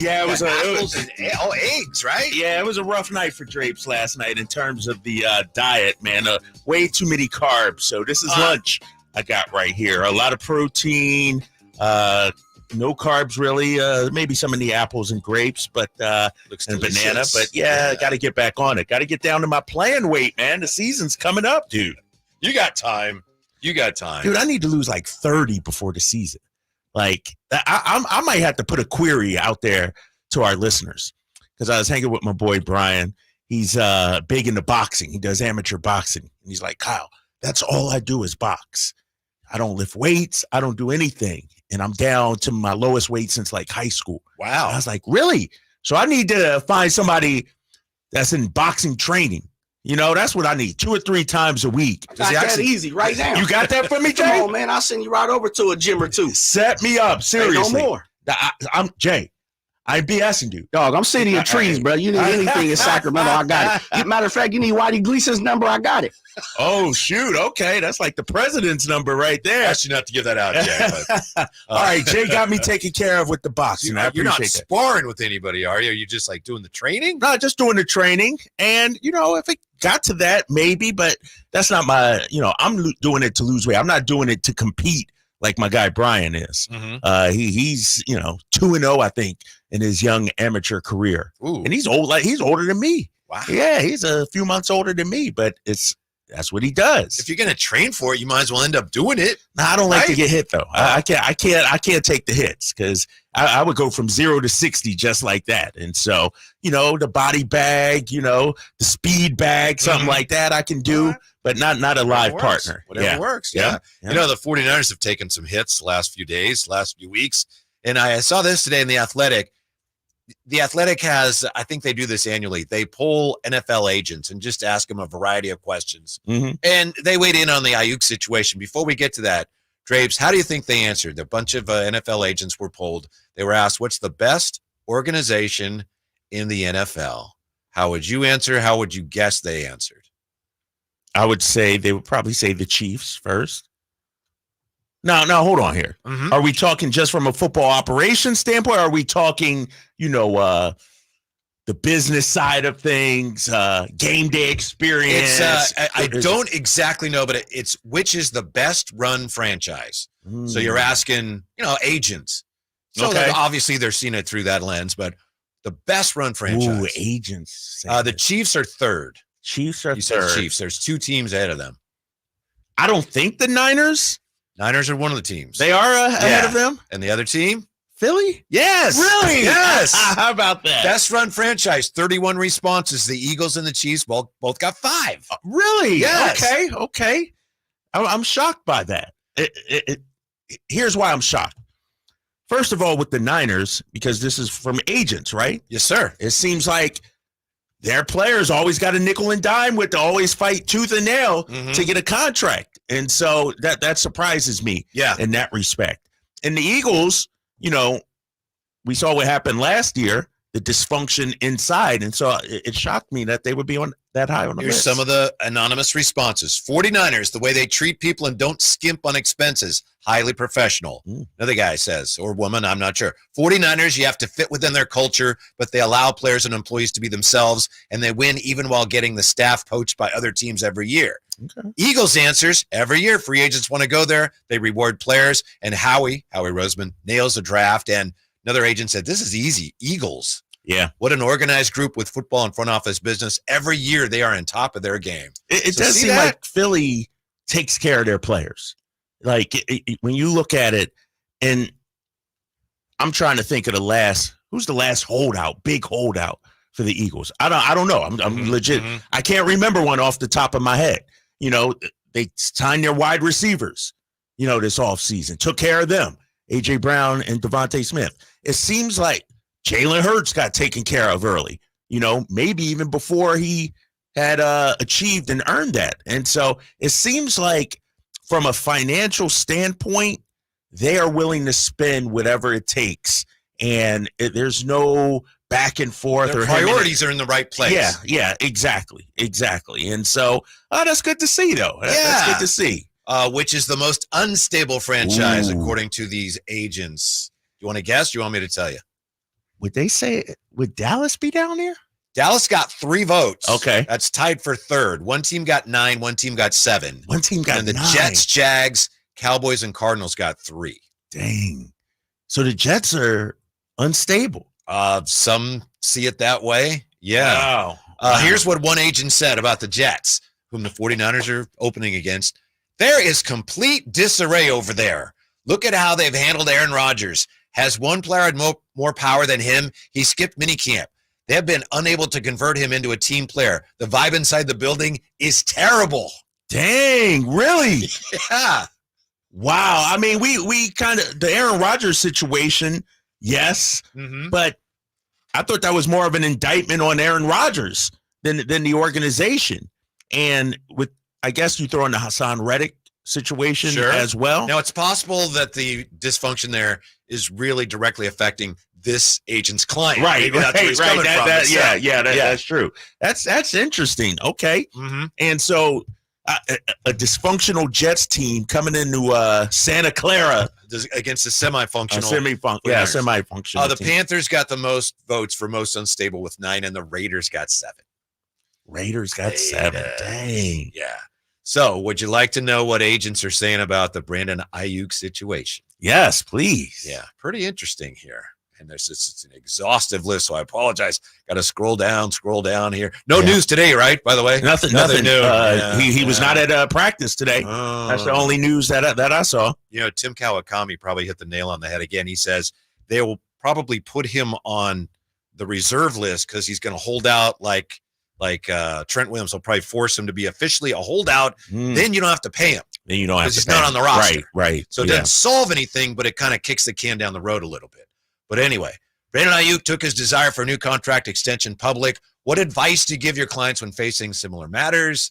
Yeah, it was apples and eggs, right? Yeah, it was a rough night for Drapes last night in terms of the diet, man. Way too many carbs. So this is lunch I got right here. A lot of protein, no carbs really. Maybe some in the apples and grapes, but and banana. But yeah, got to get back on it. Got to get down to my playing weight, man. The season's coming up, dude. You got time. Dude, I need to lose like 30 before the season. Like, I might have to put a query out there to our listeners because I was hanging with my boy Brian. He's big into boxing. He does amateur boxing. And he's like, Kyle, that's all I do is box. I don't lift weights. I don't do anything. And I'm down to my lowest weight since like high school. Wow. And I was like, really? So I need to find somebody that's in boxing training. You know, that's what I need 2 or 3 times a week. Got that easy right now. You got that for me, Jay? Come on, man. I'll send you right over to a gym or two. Set me up, seriously. Hey, no more. I'm Jay. I BSing you. Dog, I'm city of trees, bro. You need anything in Sacramento, I got it. Matter of fact, you need Whitey Gleason's number, I got it. Oh, shoot. Okay. That's like the president's number right there. I should not to give that out, Jay. But, all right. Jay got me taken care of with the boxing. You're not sparring with anybody, are you? Are you just like doing the training? No, just doing the training. And, you know, if it got to that, maybe, but that's not my, you know, I'm doing it to lose weight. I'm not doing it to compete like my guy Brian is. Mm-hmm. He's, you know, 2-0, I think, in his young amateur career. Ooh. And he's old, like he's older than me. Wow. Yeah, he's a few months older than me, but that's what he does. If you're gonna train for it, you might as well end up doing it. No, I don't like to get hit though. I can't take the hits because I would go from 0 to 60 just like that. And so, you know, the body bag, you know, the speed bag, something like that I can do, but not a live partner. Whatever works. Yeah. You know, the 49ers have taken some hits the last few days, last few weeks. And I saw this today in The Athletic. The Athletic has, I think they do this annually. They poll NFL agents and just ask them a variety of questions. Mm-hmm. And they weighed in on the Aiyuk situation. Before we get to that, Drapes, how do you think they answered? A bunch of NFL agents were polled. They were asked, what's the best organization in the NFL? How would you answer? How would you guess they answered? I would say they would probably say the Chiefs first. Now, hold on here. Mm-hmm. Are we talking just from a football operations standpoint? Or are we talking, you know, the business side of things, game day experience? I don't exactly know, but it's which is the best run franchise. So you're asking, you know, agents. So obviously they're seeing it through that lens, but the best run franchise. Ooh, agents. The Chiefs are third. Chiefs are you third. Said Chiefs. There's 2 teams ahead of them. I don't think the Niners. Niners are one of the teams. They are ahead of them? And the other team? Philly? Yes. Really? Yes. How about that? Best run franchise, 31 responses. The Eagles and the Chiefs both got 5. Really? Yes. Okay. I'm shocked by that. Here's why I'm shocked. First of all, with the Niners, because this is from agents, right? Yes, sir. It seems like their players always got a nickel and dime with to always fight tooth and nail to get a contract. And so that surprises me in that respect. And the Eagles, you know, we saw what happened last year, the dysfunction inside. And so it shocked me that they would be on that high on the list. Here's some of the anonymous responses. 49ers, the way they treat people and don't skimp on expenses, highly professional. Another guy says, or woman, I'm not sure. 49ers, you have to fit within their culture, but they allow players and employees to be themselves, and they win even while getting the staff coached by other teams every year. Okay. Eagles answers, every year free agents want to go there. They reward players, and Howie Roseman, nails the draft. And another agent said, this is easy. Eagles. Yeah. What an organized group with football and front office business. Every year they are on top of their game. It does seem like Philly takes care of their players. Like when you look at it, and I'm trying to think of who's the last big holdout for the Eagles? I don't know. I'm legit. I can't remember one off the top of my head. You know, they signed their wide receivers, you know, this offseason, took care of them, A.J. Brown and Devontae Smith. It seems like Jalen Hurts got taken care of early, you know, maybe even before he had achieved and earned that. And so it seems like from a financial standpoint, they are willing to spend whatever it takes. And there's no back and forth. Their priorities are in the right place. Yeah, exactly. And so that's good to see, though. That's good to see. Which is the most unstable franchise, according to these agents. You want to guess? Do you want me to tell you? would Dallas be down there? Dallas got 3 votes. Okay. That's tied for third. One team got 9, one team got 7. One team got and the 9. Jets, Jags, Cowboys, and Cardinals got 3. Dang. So the Jets are unstable. Some see it that way. Yeah. Wow. Here's what one agent said about the Jets, whom the 49ers are opening against. There is complete disarray over there. Look at how they've handled Aaron Rodgers. Has one player had more power than him? He skipped minicamp. They have been unable to convert him into a team player. The vibe inside the building is terrible. Dang, really? Yeah. Wow. I mean, we kind of, the Aaron Rodgers situation, yes, but I thought that was more of an indictment on Aaron Rodgers than the organization. And with, I guess you throw in the Hassan Reddick situation as well. Now, it's possible that the dysfunction there is really directly affecting this agent's client. Right, That's where he's coming from. That's true. That's interesting. Okay. And so a dysfunctional Jets team coming into Santa Clara against a semi-functional. Semi-functional. The team. Panthers got the most votes for most unstable with 9, and the Raiders got 7. Raiders got 7. Dang. Yeah. So, would you like to know what agents are saying about the Brandon Aiyuk situation? Yes, please. Yeah, pretty interesting here. And it's an exhaustive list, so I apologize. Got to scroll down here. No news today, right? By the way, nothing new. He was not at practice today. That's the only news that I saw. You know, Tim Kawakami probably hit the nail on the head again. He says they will probably put him on the reserve list because he's going to hold out like Trent Williams will probably force him to be officially a holdout. Then you don't have to pay him. Then you don't have to. He's not on the roster. Right. So it doesn't solve anything, but it kind of kicks the can down the road a little bit. But anyway, Brandon Aiyuk took his desire for a new contract extension public. What advice do you give your clients when facing similar matters?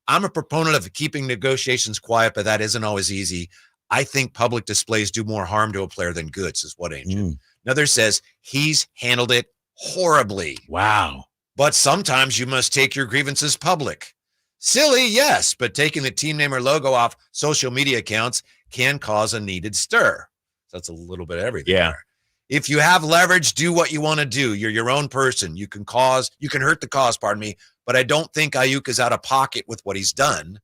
I'm a proponent of keeping negotiations quiet, but that isn't always easy. I think public displays do more harm to a player than good, says one agent. Another says he's handled it horribly. Wow. But sometimes you must take your grievances public. Silly, yes, but taking the team name or logo off social media accounts can cause a needed stir. That's a little bit of everything. Yeah. There. If you have leverage, do what you want to do. You're your own person. You can hurt the cause, but I don't think Aiyuk is out of pocket with what he's done.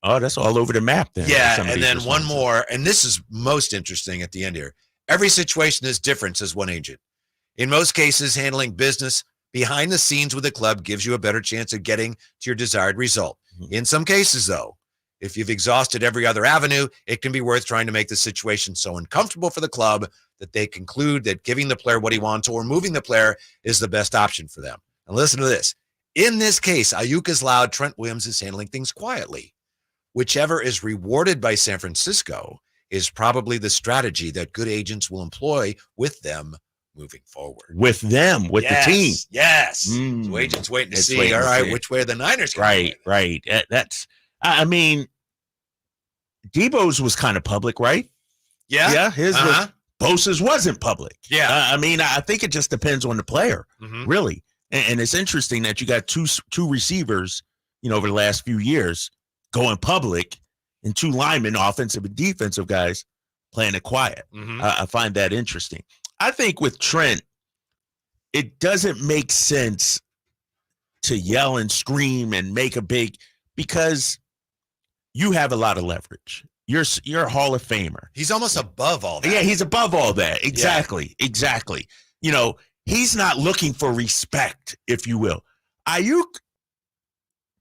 Oh, that's all over the map then. Yeah, and then one more, and this is most interesting at the end here. Every situation is different, says one agent. In most cases, handling business behind the scenes with a club gives you a better chance of getting to your desired result. In some cases, though, if you've exhausted every other avenue, it can be worth trying to make the situation so uncomfortable for the club that they conclude that giving the player what he wants or moving the player is the best option for them. And listen to this. In this case, Aiyuk is loud. Trent Williams is handling things quietly. Whichever is rewarded by San Francisco is probably the strategy that good agents will employ with them moving forward. With the team. Yes. So agents waiting to see, all right, which way the Niners go. Right. That's, I mean, Debo's was kind of public, right? Yeah. Yeah. His was, Bosa's wasn't public. Yeah. I mean, I think it just depends on the player, really. And it's interesting that you got two receivers, over the last few years going public and 2 linemen, offensive and defensive guys, playing it quiet. I find that interesting. I think with Trent, it doesn't make sense to yell and scream and make a big, because you have a lot of leverage. You're a Hall of Famer. He's almost above all that. Yeah, he's above all that. Exactly. He's not looking for respect, if you will. Aiyuk,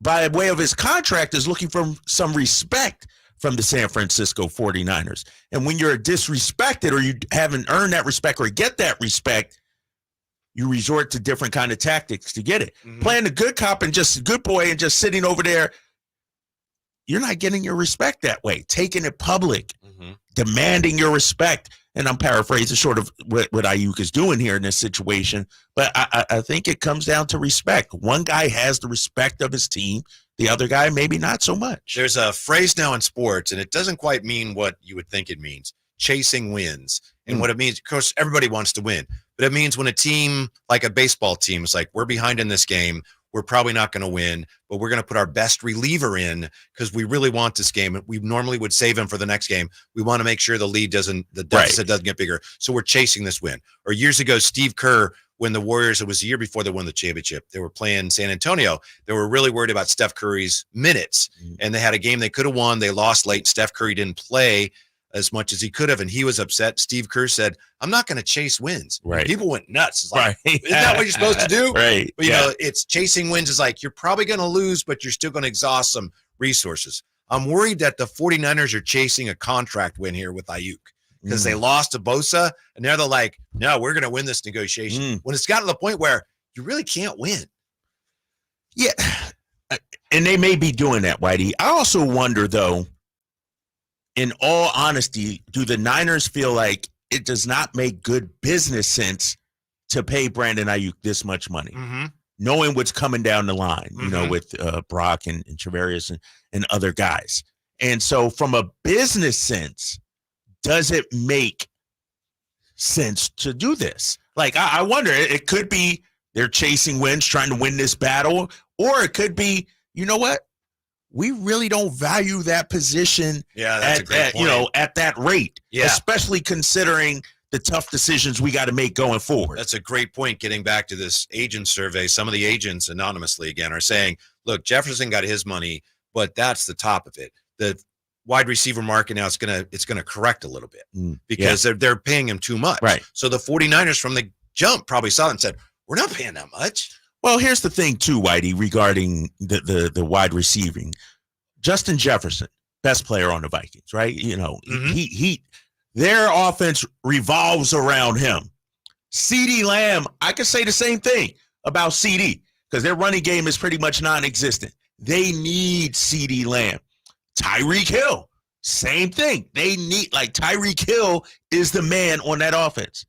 by way of his contract, is looking for some respect from the San Francisco 49ers. And when you're disrespected or you haven't earned that respect or get that respect, you resort to different kind of tactics to get it. Playing the good cop and just good boy and just sitting over there, you're not getting your respect that way. Taking it public, demanding your respect. And I'm paraphrasing sort of what Aiyuk is doing here in this situation. But I think it comes down to respect. One guy has the respect of his team. The other guy, maybe not so much. There's a phrase now in sports, and it doesn't quite mean what you would think it means. Chasing wins. And what it means, of course, everybody wants to win. But it means when a team, like a baseball team, is like, we're behind in this game, we're probably not going to win, but we're going to put our best reliever in because we really want this game. We normally would save him for the next game. We want to make sure the deficit doesn't get bigger. So we're chasing this win. Or years ago, Steve Kerr, when the Warriors, it was the year before they won the championship, they were playing San Antonio. They were really worried about Steph Curry's minutes, and they had a game they could have won. They lost late. Steph Curry didn't play as much as he could have, and he was upset. Steve Kerr said, I'm not going to chase wins. Right. People went nuts. It's like, isn't that what you're supposed to do? Right. But, it's chasing wins is like, you're probably going to lose, but you're still going to exhaust some resources. I'm worried that the 49ers are chasing a contract win here with Aiyuk because they lost to Bosa, and now they're like, no, we're going to win this negotiation. When it's gotten to the point where you really can't win. Yeah. And they may be doing that, Whitey. I also wonder, though, in all honesty, do the Niners feel like it does not make good business sense to pay Brandon Aiyuk this much money, knowing what's coming down the line, with Brock and Travarius and other guys? And so from a business sense, does it make sense to do this? Like, I wonder, it could be they're chasing wins, trying to win this battle, or it could be, you know what? We really don't value that position that's a great point. At that rate, especially considering the tough decisions we got to make going forward. That's a great point. Getting back to this agent survey, some of the agents anonymously again are saying, look, Jefferson got his money, but that's the top of it. The wide receiver market now it's gonna correct a little bit because they're paying him too much. Right. So the 49ers from the jump probably saw it and said, we're not paying that much. Well, here's the thing, too, Whitey, regarding the wide receiving. Justin Jefferson, best player on the Vikings, right? He their offense revolves around him. CeeDee Lamb, I can say the same thing about CD because their running game is pretty much non-existent. They need CeeDee Lamb. Tyreek Hill, same thing. They need, Tyreek Hill is the man on that offense.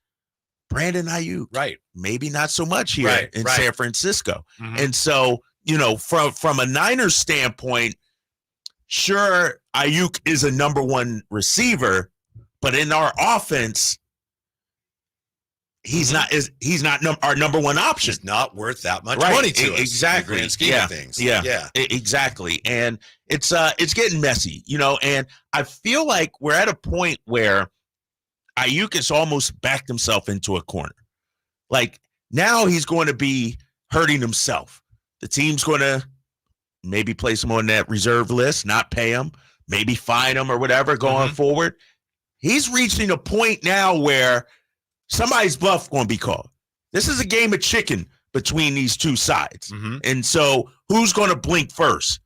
Brandon Aiyuk, right? Maybe not so much here in San Francisco. And so, from a Niners standpoint, sure, Aiyuk is a number one receiver, but in our offense, he's not our number one option. He's not worth that much money to us. Exactly. In the grand scheme of things. Yeah. Exactly. And it's getting messy, and I feel like we're at a point where Aiyuk has almost backed himself into a corner. Like, now he's going to be hurting himself. The team's going to maybe place him on that reserve list, not pay him, maybe fine him or whatever going forward. He's reaching a point now where somebody's bluff going to be called. This is a game of chicken between these two sides. And so who's going to blink first?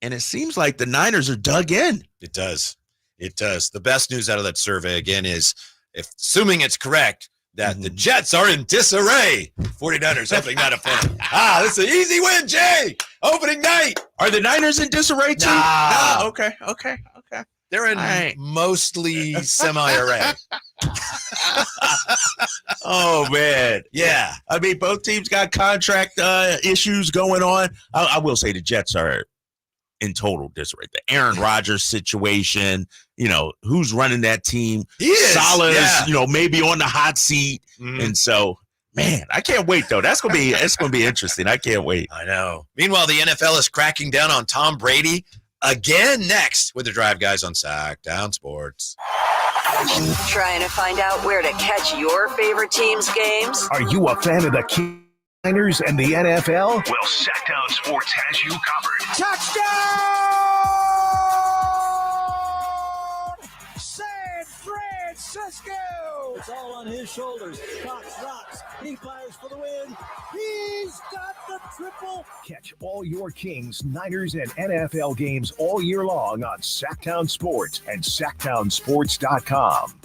And it seems like the Niners are dug in. It does. The best news out of that survey, again, is assuming it's correct, that the Jets are in disarray. 49ers hoping not a fun. This is an easy win, Jay. Opening night. Are the Niners in disarray too? Nah. No. Okay. They're in mostly semi-array. Oh, man. Yeah. I mean, both teams got contract issues going on. I will say the Jets are in total disarray. The Aaron Rodgers situation, who's running that team? He is. Saleh is, maybe on the hot seat. And so, man, I can't wait though. It's gonna be interesting. I can't wait. I know. Meanwhile, the NFL is cracking down on Tom Brady again next with the Drive Guys on Sacktown Sports. Trying to find out where to catch your favorite team's games? Are you a fan of the Niners and the NFL? Well, Sacktown Sports has you covered. Touchdown! San Francisco! It's all on his shoulders. Cox rocks. He fires for the win. He's got the triple. Catch all your Kings, Niners, and NFL games all year long on Sacktown Sports and SacktownSports.com.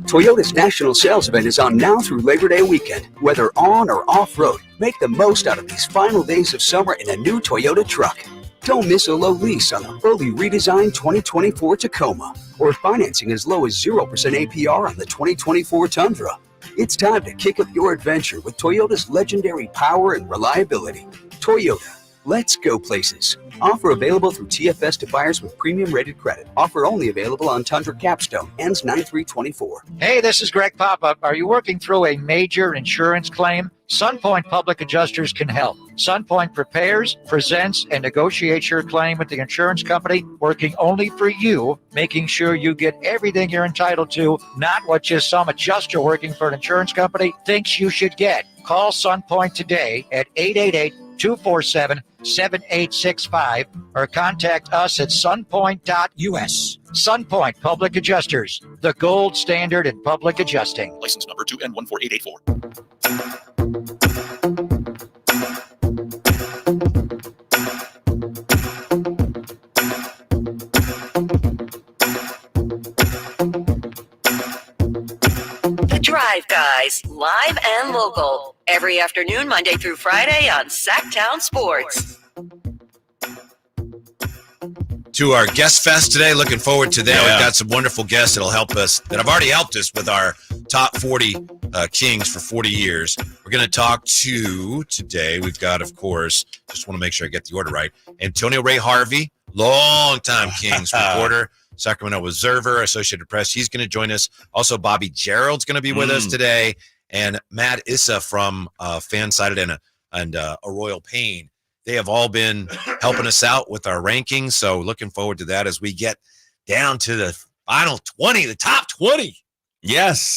Toyota's national sales event is on now through Labor Day weekend. Whether on or off-road, make the most out of these final days of summer in a new Toyota truck. Don't miss a low lease on the fully redesigned 2024 Tacoma or financing as low as 0% APR on the 2024 Tundra. It's time to kick up your adventure with Toyota's legendary power and reliability. Toyota, Let's go places. Offer available through TFS to buyers with premium rated credit. Offer only available on Tundra Capstone. Ends 9/3/24. Hey, this is Greg Papa. Are you working through a major insurance claim? SunPoint Public Adjusters can help. SunPoint prepares, presents, and negotiates your claim with the insurance company, working only for you, making sure you get everything you're entitled to, not what just some adjuster working for an insurance company thinks you should get. Call SunPoint today at 888-247-7865 or contact us at sunpoint.us. SunPoint Public Adjusters, the gold standard in public adjusting. License number 2N14884. The Drive Guys, live and local, every afternoon, Monday through Friday on Sacktown Sports. To our guest fest today. Looking forward to that. Yeah. We've got some wonderful guests that'll help us, that have already helped us with our top 40 Kings for 40 years. We're going to talk to today. We've got, of course, just want to make sure I get the order right, Antonio Ray Harvey, longtime Kings reporter, Sacramento Observer, Associated Press. He's going to join us. Also, Bobby Gerould's going to be with us today, and Matt Issa from Fansided and Royal Pain. They have all been helping us out with our rankings, so looking forward to that as we get down to the final 20, the top 20. Yes.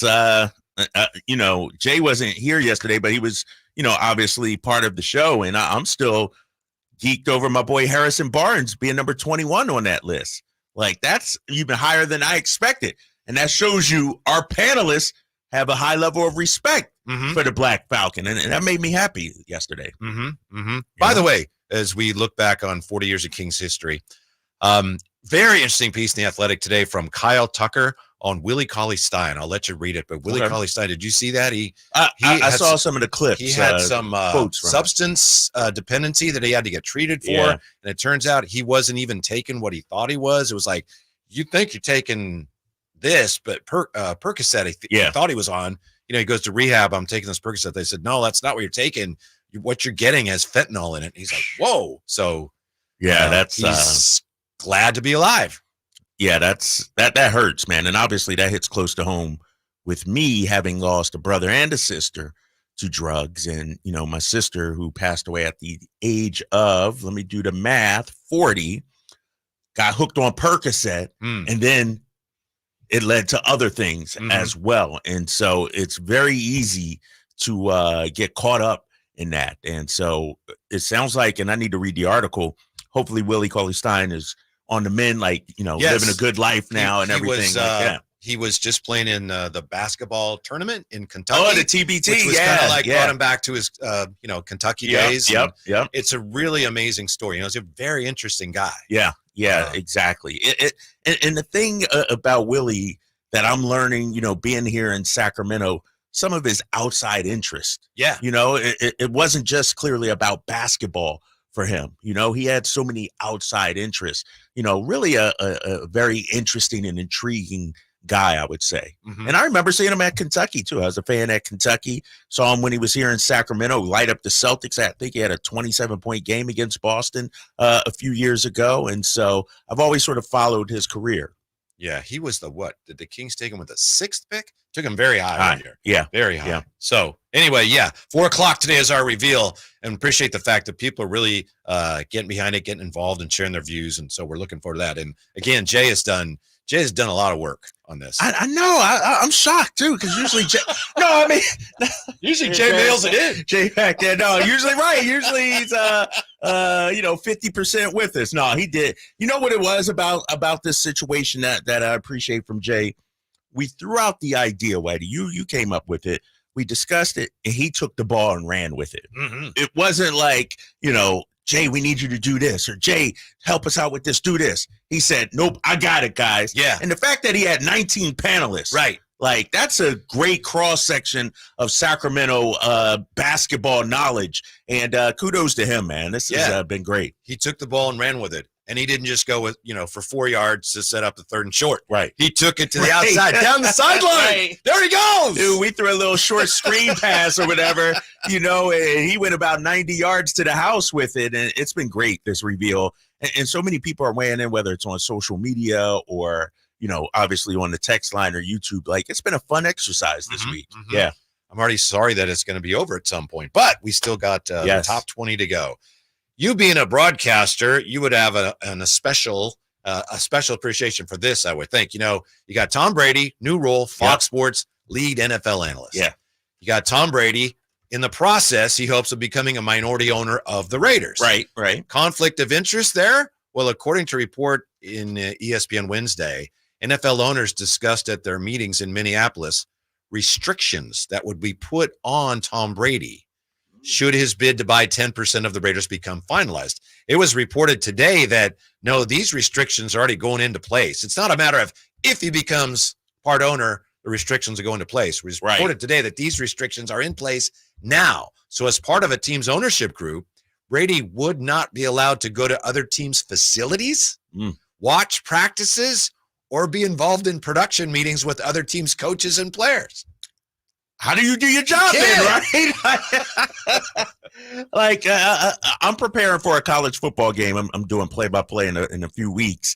Jay wasn't here yesterday, but he was, obviously part of the show, and I'm still geeked over my boy Harrison Barnes being number 21 on that list. Like, that's even higher than I expected, and that shows you our panelists have a high level of respect for the Black Falcon, and that made me happy yesterday. By the way, as we look back on 40 years of Kings history, very interesting piece in The Athletic today from Kyle Tucker on Willie Cauley-Stein. I'll let you read it, but Willie Cauley-Stein, did you see that? I saw some of the clips. He had some substance dependency that he had to get treated for, and it turns out he wasn't even taking what he thought he was. It was like, you think you're taking this, but Percocet, he thought he was on. He goes to rehab. I'm taking this Percocet. They said, no, that's not what you're taking. What you're getting has fentanyl in it. And he's like, whoa. So he's glad to be alive. Yeah, that hurts, man. And obviously that hits close to home with me having lost a brother and a sister to drugs. And, my sister, who passed away at the age of, let me do the math, 40, got hooked on Percocet, and then it led to other things as well. And so it's very easy to get caught up in that. And so it sounds like, and I need to read the article, hopefully Willie Cauley-Stein is on the mend, living a good life now and everything. He was just playing in the basketball tournament in Kentucky. Oh, the TBT, which was kind of brought him back to his, Kentucky days. Yep. It's a really amazing story. He's a very interesting guy. Yeah, exactly. And the thing about Willie that I'm learning, being here in Sacramento, some of his outside interest. Yeah. It wasn't just clearly about basketball for him. He had so many outside interests, really a very interesting and intriguing guy, I would say. And I remember seeing him at Kentucky too. I was a fan at Kentucky, saw him when he was here in Sacramento, light up the Celtics. I think he had a 27-point game against Boston a few years ago. And so I've always sort of followed his career. Yeah, he was did the Kings take him with the 6th pick? Took him very high here. Yeah. Very high. Yeah. So anyway, 4:00 today is our reveal, and appreciate the fact that people are really getting behind it, getting involved and sharing their views. And so we're looking forward to that. And again, Jay has done a lot of work on this. I know. I'm shocked too, because usually usually Jay mails it in. Jay back there. No, usually right. Usually he's 50% with us. No, he did. You know what it was about this situation that I appreciate from Jay? We threw out the idea, Whitey. You came up with it. We discussed it, and he took the ball and ran with it. It wasn't like, Jay, we need you to do this, or Jay, help us out with this, do this. He said, nope, I got it, guys. Yeah. And the fact that he had 19 panelists, right? Like, that's a great cross-section of Sacramento basketball knowledge. And kudos to him, man. This has been great. He took the ball and ran with it. And he didn't just go with, for 4 yards to set up the 3rd and short. Right. He took it to the outside, down the sideline. Right. There he goes. Dude, we threw a little short screen pass or whatever, and he went about 90 yards to the house with it. And it's been great, this reveal. And so many people are weighing in, whether it's on social media or, obviously on the text line or YouTube. Like, it's been a fun exercise this week. Mm-hmm. Yeah. I'm already sorry that it's going to be over at some point, but we still got the top 20 to go. You being a broadcaster, you would have a special appreciation for this, I would think. You got Tom Brady, new role, Fox Sports lead NFL analyst. Yeah. You got Tom Brady. In the process, he hopes of becoming a minority owner of the Raiders. Right. Conflict of interest there? Well, according to a report in ESPN Wednesday, NFL owners discussed at their meetings in Minneapolis restrictions that would be put on Tom Brady should his bid to buy 10% of the Raiders become finalized. It was reported today that, no, these restrictions are already going into place. It's not a matter of if he becomes part owner, the restrictions will go into place. It was reported today that these restrictions are in place now. So as part of a team's ownership group, Brady would not be allowed to go to other teams' facilities, watch practices, or be involved in production meetings with other teams' coaches and players. How do you do your job then, right? Like, I'm preparing for a college football game. I'm doing play-by-play in a few weeks.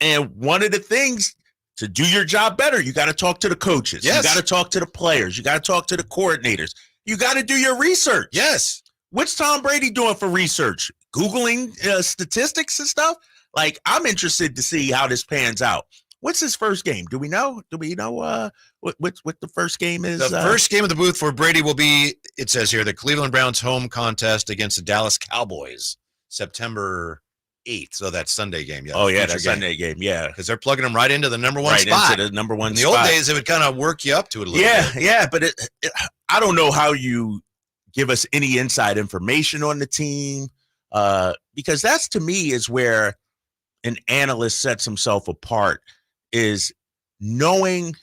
And one of the things to do your job better, you got to talk to the coaches. Yes. You got to talk to the players. You got to talk to the coordinators. You got to do your research. Yes. What's Tom Brady doing for research? Googling statistics and stuff? Like, I'm interested to see how this pans out. What's his first game? Do we know? What the first game is? The first game of the booth for Brady will be, it says here, the Cleveland Browns home contest against the Dallas Cowboys, September 8th. So that Sunday game. Yeah. Oh, yeah, that Sunday game. Yeah. Because they're plugging them right into the number one spot. Into the number one In the spot. old days, it would kind of work you up to it a little bit. Yeah, but I don't know how you give us any inside information on the team, because that's, to me, is where an analyst sets himself apart, is knowing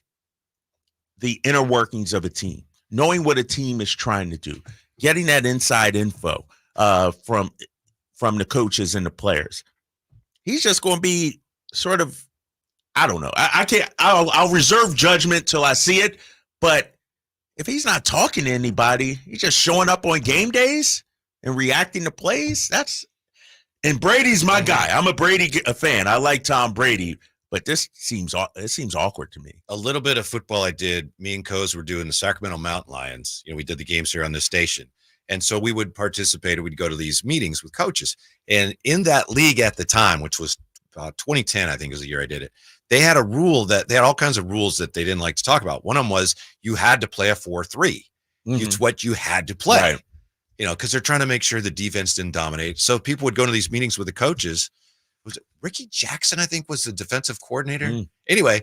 the inner workings of a team, knowing what a team is trying to do, getting that inside info from the coaches and the players. He's just going to be sort of, I don't know. I can't. I'll reserve judgment till I see it. But if he's not talking to anybody, he's just showing up on game days and reacting to plays. And Brady's my guy. I'm a Brady fan. I like Tom Brady. But it seems awkward to me. A little bit of football I did. Me and Coz were doing the Sacramento Mountain Lions. We did the games here on this station. And so we would participate, and we'd go to these meetings with coaches. And in that league at the time, which was 2010, I think was the year I did it, they had a rule that they had all kinds of rules that they didn't like to talk about. One of them was you had to play a 4-3. It's what you had to play, right. Because they're trying to make sure the defense didn't dominate. So people would go to these meetings with the coaches. Was it Ricky Jackson, I think, was the defensive coordinator? Anyway,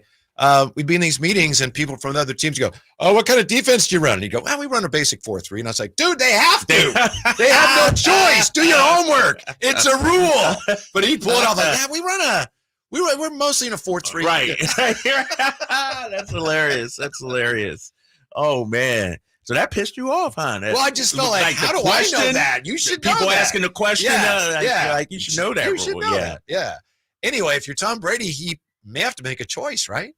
we'd be in these meetings, and people from the other teams go, "Oh, what kind of defense do you run?" And you go, "Well, we run a basic 4-3." And I was like, "Dude, they have to. They have no choice. Do your homework. It's a rule." But he'd pull it off like, "Yeah, we're mostly in a 4-3." Right. That's hilarious. Oh, man. So that pissed you off, huh? Well, I just felt like, how do I know that? You should know that. People asking the question. Yeah. Like you should know that. You should know that. Yeah. Anyway, if you're Tom Brady, he may have to make a choice, right?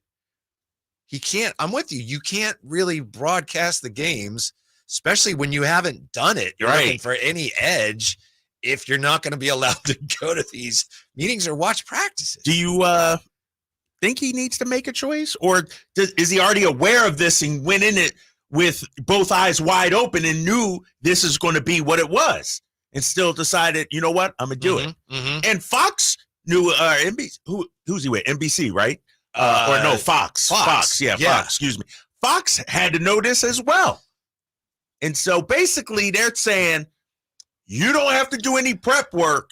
He can't. I'm with you. You can't really broadcast the games, especially when you haven't done it. You're looking for any edge if you're not going to be allowed to go to these meetings or watch practices. Do you think he needs to make a choice, or is he already aware of this and went in it with both eyes wide open and knew this is going to be what it was, and still decided, you know what, I'm gonna do it? And Fox knew, NBC, who's he with? NBC, right? Or no, Fox. Fox. Yeah, Fox. Excuse me. Fox had to know this as well, and so basically they're saying you don't have to do any prep work,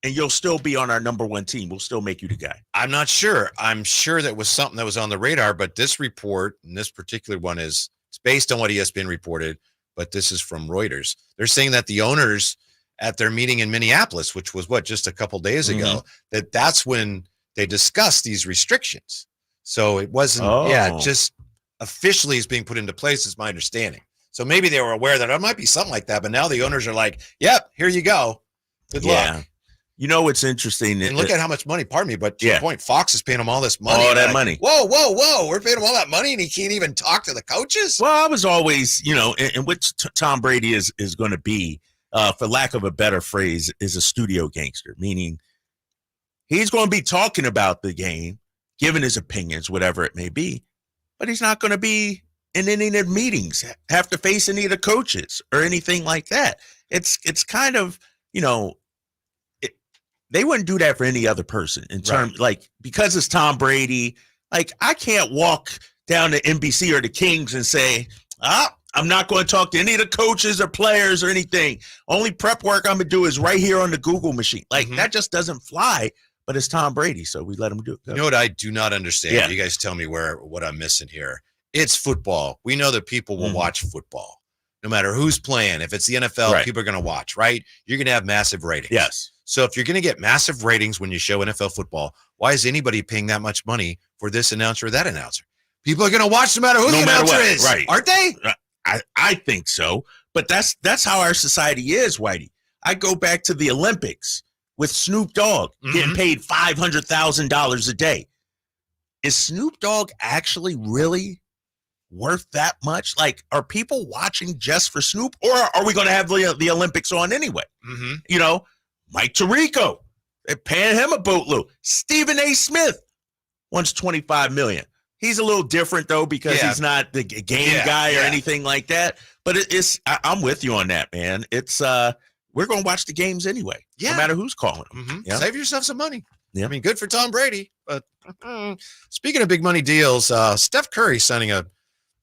and you'll still be on our number one team. We'll still make you the guy. I'm not sure. I'm sure that was something that was on the radar, but this report, and this particular one it's based on what ESPN reported, but this is from Reuters. They're saying that the owners at their meeting in Minneapolis, which was just a couple days ago, that's when they discussed these restrictions. So it wasn't, just officially is being put into place is my understanding. So maybe they were aware that it might be something like that, but now the owners are like, yep, here you go. Good luck. You know what's interesting? And look at how much money, pardon me, but to your point, Fox is paying him all this money. All that money. Whoa. We're paying him all that money and he can't even talk to the coaches? Well, I was always, and what Tom Brady is going to be, for lack of a better phrase, is a studio gangster, meaning he's going to be talking about the game, giving his opinions, whatever it may be, but he's not going to be in any of the meetings, have to face any of the coaches or anything like that. It's kind of, they wouldn't do that for any other person in terms, because it's Tom Brady. Like, I can't walk down to NBC or the Kings and say, I'm not going to talk to any of the coaches or players or anything. Only prep work I'm going to do is right here on the Google machine. Like, that just doesn't fly, but it's Tom Brady, so we let him do it. You know what I do not understand? Yeah. You guys tell me what I'm missing here. It's football. We know that people will watch football. No matter who's playing. If it's the NFL, people are going to watch, right? You're going to have massive ratings. Yes. So if you're going to get massive ratings when you show NFL football, why is anybody paying that much money for this announcer or that announcer? People are going to watch no matter who the announcer is, aren't they? I think so. But that's how our society is, Whitey. I go back to the Olympics with Snoop Dogg getting paid $500,000 a day. Is Snoop Dogg actually really worth that much? Like, are people watching just for Snoop, or are we going to have the Olympics on anyway? Mike Tirico, they're paying him a boatload. Stephen A. Smith wants $25 million. He's a little different though, because he's not the game guy or anything like that. But I'm with you on that, man. It's we're going to watch the games anyway, no matter who's calling them. Save yourself some money. I mean, good for Tom Brady. But speaking of big money deals, Steph Curry signing a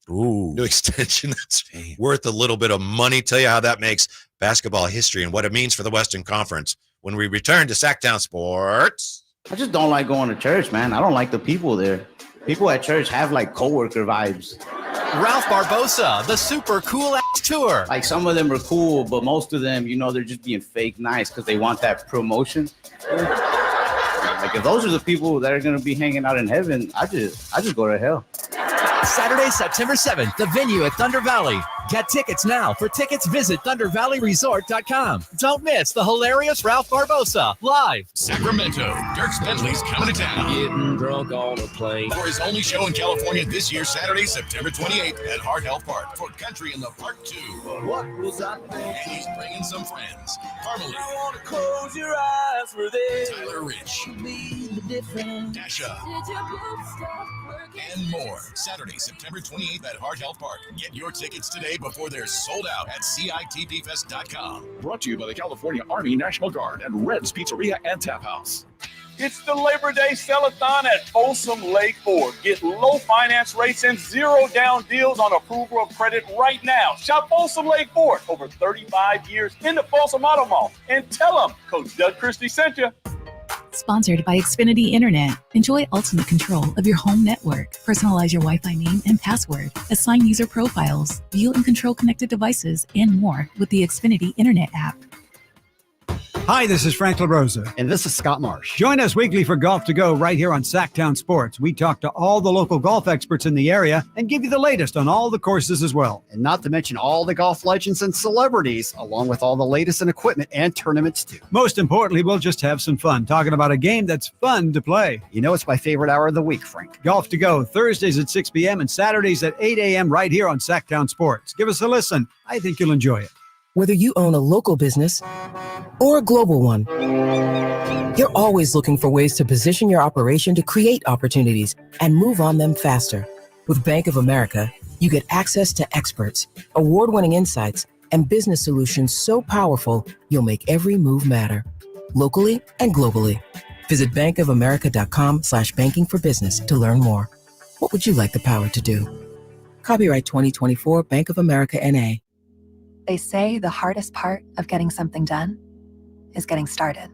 new extension that's worth a little bit of money. Tell you how that makes basketball history and what it means for the Western Conference when we return to Sacktown Sports. I just don't like going to church, man. I don't like the people there. People at church have like coworker vibes. Ralph Barbosa, the super cool ass tour. Like, some of them are cool, but most of them, they're just being fake nice because they want that promotion. Like, if those are the people that are going to be hanging out in heaven, I just go to hell. Saturday, September 7th, the venue at Thunder Valley. Get tickets now. For tickets, visit ThunderValleyResort.com. Don't miss the hilarious Ralph Barbosa live. Sacramento, Dirk Bentley's coming to town. Getting drunk on a plane. For his only show in California this year, Saturday, September 28th at Heart Health Park for Country in the Park 2. What was I thinking? And he's bringing some friends. Carmelie. I want to close your eyes for this. Tyler Rich. Dasha. And more. Saturday, September 28th at Heart Health Park. Get your tickets today before they're sold out at CITPFest.com. Brought to you by the California Army National Guard and Red's Pizzeria and Tap House. It's the Labor Day Sell-a-thon at Folsom Lake Ford. Get low finance rates and zero down deals on approval of credit right now. Shop Folsom Lake Ford, over 35 years in the Folsom Auto Mall. And tell them Coach Doug Christie sent you. Sponsored by Xfinity Internet. Enjoy ultimate control of your home network. Personalize your Wi-Fi name and password. Assign user profiles. View and control connected devices and more with the Xfinity Internet app. Hi, this is Frank LaRosa. And this is Scott Marsh. Join us weekly for Golf to Go right here on Sacktown Sports. We talk to all the local golf experts in the area and give you the latest on all the courses as well. And not to mention all the golf legends and celebrities, along with all the latest in equipment and tournaments too. Most importantly, we'll just have some fun talking about a game that's fun to play. You know, it's my favorite hour of the week, Frank. Golf to Go, Thursdays at 6 p.m. and Saturdays at 8 a.m. right here on Sacktown Sports. Give us a listen. I think you'll enjoy it. Whether you own a local business or a global one, you're always looking for ways to position your operation to create opportunities and move on them faster. With Bank of America, you get access to experts, award-winning insights, and business solutions so powerful, you'll make every move matter, locally and globally. Visit bankofamerica.com/banking for business to learn more. What would you like the power to do? Copyright 2024 Bank of America N.A. They say the hardest part of getting something done is getting started.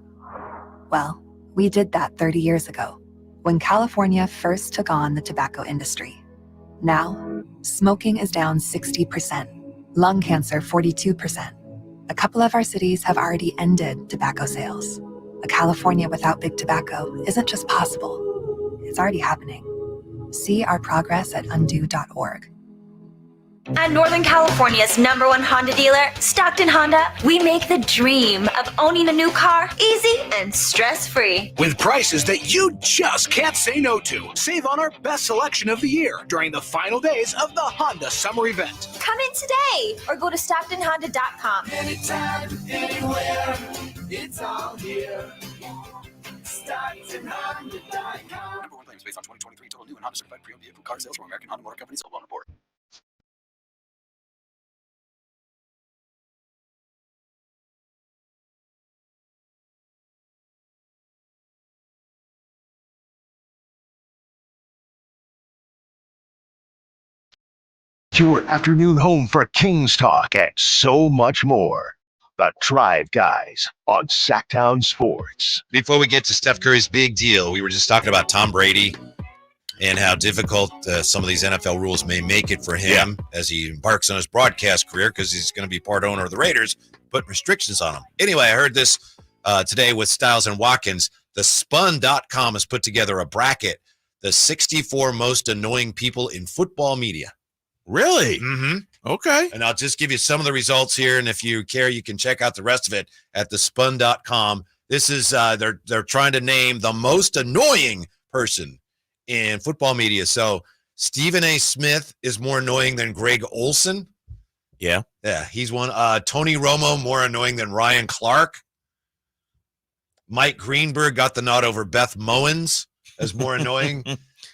Well, we did that 30 years ago when California first took on the tobacco industry. Now, smoking is down 60%, lung cancer 42%. A couple of our cities have already ended tobacco sales. A California without big tobacco isn't just possible, it's already happening. See our progress at undo.org. At Northern California's #1 Honda dealer, Stockton Honda, we make the dream of owning a new car easy and stress-free. With prices that you just can't say no to. Save on our best selection of the year during the final days of the Honda Summer Event. Come in today or go to StocktonHonda.com. Anytime, anywhere, it's all here. StocktonHonda.com. Number one claims based on 2023 total new and Honda certified pre-owned vehicle car sales from American Honda Motor Company sold on report. Your afternoon home for Kings Talk and so much more. The Drive Guys on Sacktown Sports. Before we get to Steph Curry's big deal, we were just talking about Tom Brady and how difficult some of these NFL rules may make it for him as he embarks on his broadcast career because he's going to be part owner of the Raiders, putting restrictions on him. Anyway, I heard this today with Stiles and Watkins. The Spun.com has put together a bracket, the 64 most annoying people in football media. Really? Mm-hmm. Okay. And I'll just give you some of the results here, and if you care, you can check out the rest of it at thespun.com. This is they're trying to name the most annoying person in football media. So Stephen A. Smith is more annoying than Greg Olson. Yeah, he's one. Tony Romo more annoying than Ryan Clark. Mike Greenberg got the nod over Beth Mowens as more annoying.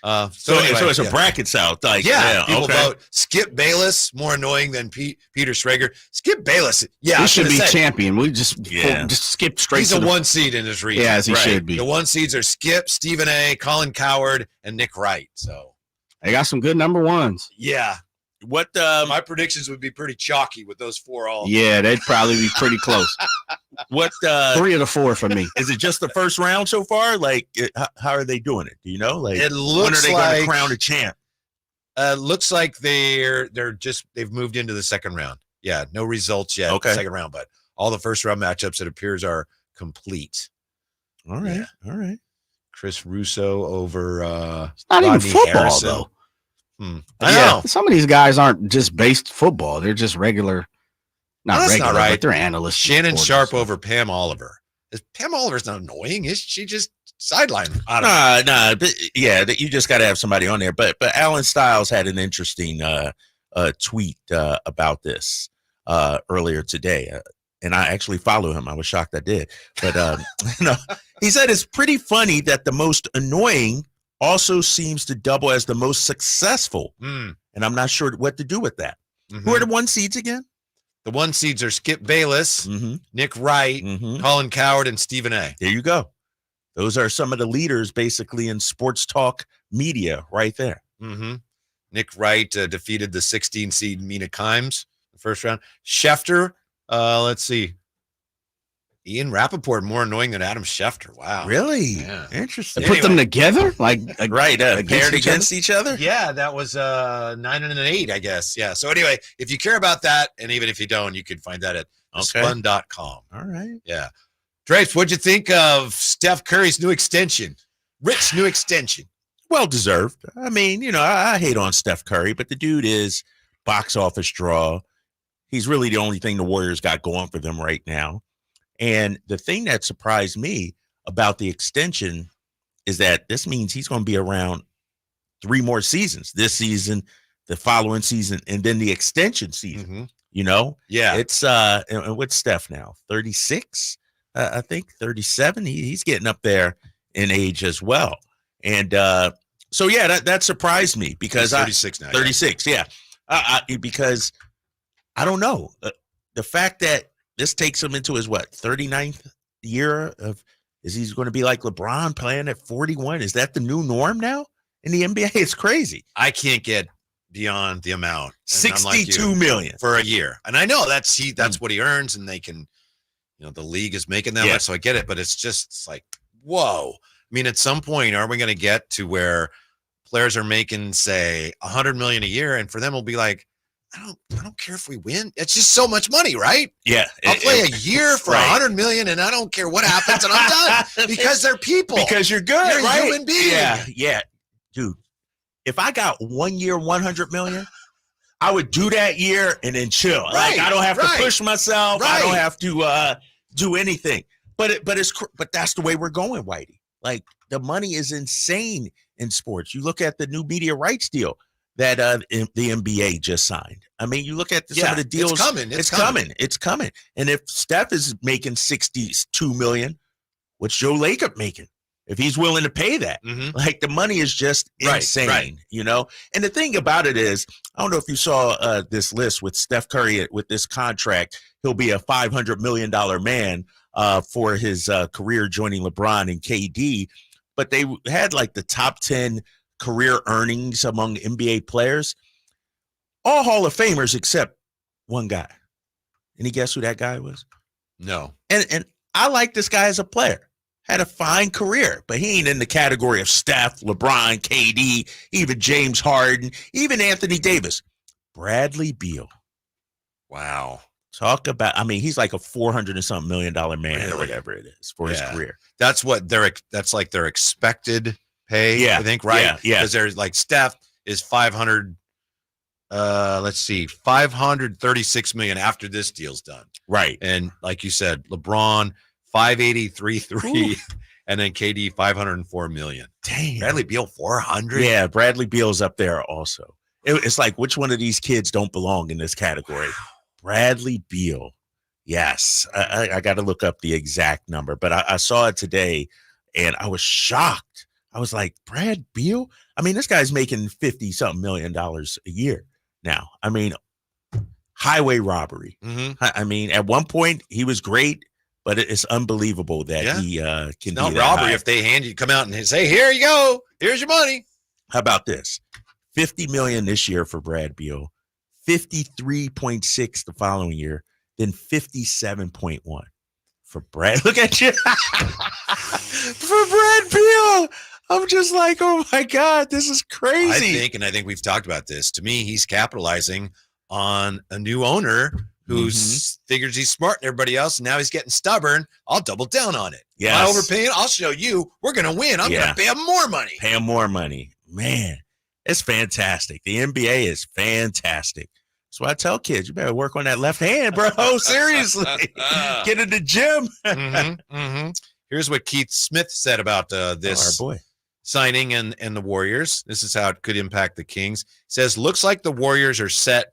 So it's a bracket out. Like, people vote. Skip Bayless more annoying than Peter Schrager. Skip Bayless, he should be champion. We just skip straight. He's to a one seed in his region. Yeah, as he should be. The one seeds are Skip, Stephen A., Colin Cowherd, and Nick Wright. So they got some good number ones. Yeah. What my predictions would be pretty chalky with those four all. Yeah, they'd probably be pretty close. What 3 of the 4 for me? Is it just the first round so far? Like, how are they doing it? Do you know? Like, it looks when are they like going to crown a champ? Looks like they've moved into the second round. Yeah, no results yet. Okay. Second round, but all the first round matchups, it appears, are complete. All right, all right. Chris Russo over. It's not even Rodney football Harrison. though. I know. Some of these guys aren't just based football; they're just regular. That's regular, not right. But they're analysts. Shannon Sharp over Pam Oliver. Pam Oliver's not annoying. Is she just sidelined? Nah. But you just got to have somebody on there. But Alan Stiles had an interesting tweet about this earlier today, and I actually follow him. I was shocked I did. But he said it's pretty funny that the most annoying also seems to double as the most successful, and I'm not sure what to do with that. Who are the one seeds again? The one seeds are Skip Bayless, Nick Wright, Colin Cowherd, and Stephen A. There you go. Those are some of the leaders basically in sports talk media right there. Nick Wright defeated the 16 seed Mina Kimes in the first round. Schefter, let's see. Ian Rappaport more annoying than Adam Schefter. Wow. Really? Yeah. Interesting. Put them together? Like paired against each other? Yeah, that was 9 and 8, I guess. Yeah. So anyway, if you care about that, and even if you don't, you can find that at spun.com. All right. Yeah. Drapes, what'd you think of Steph Curry's new extension? Rich new extension. Well deserved. I mean, I hate on Steph Curry, but the dude is box office draw. He's really the only thing the Warriors got going for them right now. And the thing that surprised me about the extension is that this means he's going to be around 3 more seasons, this season, the following season, and then the extension season, Yeah. It's, and what's Steph now? 36, I think 37. He's getting up there in age as well. And so, yeah, that surprised me because he's 36 now. 36. Yeah. Because I don't know the fact that this takes him into his 39th year of, is he's going to be like LeBron playing at 41? Is that the new norm now in the NBA? It's crazy. I can't get beyond the amount. $62 million for a year. And I know that's what he earns, and they can, the league is making that much, so I get it, but it's like, whoa. I mean, at some point, are we going to get to where players are making, say, $100 million a year, and for them it'll be like, I don't care if we win. It's just so much money, right? Yeah. I'll play a year for $100 million, and I don't care what happens, and I'm done because they're people. Because you're good, You're right? a human being. Yeah. Dude, if I got 1 year, $100 million, I would do that year and then chill. Like I don't have to push myself. I don't have to do anything. But that's the way we're going, Whitey. Like the money is insane in sports. You look at the new media rights deal that the NBA just signed. I mean, you look at some of the deals. It's coming. It's coming. And if Steph is making $62 million, what's Joe Lacob making? If he's willing to pay that, like the money is just insane, you know? And the thing about it is, I don't know if you saw this list with Steph Curry with this contract. He'll be a $500 million man for his career joining LeBron and KD. But they had like the top 10 career earnings among NBA players, all Hall of Famers except one guy. Any guess who that guy was? No. And I like this guy as a player. Had a fine career, but he ain't in the category of Steph, LeBron, KD, even James Harden, even Anthony Davis. Bradley Beal. Wow. Talk about, I mean, he's like a $400 and something million man or whatever it is for his career. That's like their expected pay, Yeah. I think, right? Yeah. Because there's like Steph is 500, $536 million after this deal's done. Right. And like you said, LeBron, 583.3, and then KD, 504 million. Dang. Bradley Beal, 400. Yeah, Bradley Beal's up there also. It's like, which one of these kids don't belong in this category? Bradley Beal. Yes. I got to look up the exact number, but I saw it today and I was shocked. I was like, Brad Beal? I mean, this guy's making $50-something million a year now. I mean, highway robbery. I mean, at one point he was great, but it's unbelievable that he can not be that robbery high. if they come out and say, here you go, here's your money. How about this? $50 million this year for Brad Beal, 53.6 the following year, then 57.1 for Brad. Look at you. For Brad Beal. I'm just like, oh my God, this is crazy. I think we've talked about this. To me, he's capitalizing on a new owner who figures he's smart than everybody else, and now he's getting stubborn. I'll double down on it. Yes. Am I overpaying? I'll show you. We're going to win. I'm going to pay him more money. Pay him more money. Man, it's fantastic. The NBA is fantastic. That's why I tell kids, you better work on that left hand, bro. Seriously. Get in the gym. Here's what Keith Smith said about this signing and the Warriors. This is how it could impact the Kings. He says, looks like the Warriors are set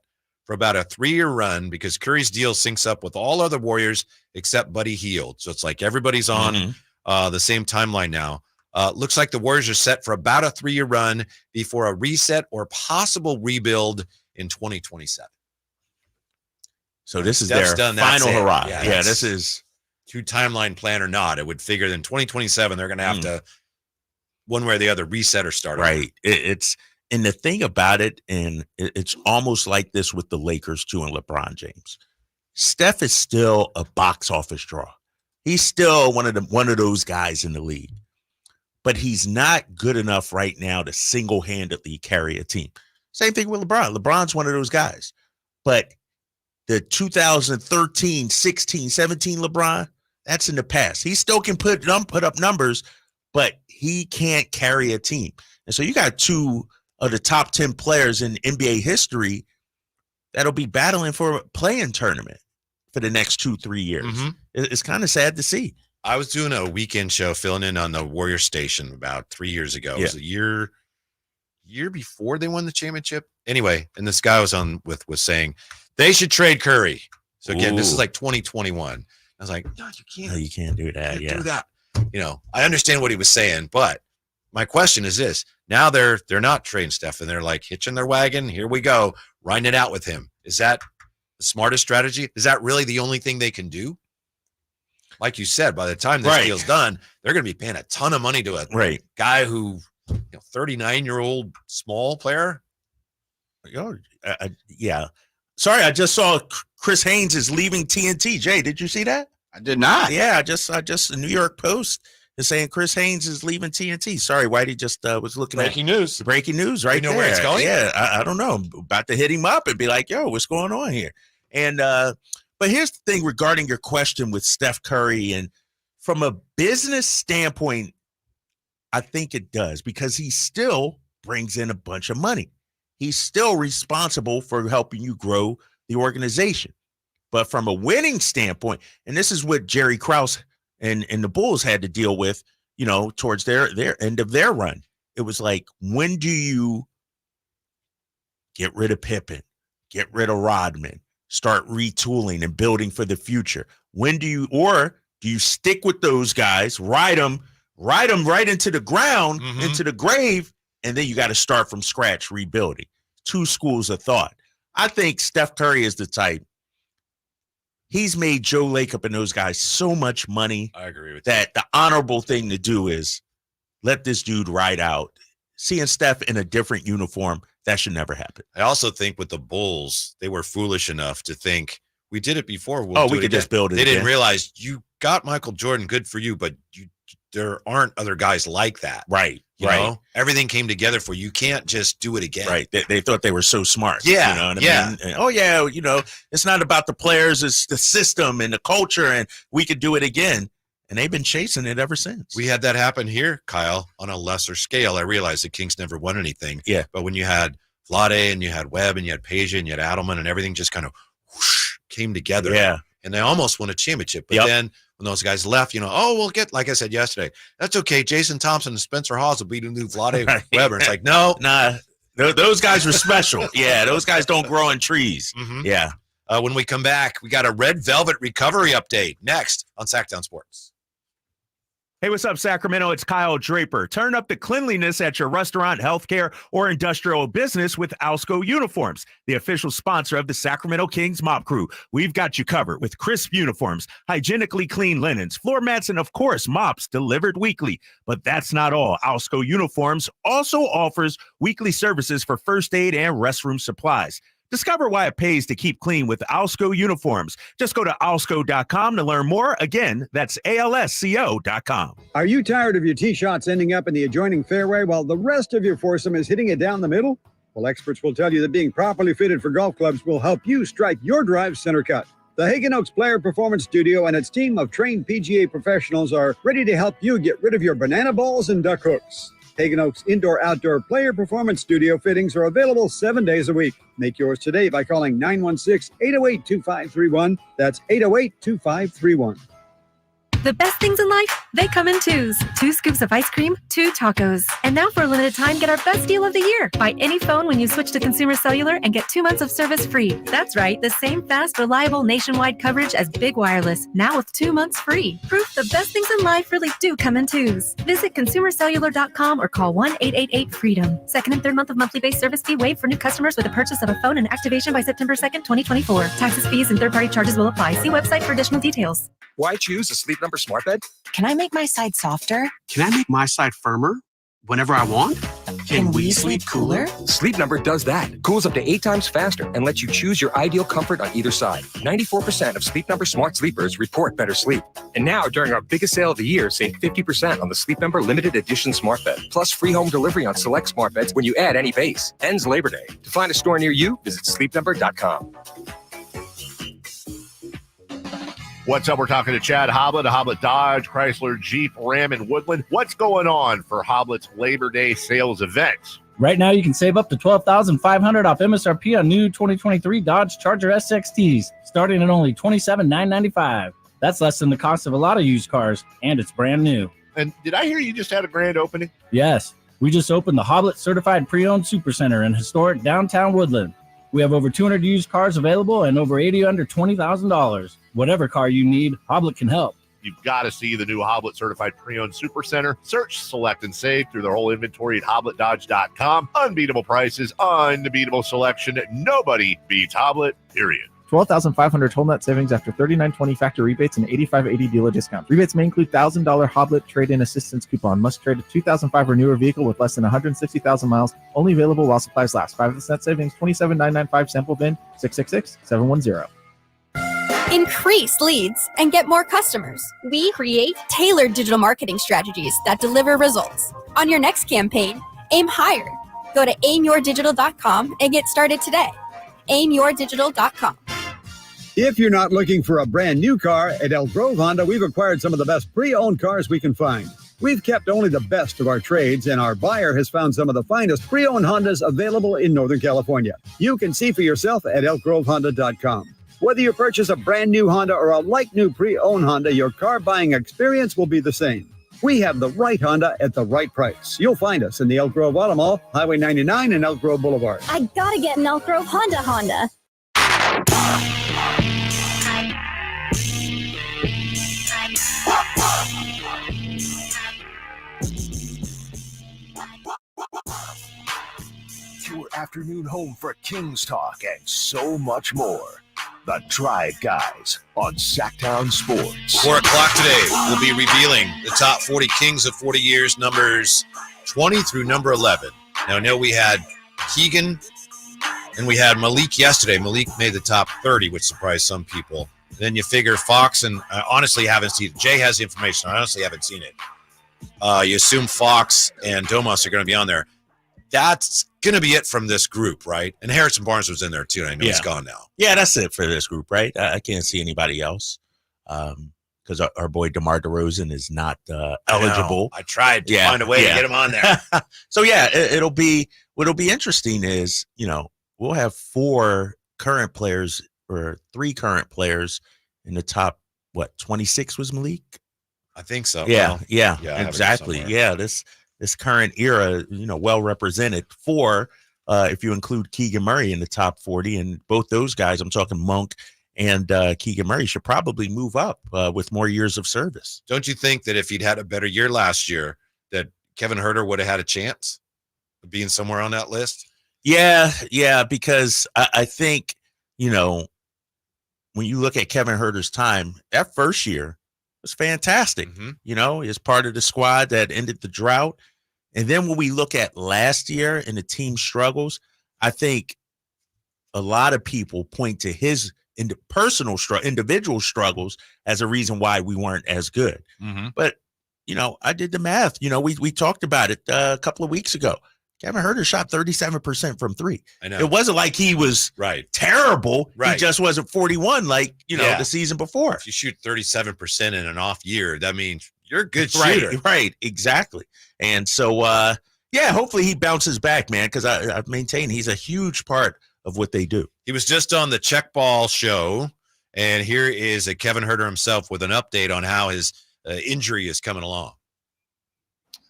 for about a 3-year run because Curry's deal syncs up with all other Warriors except Buddy Hield. So it's like everybody's on the same timeline now. Looks like the Warriors are set for about a 3-year run before a reset or possible rebuild in 2027. So this is Steph's their done, that's final it. hurrah. Yeah, Yeah, this is to timeline plan or not. It would figure that in 2027 they're going to have to one way or the other reset or start over. right. It's and the thing about it, and it's almost like this with the Lakers too and LeBron James. Steph is still a box office draw. He's still one of those guys in the league, but he's not good enough right now to single-handedly carry a team. Same thing with LeBron. LeBron's one of those guys, but the 2013, 16, 17 LeBron, that's in the past. He still can put up numbers, but he can't carry a team. And so you got two of the top 10 players in NBA history that'll be battling for a play-in tournament for the next 2-3 years. It's kind of sad to see. I was doing a weekend show filling in on the Warrior Station about 3 years ago. It was a year before they won the championship. Anyway, and this guy was on was saying they should trade Curry. So again, this is like 2021. I was like, no, you can't. No, you can't do that. Do that. You know, I understand what he was saying, but my question is this: now they're not trading Steph, and they're like hitching their wagon. Here we go, riding it out with him. Is that the smartest strategy? Is that really the only thing they can do? Like you said, by the time this deal's done, they're going to be paying a ton of money to a guy who, 39-year-old small player. Yeah. Sorry, I just saw Chris Haynes is leaving TNT. Jay, did you see that? I did not. Yeah, I just the New York Post is saying Chris Haynes is leaving TNT. Sorry, Whitey just was looking Breaking at news. Breaking news right You know there. where it's going? Yeah, I don't know. I'm about to hit him up and be like, yo, what's going on here? And but here's the thing regarding your question with Steph Curry, and from a business standpoint, I think it does because he still brings in a bunch of money. he's still responsible for helping you grow the organization. But from a winning standpoint, and this is what Jerry Krause and the Bulls had to deal with, towards their end of their run. It was like, when do you get rid of Pippen, get rid of Rodman, start retooling and building for the future? When do you stick with those guys, ride them right into the ground, into the grave, and then you got to start from scratch rebuilding? Two schools of thought. I think Steph Curry is the type. He's made Joe Lacob and those guys so much money. I agree with that. The honorable thing to do is let this dude ride out. Seeing Steph in a different uniform, that should never happen. I also think with the Bulls, they were foolish enough to think, we did it before. We could just build it. They didn't realize you got Michael Jordan, good for you, but there aren't other guys like that. Right. You know? Everything came together for you. You can't just do it again. Right. They thought they were so smart. Yeah. You know what I mean? And, oh, yeah. It's not about the players. It's the system and the culture, and we could do it again. And they've been chasing it ever since. We had that happen here, Kyle, on a lesser scale. I realized the Kings never won anything. Yeah. But when you had Vlade and you had Webb and you had Peja and you had Adelman and everything just kind of whoosh, came together. Yeah. And they almost won a championship. But then when those guys left, we'll get, like I said yesterday, that's okay. Jason Thompson and Spencer Hawes will beat a new Vlade Weber. It's like, no. Nah, those guys were special. Yeah, those guys don't grow on trees. Yeah. When we come back, we got a Red Velvet recovery update next on Sacktown Sports. Hey, what's up, Sacramento? It's Kyle Draper. Turn up the cleanliness at your restaurant, healthcare, or industrial business with Alsco Uniforms, the official sponsor of the Sacramento Kings Mop Crew. We've got you covered with crisp uniforms, hygienically clean linens, floor mats, and, of course, mops delivered weekly. But that's not all. Alsco Uniforms also offers weekly services for first aid and restroom supplies. Discover why it pays to keep clean with Alsco Uniforms. Just go to alsco.com to learn more. Again, that's alsco.com. Are you tired of your tee shots ending up in the adjoining fairway while the rest of your foursome is hitting it down the middle? Well, experts will tell you that being properly fitted for golf clubs will help you strike your drive center cut. The Hagen Oaks Player Performance Studio and its team of trained PGA professionals are ready to help you get rid of your banana balls and duck hooks. Hagen Oaks Indoor-Outdoor Player Performance Studio fittings are available 7 days a week. Make yours today by calling 916-808-2531. That's 808-2531. The best things in life, they come in twos. 2 scoops of ice cream, 2 tacos. And now for a limited time, get our best deal of the year. Buy any phone when you switch to Consumer Cellular and get 2 months of service free. That's right, the same fast, reliable nationwide coverage as Big Wireless, now with 2 months free. Proof the best things in life really do come in twos. Visit consumercellular.com or call 1-888-FREEDOM. Second and third month of monthly base service fee waived for new customers with a purchase of a phone and activation by September 2nd, 2024. Taxes, fees, and third-party charges will apply. See website for additional details. Why choose a Sleep Number smart bed? Can I make my side softer? Can I make my side firmer whenever I want? Can we sleep cooler? Sleep Number does that. Cools up to 8 times faster and lets you choose your ideal comfort on either side. 94% of Sleep Number smart sleepers report better sleep. And now, during our biggest sale of the year, save 50% on the Sleep Number limited edition smart bed. Plus free home delivery on select smart beds when you add any base. Ends Labor Day. To find a store near you, visit sleepnumber.com. What's up? We're talking to Chad Hoblet of Hoblet Dodge, Chrysler, Jeep, Ram, and Woodland. What's going on for Hoblet's Labor Day sales event? Right now, you can save up to $12,500 off MSRP on new 2023 Dodge Charger SXTs, starting at only $27,995. That's less than the cost of a lot of used cars, and it's brand new. And did I hear you just had a grand opening? Yes, we just opened the Hoblet Certified Pre-Owned Supercenter in historic downtown Woodland. We have over 200 used cars available and over 80 under $20,000. Whatever car you need, Hoblet can help. You've got to see the new Hoblet Certified Pre-Owned Supercenter. Search, select, and save through their whole inventory at HobletDodge.com. Unbeatable prices, unbeatable selection. Nobody beats Hoblet, period. $12,500 total net savings after $39.20 factory rebates and $85.80 dealer discount. Rebates may include $1,000 Hoblet trade-in assistance coupon. Must trade a 2005 or newer vehicle with less than 160,000 miles. Only available while supplies last. 5% savings, $27,995 sample VIN 666-710. Increase leads and get more customers. We create tailored digital marketing strategies that deliver results. On your next campaign, aim higher. Go to aimyourdigital.com and get started today. aimyourdigital.com. If you're not looking for a brand new car, at El Grove Honda, we've acquired some of the best pre-owned cars we can find. We've kept only the best of our trades, and our buyer has found some of the finest pre-owned Hondas available in Northern California. You can see for yourself at elkgrovehonda.com. Whether you purchase a brand new Honda or a like-new pre-owned Honda, your car buying experience will be the same. We have the right Honda at the right price. You'll find us in the Elk Grove Auto Mall, Highway 99 and Elk Grove Boulevard. I gotta get an Elk Grove Honda. Your afternoon home for Kings Talk and so much more. The Drive Guys on Sacktown Sports. 4 o'clock today, we'll be revealing the top 40 Kings of 40 years, numbers 20 through number 11. Now, I know we had Keegan and we had Malik yesterday. Malik made the top 30, which surprised some people. Then you figure Fox, and I honestly haven't seen it. Jay has the information. I honestly haven't seen it. You assume Fox and Domas are going to be on there. That's going to be it from this group, right? And Harrison Barnes was in there, too. And I know he's gone now. Yeah, that's it for this group, right? I can't see anybody else because our boy DeMar DeRozan is not eligible. I tried to find a way to get him on there. So, yeah, what'll be interesting is, we'll have 4 current players or 3 current players in the top, 26 was Malik? I think so. Yeah, yeah, exactly. Yeah, this current era, well represented. 4, if you include Keegan Murray in the top 40, and both those guys, I'm talking Monk and Keegan Murray, should probably move up with more years of service. Don't you think that if he'd had a better year last year, that Kevin Huerter would have had a chance of being somewhere on that list? Yeah, because I think, when you look at Kevin Huerter's time, that first year was fantastic. As part of the squad that ended the drought. And then when we look at last year and the team struggles, I think a lot of people point to his individual struggles as a reason why we weren't as good. But, I did the math. We talked about it a couple of weeks ago. Kevin Huerter shot 37% from 3. I know. It wasn't like he was terrible. He just wasn't 41 like, the season before. If you shoot 37% in an off year, that means you're a good shooter. Right, exactly. And so, hopefully he bounces back, man, because I've maintained he's a huge part of what they do. He was just on the Check Ball show, and here is Kevin Huerter himself with an update on how his injury is coming along.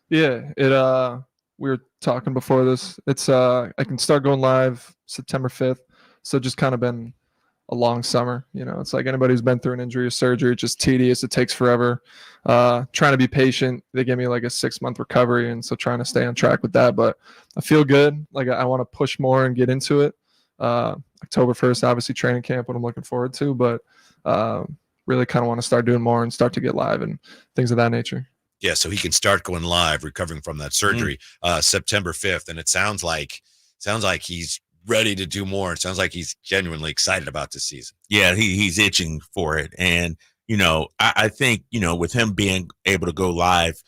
Yeah, we were talking before this. It's I can start going live September 5th. So just kind of been a long summer. It's like anybody who's been through an injury or surgery, it's just tedious. It takes forever. Trying to be patient. They gave me like a 6-month recovery. And so trying to stay on track with that, but I feel good. Like I want to push more and get into it. October 1st, obviously training camp, what I'm looking forward to, but really kind of want to start doing more and start to get live and things of that nature. Yeah, so he can start going live, recovering from that surgery, September 5th. And it sounds like he's ready to do more. It sounds like he's genuinely excited about this season. Yeah, he's itching for it. And, I think, with him being able to go live,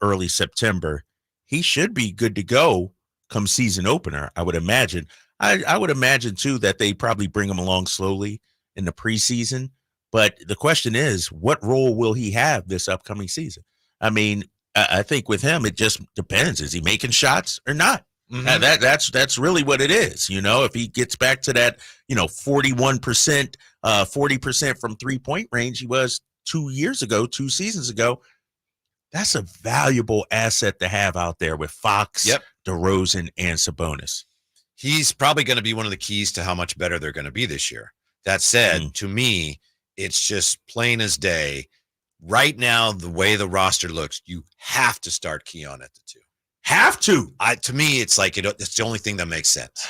early September, he should be good to go come season opener, I would imagine. I would imagine, too, that they probably bring him along slowly in the preseason. But the question is, what role will he have this upcoming season? I mean, I think with him, it just depends. Is he making shots or not? That's really what it is. If he gets back to that, 41%, 40% from 3-point range he was 2 seasons ago, that's a valuable asset to have out there with Fox, DeRozan, and Sabonis. He's probably going to be one of the keys to how much better they're going to be this year. That said, to me, it's just plain as day. Right now, the way the roster looks, you have to start Keon at the 2. Have to. To me, it's like it's the only thing that makes sense.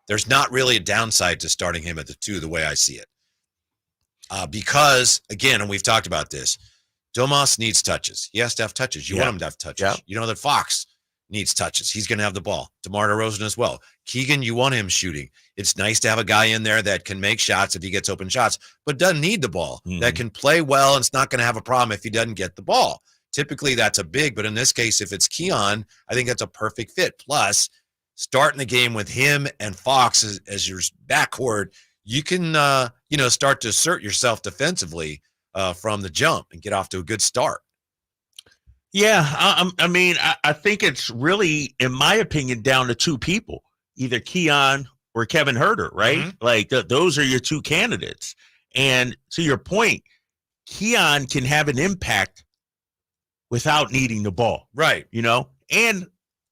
There's not really a downside to starting him at the 2 the way I see it. Because, again, and we've talked about this, Domas needs touches. He has to have touches. You want him to have touches. You know that Fox needs touches. He's going to have the ball. DeMar DeRozan as well. Keegan, you want him shooting. It's nice to have a guy in there that can make shots if he gets open shots, but doesn't need the ball, that can play well and it's not going to have a problem if he doesn't get the ball. Typically, that's a big, but in this case, if it's Keon, I think that's a perfect fit. Plus, starting the game with him and Fox as your backcourt, you can, start to assert yourself defensively from the jump and get off to a good start. Yeah, I think it's really, in my opinion, down to two people, either Keon or Kevin Herter, right? Mm-hmm. Like those are your two candidates. And to your point, Keon can have an impact without needing the ball, right? And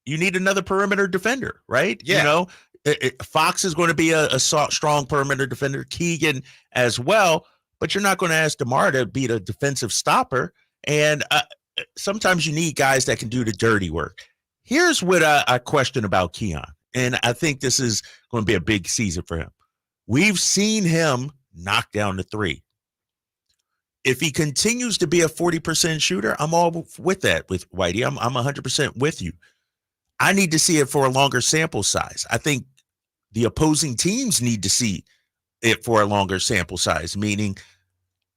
you need another perimeter defender, right? Yeah. Fox is going to be a strong perimeter defender, Keegan as well, but you're not going to ask DeMar to be the defensive stopper. And sometimes you need guys that can do the dirty work. Here's what I question about Keon, and I think this is going to be a big season for him. We've seen him knock down the three. If he continues to be a 40% shooter, I'm all with that with Whitey. I'm 100% with you. I need to see it for a longer sample size. I think the opposing teams need to see it for a longer sample size, meaning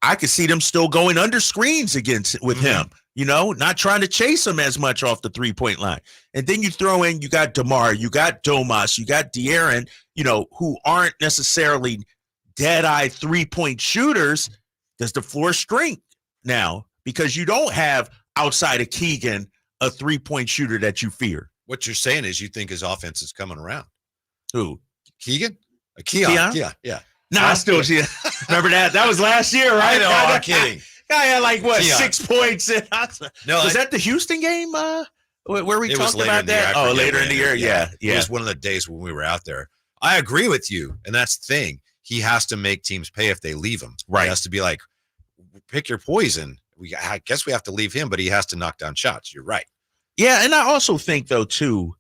I could see them still going under screens with him, not trying to chase him as much off the 3-point line. And then you throw in, you got DeMar, you got Domas, you got De'Aaron, who aren't necessarily dead-eye 3-point shooters. Does the floor shrink now? Because you don't have, outside of Keegan, a 3-point shooter that you fear. What you're saying is you think his offense is coming around. Who? Keegan? Keon? Yeah. Nah, I still see. Remember that? That was last year, right? I know. I'm kidding. Guy had Keon. 6 points. Was that the Houston game? Where we talked about that? Later in the year. Yeah. It was one of the days when we were out there. I agree with you, and that's the thing. He has to make teams pay if they leave him. Right. He has to be like, pick your poison. I guess we have to leave him, but he has to knock down shots. You're right. Yeah, and I also think, though, too,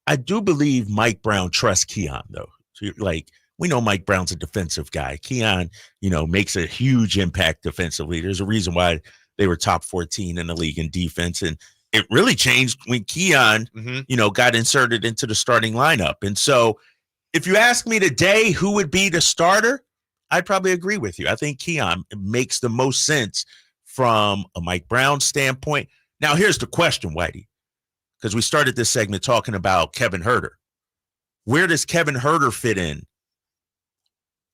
I do believe Mike Brown trusts Keon, though. So, we know Mike Brown's a defensive guy. Keon, makes a huge impact defensively. There's a reason why they were top 14 in the league in defense, and it really changed when Keon, got inserted into the starting lineup. And so if you ask me today who would be the starter, I'd probably agree with you. I think Keon makes the most sense from a Mike Brown standpoint. Now, here's the question, Whitey, because we started this segment talking about Kevin Herter. Where does Kevin Herter fit in?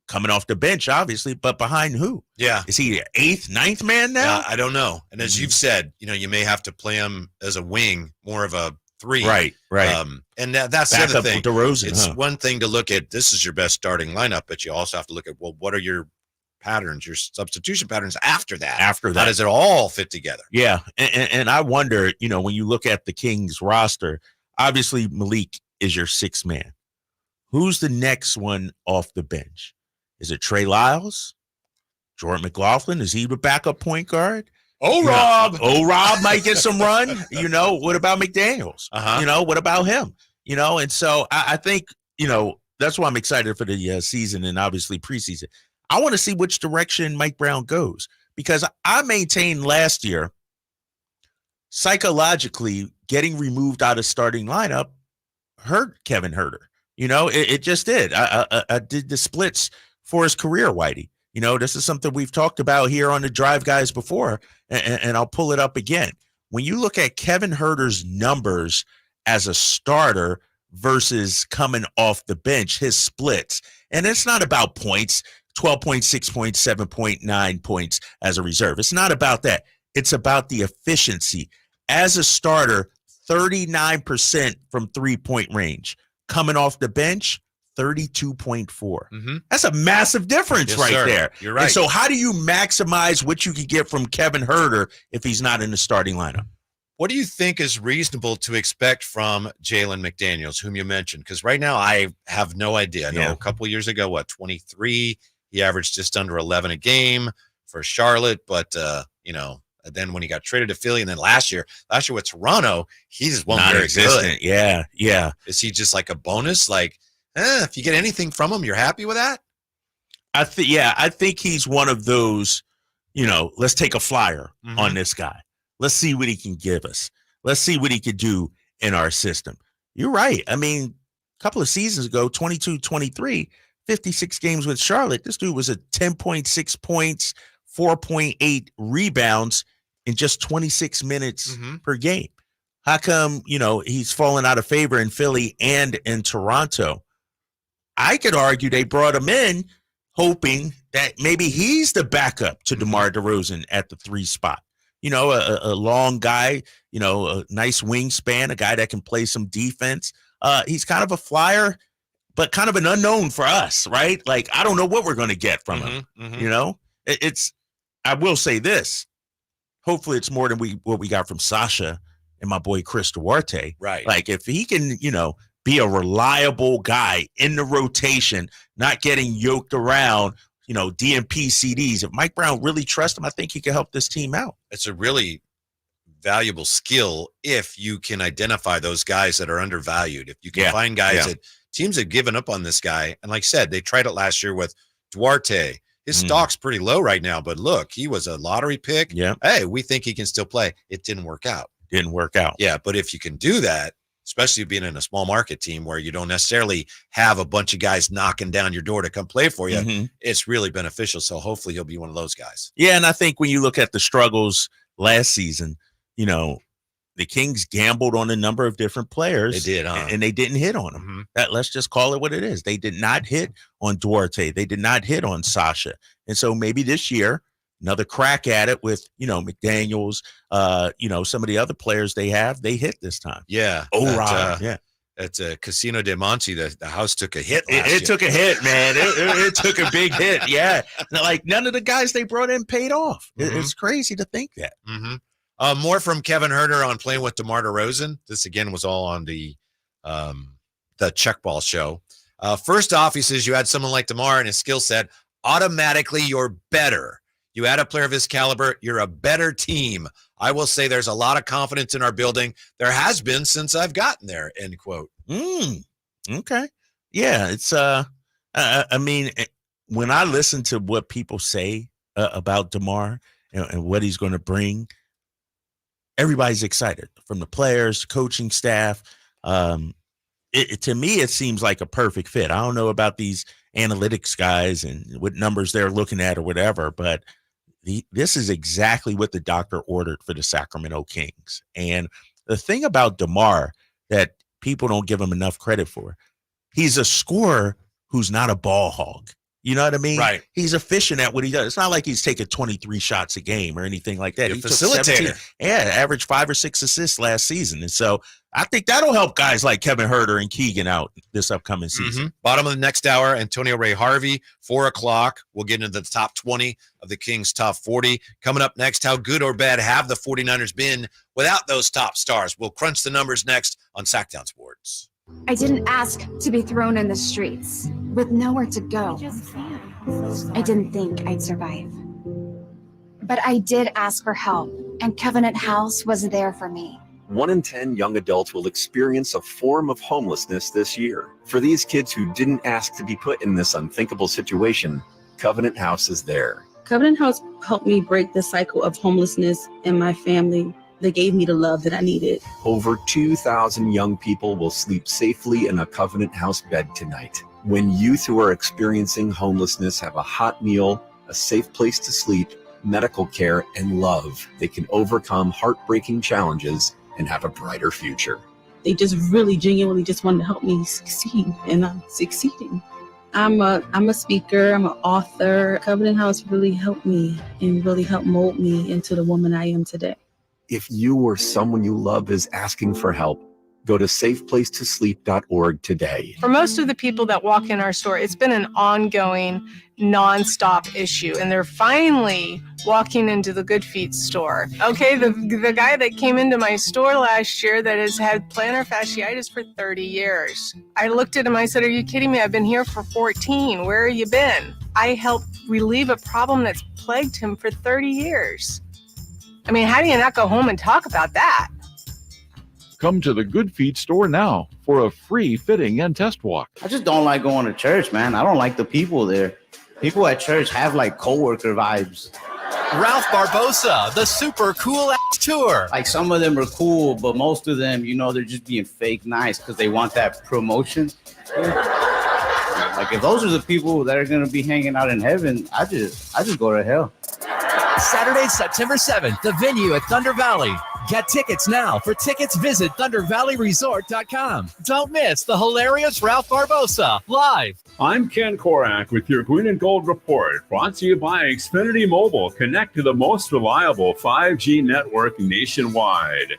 Coming off the bench, obviously, but behind who? Yeah. Is he the 8th, 9th man now? I don't know. And as you've said, you may have to play him as a wing, more of a 3. Right. And that's Back the other up thing. with DeRozan, It's one thing to look at, this is your best starting lineup, but you also have to look at, what are your patterns, your substitution patterns after that? How does it all fit together? Yeah. And I wonder, when you look at the Kings roster, obviously Malik is your 6th man. Who's the next one off the bench? Is it Trey Lyles? Jordan McLaughlin? Is he the backup point guard? Rob might get some run. What about McDaniels? What about him? And so I think, that's why I'm excited for the season and obviously preseason. I want to see which direction Mike Brown goes, because I maintained last year, psychologically, getting removed out of starting lineup hurt Kevin Herter. It just did. I did the splits for his career, Whitey. This is something we've talked about here on the Drive Guys before, and I'll pull it up again. When you look at Kevin Herter's numbers as a starter versus coming off the bench, his splits, and it's not about points, 12.6 points, 7.9 points as a reserve. It's not about that. It's about the efficiency. As a starter, 39% from 3-point range. Coming off the bench, 32.4. That's a massive difference there. You're right. And so how do you maximize what you can get from Kevin Herter if he's not in the starting lineup? What do you think is reasonable to expect from Jalen McDaniels, whom you mentioned? Because right now I have no idea. I know a couple of years ago, 23, he averaged just under 11 a game for Charlotte. But, then when he got traded to Philly, and then last year with Toronto, he just wasn't very good. Yeah. Is he just like a bonus? If you get anything from him, you're happy with that? I think he's one of those, let's take a flyer on this guy. Let's see what he can give us. Let's see what he could do in our system. You're right. I mean, a couple of seasons ago, 22-23, 56 games with Charlotte, this dude was at 10.6 points, 4.8 rebounds in just 26 minutes per game. How come, he's fallen out of favor in Philly and in Toronto? I could argue they brought him in hoping that maybe he's the backup to DeMar DeRozan at the 3 spot. a long guy, a nice wingspan, a guy that can play some defense. He's kind of a flyer, but kind of an unknown for us, right? Like, I don't know what we're going to get from him. I will say this. Hopefully it's more than what we got from Sasha and my boy Chris Duarte. Right. Like, if he can, be a reliable guy in the rotation, not getting yoked around, DMP CDs. If Mike Brown really trusts him, I think he can help this team out. It's a really valuable skill if you can identify those guys that are undervalued. If you can find guys that teams have given up on this guy. And like I said, they tried it last year with Duarte. His stock's pretty low right now, but look, he was a lottery pick. Yeah. Hey, we think he can still play. It didn't work out. Yeah, but if you can do that, especially being in a small market team where you don't necessarily have a bunch of guys knocking down your door to come play for you, it's really beneficial. So hopefully he'll be one of those guys. Yeah, and I think when you look at the struggles last season, the Kings gambled on a number of different players. They did, huh? And they didn't hit on them. Let's just call it what it is. They did not hit on Duarte. They did not hit on Sasha. And so maybe this year, another crack at it with, McDaniels, some of the other players they hit this time. Yeah. At Casino de Monte, the house took a hit. It took a hit, man. It took a big hit. Yeah. Like, none of the guys they brought in paid off. It's crazy to think that. More from Kevin Herter on playing with DeMar DeRozan. This, again, was all on the Checkball show. First off, he says you had someone like DeMar and his skill set, automatically you're better. You add a player of his caliber, you're a better team. I will say there's a lot of confidence in our building. There has been since I've gotten there, end quote. Okay. Yeah, it's when I listen to what people say about DeMar and what he's going to bring, everybody's excited, from the players, coaching staff. To me, it seems like a perfect fit. I don't know about these analytics guys and what numbers they're looking at or whatever, but this is exactly what the doctor ordered for the Sacramento Kings. And the thing about DeMar that people don't give him enough credit for, he's a scorer who's not a ball hog. You know what I mean? Right. He's efficient at what he does. It's not like he's taking 23 shots a game or anything like that. He's He a facilitator. took 17, averaged 5 or 6 assists last season. And so I think that'll help guys like Kevin Herter and Keegan out this upcoming season. Bottom of the next hour, Antonio Ray Harvey, 4:00. We'll get into the top 20 of the Kings' top 40. Coming up next, how good or bad have the 49ers been without those top stars? We'll crunch the numbers next on Sacktown Sports. I didn't ask to be thrown in the streets with nowhere to go. I didn't think I'd survive. But I did ask for help, and Covenant House was there for me. 1 in 10 young adults will experience a form of homelessness this year. For these kids who didn't ask to be put in this unthinkable situation, Covenant House is there. Covenant House helped me break the cycle of homelessness in my family. They gave me the love that I needed. Over 2,000 young people will sleep safely in a Covenant House bed tonight. When youth who are experiencing homelessness have a hot meal, a safe place to sleep, medical care, and love, they can overcome heartbreaking challenges and have a brighter future. They just really genuinely just wanted to help me succeed, and I'm succeeding. I'm a speaker, I'm an author. Covenant House really helped me and really helped mold me into the woman I am today. If you or someone you love is asking for help, go to safeplacetosleep.org today. For most of the people that walk in our store, it's been an ongoing, nonstop issue, and they're finally walking into the Good Feet store. Okay, the guy that came into my store last year that has had plantar fasciitis for 30 years. I looked at him, I said, "Are you kidding me? I've been here for 14. Where have you been?" I helped relieve a problem that's plagued him for 30 years. I mean, how do you not go home and talk about that? Come to the Good Feet store now for a free fitting and test walk. I just don't like going to church, man. I don't like the people there. People at church have like coworker vibes. Ralph Barbosa, the super cool ass tour. Like, some of them are cool, but most of them, they're just being fake nice because they want that promotion. Like, if those are the people that are gonna be hanging out in heaven, I just go to hell. Saturday, September 7th, the venue at Thunder Valley. Get tickets now. For tickets, visit ThunderValleyResort.com. Don't miss the hilarious Ralph Barbosa live. I'm Ken Korak with your Green and Gold Report, brought to you by Xfinity Mobile. Connect to the most reliable 5G network nationwide.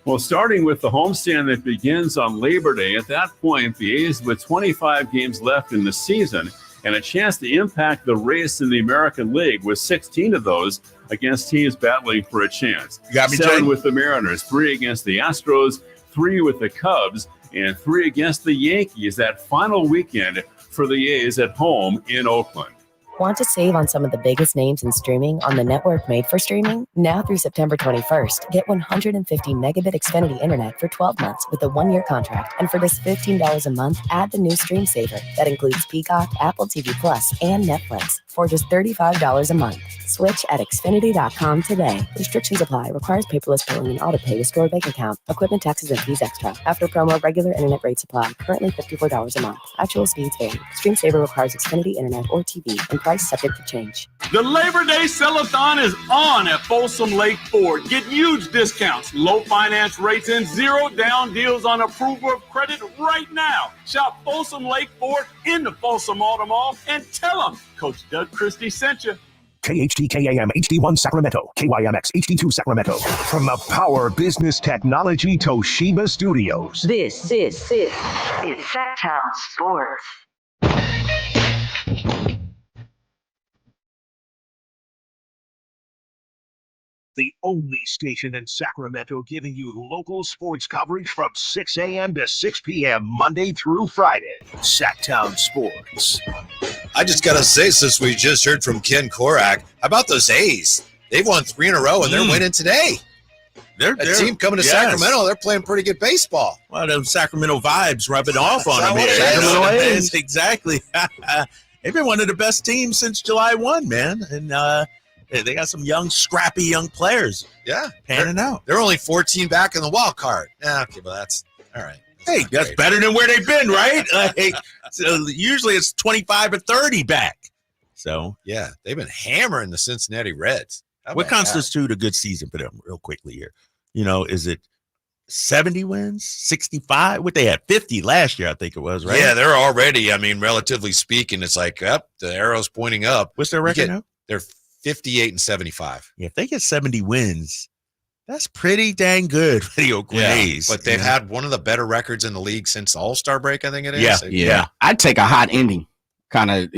Well, starting with the homestand that begins on Labor Day, at that point, the A's with 25 games left in the season and a chance to impact the race in the American League with 16 of those against teams battling for a chance. You got me, 7 Jay? with the Mariners, 3 against the Astros, 3 with the Cubs, and 3 against the Yankees that final weekend for the A's at home in Oakland. Want to save on some of the biggest names in streaming on the network made for streaming? Now through September 21st, get 150 megabit Xfinity internet for 12 months with a 1-year contract. And for just $15 a month, add the new Stream Saver that includes Peacock, Apple TV Plus, and Netflix for just $35 a month. Switch at Xfinity.com today. Restrictions apply. Requires paperless billing and auto-pay to store bank account. Equipment taxes and fees extra. After promo, regular internet rates apply. Currently $54 a month. Actual speeds vary. Stream Saver requires Xfinity internet or TV and price subject to change. The Labor Day Sell-a-thon is on at Folsom Lake Ford. Get huge discounts, low finance rates, and 0 down deals on approval of credit right now. Shop Folsom Lake Ford in the Folsom Auto Mall and tell them Coach Doug Christie sent you. KHTKAM HD1 Sacramento, KYMX HD2 Sacramento. From the Power Business Technology Toshiba Studios. This is Sacktown Sports. The only station in Sacramento giving you local sports coverage from 6 a.m. to 6 p.m. Monday through Friday. Sacktown Sports. I just got to say, since we just heard from Ken Korak, how about those A's? They've won 3 in a row, and they're winning today. They're a team coming to Sacramento. They're playing pretty good baseball. Well, those Sacramento vibes rubbing off on them. Exactly. They've been one of the best teams since July 1, man. And they got some scrappy young players. Yeah. Panning out. They're only 14 back in the wild card. Okay, but that's all right. Hey, that's better than where they've been, right? So usually it's 25 or 30 back. So yeah, they've been hammering the Cincinnati Reds. What constitutes a good season for them, real quickly here? Is it 70 wins, 65? What they had 50 last year, I think it was, right? Yeah, they're already. relatively speaking, it's like the arrow's pointing up. What's their record now? They're 58 and 75. Yeah, if they get 70 wins, that's pretty dang good for the Oakland A's. But they've had one of the better records in the league since the All-Star break, I think it is. Yeah. I'd take a hot ending, kind of,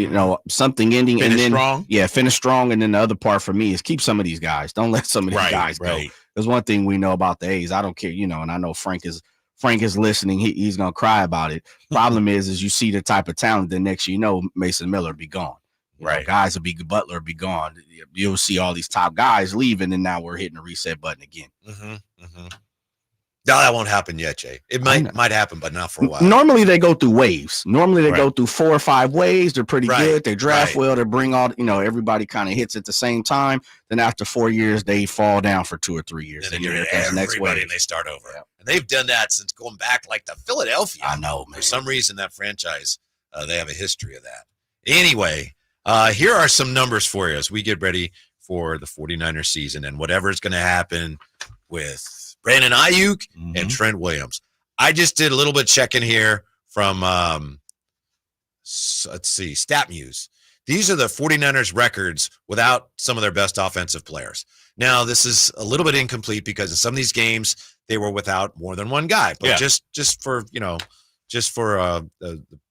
something ending. Finish and then, strong? Yeah, finish strong. And then the other part for me is keep some of these guys. Don't let some of these guys go. There's one thing we know about the A's. I don't care, and I know Frank is listening. He's going to cry about it. Problem is you see the type of talent, then next year, Mason Miller be gone. Guys will be Butler be gone. You'll see all these top guys leaving, and now we're hitting the reset button again. No, that won't happen yet, Jay. It might happen, but not for a while. Normally they go through waves. Normally they go through 4 or 5 waves. They're pretty good. They draft well. They bring all, everybody kind of hits at the same time. Then after 4 years, they fall down for 2 or 3 years. And then you're next wave, and they start over. Yeah. And they've done that since going back like to Philadelphia. I know, man. For some reason, that franchise, they have a history of that. Anyway, here are some numbers for you as we get ready for the 49ers season and whatever's going to happen with Brandon Aiyuk and Trent Williams. I just did a little bit checking here from, let's see, StatMuse. These are the 49ers records without some of their best offensive players. Now, this is a little bit incomplete because in some of these games, they were without more than one guy. But just for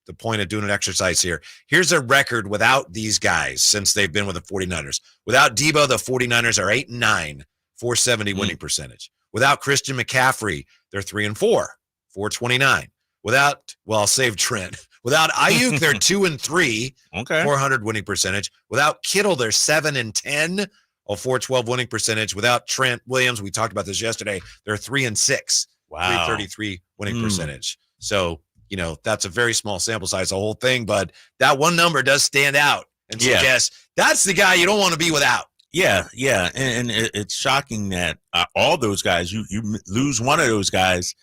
the point of doing an exercise here, here's a record without these guys since they've been with the 49ers. Without Debo, the 49ers are 8-9, 470 winning percentage. Without Christian McCaffrey, they're 3-4, 429. I'll save Trent. Without Aiyuk, they're 2-3, 400 winning percentage. Without Kittle, they're 7-10, 412 winning percentage. Without Trent Williams, we talked about this yesterday, they're 3-6, 333 winning percentage. So, that's a very small sample size, the whole thing, but that one number does stand out and suggest that's the guy you don't want to be without. Yeah, and it's shocking that all those guys, you lose one of those guys,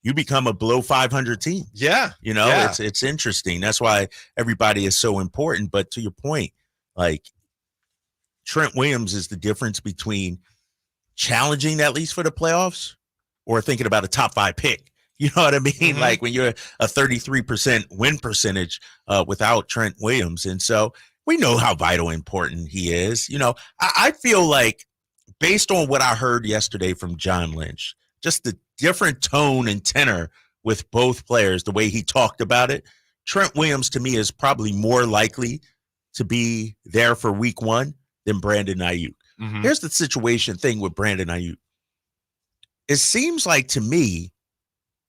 you become a below 500 team. Yeah, it's interesting. That's why everybody is so important. But to your point, like Trent Williams is the difference between challenging at least for the playoffs or thinking about a top 5 pick. You know what I mean? Like when you're a 33% win percentage without Trent Williams. And so we know how vital important he is. You know, I feel like based on what I heard yesterday from John Lynch, just the different tone and tenor with both players, the way he talked about it, Trent Williams to me is probably more likely to be there for week 1 than Brandon Aiyuk. Here's the thing with Brandon Aiyuk. It seems like to me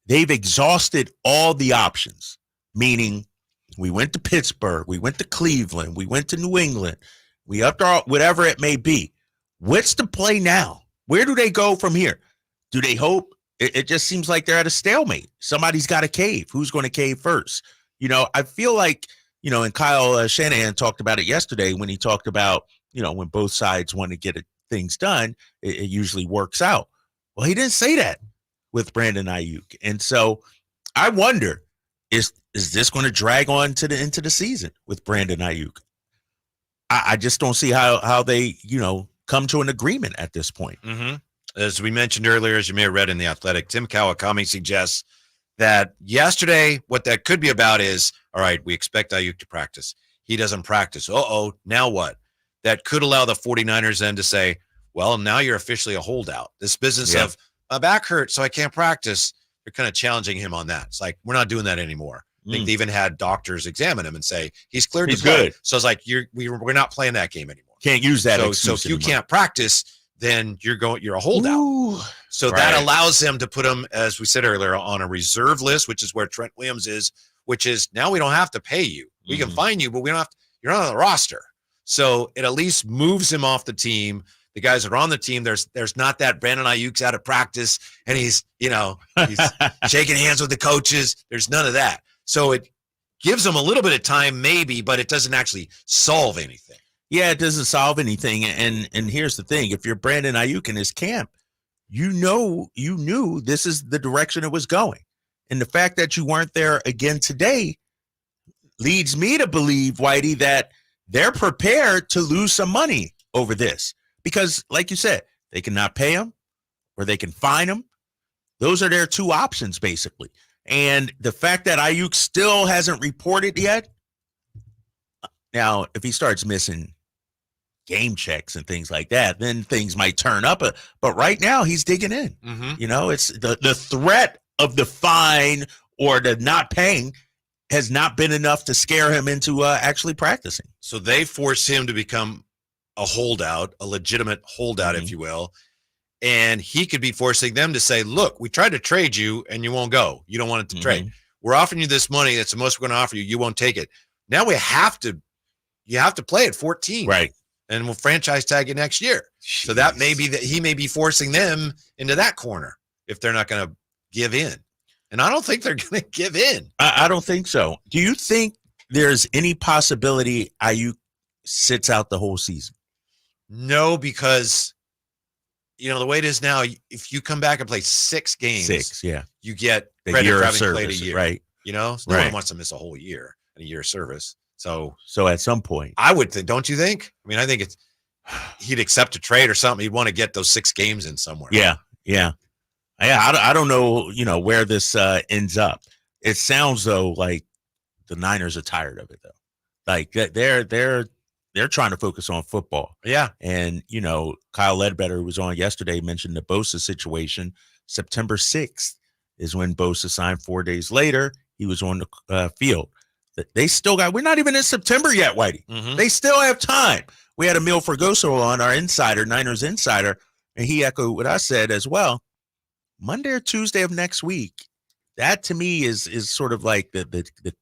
they've exhausted all the options, meaning we went to Pittsburgh, we went to Cleveland, we went to New England, we upped our whatever it may be. What's the play now? Where do they go from here? Do they hope? It just seems like they're at a stalemate. Somebody's got to cave. Who's going to cave first? You know, I feel like, you know, and Kyle Shanahan talked about it yesterday when he talked about, you know, when both sides want to get things done, it usually works out. Well, he didn't say that with Brandon Aiyuk. And so I wonder, is this going to drag on into the season with Brandon Aiyuk? I just don't see how they, you know, come to an agreement at this point. As we mentioned earlier, as you may have read in The Athletic, Tim Kawakami suggests that yesterday what that could be about is, all right, we expect Aiyuk to practice. He doesn't practice. Now what? That could allow the 49ers then to say, well, now you're officially a holdout. This business of my back hurts, so I can't practice. They're kind of challenging him on that. It's like, we're not doing that anymore. I think they even had doctors examine him and say, he's cleared to play. Good. So it's like, we're not playing that game anymore. Can't use that. So if you can't practice, then you're a holdout. So that allows them to put him, as we said earlier, on a reserve list, which is where Trent Williams is, which is now we don't have to pay you. We can fine you, but we don't have to, you're not on the roster. So it at least moves him off the team. The guys that are on the team, there's not that Brandon Aiyuk's out of practice and he's shaking hands with the coaches. There's none of that. So it gives them a little bit of time maybe, but it doesn't actually solve anything. Yeah, it doesn't solve anything. And here's the thing. If you're Brandon Aiyuk in his camp, you knew this is the direction it was going. And the fact that you weren't there again today leads me to believe, Whitey, that they're prepared to lose some money over this. Because, like you said, they cannot pay him or they can fine him. Those are their two options, basically. And the fact that Aiyuk still hasn't reported yet, now, if he starts missing game checks and things like that, then things might turn up. But right now, he's digging in. You know, it's the threat of the fine or the not paying has not been enough to scare him into actually practicing. So they force him to become a holdout, a legitimate holdout, if you will. And he could be forcing them to say, look, we tried to trade you and you won't go. You don't want it to trade. We're offering you this money. That's the most we're going to offer you. You won't take it. Now you have to play at 14. Right. And we'll franchise tag you next year. Jeez. So that may be that he may be forcing them into that corner if they're not going to give in. And I don't think they're going to give in. I don't think so. Do you think there's any possibility Aiyuk sits out the whole season? No, because, you know, the way it is now, if you come back and play 6 games, you get credit for having played a year. Right. You know, so no one wants to miss a whole year and a year of service. So at some point, I would think, don't you think? I mean, I think he'd accept a trade or something. He'd want to get those 6 games in somewhere. Yeah. I don't know, you know, where this ends up. It sounds though like the Niners are tired of it though. Like they're trying to focus on football. Yeah. And, you know, Kyle Ledbetter, who was on yesterday, mentioned the Bosa situation. September 6th is when Bosa signed. 4 days later, he was on the field. They still we're not even in September yet, Whitey. They still have time. We had Emil Fergoso on, our insider, Niners insider, and he echoed what I said as well. Monday or Tuesday of next week, that to me is sort of like the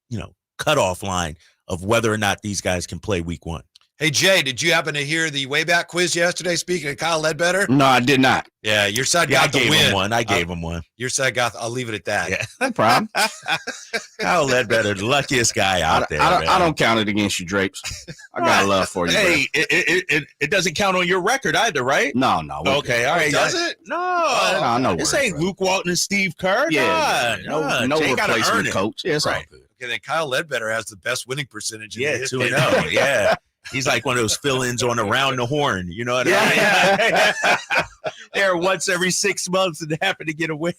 you know, cutoff line of whether or not these guys can play week 1. Hey, Jay, did you happen to hear the way back quiz yesterday, speaking of Kyle Ledbetter? No, I did not. Yeah, your side got the win. I gave him one. Your side I'll leave it at that. Yeah. No problem. Kyle Ledbetter, the luckiest guy out there. I don't count it against you, Drapes. I got love for you. Hey, it doesn't count on your record either, right? No. Okay, all right. Does it? No. No. This ain't Luke Walton and Steve Kerr. Yeah. No replacement coach. Yeah, it's all good. Okay, then Kyle Ledbetter has the best winning percentage in the history. 2-0. Yeah. He's like one of those fill-ins on Around the Horn. You know what I mean? They're once every 6 months and happen to get a win.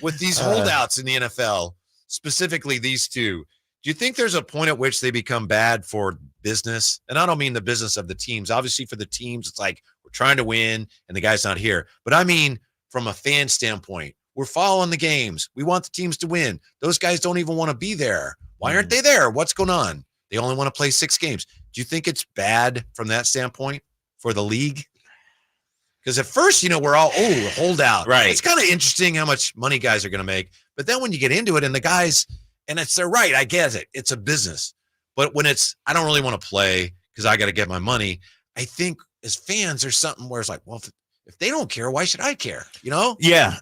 With these holdouts in the NFL, specifically these two, do you think there's a point at which they become bad for business? And I don't mean the business of the teams. Obviously, for the teams, it's like we're trying to win and the guy's not here. But I mean, from a fan standpoint, we're following the games. We want the teams to win. Those guys don't even want to be there. Why aren't they there? What's going on? They only want to play 6 games. Do you think it's bad from that standpoint for the league? Because at first, we're all, holdout. Right. It's kind of interesting how much money guys are going to make. But then when you get into it and the guys, and they're right, I get it. It's a business. But when it's, I don't really want to play because I got to get my money. I think as fans, there's something where it's like, well, if they don't care, why should I care? Yeah.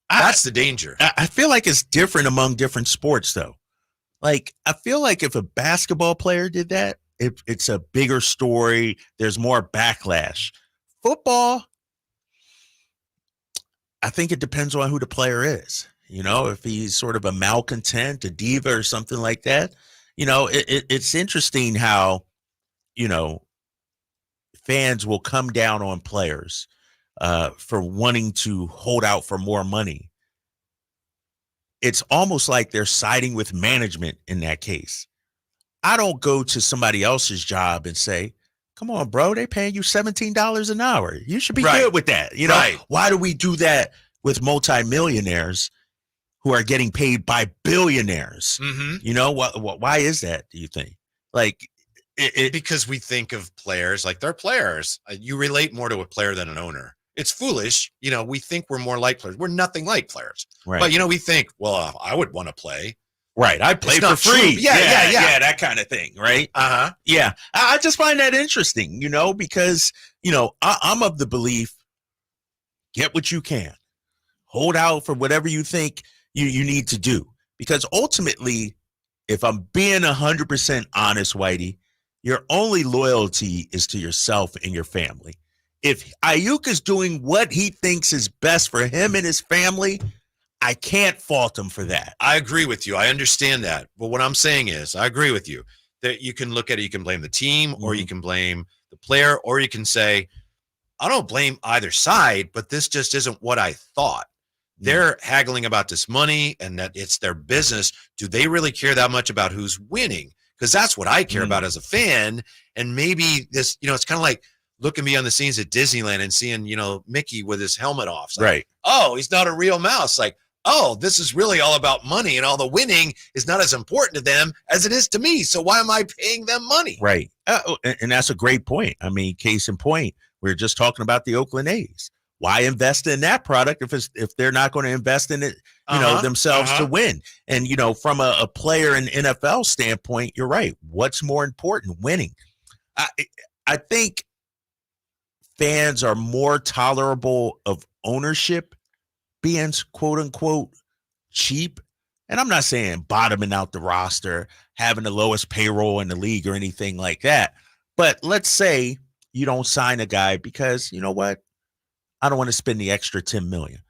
That's the danger. I feel like it's different among different sports, though. Like, I feel like if a basketball player did that, it's a bigger story. There's more backlash. Football, I think it depends on who the player is. If he's sort of a malcontent, a diva or something like that, it's interesting how, fans will come down on players for wanting to hold out for more money. It's almost like they're siding with management in that case. I don't go to somebody else's job and say, come on, bro, they're paying you $17 an hour. You should be good with that. Right. Why do we do that with multimillionaires who are getting paid by billionaires? Why is that, do you think? Like, because we think of players like they're players. You relate more to a player than an owner. It's foolish. We think we're more like players. We're nothing like players. Right. But, we think, well, I would want to play. Right. I play for free. True. Yeah. That kind of thing. Right. Uh-huh. Yeah. I just find that interesting, because, I'm of the belief, get what you can. Hold out for whatever you think you need to do. Because ultimately, if I'm being 100% honest, Whitey, your only loyalty is to yourself and your family. If Aiyuk is doing what he thinks is best for him and his family, I can't fault him for that. I agree with you. I understand that. But what I'm saying is, I agree with you that you can look at it, you can blame the team or you can blame the player, or you can say, I don't blame either side, but this just isn't what I thought. They're haggling about this money and that it's their business. Do they really care that much about who's winning? Because that's what I care about as a fan. And maybe this, it's kind of like looking behind the scenes at Disneyland and seeing, Mickey with his helmet off. It's like, right. Oh, he's not a real mouse. Like, oh, this is really all about money, and all the winning is not as important to them as it is to me. So why am I paying them money? Right. And that's a great point. I mean, case in point, we were just talking about the Oakland A's. Why invest in that product if they're not going to invest in it, themselves to win? And, from a player and NFL standpoint, you're right. What's more important? Winning. I think fans are more tolerable of ownership being quote unquote cheap. And I'm not saying bottoming out the roster, having the lowest payroll in the league or anything like that. But let's say you don't sign a guy because, you know what? I don't want to spend the extra $10 million.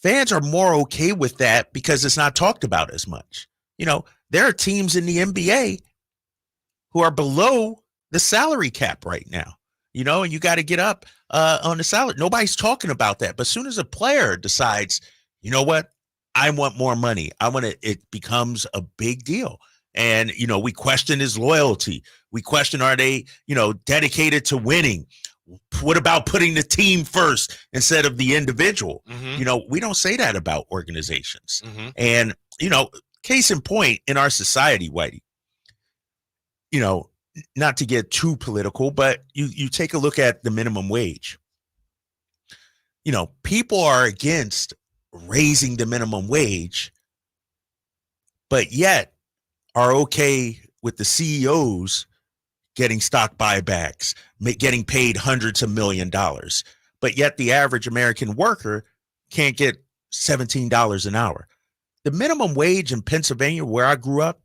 Fans are more okay with that because it's not talked about as much. There are teams in the NBA who are below the salary cap right now, and you got to get up on the salary. Nobody's talking about that. But as soon as a player decides, you know what, I want more money, it becomes a big deal. And, we question his loyalty. We question, are they, dedicated to winning? What about putting the team first instead of the individual? We don't say that about organizations. And, case in point, in our society, Whitey, not to get too political, but you take a look at the minimum wage. People are against raising the minimum wage, but yet are okay with the CEOs getting stock buybacks, getting paid hundreds of $millions. But yet the average American worker can't get $17 an hour. The minimum wage in Pennsylvania, where I grew up,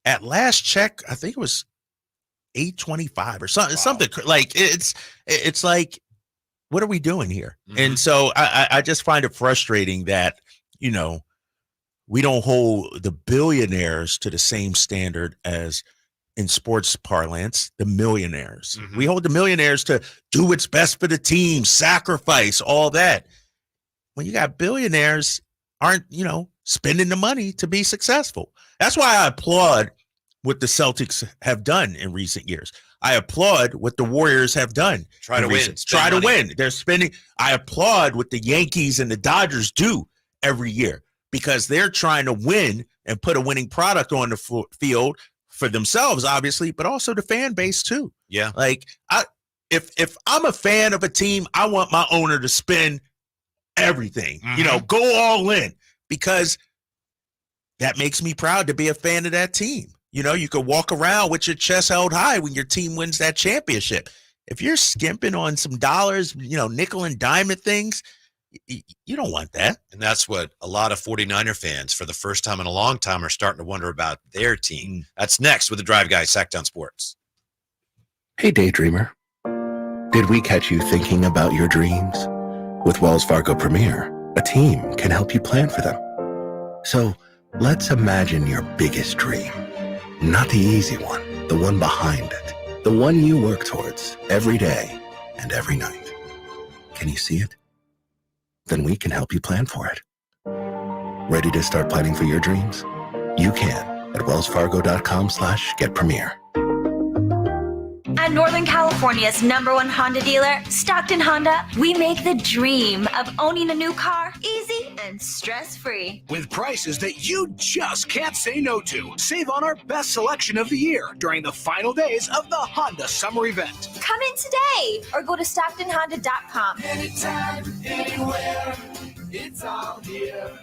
at last check, I think it was $8.25 or something. Wow. Something like it's like, what are we doing here? And so I just find it frustrating that, we don't hold the billionaires to the same standard as in sports parlance, the millionaires. Mm-hmm. We hold the millionaires to do what's best for the team, sacrifice, all that. When you got billionaires aren't, spending the money to be successful. That's why I applaud what the Celtics have done in recent years. I applaud what the Warriors have done. Try to win. Try to win. They're spending. I applaud what the Yankees and the Dodgers do every year because they're trying to win and put a winning product on the field for themselves, obviously, but also the fan base too. Yeah. Like if I'm a fan of a team, I want my owner to spend everything, go all in, because that makes me proud to be a fan of that team. You could walk around with your chest held high when your team wins that championship. If you're skimping on some dollars, nickel and diamond things, you don't want that. And that's what a lot of 49er fans, for the first time in a long time, are starting to wonder about their team. That's next with the Drive Guy, Sacktown Sports. Hey, daydreamer. Did we catch you thinking about your dreams? With Wells Fargo Premier, a team can help you plan for them. So let's imagine your biggest dream. Not the easy one, the one behind it. The one you work towards every day and every night. Can you see it? Then we can help you plan for it. Ready to start planning for your dreams? You can at wellsfargo.com/getpremier. At Northern California's #1 Honda dealer, Stockton Honda, we make the dream of owning a new car easy and stress-free. With prices that you just can't say no to. Save on our best selection of the year during the final days of the Honda Summer Event. Come in today or go to StocktonHonda.com. Anytime, anywhere, it's all here.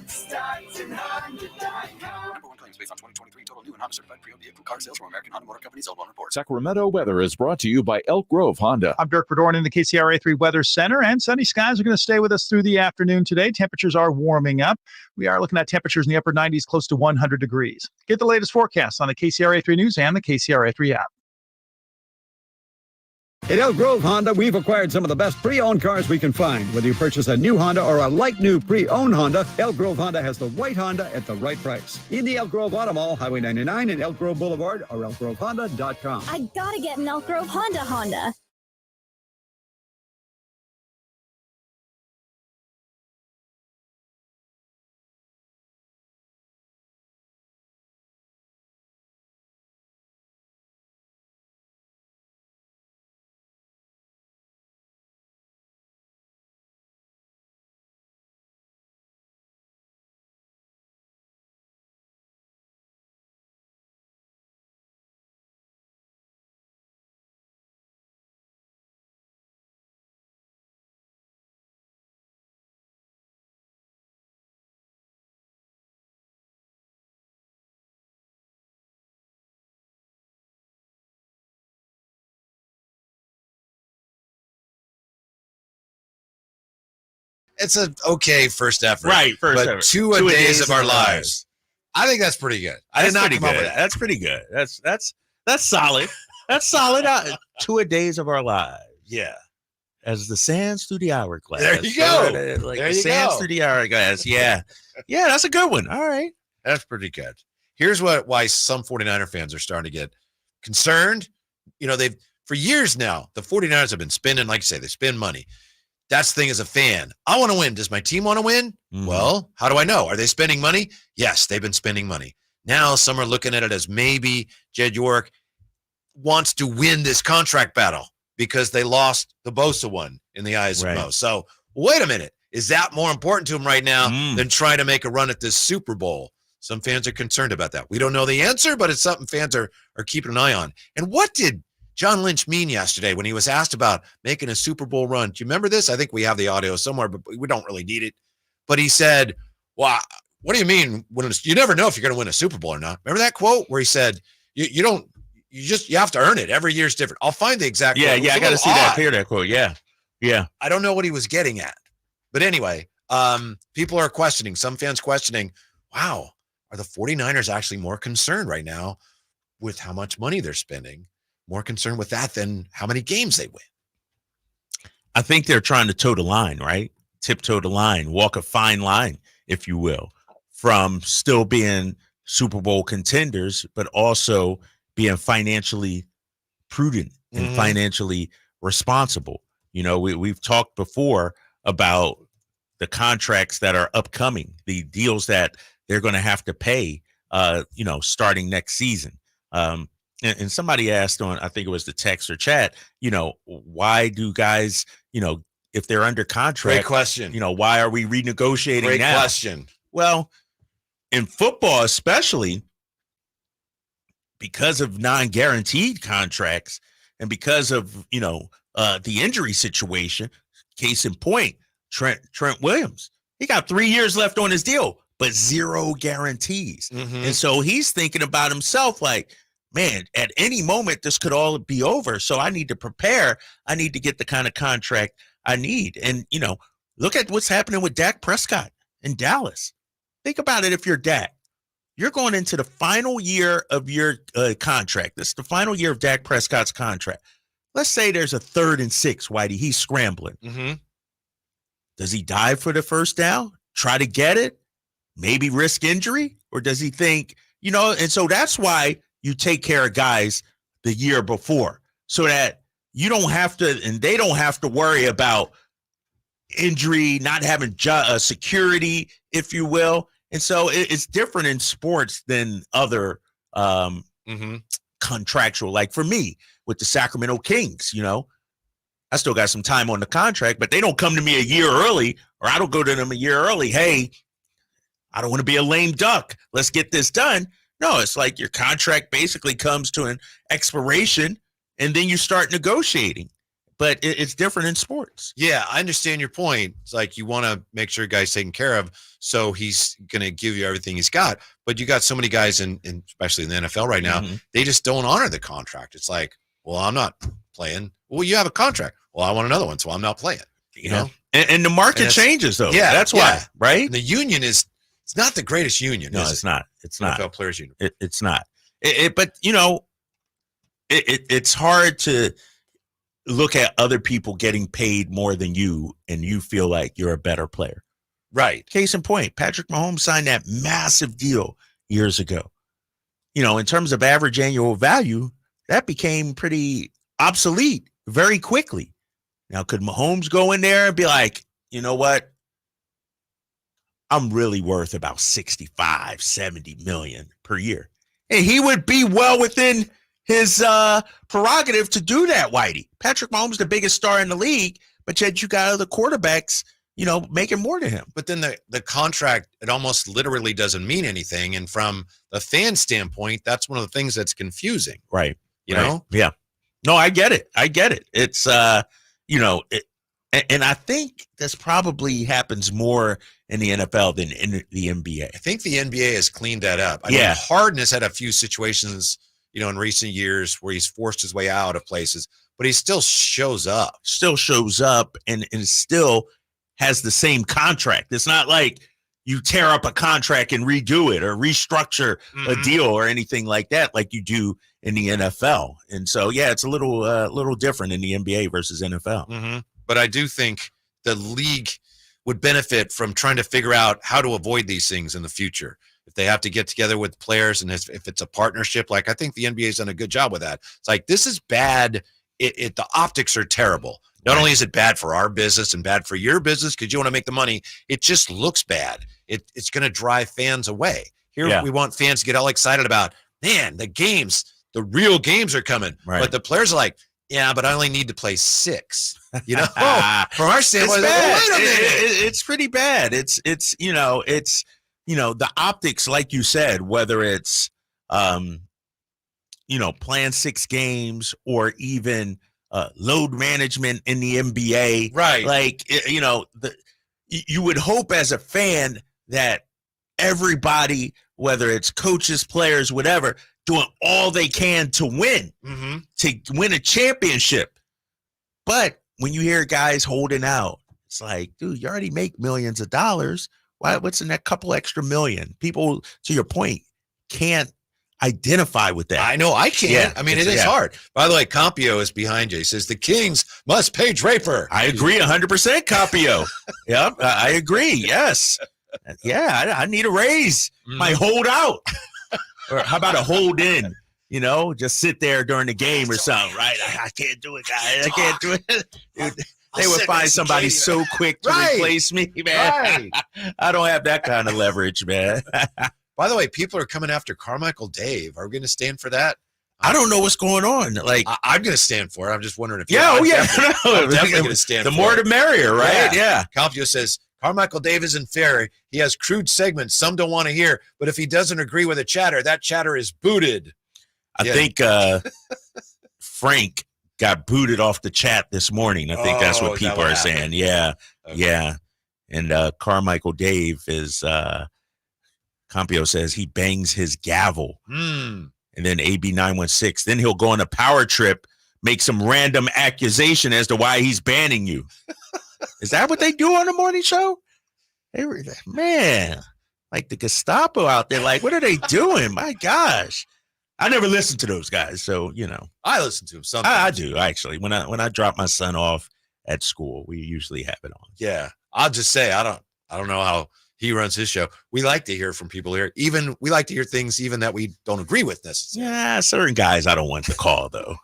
StocktonHonda.com. #1 claims based on 2023 total new and Honda certified pre-owned vehicle car sales from American Honda Motor Company. Sold on report. Sacramento weather is brought to you by Elk Grove Honda. I'm Dirk Verdorn in the KCRA3 Weather Center, and sunny skies are going to stay with us through the afternoon today. Temperatures are warming up. We are looking at temperatures in the upper 90s, close to 100 degrees. Get the latest forecasts on the KCRA3 News and the KCRA3 app. At Elk Grove Honda, we've acquired some of the best pre-owned cars we can find. Whether you purchase a new Honda or a like-new pre-owned Honda, Elk Grove Honda has the right Honda at the right price. In the Elk Grove Auto Mall, Highway 99 and Elk Grove Boulevard, or elkgrovehonda.com. I gotta get an Elk Grove Honda. It's an okay first effort. Right, first effort. Two days of our lives. I think that's pretty good. I did not come up with that. That's pretty good. That's solid. That's solid. 2 days of our lives. Yeah. As the sands through the hourglass. There you go. Like There the you sands go. through the hourglass. Yeah. Yeah, that's a good one. All right. That's pretty good. Here's why some 49er fans are starting to get concerned. They've for years now, the 49ers have been spending, like you say, they spend money. That's the thing as a fan. I want to win. Does my team want to win? Mm-hmm. Well, how do I know? Are they spending money? Yes, they've been spending money. Now some are looking at it as maybe Jed York wants to win this contract battle because they lost the Bosa one in the eyes of most. So wait a minute. Is that more important to him right now than trying to make a run at this Super Bowl? Some fans are concerned about that. We don't know the answer, but it's something fans are keeping an eye on. And what did John Lynch mean yesterday when he was asked about making a Super Bowl run? Do you remember this? I think we have the audio somewhere, but we don't really need it. But he said, well, what do you mean? You never know if you're going to win a Super Bowl or not. Remember that quote where he said, you have to earn it. Every year is different. I'll find the exact quote. Yeah, I got to see that. Hear that quote. Yeah. I don't know what he was getting at. But anyway, people are questioning, some fans questioning, wow, are the 49ers actually more concerned right now with how much money they're spending? More concerned with that than how many games they win. I think they're trying to toe the line, right? Tiptoe the line, walk a fine line, if you will, from still being Super Bowl contenders, but also being financially prudent and financially responsible. You know, we've talked before about the contracts that are upcoming, the deals that they're going to have to pay, you know, starting next season. And somebody asked on, I think it was the text or chat, you know, why do guys, you know, if they're under contract, Great question. You know, why are we renegotiating Great now? question. Well, in football, especially because of non-guaranteed contracts and because of, you know, the injury situation, case in point, Trent Williams, he got 3 years left on his deal, but 0 guarantees. And so he's thinking about himself like, man, at any moment, this could all be over. So I need to prepare. I need to get the kind of contract I need. And, you know, look at what's happening with Dak Prescott in Dallas. Think about it. If you're Dak, you're going into the final year of your contract. This is the final year of Dak Prescott's contract. Let's say there's a 3rd and 6, Whitey. He's scrambling. Does he dive for the first down? Try to get it? Maybe risk injury? Or does he think, you know, and so that's why you take care of guys the year before so that you don't have to, and they don't have to worry about injury, not having security, if you will. And so it's different in sports than other contractual. Like for me with the Sacramento Kings, you know, I still got some time on the contract, but they don't come to me a year early, or I don't go to them a year early. Hey, I don't want to be a lame duck. Let's get this done. No, it's like your contract basically comes to an expiration and then you start negotiating. But it's different in sports. Yeah, I understand your point. It's like you want to make sure a guy's taken care of, so he's going to give you everything he's got. But you got so many guys, in especially in the NFL right now, they just don't honor the contract. It's like, well, I'm not playing. Well, you have a contract. Well, I want another one, so I'm not playing. You know? And the market changes, though. Yeah, that's why, right? And the union it's not the greatest union. No, it's not. It's not. NFL Players Union. It's not. But, you know, it's hard to look at other people getting paid more than you and you feel like you're a better player. Right. Case in point, Patrick Mahomes signed that massive deal years ago. You know, in terms of average annual value, that became pretty obsolete very quickly. Now, could Mahomes go in there and be like, you know what? I'm really worth about 65, 70 million per year. And he would be well within his prerogative to do that, Whitey. Patrick Mahomes, the biggest star in the league, but yet you got other quarterbacks, you know, making more than him. But then the contract, it almost literally doesn't mean anything. And from the fan standpoint, that's one of the things that's confusing. Right. You know? Yeah. No, I get it. It's, you know, and I think this probably happens more in the NFL than in the NBA. I think the NBA has cleaned that up. I mean, Harden has had a few situations, you know, in recent years where he's forced his way out of places, but he still shows up. And still has the same contract. It's not like you tear up a contract and redo it or restructure a deal or anything like that, like you do in the NFL. And so, yeah, it's a little different in the NBA versus NFL. But I do think the league would benefit from trying to figure out how to avoid these things in the future. If they have to get together with players and if it's a partnership, like I think the NBA has done a good job with that. It's like, this is bad. The optics are terrible. Not only is it bad for our business and bad for your business because you want to make the money, it just looks bad. It's going to drive fans away. Here we want fans to get all excited about, man, the real games are coming. Right. But the players are like, yeah, but I only need to play 6. You know, from our standpoint, it's pretty bad. It's you know, the optics, like you said, whether it's you know, playing 6 games or even load management in the NBA, right? Like, you know, you would hope as a fan that everybody, whether it's coaches, players, whatever, doing all they can to win, to win a championship. But when you hear guys holding out, it's like, dude, you already make millions of dollars. What's in that couple extra million? People, to your point, can't identify with that. I know I can't. Yeah, I mean, it is hard. By the way, Compio is behind you. He says the Kings must pay Draper. I agree 100%, Compio. Yep, I agree. Yes. Yeah, I need a raise. My holdout. Or how about a hold in? You know, just sit there during the game or something, right? I can't do it, guys. I can't do it. Dude, they would find somebody so quick to replace me, man. I don't have that kind of leverage, man. By the way, people are coming after Carmichael Dave. Are we going to stand for that? I don't know what's going on. Like, I'm going to stand for it. I'm just wondering if I'm definitely going to stand for it. The more the merrier, right? Yeah. Compio says, Carmichael Dave isn't fair. He has crude segments some don't want to hear, but if he doesn't agree with a chatter, that chatter is booted. I think Frank got booted off the chat this morning. I think that's what people are saying. Yeah. Okay. Yeah. And Carmichael Dave is Compio says he bangs his gavel. And then AB916. Then he'll go on a power trip, make some random accusation as to why he's banning you. Is that what they do on the morning show? Man, like the Gestapo out there. Like, what are they doing? My gosh. I never listened to those guys, so I listen to them sometimes. I do actually. When I drop my son off at school, we usually have it on. Yeah, I'll just say I don't know how he runs his show. We like to hear from people here. Even we like to hear things even that we don't agree with necessarily. Yeah, certain guys I don't want to call though.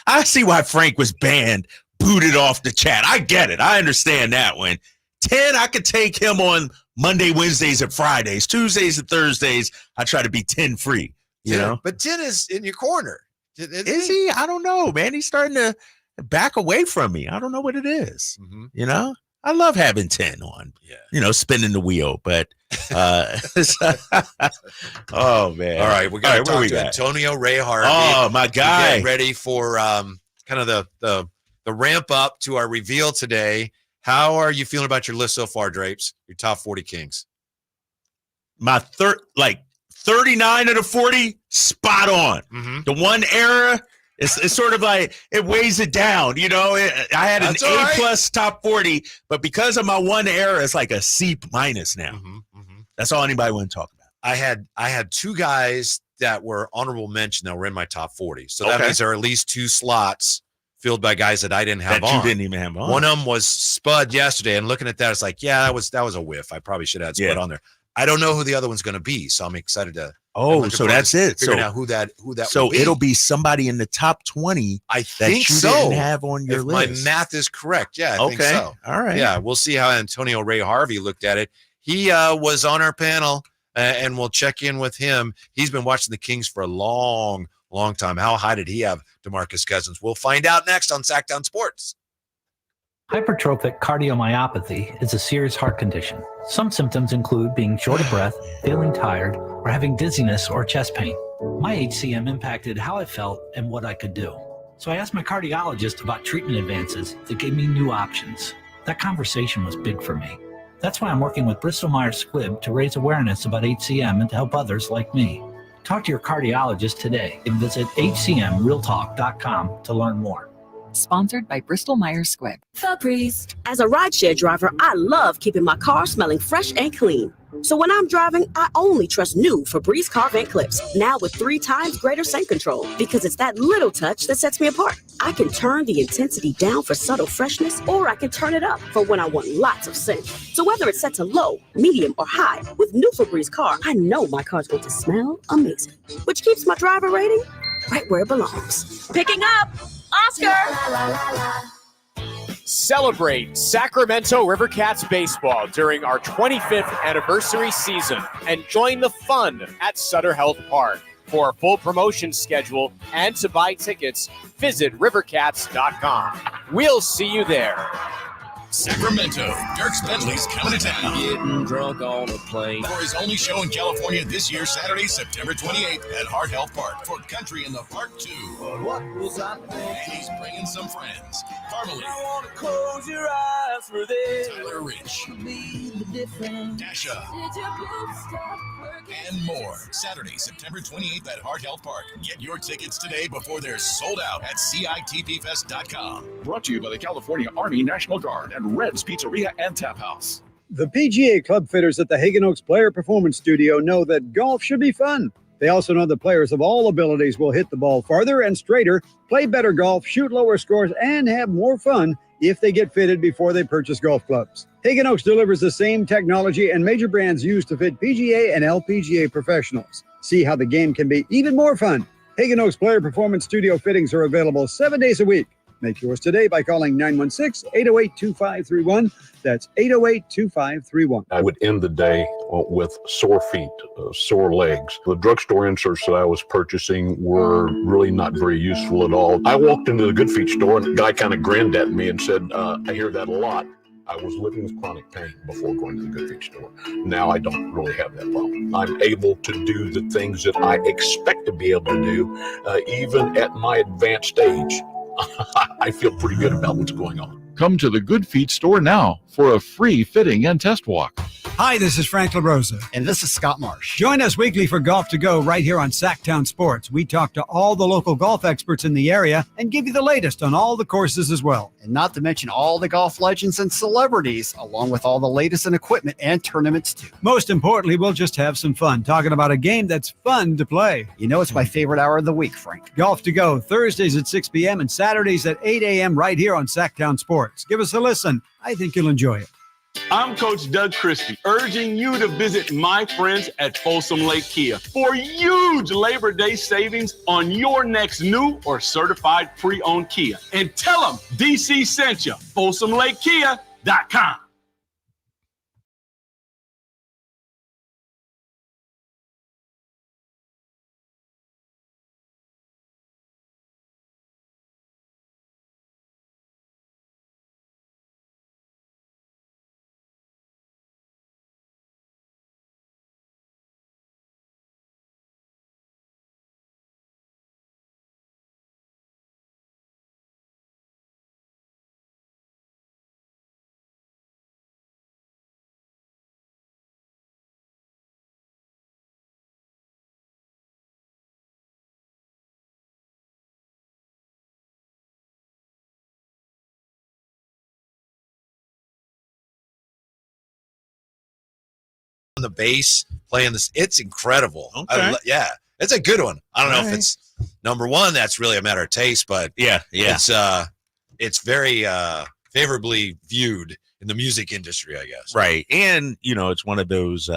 I see why Frank was banned, booted off the chat. I get it. I understand that one. 10, I could take him on Monday, Wednesdays, and Fridays. Tuesdays and Thursdays, I try to be 10 free. You know, but 10 is in your corner. Is he? I don't know, man. He's starting to back away from me. I don't know what it is. You know, I love having 10 on. Yeah, spinning the wheel. But oh man! All right, we got to talk to Antonio Ray Harvey. Oh my guy! Get ready for kind of the ramp up to our reveal today. How are you feeling about your list so far, Drapes? Your top 40 Kings. My 39 of the 40, spot on. The one error, it's sort of like it weighs it down. I had an A+ top 40, but because of my one error, it's like a C- now. That's all anybody want to talk about. I had two guys that were honorable mention that were in my top 40. So that means there are at least two slots filled by guys that I didn't have on. You didn't even have on. One of them was Spud yesterday, and looking at that, it's like, that was a whiff. I probably should have had Spud on there. I don't know who the other one's going to be, so I'm excited to. So that's it. Figuring out who that. So would be. It'll be somebody in the top 20. I think that you didn't have on your list. My math is correct. Yeah, I think so. All right. Yeah, we'll see how Antonio Ray Harvey looked at it. He was on our panel, and we'll check in with him. He's been watching the Kings for a long time. How high did he have DeMarcus Cousins? We'll find out next on Sacktown Sports. Hypertrophic cardiomyopathy is a serious heart condition. Some symptoms include being short of breath, feeling tired, or having dizziness or chest pain. My HCM impacted how I felt and what I could do. So I asked my cardiologist about treatment advances that gave me new options. That conversation was big for me. That's why I'm working with Bristol Myers Squibb to raise awareness about HCM and to help others like me. Talk to your cardiologist today and visit hcmrealtalk.com to learn more. Sponsored by Bristol Myers Squibb. Febreze. As a rideshare driver, I love keeping my car smelling fresh and clean. So when I'm driving, I only trust new Febreze car vent clips, now with 3 times greater scent control, because it's that little touch that sets me apart. I can turn the intensity down for subtle freshness, or I can turn it up for when I want lots of scent. So whether it's set to low, medium, or high, with new Febreze car, I know my car's going to smell amazing, which keeps my driver rating right where it belongs. Picking up Oscar! Celebrate Sacramento Rivercats baseball during our 25th anniversary season and join the fun at Sutter Health Park. For a full promotion schedule and to buy tickets, visit rivercats.com. We'll see you there. Sacramento, Dierks Bentley's coming to town. Getting drunk on a plane. For his only show in California this year, Saturday, September 28th at Hart Health Park for Country in the Park 2. What was I thinking? And he's bringing some friends. Carmelie. I want to close your eyes for this. Tyler Rich. Dasha. And and more. Saturday, September 28th at Hart Health Park. Get your tickets today before they're sold out at CITPFest.com. Brought to you by the California Army National Guard and Red's Pizzeria and Tap House. The PGA club fitters at the Hagen Oaks Player Performance Studio know that golf should be fun. They also know that players of all abilities will hit the ball farther and straighter, play better golf, shoot lower scores, and have more fun if they get fitted before they purchase golf clubs. Hagen Oaks delivers the same technology and major brands used to fit PGA and LPGA professionals. See how the game can be even more fun. Hagen Oaks Player Performance Studio fittings are available 7 days a week. Make yours today by calling 916-808-2531. That's 808-2531. I would end the day with sore feet, sore legs. The drugstore inserts that I was purchasing were really not very useful at all. I walked into the Good Feet store and the guy kind of grinned at me and said, I hear that a lot. I was living with chronic pain before going to the Good Feet store. Now I don't really have that problem. I'm able to do the things that I expect to be able to do, even at my advanced age. I feel pretty good about what's going on. Come to the Good Feet store now for a free fitting and test walk. Hi, this is Frank LaRosa. And this is Scott Marsh. Join us weekly for Golf to Go right here on Sacktown Sports. We talk to all the local golf experts in the area and give you the latest on all the courses as well. And not to mention all the golf legends and celebrities, along with all the latest in equipment and tournaments too. Most importantly, we'll just have some fun talking about a game that's fun to play. You know, it's my favorite hour of the week, Frank. Golf to Go, Thursdays at 6 p.m. and Saturdays at 8 a.m. right here on Sacktown Sports. Give us a listen. I think you'll enjoy it. I'm Coach Doug Christie, urging you to visit my friends at Folsom Lake Kia for huge Labor Day savings on your next new or certified pre-owned Kia. And tell them DC sent you. FolsomLakeKia.com. On the bass, playing this, it's incredible. Okay. Yeah, it's a good one. I don't know All if right. it's number one. That's really a matter of taste, but Yeah. it's very favorably viewed in the music industry, I guess. Right. And, it's one of those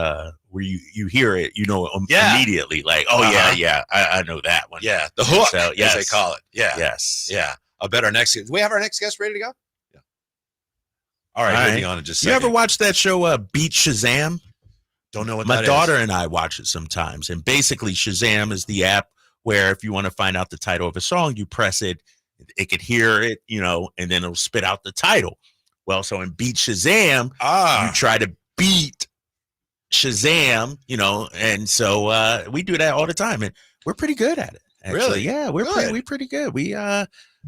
where you hear it, Yeah. immediately, like, oh, yeah, I know that one. Yeah, the hook, So, as they call it. Yeah. Yes. Yeah. I bet our next. Do we have our next guest ready to go? Yeah. All right. Moving on in just a You second. ever watch that show, Beat Shazam? Don't know what My that daughter is. and I watch it sometimes. And basically, Shazam is the app where if you want to find out the title of a song, you press it, it could hear it, and then it'll spit out the title. Well, so in Beat Shazam, you try to beat Shazam, and so we do that all the time. And we're pretty good at it. Actually. Really? Yeah, we're Good. pretty good. We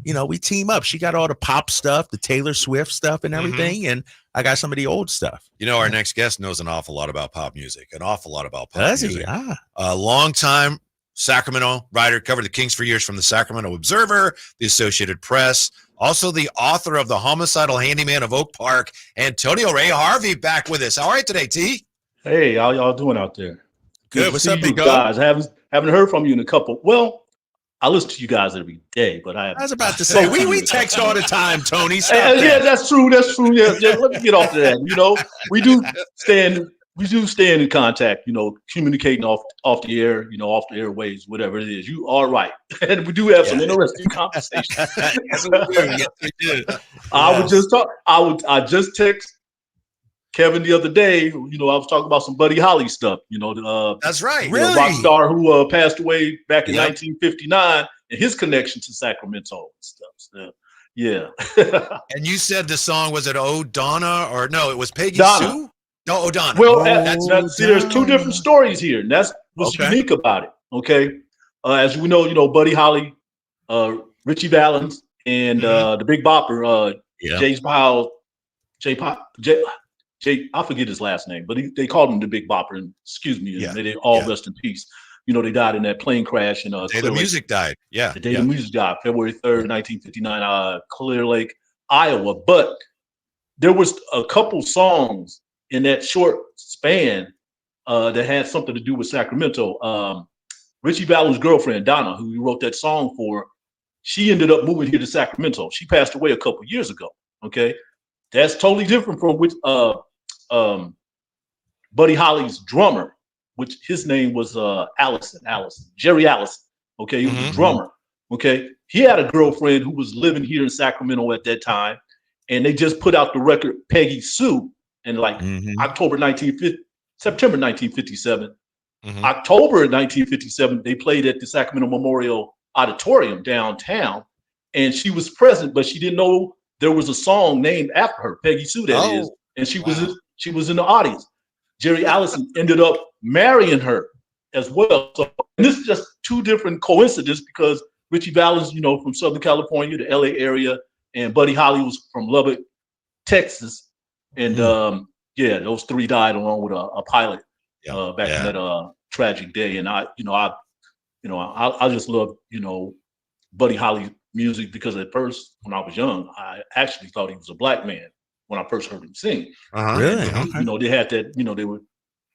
we team up. She got all the pop stuff, the Taylor Swift stuff and everything, and I got some of the old stuff. Our next guest knows an awful lot about pop music, an awful lot about pop Does music. he? Ah. A long-time Sacramento writer, covered the Kings for years from the Sacramento Observer, the Associated Press, also the author of The Homicidal Handyman of Oak Park, Antonio Ray Harvey, back with us. All right today, T. Hey, how y'all doing out there? Good. to What's see up, you big guys? I haven't heard from you in a couple. Well, I listen to you guys every day, but I was about to say we text all the time, Tony. Stop Yeah, that. that's true. Yeah, let me get off to that. We do stay in contact. Communicating off the air. Off the airways, whatever it is. You are right, and we do have some interesting conversations. Yes, we do. Yes, we do. I just text Kevin the other day. I was talking about some Buddy Holly stuff. That's right. The rock star who passed away back in 1959, and his connection to Sacramento and stuff. So, yeah. And you said the song, was it Oh Donna, or no, it was Peggy Donna. Sue? No, O'Donna. Well, see, there's two different stories here, and that's what's Okay. unique about it. Okay, as we know, Buddy Holly, Richie Valens, and the Big Bopper, Jay, I forget his last name, but they called him the Big Bopper. And excuse me, and they all rest in peace. They died in that plane crash in Day Clear the Lake. music died. Yeah. The day the music died, February 3rd, 1959, Clear Lake, Iowa. But there was a couple songs in that short span that had something to do with Sacramento. Richie Valens' girlfriend, Donna, who he wrote that song for, she ended up moving here to Sacramento. She passed away a couple years ago. Okay. That's totally different from which Buddy Holly's drummer, which his name was Allison, Jerry Allison. Okay, he was a drummer. Okay, he had a girlfriend who was living here in Sacramento at that time, and they just put out the record Peggy Sue in like September 1957. October 1957, they played at the Sacramento Memorial Auditorium downtown, and she was present, but she didn't know there was a song named after her, Peggy Sue, that is, and she was in the audience. Jerry Allison ended up marrying her as well. So and this is just two different coincidences because Richie Valens, from Southern California, the LA area, and Buddy Holly was from Lubbock, Texas, and those three died along with a pilot back in that tragic day. And I just love Buddy Holly's music because at first when I was young, I actually thought he was a black man when I first heard him sing. Really? And, they had that.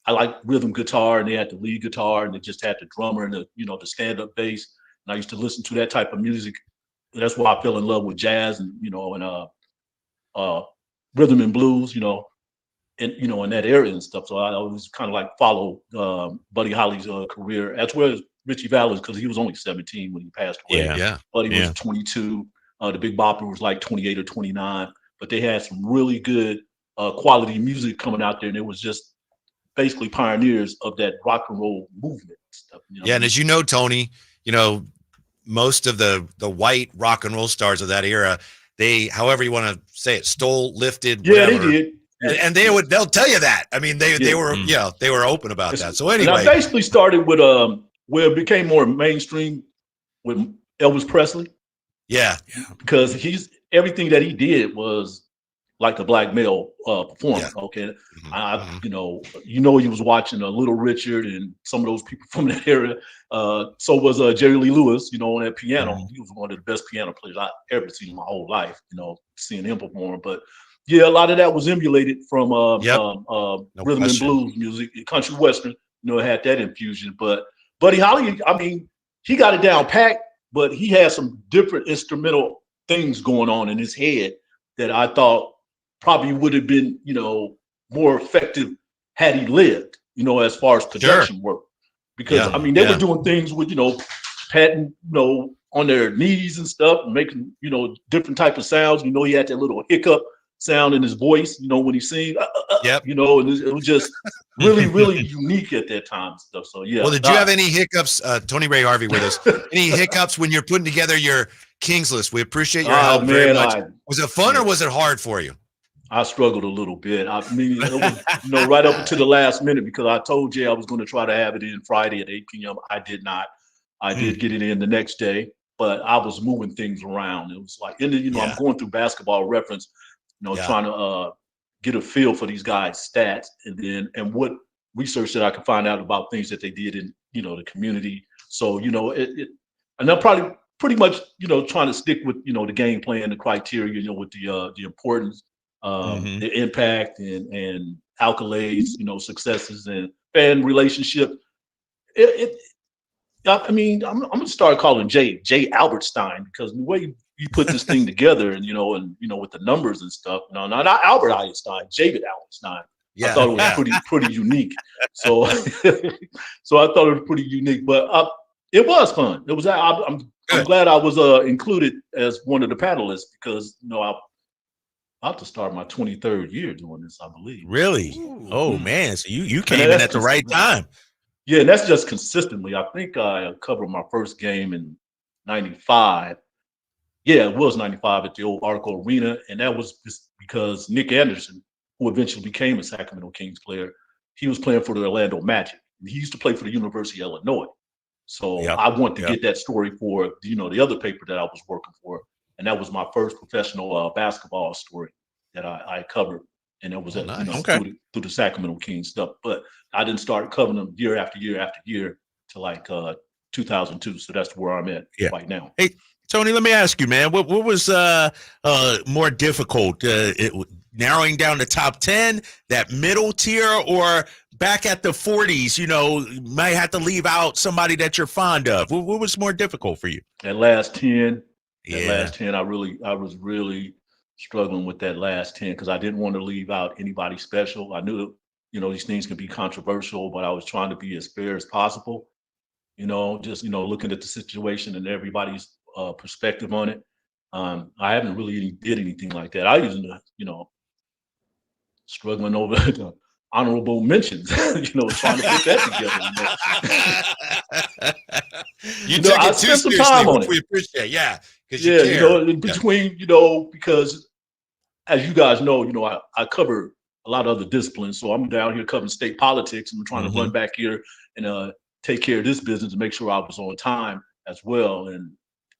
I like rhythm guitar, and they had the lead guitar, and they just had the drummer and the stand-up bass. And I used to listen to that type of music. That's why I fell in love with jazz and rhythm and blues, in that area and stuff. So I always kind of like follow Buddy Holly's career as well as Richie Valens because he was only 17 when he passed away. Buddy was 22. The Big Bopper was like 28 or 29. But they had some really good quality music coming out there, and it was just basically pioneers of that rock and roll movement stuff. And as you know, Tony, most of the white rock and roll stars of that era, they, however you want to say it, stole, lifted, whatever. They did. And they'll tell you that. I mean, they were they were open about that. So anyway, and I basically started with where it became more mainstream with Elvis Presley. Because everything that he did was like a black male performer. Okay, he was watching Little Richard and some of those people from that area. So was Jerry Lee Lewis. On that piano, he was one of the best piano players I've ever seen in my whole life. Seeing him perform, but a lot of that was emulated from rhythm and blues music, country western. Had that infusion. But Buddy Holly, I mean, he got it down packed, but he had some different instrumental things going on in his head that I thought probably would have been, more effective had he lived, as far as production work. Because I mean, they were doing things with, patting, on their knees and stuff, and making, different type of sounds. He had that little hiccup sound in his voice, when he sing, and it was just really, really unique at that time and stuff. So Well, did you have any hiccups, Tony Ray Harvey with us? Any hiccups when you're putting together your Kings list? We appreciate your help very much. Was it fun or was it hard for you? I struggled a little bit. I mean, it was, right up to the last minute because I told Jay I was going to try to have it in Friday at 8 p.m. I did not. I did get it in the next day, but I was moving things around. It was like, I'm going through Basketball Reference, trying to get a feel for these guys' stats and what research that I could find out about things that they did in, the community. So, and I'm probably pretty much, trying to stick with, the game plan, the criteria, with the importance, the impact and accolades, successes and fan relationship. I mean, I'm going to start calling Jay Albertstein because the way you put this thing together and, with the numbers and stuff, not Albert Einstein, David Albertstein. I thought it was pretty unique. So, so I thought it was pretty unique, but it was fun. It was. I'm glad I was included as one of the panelists because I'm about to start my 23rd year doing this, I believe. Really? Oh man! So you came in at the right time. Yeah, and that's just consistently. I think I covered my first game in '95. Yeah, it was '95 at the old Arco Arena, and that was just because Nick Anderson, who eventually became a Sacramento Kings player, he was playing for the Orlando Magic. He used to play for the University of Illinois. So I wanted to get that story for, the other paper that I was working for. And that was my first professional basketball story that I covered. And it was through the Sacramento Kings stuff. But I didn't start covering them year after year after year to like 2002. So that's where I'm at right now. Hey, Tony, let me ask you, man, what was more difficult, narrowing down the top 10, that middle tier, or back at the 40s, you might have to leave out somebody that you're fond of? What was more difficult for you? That last 10. That last 10, I was really struggling with that last 10 because I didn't want to leave out anybody special. I knew these things can be controversial, but I was trying to be as fair as possible. Just looking at the situation and everybody's perspective on it. I haven't really did anything like that. I usually, struggling over the honorable mentions, trying to put that together. You took I it too spent some seriously, time on which it. we appreciate. Yeah, because Yeah, you care. in between, because as you guys know, I cover a lot of other disciplines. So I'm down here covering state politics, and I'm trying to run back here and take care of this business and make sure I was on time as well, and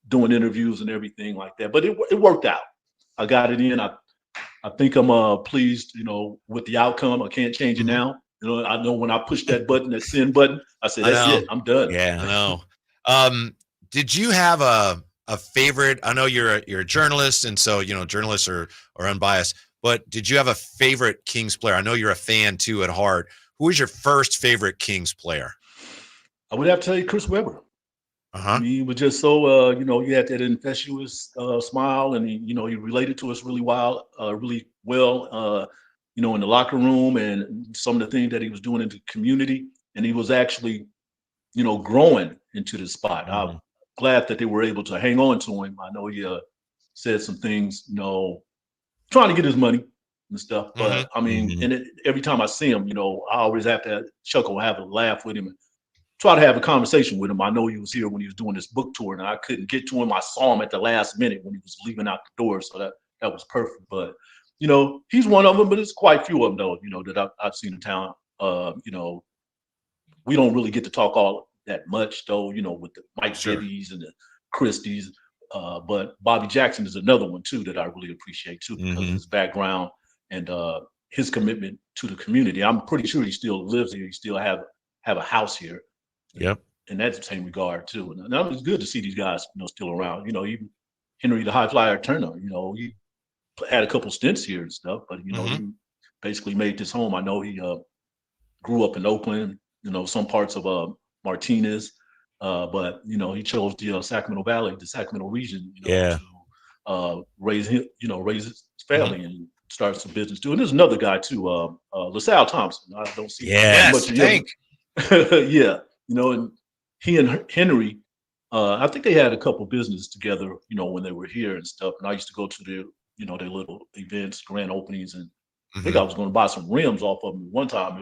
doing interviews and everything like that. But it worked out. I got it in. I think I'm pleased, with the outcome. I can't change it now. I know when I push that button, that send button, I said, that's it. I'm done. Yeah, I know. Did you have a favorite? I know you're a journalist, and so journalists are unbiased. But did you have a favorite Kings player? I know you're a fan too at heart. Who was your first favorite Kings player? I would have to tell you Chris Webber. I mean, he was just so, he had that infectious smile, and he related to us really well, in the locker room, and some of the things that he was doing in the community. And he was actually, growing into this spot. I'm glad that they were able to hang on to him. I know he said some things, trying to get his money and stuff. But I mean, and every time I see him, I always have to chuckle, have a laugh with him, and try to have a conversation with him. I know he was here when he was doing this book tour, and I couldn't get to him. I saw him at the last minute when he was leaving out the door, so that was perfect. But he's one of them. But there's quite a few of them though, that I've seen in town. We don't really get to talk all that much though, with the Mike Bibbies and the Christies. But Bobby Jackson is another one too that I really appreciate too, because of his background and his commitment to the community. I'm pretty sure he still lives here. He still have a house here. Yep. In that same regard too. And that was good to see these guys, still around. Even Henry the High Flyer Turner, he had a couple stints here and stuff, but he basically made this home. I know he grew up in Oakland, some parts of Martinez, but he chose the Sacramento Valley, the Sacramento region, to raise his family and start some business too. And there's another guy too, LaSalle Thompson. I don't see much of him. Yeah. And he and Henry, I think they had a couple business together, when they were here and stuff. And I used to go to their, their little events, grand openings, and I think I was going to buy some rims off of them one time.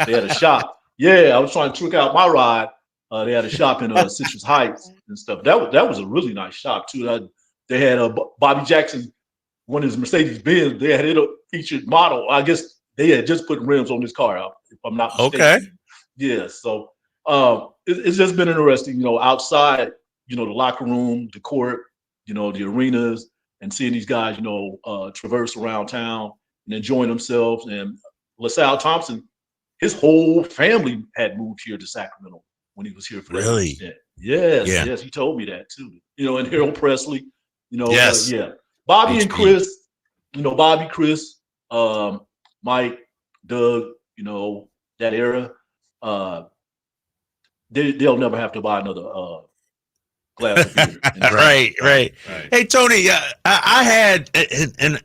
They had a shop. Yeah, I was trying to trick out my ride. They had a shop in Citrus Heights and stuff. That was a really nice shop too. They had Bobby Jackson, one of his Mercedes-Benz. They had it a featured model. I guess they had just put rims on this car, if I'm not mistaken. Okay. Yeah, so it's just been interesting, outside, the locker room, the court, the arenas, and seeing these guys, traverse around town and enjoying themselves. And LaSalle Thompson, his whole family had moved here to Sacramento when he was here for that extent. Yes, he told me that too. And Harold Presley, Bobby and Chris, Bobby, Chris, Mike, Doug, that era. They'll never have to buy another glass of beer. Right. Hey, Tony, I had, and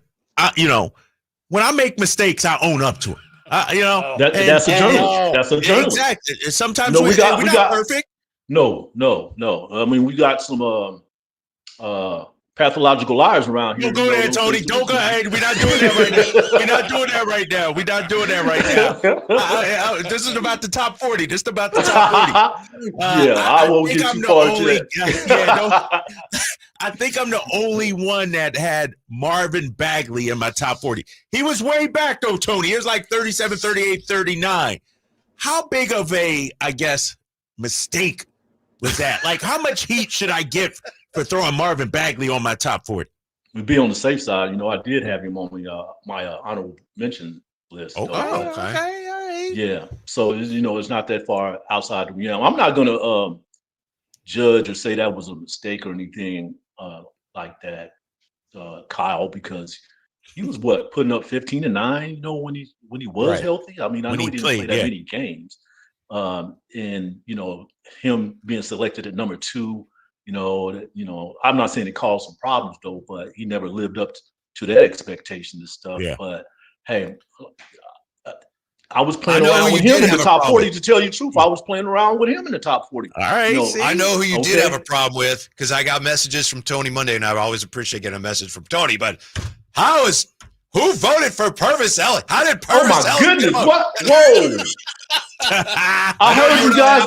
when I make mistakes, I own up to it. That's a journalist. That's a journalist. Exactly. Sometimes we're not perfect. No. I mean, we got some pathological liars around here. Don't go there, Tony. Don't go ahead. We're not doing that right now. We're not doing that right now. This is about the top 40. This is about the top 40. I won't get too far into that. I think I'm the only one that had Marvin Bagley in my top 40. He was way back, though, Tony. It was like 37, 38, 39. How big of a, mistake was that? Like, how much heat should I get for throwing Marvin Bagley on my top 40? To be on the safe side, I did have him on my honorable mention list. Okay. All right. Yeah. So, it's not that far outside the realm. I'm not going to judge or say that was a mistake or anything like that, Kyle, because he was putting up 15 and 9, when he was healthy. I mean, I know he didn't play that many games. And him being selected at number 2, I'm not saying it caused some problems though, but he never lived up to that expectation and stuff. Yeah. But hey, I was playing around with him in the top 40. To tell you the truth, I was playing around with him in the top 40. All right, I know who you did have a problem with because I got messages from Tony Monday, and I always appreciate getting a message from Tony. But who voted for Purvis Elliott? How did Purvis Elliott? Oh my goodness! What? Whoa! I heard you guys.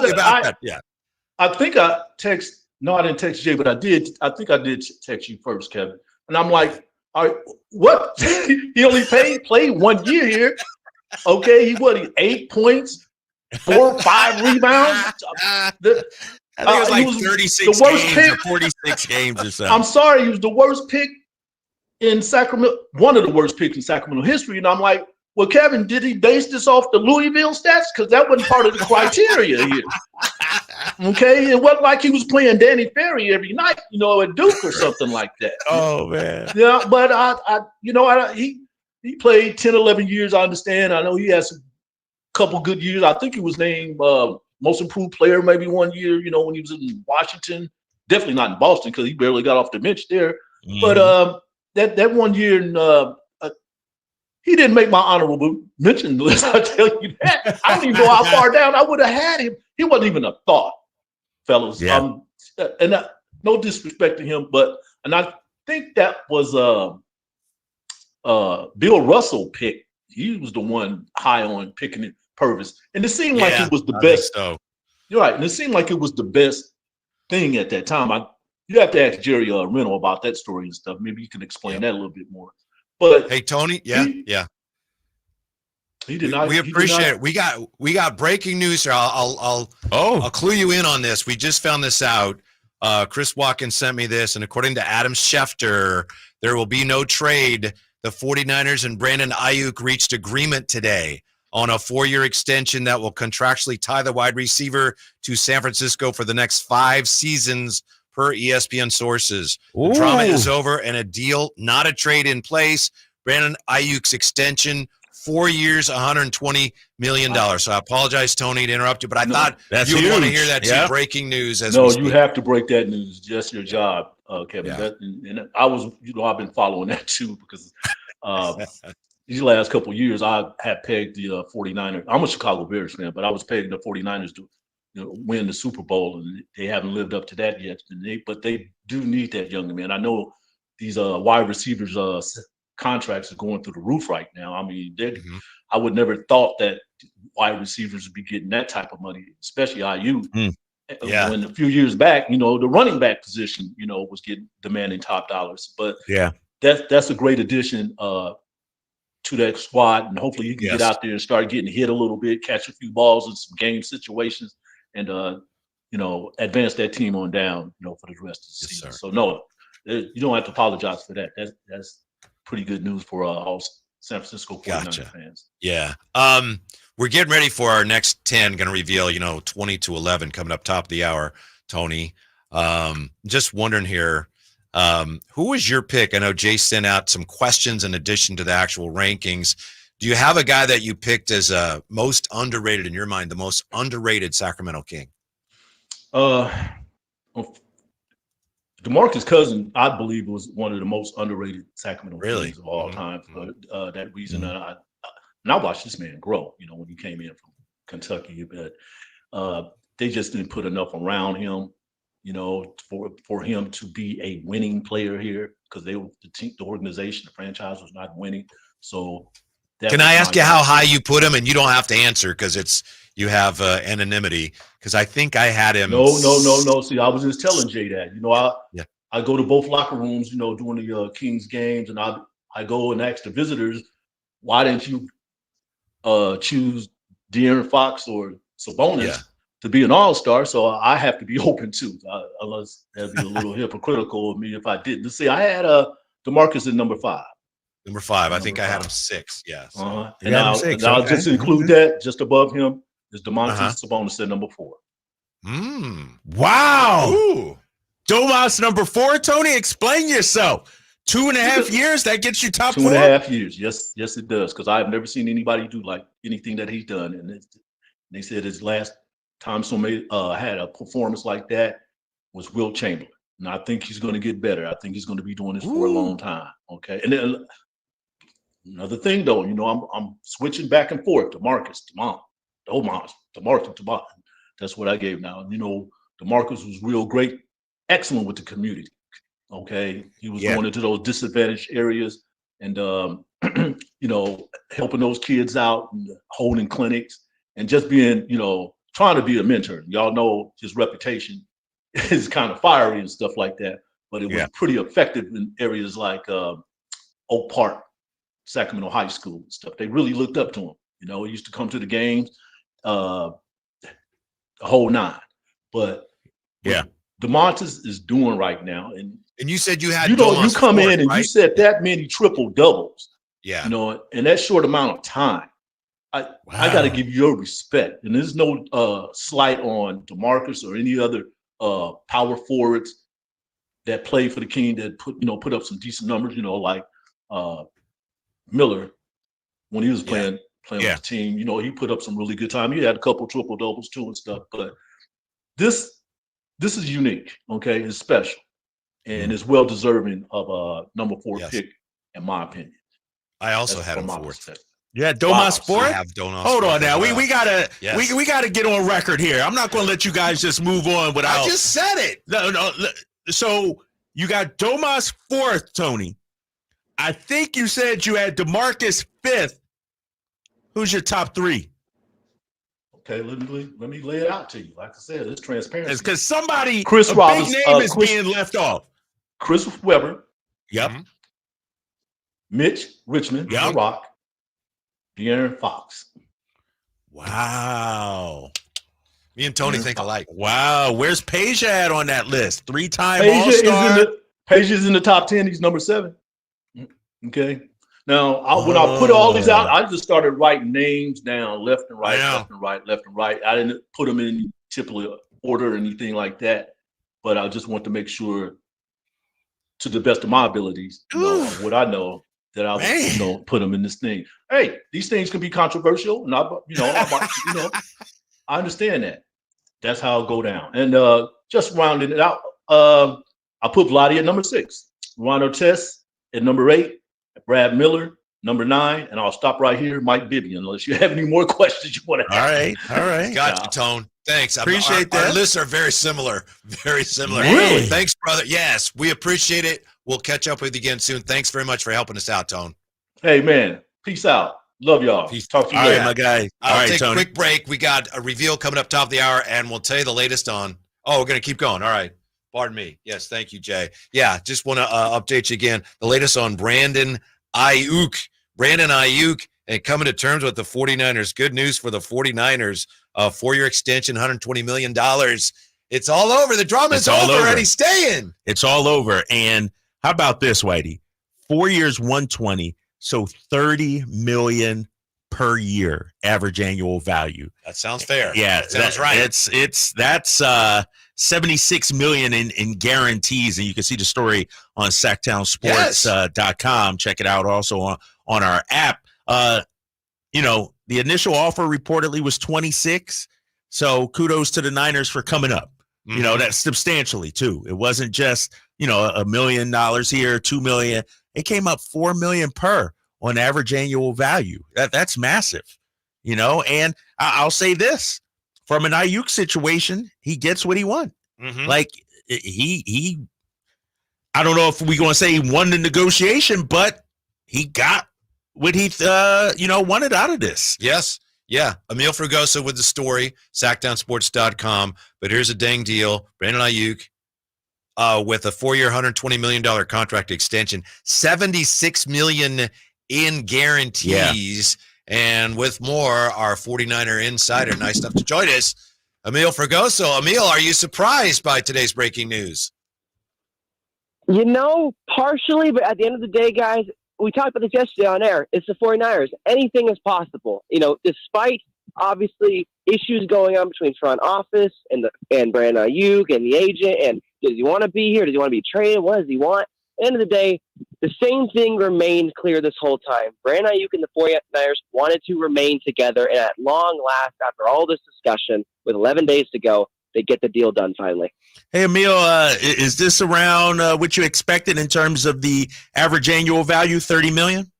I think I text. No, I didn't text Jay, but I did. I think I did text you first, Kevin. And I'm like, all right, what? He only played 1 year here. Okay, he 8 points, 4 or 5 rebounds. I think it was like 36 games or 46 games or something. I'm sorry, he was the worst pick in Sacramento, one of the worst picks in Sacramento history. And I'm like, well, Kevin, did he base this off the Louisville stats? Because that wasn't part of the criteria here. Okay, it wasn't like he was playing Danny Ferry every night, at Duke or something like that. Oh man. Yeah, but he played 10, 11 years. I understand. I know he has a couple good years. I think he was named most improved player maybe 1 year. When he was in Washington. Definitely not in Boston because he barely got off the bench there. Mm-hmm. But that 1 year he didn't make my honorable mention list. I tell you that. I don't even know how far down I would have had him. He wasn't even a thought, fellas. Yeah. No disrespect to him, and I think that was Bill Russell pick. He was the one high on picking Purvis, and it seemed like it was the best. So. You're right, and it seemed like it was the best thing at that time. You have to ask Jerry Reno about that story and stuff. Maybe you can explain that a little bit more. But hey, Tony, he did not. We appreciate it. We got breaking news here. I'll clue you in on this. We just found this out. Chris Watkins sent me this, and according to Adam Schefter, there will be no trade. The 49ers and Brandon Aiyuk reached agreement today on a 4-year extension that will contractually tie the wide receiver to San Francisco for the next 5 seasons per ESPN sources. The drama is over and a deal, not a trade, in place. Brandon Ayuk's extension, 4 years, $120 million. So I apologize, Tony, to interrupt you, but I thought you would want to hear that too. Breaking news. You have to break that news. That's your job, Kevin. Yeah. And I was, I've been following that too because these last couple of years I had pegged the 49ers. I'm a Chicago Bears fan, but I was pegging the 49ers to win the Super Bowl, and they haven't lived up to that yet. But they do need that young man. I know these wide receivers contracts are going through the roof right now. I mean, I would never thought that wide receivers would be getting that type of money, especially Aiyuk. When a few years back, the running back position, was demanding top dollars. But that's a great addition to that squad, and hopefully you can get out there and start getting hit a little bit, catch a few balls in some game situations, and advance that team on down, for the rest of the season. Sir. So no, you don't have to apologize for that. That's pretty good news for all San Francisco 49ers fans. Yeah. We're getting ready for our next 10, going to reveal, 20 to 11 coming up top of the hour, Tony. Just wondering here, who was your pick? I know Jay sent out some questions in addition to the actual rankings. Do you have a guy that you picked as most underrated in your mind, the most underrated Sacramento King? DeMarcus Cousins, I believe, was one of the most underrated Sacramento Kings of all time for that reason. And I watched this man grow, when he came in from Kentucky. But they just didn't put enough around him, for him to be a winning player here because the organization, the franchise was not winning. So can I ask you how high you put him? And you don't have to answer because you have anonymity. Because I think I had him. No. See, I was just telling Jay that. I go to both locker rooms, during the Kings games, and I go and ask the visitors, why didn't you choose De'Aaron Fox or Sabonis to be an all-star? So I have to be open too, unless that'd be a little hypocritical of me if I didn't. See, I had DeMarcus at number 5. Number 5. I think I had him 6. Yeah. So. And I'll just include that just above him is Domantas Sabonis at number 4. Wow. Ooh. Domas number 4. Tony, explain yourself. 2.5 years, that gets you top 4? 2.5 years. Yes, it does. Because I've never seen anybody do like anything that he's done. And they said his last time somebody had a performance like that was Wilt Chamberlain. And I think he's going to get better. I think he's going to be doing this for a long time. Okay. And then Another thing, though, I'm switching back and forth. DeMarcus, DeMarcus. That's what I gave now. DeMarcus was real great, excellent with the community. Okay, he was going into those disadvantaged areas and helping those kids out and holding clinics and just being, trying to be a mentor. Y'all know his reputation is kind of fiery and stuff like that, but it was pretty effective in areas like Oak Park, Sacramento High School and stuff. They really looked up to him. He used to come to the games, the whole nine. But DeMontis is doing right now, and you said you had you come in and you said that many triple doubles. Yeah, in that short amount of time. I got to give you your respect, and there's no slight on DeMarcus or any other power forwards that play for the King that put up some decent numbers. Like Miller when he was playing with the team. He put up some really good time. He had a couple triple doubles too and stuff. But this is unique. Okay, it's special, and it's well deserving of a number 4 pick, in my opinion. I also had him fourth. Yeah, Domas fourth. Hold on now. We gotta we gotta get on record here. I'm not gonna let you guys just move on without. I just said it. No. So you got Domas fourth, Tony. I think you said you had DeMarcus fifth. Who's your top 3? Okay, let me lay it out to you. Like I said, it's transparency. It's because somebody, Chris Roberts, big name is being left off. Chris Webber. Yep. Mitch Richmond. The Rock. De'Aaron Fox. Wow. Me and Tony think alike. Wow. Where's Peja at on that list? 3-time Peja All-Star. Peja's in the top 10. He's number 7. Okay. Now, when I put all these out, I just started writing names down left and right, left and right. I didn't put them in any particular order or anything like that, but I just want to make sure, to the best of my abilities, what I know, that I would, put them in this thing. Hey, these things can be controversial, and I understand that. That's how it'll go down. And just rounding it out, I put Vlade at number 6, Ron Artest at number 8, Brad Miller, number 9, and I'll stop right here, Mike Bibby, unless you have any more questions you want to ask. All right. Got you, Tone. Thanks. Appreciate that. Our lists are very similar. Very similar. Really? Thanks, brother. Yes, we appreciate it. We'll catch up with you again soon. Thanks very much for helping us out, Tone. Hey, man. Peace out. Love y'all. Peace. Talk to you All later. right, my guy. I'll take a quick break. We got a reveal coming up top of the hour, and we'll tell you the latest on. Oh, we're going to keep going. All right. Pardon me. Yes, thank you, Jay. Yeah, just want to update you again. The latest on Brandon Aiyuk. And coming to terms with the 49ers. Good news for the 49ers. 4-year extension, $120 million. It's all over. The drama's over, and he's staying. It's all over. And how about this, Whitey? 4 years, 120, so $30 million per year average annual value. That sounds fair. Yeah, that sounds right. That's $76 million in guarantees, and you can see the story on SacktownSports.com. Check it out also on our app. The initial offer reportedly was 26, so kudos to the Niners for coming up. Mm-hmm. That's substantially too. It wasn't just $1 million here, $2 million. It came up $4 million per on average annual value. That's massive, And I'll say this: from an Aiyuk situation, he gets what he wants. Mm-hmm. Like he, I don't know if we're going to say he won the negotiation, but he got what he wanted out of this. Yes. Yeah. Emil Fragoso with the story, sacktownsports.com. But here's a dang deal. Brandon Aiyuk with a 4-year, $120 million contract extension, $76 million in guarantees. Yeah. And with more, our 49er insider, nice enough to join us, Emil Fragoso. Emil, are you surprised by today's breaking news? Partially, but at the end of the day, guys, we talked about this yesterday on air. It's the 49ers. Anything is possible. Despite obviously issues going on between front office and Brandon Aiyuk and the agent, and does he want to be here? Does he want to be traded? What does he want? At the end of the day, the same thing remained clear this whole time. Brandon Aiyuk and the 49ers wanted to remain together, and at long last, after all this discussion, with 11 days to go, they get the deal done finally. Hey, Emil, is this around what you expected in terms of the average annual value, $30 million?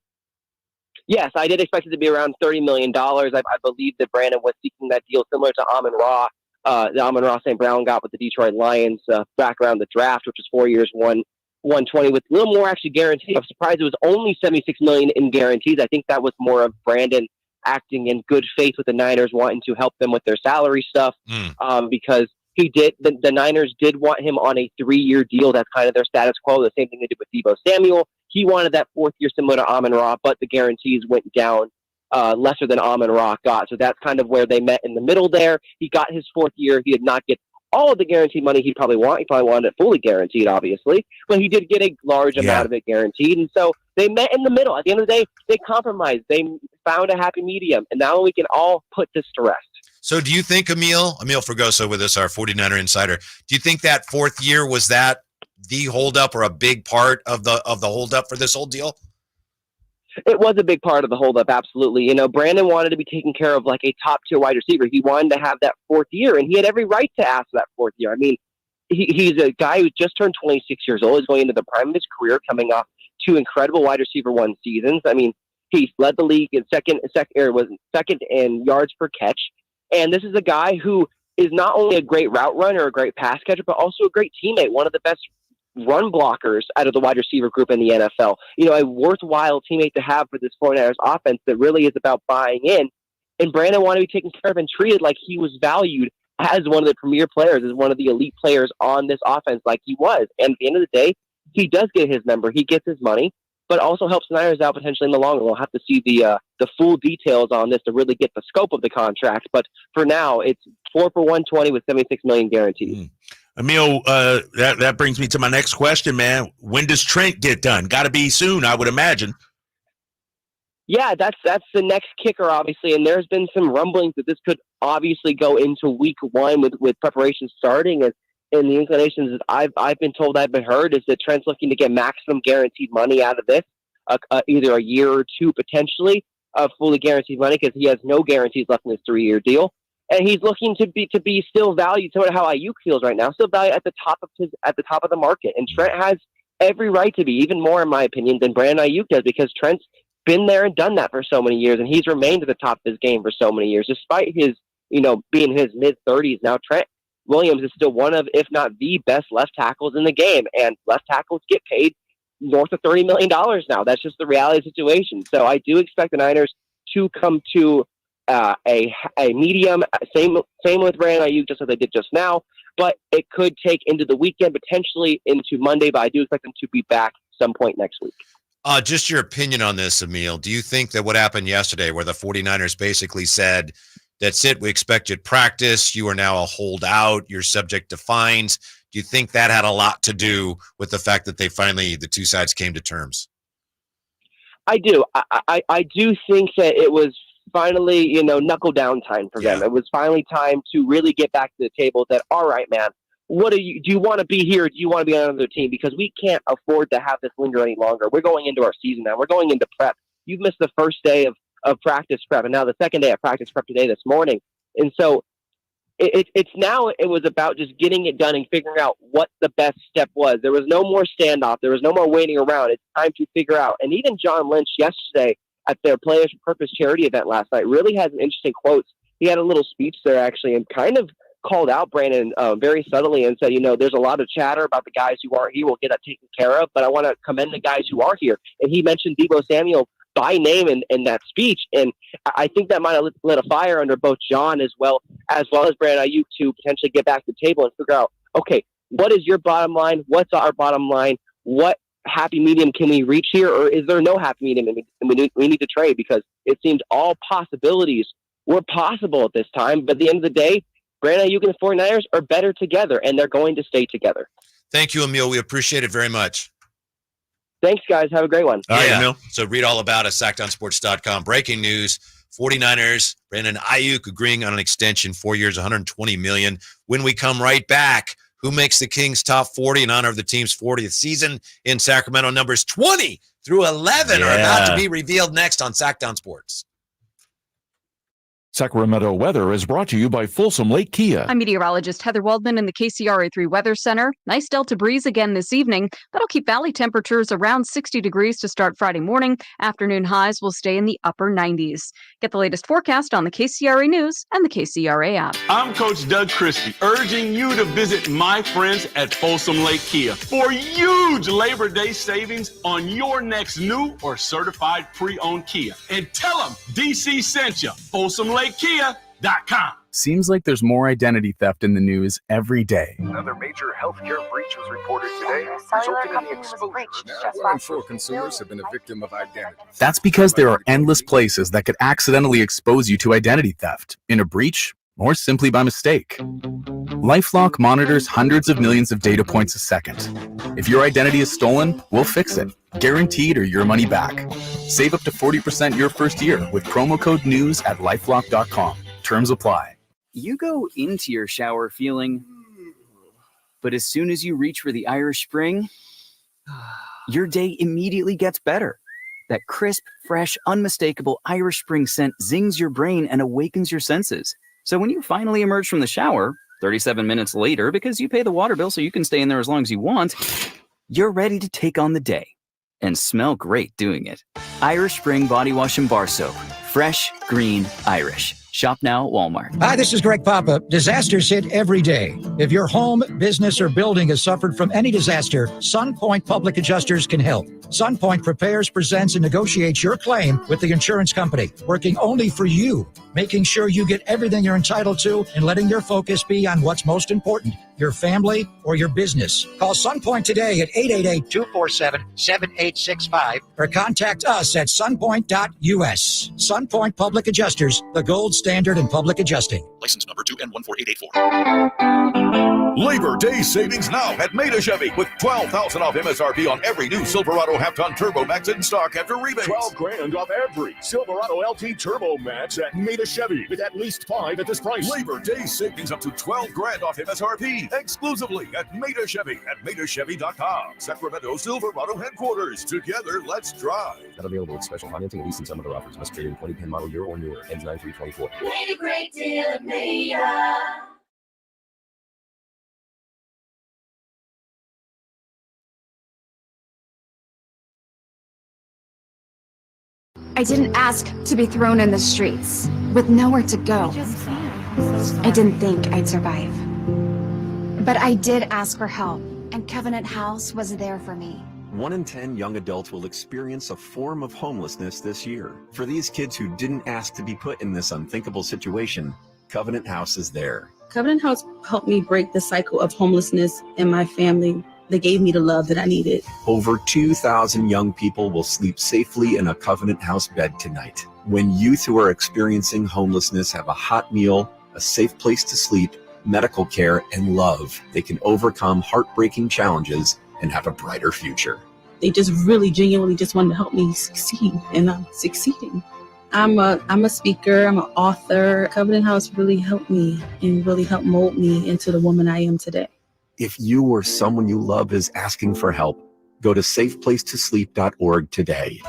Yes, I did expect it to be around $30 million. I believe that Brandon was seeking that deal similar to Amon-Ra, the Amon-Ra St. Brown got with the Detroit Lions back around the draft, which was 4 years, 120 with a little more actually guaranteed. I'm surprised it was only $76 million in guarantees. I think that was more of Brandon acting in good faith with the Niners, wanting to help them with their salary stuff because the Niners did want him on a 3-year deal. That's kind of their status quo. The same thing they did with Deebo Samuel. He wanted that 4th year similar to Amon-Ra, but the guarantees went down lesser than Amon-Ra got. So that's kind of where they met in the middle there. He got his 4th year. He did not get all of the guaranteed money he'd probably want. He probably wanted it fully guaranteed, obviously, but he did get a large amount of it guaranteed. And so they met in the middle. At the end of the day, they compromised. They found a happy medium, and now we can all put this to rest. So do you think, Emil Fregoso with us, our 49er insider, do you think that 4th year, was that the holdup or a big part of the holdup for this whole deal? It was a big part of the holdup, absolutely. You know, Brandon wanted to be taken care of like a top-tier wide receiver. He wanted to have that 4th year, and he had every right to ask for that 4th year. I mean, he's a guy who just turned 26 years old. He's going into the prime of his career, coming off 2 incredible wide receiver 1 seasons. I mean, he led the league in second in yards per catch. And this is a guy who is not only a great route runner, a great pass catcher, but also a great teammate, one of the best run blockers out of the wide receiver group in the NFL. You know, a worthwhile teammate to have for this 49ers offense that really is about buying in. And Brandon wanted to be taken care of and treated like he was valued as one of the premier players, as one of the elite players on this offense like he was. And at the end of the day, he does get his number. He gets his money, but also helps the Niners out potentially in the long run. We'll have to see the full details on this to really get the scope of the contract. But for now, it's 4 for 120 with $76 million guaranteed. Emil, that brings me to my next question, man. When does Trent get done? Got to be soon, I would imagine. Yeah, that's the next kicker, obviously. And there's been some rumblings that this could obviously go into week 1 with preparation starting. And the inclinations that I've been told, I've been heard, is that Trent's looking to get maximum guaranteed money out of this, either a year or 2 potentially of fully guaranteed money, because he has no guarantees left in his 3-year deal. And he's looking to be still valued, similar to how Aiyuk feels right now, still valued at the top of the market. And Trent has every right to be, even more in my opinion, than Brandon Aiyuk does, because Trent's been there and done that for so many years, and he's remained at the top of his game for so many years, despite his, being in his mid-30s now. Trent Williams is still one of, if not the best left tackles in the game, and left tackles get paid north of $30 million now. That's just the reality of the situation. So I do expect the Niners to come to a medium, same with Brandon Aiyuk, just as they did just now, but it could take into the weekend, potentially into Monday, but I do expect them to be back some point next week. Just your opinion on this, Emil. Do you think that what happened yesterday, where the 49ers basically said, that's it, we expect you to practice, you are now a holdout, you're subject to fines, do you think that had a lot to do with the fact that the 2 sides came to terms? I do. I do think that it was finally, knuckle down time for them. It was finally time to really get back to the table that, all right, man, do you want to be here? Do you want to be on another team? Because we can't afford to have this linger any longer. We're going into our season now. We're going into prep. You've missed the first day of practice prep, and now the second day of practice prep today, this morning. And so it was about just getting it done and figuring out what the best step was. There was no more standoff. There was no more waiting around. It's time to figure out. And even John Lynch yesterday at their Players for Purpose charity event last night really had some interesting quotes. He had a little speech there actually, and kind of called out Brandon very subtly and said, there's a lot of chatter about the guys who aren't here. We'll get that taken care of, but I want to commend the guys who are here. And he mentioned Deebo Samuel by name in that speech. And I think that might have lit a fire under both John as well as Brandon Aiyuk to potentially get back to the table and figure out, okay, what is your bottom line? What's our bottom line? What happy medium can we reach here? Or is there no happy medium and we need to trade? Because it seemed all possibilities were possible at this time. But at the end of the day, Brandon Aiyuk and the 49ers are better together, and they're going to stay together. Thank you, Emil. We appreciate it very much. Thanks, guys. Have a great one. All right, Emil. So read all about it, SackdownSports.com. Breaking news, 49ers, Brandon Aiyuk agreeing on an extension, 4 years, $120 million. When we come right back, who makes the Kings top 40 in honor of the team's 40th season in Sacramento? Numbers 20 through 11 are about to be revealed next on Sackdown Sports. Sacramento weather is brought to you by Folsom Lake Kia. I'm meteorologist Heather Waldman in the KCRA3 Weather Center. Nice Delta breeze again this evening. That'll keep valley temperatures around 60 degrees to start Friday morning. Afternoon highs will stay in the upper 90s. Get the latest forecast on the KCRA News and the KCRA app. I'm Coach Doug Christie, urging you to visit my friends at Folsom Lake Kia for huge Labor Day savings on your next new or certified pre-owned Kia. And tell them DC sent you. FolsomLakeKia.com. Seems like there's more identity theft in the news every day. Another major healthcare breach was reported today, resulting in the exposure. 1 in 4 consumers have been a victim of identity. That's because there are endless places that could accidentally expose you to identity theft, in a breach, or simply by mistake. LifeLock monitors hundreds of millions of data points a second. If your identity is stolen, we'll fix it, guaranteed or your money back. Save up to 40% your first year with promo code NEWS at LifeLock.com. Terms apply. You go into your shower feeling, but as soon as you reach for the Irish Spring, your day immediately gets better. That crisp, fresh, unmistakable Irish Spring scent zings your brain and awakens your senses. So when you finally emerge from the shower, 37 minutes later, because you pay the water bill so you can stay in there as long as you want, you're ready to take on the day and smell great doing it. Irish Spring Body Wash and Bar Soap. Fresh, green, Irish. Shop now at Walmart. Hi, this is Greg Papa. Disasters hit every day. If your home, business, or building has suffered from any disaster, SunPoint Public Adjusters can help. SunPoint prepares, presents, and negotiates your claim with the insurance company, working only for you, making sure you get everything you're entitled to and letting your focus be on what's most important, your family or your business. Call SunPoint today at 888-247-7865 or contact us at sunpoint.us. SunPoint Public Adjusters, the gold standard in public adjusting. License number 2N14884. Labor Day savings now at Maida Chevy with $12,000 off MSRP on every new Silverado half-ton Turbo Max in stock after rebates. $12,000 off every Silverado LT Turbo Max at Maida Chevy with at least 5 at this price. Labor Day savings up to $12,000 off MSRP exclusively at Maida Chevy at MaidaChevy.com. Sacramento Silverado headquarters. Together, let's drive. Not available with special financing and leasing. Some other offers must trade in 2010 model year or newer. Ends 9/3/24. Made a great deal of Maida. I didn't ask to be thrown in the streets with nowhere to go. I didn't think I'd survive. But I did ask for help, and Covenant House was there for me. 1 in 10 young adults will experience a form of homelessness this year. For these kids who didn't ask to be put in this unthinkable situation, Covenant House is there. Covenant House helped me break the cycle of homelessness in my family. They gave me the love that I needed. Over 2,000 young people will sleep safely in a Covenant House bed tonight. When youth who are experiencing homelessness have a hot meal, a safe place to sleep, medical care, and love, they can overcome heartbreaking challenges and have a brighter future. They just really genuinely just wanted to help me succeed, and I'm succeeding. I'm a speaker, I'm an author. Covenant House really helped me and really helped mold me into the woman I am today. If you or someone you love is asking for help, go to safeplacetosleep.org today.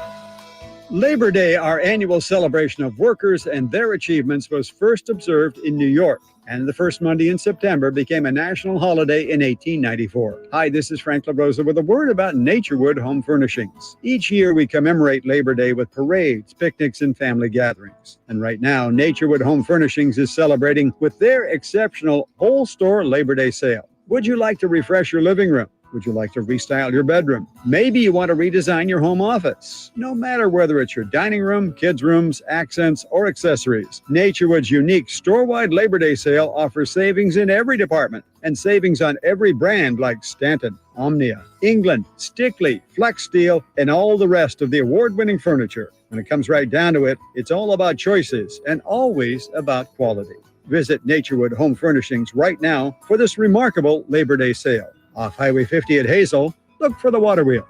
Labor Day, our annual celebration of workers and their achievements, was first observed in New York, and the first Monday in September became a national holiday in 1894. Hi, this is Frank LaRosa with a word about Naturewood Home Furnishings. Each year we commemorate Labor Day with parades, picnics, and family gatherings. And right now, Naturewood Home Furnishings is celebrating with their exceptional whole store Labor Day sale. Would you like to refresh your living room? Would you like to restyle your bedroom? Maybe you want to redesign your home office. No matter whether it's your dining room, kids' rooms, accents, or accessories, Naturewood's unique store-wide Labor Day sale offers savings in every department and savings on every brand like Stanton, Omnia, England, Stickley, Flex Steel, and all the rest of the award-winning furniture. When it comes right down to it, it's all about choices and always about quality. Visit Naturewood Home Furnishings right now for this remarkable Labor Day sale. Off Highway 50 at Hazel, look for the water wheel.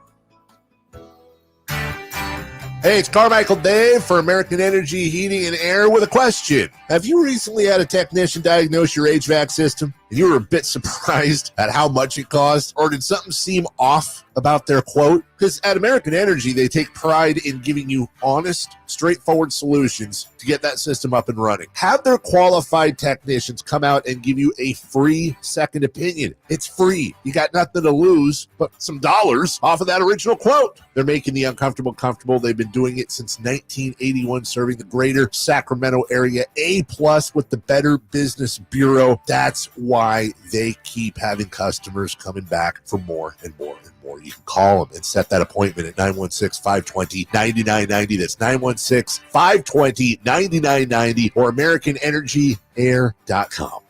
Hey, it's Carmichael Dave for American Energy Heating and Air with a question. Have you recently had a technician diagnose your HVAC system? and you were a bit surprised at how much it cost? Or did something seem off about their quote? Because at American Energy, they take pride in giving you honest, straightforward solutions to get that system up and running. Have their qualified technicians come out and give you a free second opinion. It's free. You got nothing to lose but some dollars off of that original quote. They're making the uncomfortable comfortable. They've been doing it since 1981, serving the greater Sacramento area. A+ with the Better Business Bureau. That's why they keep having customers coming back for more and more and more. You can call them and set that appointment at 916-520-9990. That's 916-520-9990 or AmericanEnergyAir.com.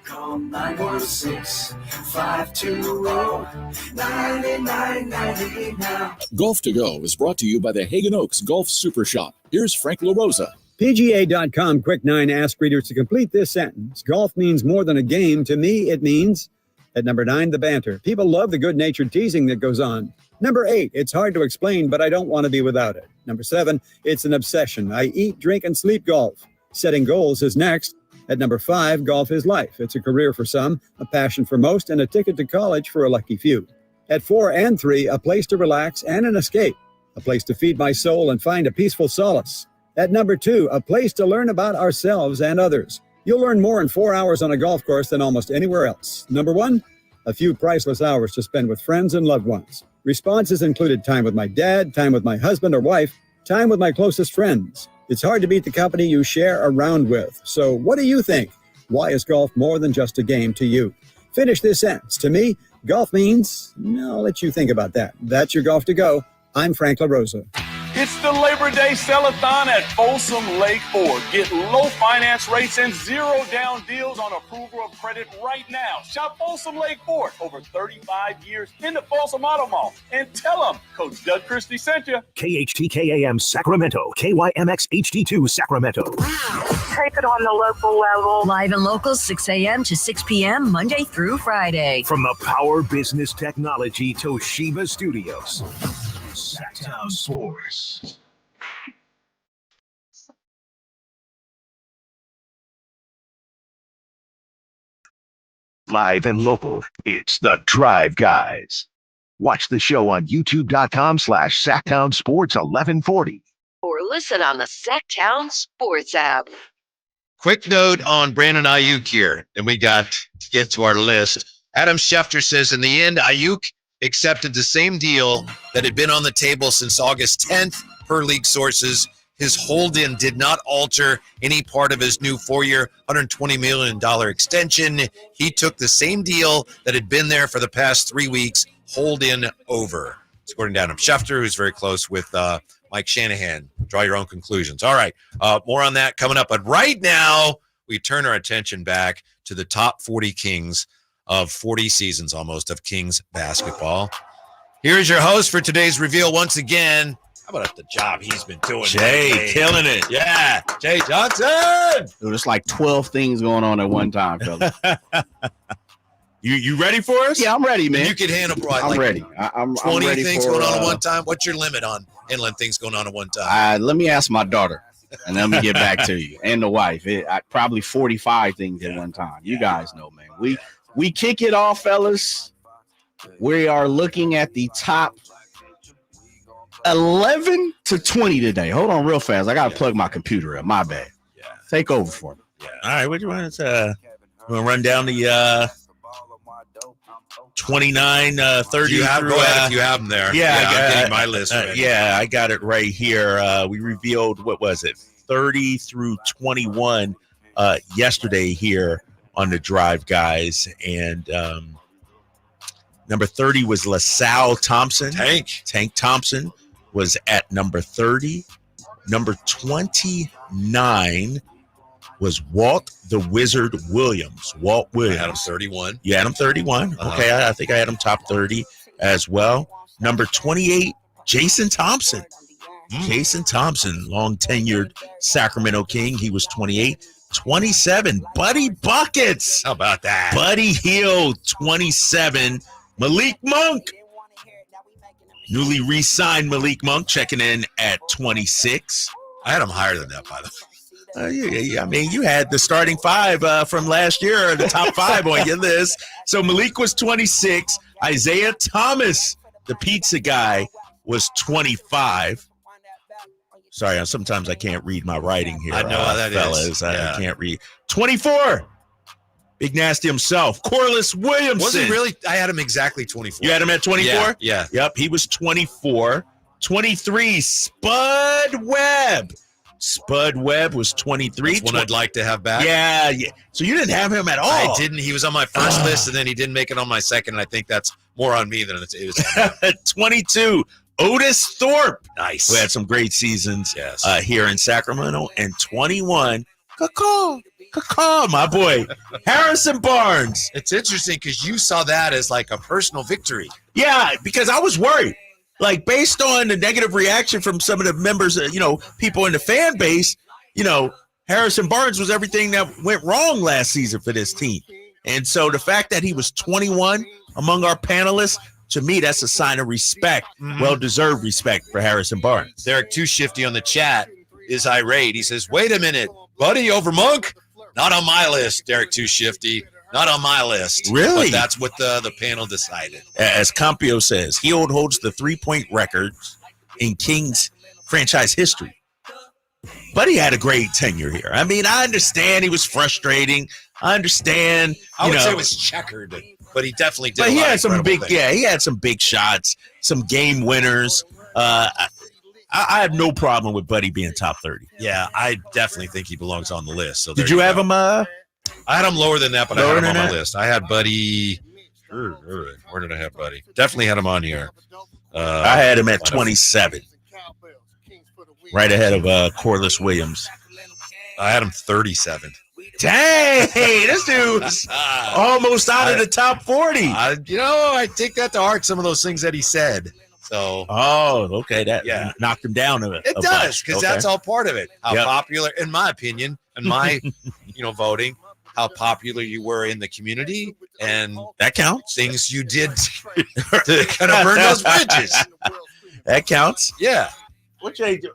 Call 916-520-9990 now. Golf to Go is brought to you by the Hagen Oaks Golf Super Shop. Here's Frank LaRosa. PGA.com Quick 9 ask readers to complete this sentence. Golf means more than a game. To me, it means... At number 9, the banter. People love the good-natured teasing that goes on. Number 8, it's hard to explain, but I don't want to be without it. Number 7, it's an obsession. I eat, drink, and sleep golf. Setting goals is next. At number 5, golf is life. It's a career for some, a passion for most, and a ticket to college for a lucky few. At 4 and 3, a place to relax and an escape. A place to feed my soul and find a peaceful solace. At number 2, a place to learn about ourselves and others. You'll learn more in 4 hours on a golf course than almost anywhere else. Number 1, a few priceless hours to spend with friends and loved ones. Responses included time with my dad, time with my husband or wife, time with my closest friends. It's hard to beat the company you share around with. So what do you think? Why is golf more than just a game to you? Finish this sentence. To me, golf means... I'll let you think about that. That's your Golf to Go. I'm Frank LaRosa. It's the Labor Day Sell-a-thon at Folsom Lake Ford. Get low finance rates and zero down deals on approval of credit right now. Shop Folsom Lake Ford, over 35 years in the Folsom Auto Mall. And tell them Coach Doug Christie sent you. KHTKAM Sacramento, KYMX HD2 Sacramento. Take it on the local level. Live and local, 6 a.m. to 6 p.m. Monday through Friday. From the Power Business Technology Toshiba Studios. Sacktown Sports. Live and local, it's the Drive Guys. Watch the show on youtube.com/Sacktown Sports 1140. Or listen on the Sacktown Sports app. Quick note on Brandon Aiyuk here, and we got to get to our list. Adam Schefter says, in the end, Aiyuk accepted the same deal that had been on the table since August 10th, per league sources. His hold-in did not alter any part of his new 4-year, $120 million extension. He took the same deal that had been there for the past 3 weeks, hold-in over. According to Adam Schefter, who's very close with Mike Shanahan. Draw your own conclusions. All right, more on that coming up. But right now, we turn our attention back to the top 40 Kings of 40 seasons almost of Kings basketball. Here's your host for today's reveal once again. How about the job he's been doing? Jay, killing it. Yeah, Jay Johnson. Dude, there's like 12 things going on at one time, fellas. You ready for us? Yeah, I'm ready, man. You can handle, bro. I'm ready. I'm 20 ready things for, going on at one time. What's your limit on handling things going on at one time? Let me ask my daughter, and then we get back to you and the wife. Probably 45 things at one time. You guys know, man. We kick it off, fellas. We are looking at the top 11 to 20 today. Hold on real fast. I got to plug my computer up. My bad. Yeah. Take over for me. Yeah. All right. What do you want to run down the 29, 30 go ahead if you have them there. Yeah, I'm getting my list ready. Yeah, I got it right here. We revealed, what was it, 30 through 21 yesterday here on the Drive Guys. And number 30 was LaSalle Thompson. Tank Thompson was at number 30. Number 29 was Walt the Wizard Williams. Walt Williams. I had him 31. You had him 31. Okay, I think I had him top 30 as well. Number 28, Jason Thompson. Jason Thompson, long tenured Sacramento King. He was 28. 27, Buddy Buckets. How about that? Buddy Hield, 27. Malik Monk. Newly re-signed Malik Monk checking in at 26. I had him higher than that, by the way. I mean, you had the starting five from last year, the top five on your list. So Malik was 26. Isaiah Thomas, the pizza guy, was 25. Sorry, sometimes I can't read my writing here. I know how that fellas. is. I can't read. 24. Big Nasty himself, Corliss Williamson. Was he really? I had him exactly 24. You had him at 24? Yeah. Yep, he was 24. 23, Spud Webb. Spud Webb was 23. That's one I'd like to have back. Yeah. So you didn't have him at all. I didn't. He was on my first list, and then he didn't make it on my second, and I think that's more on me than it is. 22, Otis Thorpe. Nice. Who had some great seasons Yes. Here in Sacramento. And 21, Caw, my boy, Harrison Barnes. It's interesting because you saw that as like a personal victory. Yeah, because I was worried. Like, based on the negative reaction from some of the members, people in the fan base, Harrison Barnes was everything that went wrong last season for this team. And so the fact that he was 21 among our panelists, to me, that's a sign of respect, well-deserved respect for Harrison Barnes. Derek Too Shifty on the chat is irate. He says, wait a minute, Buddy over Monk? Not on my list, Derek Too Shifty. Not on my list. Really? But that's what the panel decided. As Campio says, he holds the 3-point records in Kings franchise history. But he had a great tenure here. I mean, I understand he was frustrating. I understand. I would say it was checkered, but he definitely did. But he had some big, things. he had some big shots, some game winners. I have no problem with Buddy being top 30. Yeah, I definitely think he belongs on the list. So did you have him? I had him lower than that, but I Lower had him than on my that? list. I had Buddy. Where did I have Buddy? Definitely had him on here. I had him at 27, right ahead of Corliss Williams. I had him 37. Dang, this dude's almost out of the top 40. I take that to heart, some of those things that he said. So, okay, that knocked him down a it does, because that's all part of it. How popular, in my opinion, and my voting, how popular you were in the community, and that counts. Things you did to kind of burn those bridges. That counts. Yeah.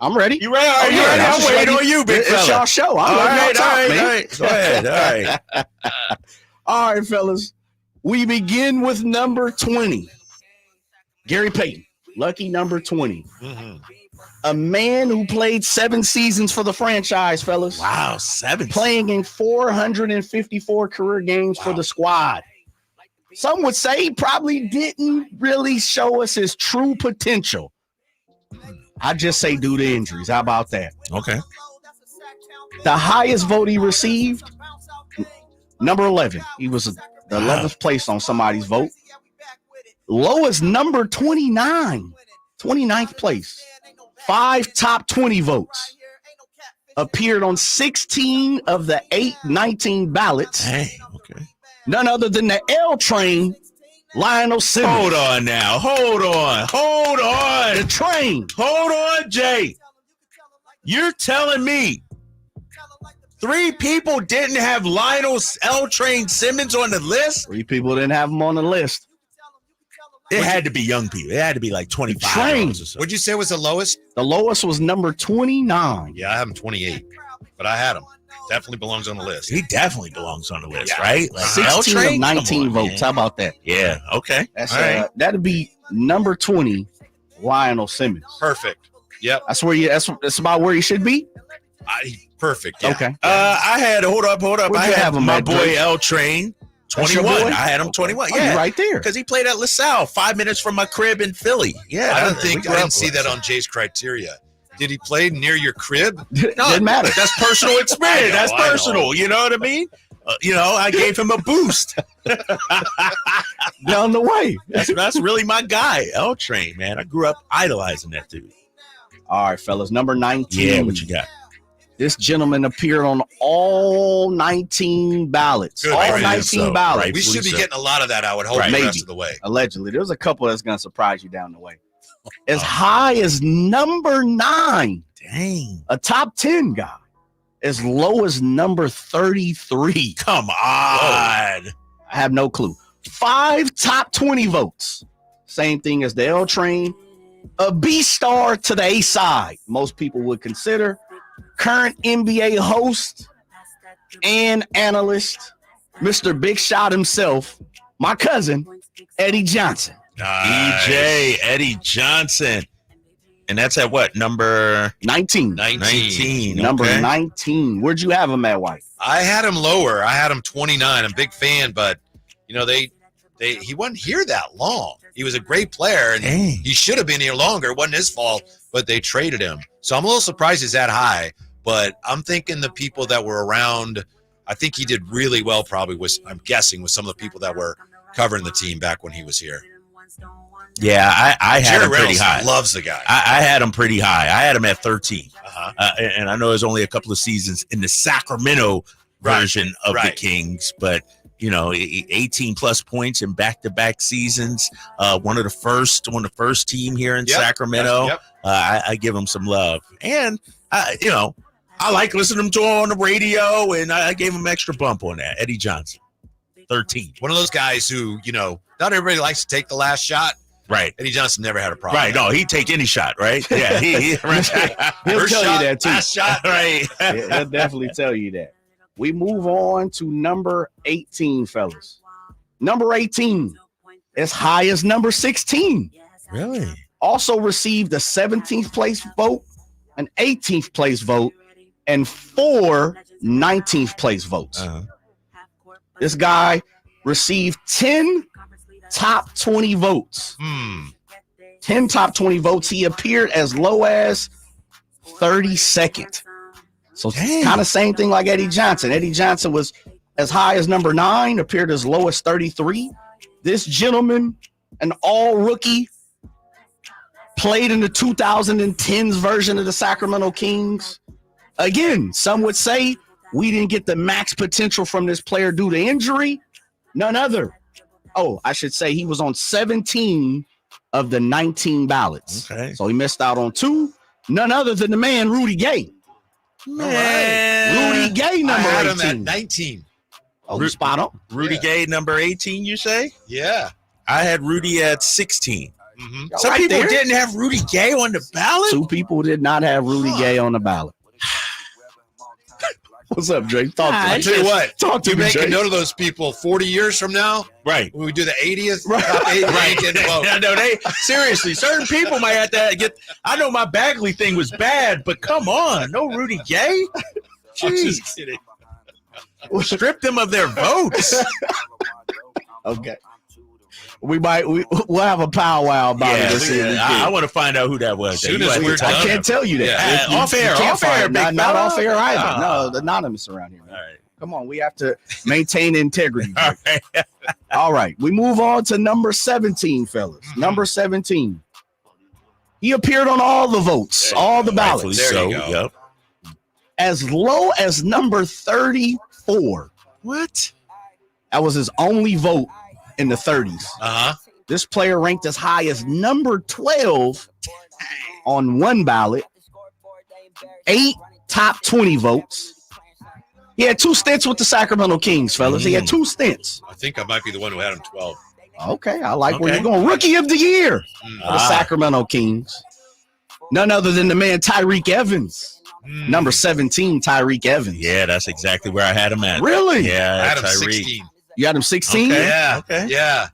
I'm ready. You ready? Are you ready? I'm waiting on you, big fella. It's y'all show. I'm all right. Go ahead. All right. All right, fellas. We begin with number 20. Gary Payton. Lucky number 20. Mm-hmm. A man who played 7 seasons for the franchise, fellas. Wow, 7. Playing in 454 career games for the squad. Some would say he probably didn't really show us his true potential. I just say due to injuries. How about that? Okay. The highest vote he received, number 11. He was the 11th place on somebody's vote. Lowest number 29, 29th place. 5 top 20 votes. Appeared on 16 of the 819 ballots. Hey, okay. None other than the L train, Lionel Simmons. Hold on now. Hold on. The train. Hold on, Jay. You're telling me 3 people didn't have Lionel L Train Simmons on the list? 3 people didn't have him on the list. It had to be young people. It had to be like 25. Train. Or so. What'd you say was the lowest? The lowest was number 29. Yeah, I have him 28, but I had him. Definitely belongs on the list. He definitely belongs on the list, right? Like 16 of 19 votes. Man. How about that? Yeah. Okay. That's all right. That'd be number 20, Lionel Simmons. Perfect. Yep. That's where that's about where he should be. Perfect. Yeah. Okay. I had hold up. Where'd I you had have him my at, boy Drake? L Train. That's your 21. boy? I had him 21. Oh, Yeah, you're right there. Because he played at LaSalle, 5 minutes from my crib in Philly. Yeah, I didn't see that on Jay's criteria. Did he play near your crib? No, Didn't matter. That's personal experience. That's personal. You know what I mean? I gave him a boost. Down the way. That's really my guy, L Train, man. I grew up idolizing that dude. All right, fellas. Number 19. Yeah, what you got? This gentleman appeared on all 19 ballots. Good all for him. 19 ballots. We should be getting a lot of that, I would hope, the rest of the way. Allegedly. There's a couple that's going to surprise you down the way. As high as number 9. Dang. A top 10 guy. As low as number 33. Come on. I have no clue. 5 top 20 votes. Same thing as the L Train. A B star to the A side. Most people would consider current NBA host and analyst, Mr. Big Shot himself, my cousin, Eddie Johnson. Nice. EJ, Eddie Johnson. And that's at what? Number 19. 19. Number okay. 19. Where'd you have him at, White? I had him lower. I had him 29. I'm a big fan, but he wasn't here that long. He was a great player, and he should have been here longer. It wasn't his fault, but they traded him. So I'm a little surprised he's that high, but I'm thinking the people that were around, I think he did really well probably I'm guessing with some of the people that were covering the team back when he was here. Yeah, I had him pretty high. Loves the guy. I had him pretty high. I had him at 13. And I know there's only a couple of seasons in the Sacramento version of the Kings, but 18 plus points in back-to-back seasons. One of the first team here in Sacramento. Yep. I give him some love, and I like listening to him on the radio, and I gave him extra bump on that. Eddie Johnson, 13. One of those guys who not everybody likes to take the last shot. Right. Eddie Johnson never had a problem. Right. No, he'd take any shot, right? Yeah. He'll tell you that too. Last shot, right. He'll definitely tell you that. We move on to number 18, fellas. Number 18, as high as number 16. Really? Also received a 17th place vote, an 18th place vote, and 4 19th place votes. This guy received 10 top 20 votes. 10 top 20 votes. He appeared as low as 32nd. So kind of same thing like Eddie Johnson. Eddie Johnson was as high as number 9, appeared as low as 33. This gentleman, an all rookie, played in the 2010s version of the Sacramento Kings. Again, some would say we didn't get the max potential from this player due to injury. None other. Oh, I should say he was on 17 of the 19 ballots. Okay. So he missed out on 2. None other than the man, Rudy Gay. Man. Rudy Gay, number I had 18. him at 19. Oh, spot on. Rudy Gay, number 18, you say? Yeah. I had Rudy at 16. Some Right people there. didn't have Rudy Gay on the ballot. 2 people did not have Rudy Gay on the ballot. What's up, Drake? Talk to me. I tell you what, Talk to you me, make a Drake. note of those people 40 years from now. Right. When we do the 80th, top 8 ranking vote. No, seriously, certain people might have to get. I know my Bagley thing was bad, but come on, no Rudy Gay. I'm just kidding. Strip them of their votes. Okay. We'll have a powwow about it. This evening. I want to find out who that was. Soon as we're done. I can't tell you that. Yeah. Off air, big not fella. off air either. No, anonymous around here. All right. Come on, we have to maintain integrity. All right. All right, we move on to number 17, fellas. Number 17. He appeared on all the votes, all the ballots. There you go. Yep. As low as number 34. What? That was his only vote in the 30s. This player ranked as high as number 12 on one ballot, 8 top 20 votes. He had 2 stints with the Sacramento Kings, fellas. He had 2 stints. I think I might be the one who had him 12. Okay, I like where you're going. Rookie of the year for the Sacramento Kings. None other than the man Tyreek Evans. Number 17, Tyreek Evans. Yeah, that's exactly where I had him at. Really? Yeah, I had him Tyreek. 16. You had him 16? Okay. Yeah. Okay. Yeah.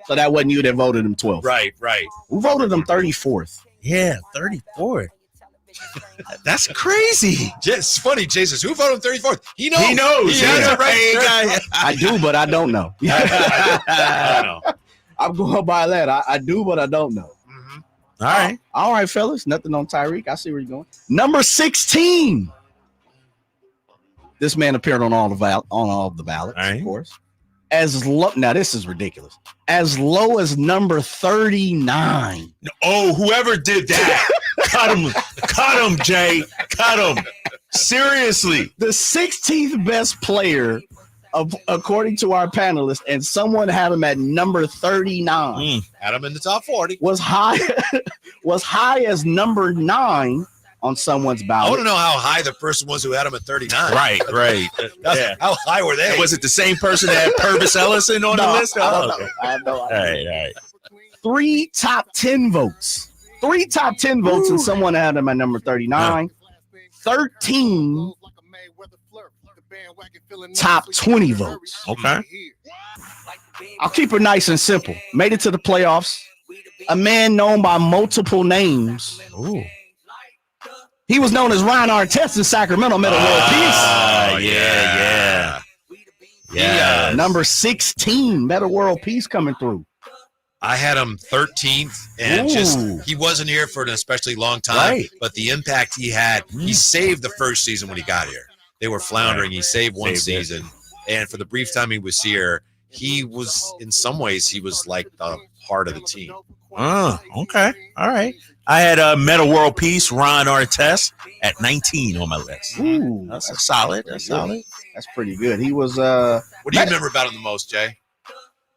So that wasn't you that voted him 12. Right. Who voted him 34th? Yeah, 34. That's crazy. It's funny, Jason. Who voted him 34th? He knows. He knows. He has it right Hey, there. guy. I do, but I don't know. I don't know. I'm going by that. I do, but I don't know. All right. All right, fellas. Nothing on Tyreek. I see where you're going. Number 16. This man appeared on all the ballots, Right. of course. As low, now this is ridiculous. As low as number 39. Oh, whoever did that, cut him, Jay, cut him. Seriously, The 16th best player, according to our panelists, and someone had him at number 39. Had him in the top 40. Was high as number 9 on someone's I ballot. want to know how high the person was who had him at 39. right. Yeah. How high were they? Was it the same person that had Purvis Ellison on the list? I don't okay. know. I have no All idea. right. 3 top 10 votes. 3 top 10 votes, and someone had him at number 39. 13 top 20 votes. Okay. I'll keep it nice and simple. Made it to the playoffs. A man known by multiple names. Ooh. He was known as Ryan Artest in Sacramento, Meta World Peace. Yeah. Number 16, Meta World Peace coming through. I had him 13th, and he wasn't here for an especially long time, but the impact he had, he saved the first season when he got here. They were floundering. He saved one season, and for the brief time he was here, he was, in some ways, he was like the heart of the team. Oh, okay. All right. I had Meta World Peace, Ron Artest, at 19 on my list. Ooh, that's solid. That's solid. That's pretty good. He was. What do you remember about him the most, Jay?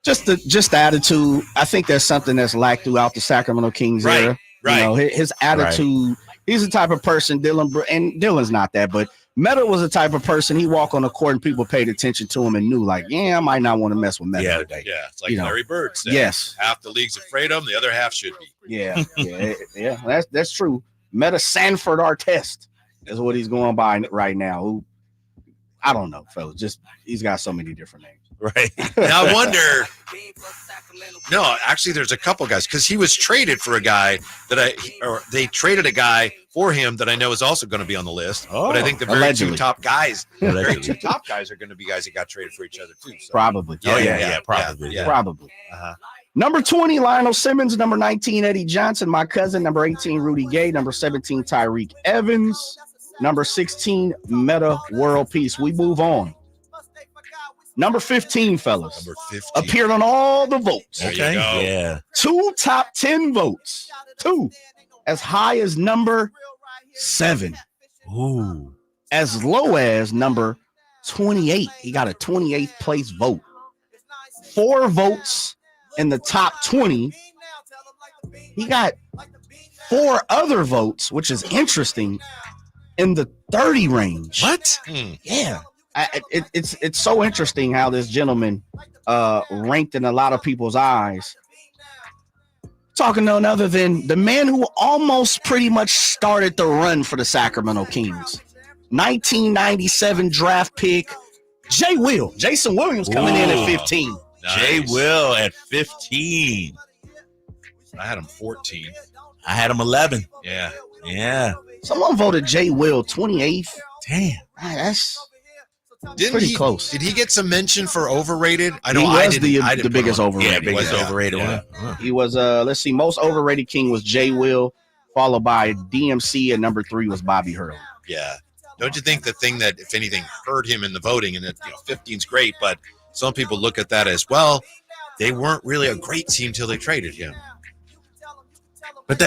Just the attitude. I think there's something that's lacked throughout the Sacramento Kings era. Right. You know, his attitude. He's the type of person, Dylan's not that, but Meta was the type of person, he walked on the court and people paid attention to him and knew, like, I might not want to mess with Meta today. Yeah, it's like Larry Bird said. Yes. Half the league's afraid of him, the other half should be. Yeah. That's true. Meta Sanford Artest is what he's going by right now. Who, I don't know, fellas. Just he's got so many different names. Right. Now I wonder. No, actually, there's a couple guys because he was traded for a guy they traded a guy for him that I know is also going to be on the list. But I think the very two top guys, are going to be guys that got traded for each other too. So. Probably. Probably. Uh-huh. Number 20, Lionel Simmons. Number 19, Eddie Johnson, my cousin. Number 18, Rudy Gay. Number 17, Tyreek Evans. Number 16, Meta World Peace. We move on. Number 15, fellas. Number 15. Appeared on all the votes. Okay. Yeah. 2 top 10 votes. 2. As high as number 7. Ooh. As low as number 28. He got a 28th place vote. 4 votes in the top 20. He got 4 other votes, which is interesting, in the 30 range. What? Yeah. It's so interesting how this gentleman ranked in a lot of people's eyes. Talking to none other than the man who almost pretty much started the run for the Sacramento Kings. 1997 draft pick, Jason Williams coming in at 15. Nice. Jay Will at 15. I had him 14. I had him 11. Yeah. Someone voted Jay Will 28th. Damn. That's Didn't pretty he, close. Did he get some mention for overrated? I know He I was didn't. the biggest overrated. Yeah, biggest overrated Yeah. one. He was let's see, most overrated king was Jay Will, followed by DMC, and number 3 was Bobby Gerould. Yeah. Don't you think the thing that, if anything, hurt him in the voting, and 15's great, but some people look at that as, well, they weren't really a great team till they traded him. But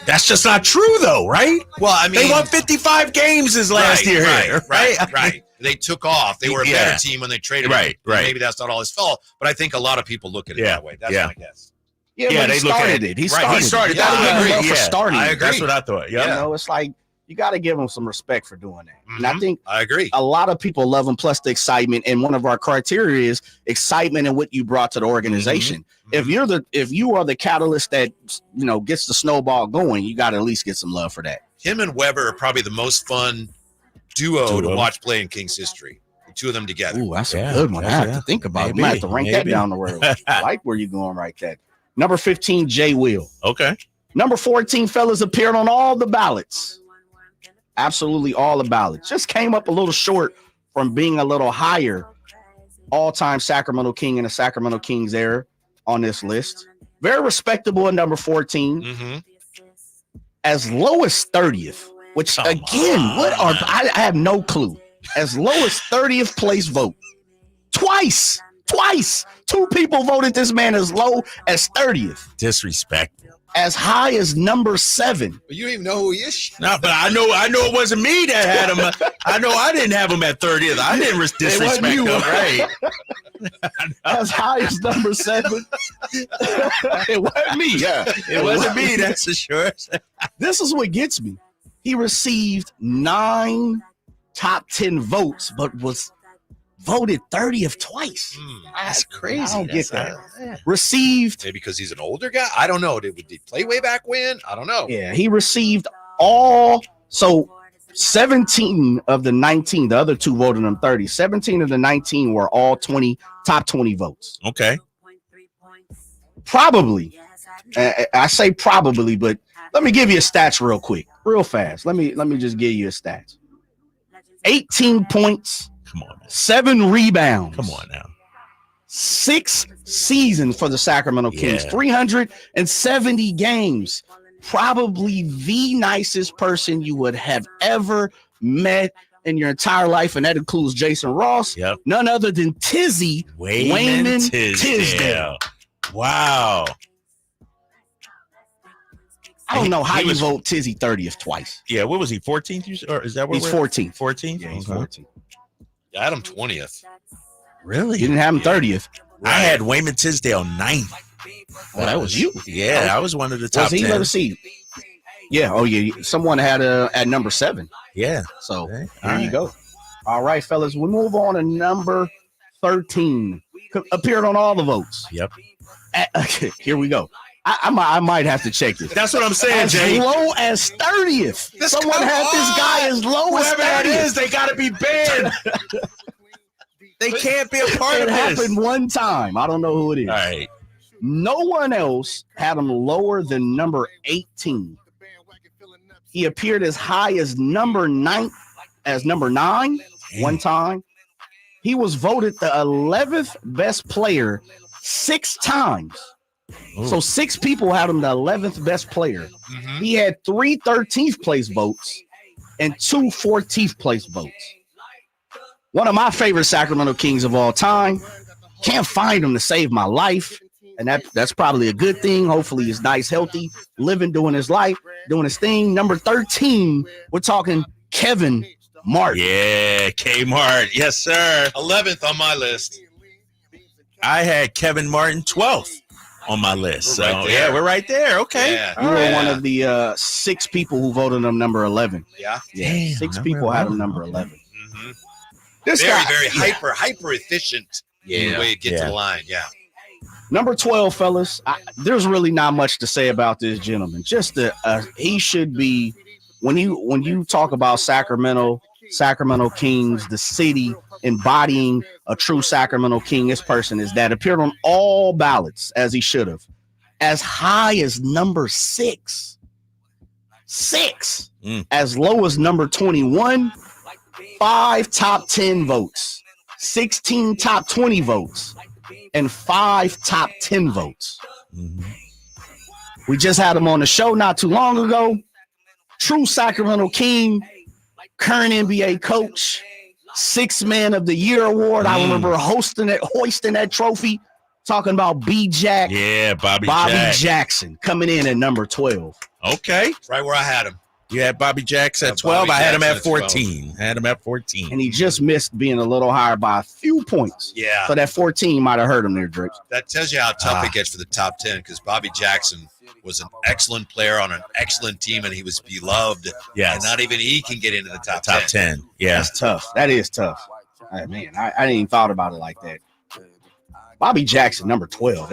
that's just not true, though, right? Well, I mean, they won 55 games this last year. Right. They took off. They were a better team when they traded him. Right. Maybe that's not all his fault, but I think a lot of people look at it that way. That's my guess. Yeah, they started it. He started. For starting. I agree. That's what I thought. Yeah. You know, it's like you got to give him some respect for doing that. And I think I agree. A lot of people love him. Plus the excitement, and one of our criteria is excitement and what you brought to the organization. If you are the catalyst that gets the snowball going, you got to at least get some love for that. Him and Weber are probably the most fun duo to watch play in Kings history. The two of them together. Ooh, that's a good one. I have to think about it. I might have to rank that down the road. I like where you're going right there. Number 15, Jay Will. Okay. Number 14, fellas, appeared on all the ballots. Absolutely all the ballots. Just came up a little short from being a little higher all-time Sacramento King in the Sacramento Kings era on this list. Very respectable at number 14. As low as 30th, which again, I have no clue. As low as 30th place vote. Twice. 2 people voted this man as low as 30th. Disrespect. As high as number 7. But you don't even know who he is. No, but I know it wasn't me that had him. I know I didn't have him at 30th. I didn't disrespect him. Right. As high as number 7. It wasn't me. Yeah, it wasn't me. That's for sure. This is what gets me. He received 9 top 10 votes, but was voted 30th twice. That's crazy. I don't get that. Received. Maybe because he's an older guy. I don't know. Did he play way back when? I don't know. Yeah, he received all. So 17 of the 19, the other two voted him 30. 17 of the 19 were all top 20 votes. Okay. Probably. I say probably, but let me give you a stats real quick, real fast. Let me just give you a stats. 18 points. Come on, man. 7 rebounds. Come on now. 6 seasons for the Sacramento Kings. 370 games. Probably the nicest person you would have ever met in your entire life, and that includes Jason Ross. Yep. None other than Tizzy Wayman Tisdale. Wow. I don't know how you vote Tizzy 30th twice. Yeah, what was he, 14th? Or is that what he's 14th? 14th? Yeah, he's 14th. I had him 20th. Really? You didn't have him 30th. Right. I had Wayman Tisdale 9th. Oh, that was you. Yeah, I was one of the top 10. Let us see. Yeah. Oh, yeah. Someone had at number 7. Yeah. So there you go. All right, fellas. We move on to number 13. Appeared on all the votes. Yep. Here we go. I might have to check this. That's what I'm saying, Jay. As low as 30th. Someone had this guy as low as 30th. Whoever that is, they got to be banned. They can't be a part of this. It happened one time. I don't know who it is. All right. No one else had him lower than number 18. He appeared as high as number 9 one time. He was voted the 11th best player 6 times. Ooh. So 6 people had him the 11th best player. Mm-hmm. He had 3 13th place votes and 2 14th place votes. One of my favorite Sacramento Kings of all time. Can't find him to save my life. And that's probably a good thing. Hopefully he's nice, healthy, living, doing his life, doing his thing. Number 13, we're talking Kevin Martin. Yeah, K-Mart. Yes, sir. 11th on my list. I had Kevin Martin 12th on my list. We're right there. Okay. Yeah. You were one of the 6 people who voted him number 11. Yeah. Damn, 6 people had him number 11. Mm-hmm. This very hyper efficient way to get to the line. Yeah. Number 12, fellas. There's really not much to say about this gentleman. Just he should be, when you talk about Sacramento Kings, the city embodying a true Sacramento King, this person is that appeared on all ballots as he should have, as high as number 6, as low as number 21, 5 top 10 votes, 16 top 20 votes, and 5 top 10 votes. Mm-hmm. We just had him on the show not too long ago. True Sacramento King, current NBA coach, 6th Man of the Year award. I remember hoisting that trophy, talking about B-Jack. Yeah, Bobby Jackson coming in at number 12. Okay. Right where I had him. You had Bobby Jackson at 12. I had him at 14. And he just missed being a little higher by a few points. Yeah. So that 14 might have hurt him there, Drake. That tells you how tough it gets for the top 10, because Bobby Jackson was an excellent player on an excellent team, and he was beloved. Yes. And not even he can get into the top 10. Yeah. That's tough. That is tough. Man, I didn't even thought about it like that. Bobby Jackson, number 12.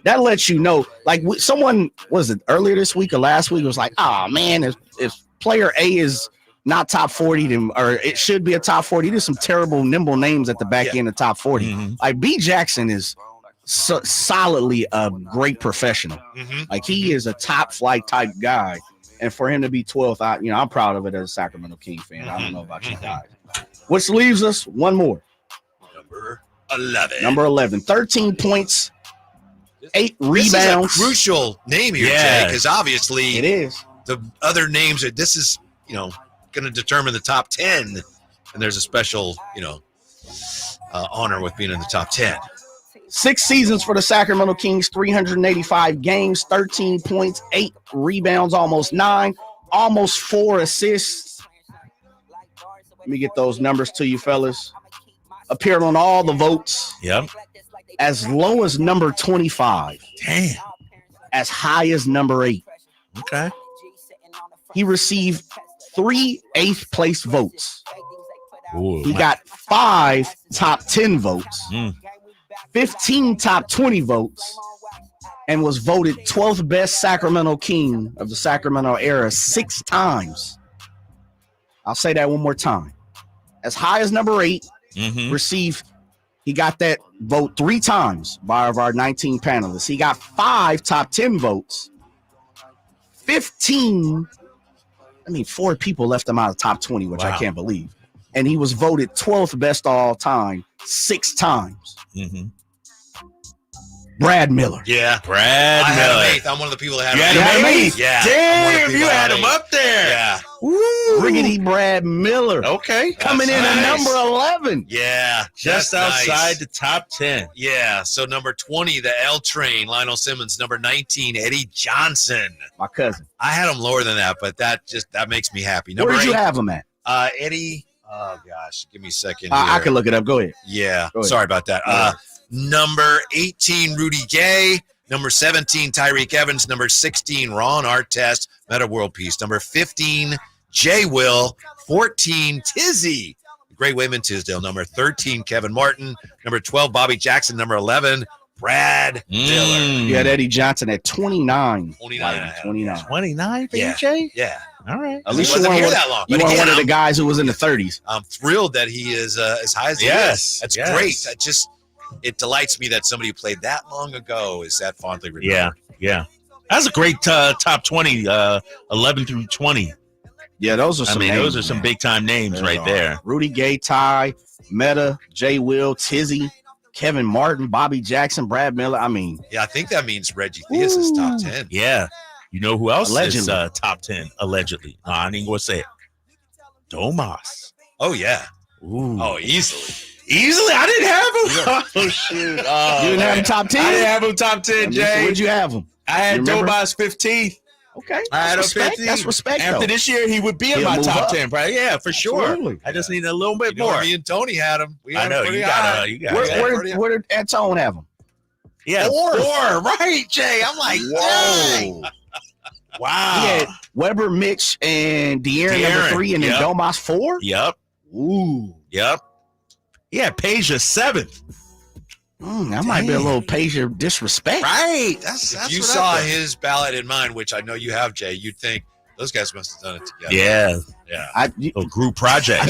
That lets you know, like someone, was it earlier this week or last week, was like, oh man, if player A is not top 40, or it should be a top 40, there's some terrible nimble names at the back end of top 40. Mm-hmm. Like B Jackson is solidly a great professional. Mm-hmm. Like he is a top flight type guy. And for him to be 12th, I'm proud of it as a Sacramento King fan. I don't know about you guys. Which leaves us one more. Number 11. 13 points, 8 rebounds. This is a crucial name here, Jay, because obviously it is. The other names are, this is, going to determine the top 10. And there's a special, honor with being in the top 10. 6 seasons for the Sacramento Kings, 385 games, 13 points, 8 rebounds, almost 9, almost 4 assists. Let me get those numbers to you, fellas. Appeared on all the votes. Yep. As low as number 25. Damn. As high as number 8. Okay. He received 3 8th place votes. Ooh, he got 5 top 10 votes, 15 top 20 votes, and was voted 12th best Sacramento King of the Sacramento era 6 times. I'll say that one more time. As high as number 8, he got that vote 3 times by our 19 panelists. He got 5 top 10 votes. 4 people left him out of top 20, which I can't believe. And he was voted 12th best of all time 6 times. Brad Miller. Yeah. Brad I Miller. had him 8th. I'm one of the people that You had had him him 8th. 8th? Yeah. Damn, you had him up there. Yeah. Woo. Riggedy Brad Miller. Okay. Coming in at number 11. Yeah. Just that's outside nice. the top 10. Yeah. So number 20, the L Train, Lionel Simmons. Number 19, Eddie Johnson. My cousin. I had him lower than that, but that makes me happy. Where did you have him at? Eddie. Oh gosh, give me a second. I can look it up. Go ahead. Yeah. Go ahead. Sorry about that. Number 18, Rudy Gay. Number 17, Tyreek Evans. Number 16, Ron Artest, Meta World Peace. Number 15, Jay Will. 14, Tizzy, Great Wayman Tisdale. Number 13, Kevin Martin. Number 12, Bobby Jackson. Number 11, Brad Miller. You had Eddie Johnson at 29. 29. 29 for Yeah. EJ? Yeah. All right. At least you wasn't weren't here one, that long. you But weren't again, one of the guys who was in the 30s. I'm thrilled that he is as high as he is. That's great. It delights me that somebody who played that long ago is that fondly remembered. Yeah. That's a great top 20, 11 through 20. Yeah, those are some names, those are some big-time names right there. Rudy Gay, Ty, Meta, Jay Will, Tizzy, Kevin Martin, Bobby Jackson, Brad Miller. Yeah, I think that means Reggie Theus is top 10. Yeah. You know who else Allegedly. is top 10? Allegedly. No, I ain't going to say it. Domas. Oh, yeah. Ooh. Oh, easily. Easily? I didn't have him. Oh, shoot. Oh, You didn't have him top 10? I didn't have him top 10, Jay. Where'd you have him? I had You remember? Domas 15th. Okay. I had him respect. 15th. That's respect, After though. this year, he would be in He'll my move top up. 10, bro. Yeah, for sure. Absolutely. I just need a little bit You know, more. me and Tony had him. We I had know. him pretty You high. got Where did Antone have him? Yeah, Four. right, Jay. I'm like, Whoa. wow. He had Weber, Mitch, and De'Aaron number 3, and then Yep. Domas 4? Yep. Ooh. Yep. Yeah, Peja 7th. That might be a little Peja disrespect. Right. If you saw his ballot in mine, which I know you have, Jay, you'd think those guys must have done it together. Yeah. Yeah. A group project.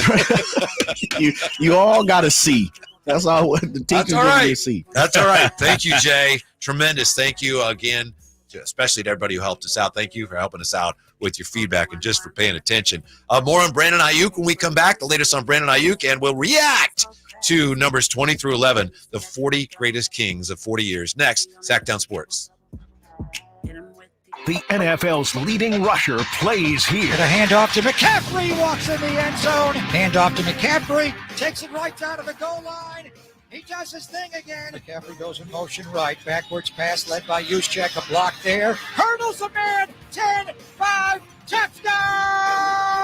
you all got a C. That's all the team That's can all give you right. a C. That's all right. Thank you, Jay. Tremendous. Thank you again, especially to everybody who helped us out. Thank you for helping us out with your feedback and just for paying attention. More on Brandon Aiyuk when we come back. The latest on Brandon Aiyuk, and we'll react to numbers 20 through 11, the 40 greatest kings of 40 years. Next, Sacktown Sports. The NFL's leading rusher plays here. The handoff to McCaffrey, walks in the end zone. Handoff to McCaffrey, takes it right down to the goal line. He does his thing again. McCaffrey goes in motion right. Backwards pass led by Juszczyk. A block there. Hurdles a man. 10, 5,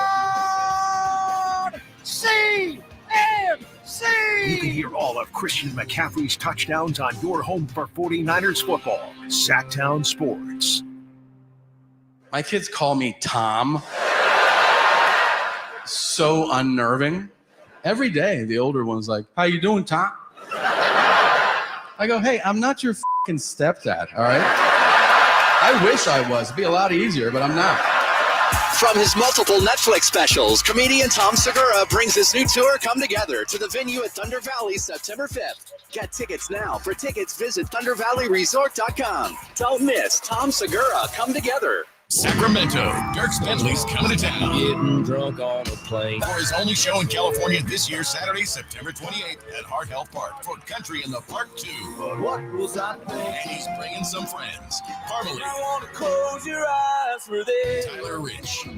touchdown! CMC! You can hear all of Christian McCaffrey's touchdowns on your home for 49ers football. Sacktown Sports. My kids call me Tom. So unnerving. Every day, the older one's like, "How you doing, Tom?" I go, "Hey, I'm not your fucking stepdad, all right? I wish I was. It'd be a lot easier, but I'm not." From his multiple Netflix specials, comedian Tom Segura brings his new tour, Come Together, to the venue at Thunder Valley September 5th. Get tickets now. For tickets, visit ThunderValleyResort.com. Don't miss Tom Segura, Come Together. Sacramento, Dirk Bentley's coming to town. Getting drunk on a plane. For his only show in California this year, Saturday, September 28th at Hart Health Park for Country in the Park 2. But what was I thinking? And he's bringing some friends. Parmalee. I want to close your eyes for this. Tyler Rich.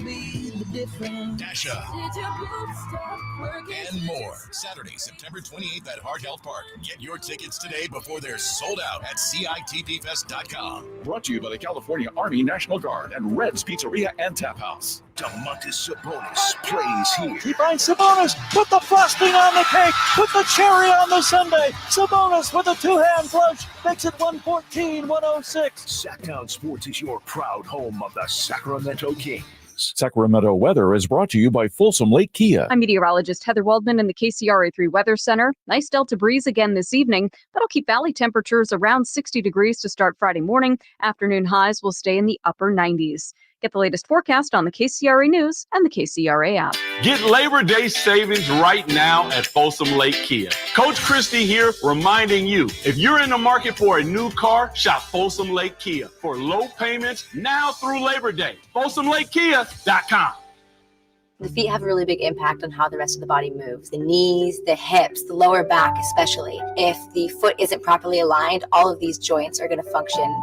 Dasha. And more. Saturday, September 28th at Hart Health Park. Get your tickets today before they're sold out at CITPFest.com. Brought to you by the California Army National Guard and Red's Pizzeria and Tap House. Domantas Sabonis plays here. He finds Sabonis, put the frosting on the cake, put the cherry on the sundae. Sabonis with a two-hand flush makes it 114-106. Sacktown Sports is your proud home of the Sacramento Kings. Sacramento weather is brought to you by Folsom Lake Kia. I'm meteorologist Heather Waldman in the KCRA3 Weather Center. Nice Delta breeze again this evening. That'll keep valley temperatures around 60 degrees to start Friday morning. Afternoon highs will stay in the upper 90s. Get the latest forecast on the KCRA News and the KCRA app. Get Labor Day savings right now at Folsom Lake Kia. Coach Christie here reminding you, if you're in the market for a new car, shop Folsom Lake Kia for low payments now through Labor Day. FolsomLakeKia.com. The feet have a really big impact on how the rest of the body moves. The knees, the hips, the lower back especially. If the foot isn't properly aligned, all of these joints are going to function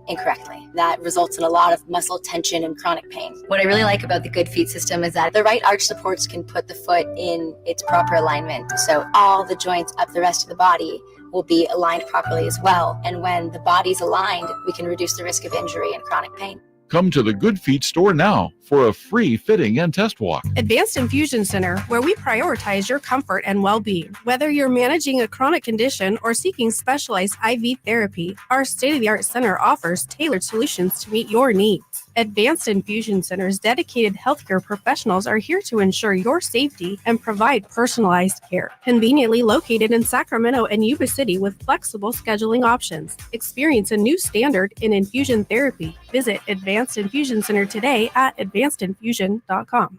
incorrectly. That results in a lot of muscle tension and chronic pain. What I really like about the Good Feet system is that the right arch supports can put the foot in its proper alignment. So all the joints up the rest of the body will be aligned properly as well. And when the body's aligned, we can reduce the risk of injury and chronic pain. Come to the Good Feet store now for a free fitting and test walk. Advanced Infusion Center, where we prioritize your comfort and well-being. Whether you're managing a chronic condition or seeking specialized IV therapy, our state-of-the-art center offers tailored solutions to meet your needs. Advanced Infusion Center's dedicated healthcare professionals are here to ensure your safety and provide personalized care. Conveniently located in Sacramento and Yuba City with flexible scheduling options. Experience a new standard in infusion therapy. Visit Advanced Infusion Center today at advancedinfusion.com.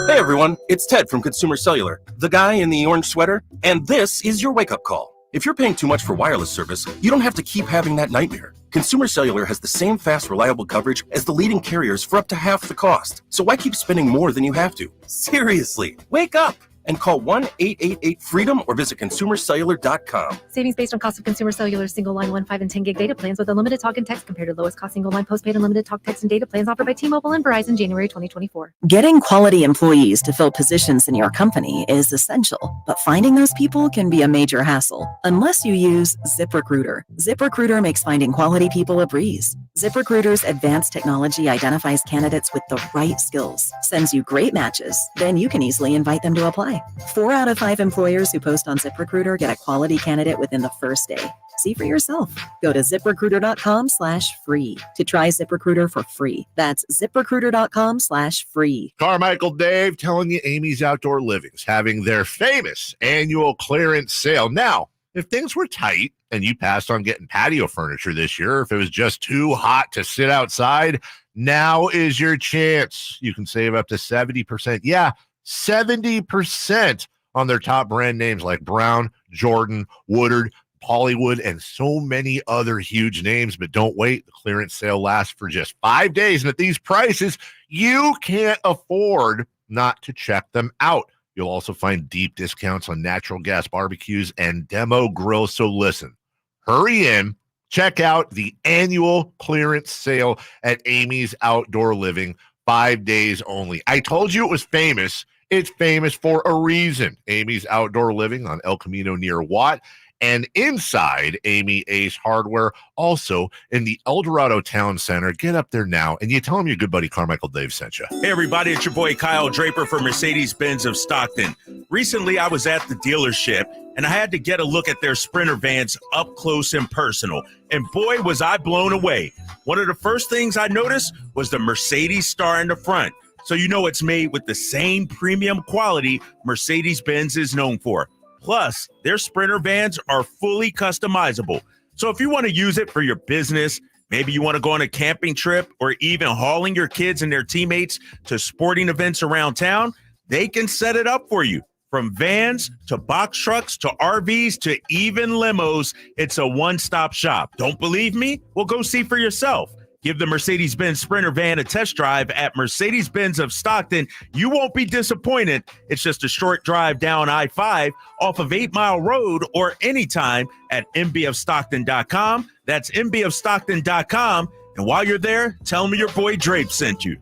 Hey everyone, it's Ted from Consumer Cellular, the guy in the orange sweater, and this is your wake-up call. If you're paying too much for wireless service, you don't have to keep having that nightmare. Consumer Cellular has the same fast, reliable coverage as the leading carriers for up to half the cost. So why keep spending more than you have to? Seriously, wake up and call 1-888-FREEDOM or visit consumercellular.com. Savings based on cost of Consumer Cellular single line 1, 5, and 10 gig data plans with unlimited talk and text compared to lowest cost single line postpaid unlimited talk, text, and data plans offered by T-Mobile and Verizon January 2024. Getting quality employees to fill positions in your company is essential, but finding those people can be a major hassle unless you use ZipRecruiter. ZipRecruiter makes finding quality people a breeze. ZipRecruiter's advanced technology identifies candidates with the right skills, sends you great matches, then you can easily invite them to apply. 4 out of 5 employers who post on ZipRecruiter get a quality candidate within the first day. See for yourself. Go to ZipRecruiter.com/free to try ZipRecruiter for free. That's ZipRecruiter.com/free. Carmichael Dave telling you Amy's Outdoor Living's having their famous annual clearance sale. Now, if things were tight and you passed on getting patio furniture this year, if it was just too hot to sit outside, now is your chance. You can save up to 70%. Yeah, 70% on their top brand names like Brown, Jordan, Woodard, Hollywood, and so many other huge names. But don't wait. The clearance sale lasts for just 5 days. And at these prices, you can't afford not to check them out. You'll also find deep discounts on natural gas barbecues and demo grills. So listen, hurry in. Check out the annual clearance sale at Amy's Outdoor Living. 5 days only. I told you it was famous. It's famous for a reason. Amy's Outdoor Living on El Camino near Watt, and inside Amy Ace Hardware, also in the El Dorado Town Center. Get up there now, and you tell them your good buddy Carmichael Dave sent you. Hey, everybody, it's your boy Kyle Draper from Mercedes-Benz of Stockton. Recently, I was at the dealership, and I had to get a look at their Sprinter vans up close and personal. And boy, was I blown away. One of the first things I noticed was the Mercedes star in the front. So you know it's made with the same premium quality Mercedes-Benz is known for. Plus, their Sprinter vans are fully customizable. So if you want to use it for your business, maybe you want to go on a camping trip, or even hauling your kids and their teammates to sporting events around town, they can set it up for you. From vans to box trucks to RVs to even limos, it's a one-stop shop. Don't believe me? Well, go see for yourself. Give the Mercedes-Benz Sprinter van a test drive at Mercedes-Benz of Stockton. You won't be disappointed. It's just a short drive down I-5 off of 8 Mile Road, or anytime at mbofstockton.com. That's mbofstockton.com. And while you're there, tell them your boy Drape sent you.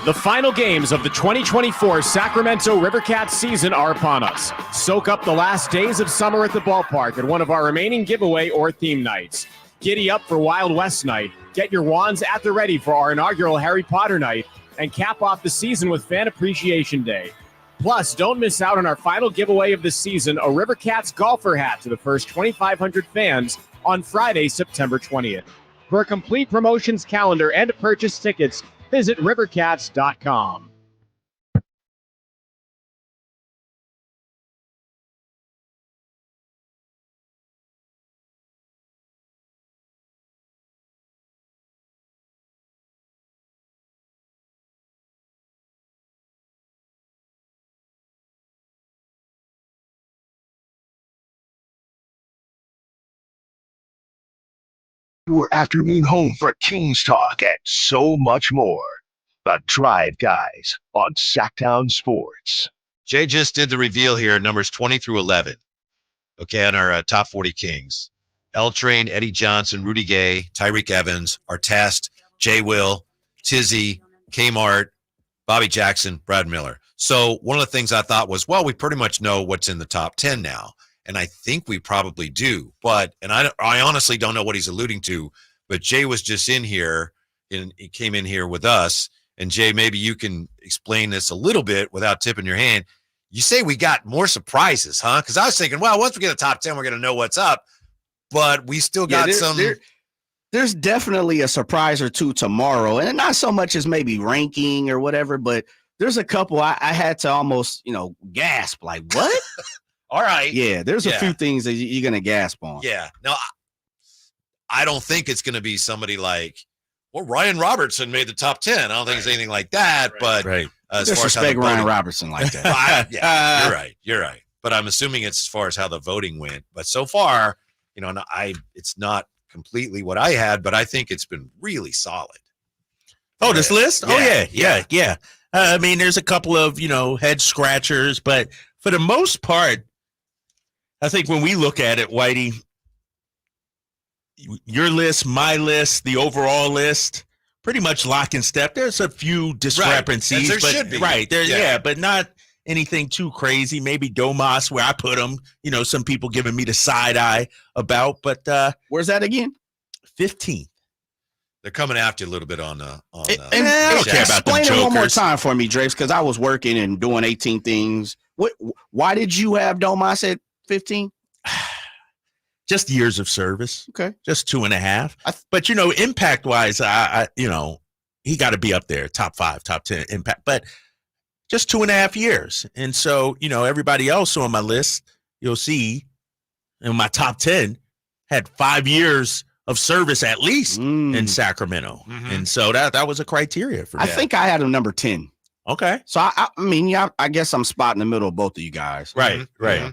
The final games of the 2024 Sacramento Rivercats season are upon us. Soak up the last days of summer at the ballpark at one of our remaining giveaway or theme nights. Giddy up for Wild West Night. Get your wands at the ready for our inaugural Harry Potter Night, and cap off the season with Fan Appreciation Day. Plus, don't miss out on our final giveaway of the season, a Rivercats golfer hat to the first 2,500 fans on Friday, September 20th. For a complete promotions calendar and to purchase tickets, visit rivercats.com. your afternoon home for Kings Talk and so much more. The Drive Guys on Sacktown Sports. Jay just did the reveal here, numbers 20 through 11. Okay, on our top 40 Kings. L Train, Eddie Johnson, Rudy Gay, Tyreek Evans, Artest, Jay Will, Tizzy, Kmart, Bobby Jackson, Brad Miller. So one of the things I thought was, well, we pretty much know what's in the top 10 now. And I think we probably do. But, and I honestly don't know what he's alluding to, but Jay was just in here, and he came in here with us. And Jay, maybe you can explain this a little bit without tipping your hand. You say we got more surprises, huh? Because I was thinking, well, once we get a top 10, we're going to know what's up. But we still got some. There's definitely a surprise or two tomorrow. And not so much as maybe ranking or whatever, but there's a couple I had to almost, gasp. Like, what? All right. Yeah, there's a few things that you're going to gasp on. Yeah. No, I don't think it's going to be somebody like, well, Ryan Robertson made the top 10. I don't think it's anything like that. But as far as disrespect Ryan Robertson like that. You're right. But I'm assuming it's as far as how the voting went. But so far, it's not completely what I had, but I think it's been really solid. Oh, this list? Yeah. I mean, there's a couple of, head scratchers, but for the most part, I think when we look at it, Whitey, your list, my list, the overall list, pretty much lock and step. There's a few discrepancies. Right. There should be. Right. But not anything too crazy. Maybe Domas, where I put him, some people giving me the side eye about, but where's that again? 15th. They're coming after you a little bit on I don't care about explain it one more time for me, Drapes, because I was working and doing 18 things. Why did you have Domas at 15? Just years of service. Okay. Just 2.5. But, impact wise, he got to be up there, top 5, top 10 impact, but just 2.5 years. And so, everybody else on my list, you'll see in my top 10 had 5 years of service at least in Sacramento. Mm-hmm. And so that was a criteria for me. I think I had him number 10. Okay. So I guess I'm spot in the middle of both of you guys. Right. Mm-hmm. Right. Mm-hmm.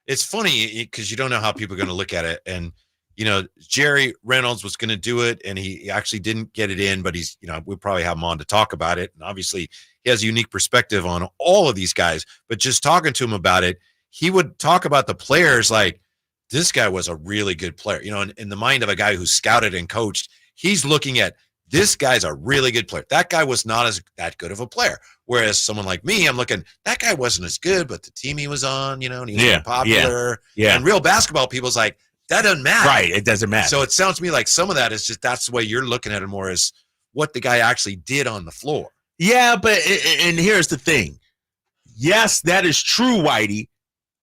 It's funny because you don't know how people are going to look at it. And, Jerry Reynolds was going to do it and he actually didn't get it in, but he's, we'll probably have him on to talk about it. And obviously he has a unique perspective on all of these guys, but just talking to him about it, he would talk about the players like, this guy was a really good player. In the mind of a guy who's scouted and coached, he's looking at this guy's a really good player. That guy was not that good of a player. Whereas someone like me, I'm looking, that guy wasn't as good, but the team he was on, and he was popular. Yeah. And real basketball people's like, that doesn't matter. Right. It doesn't matter. So it sounds to me like some of that is just that's the way you're looking at it more as what the guy actually did on the floor. Yeah, but and here's the thing. Yes, that is true, Whitey.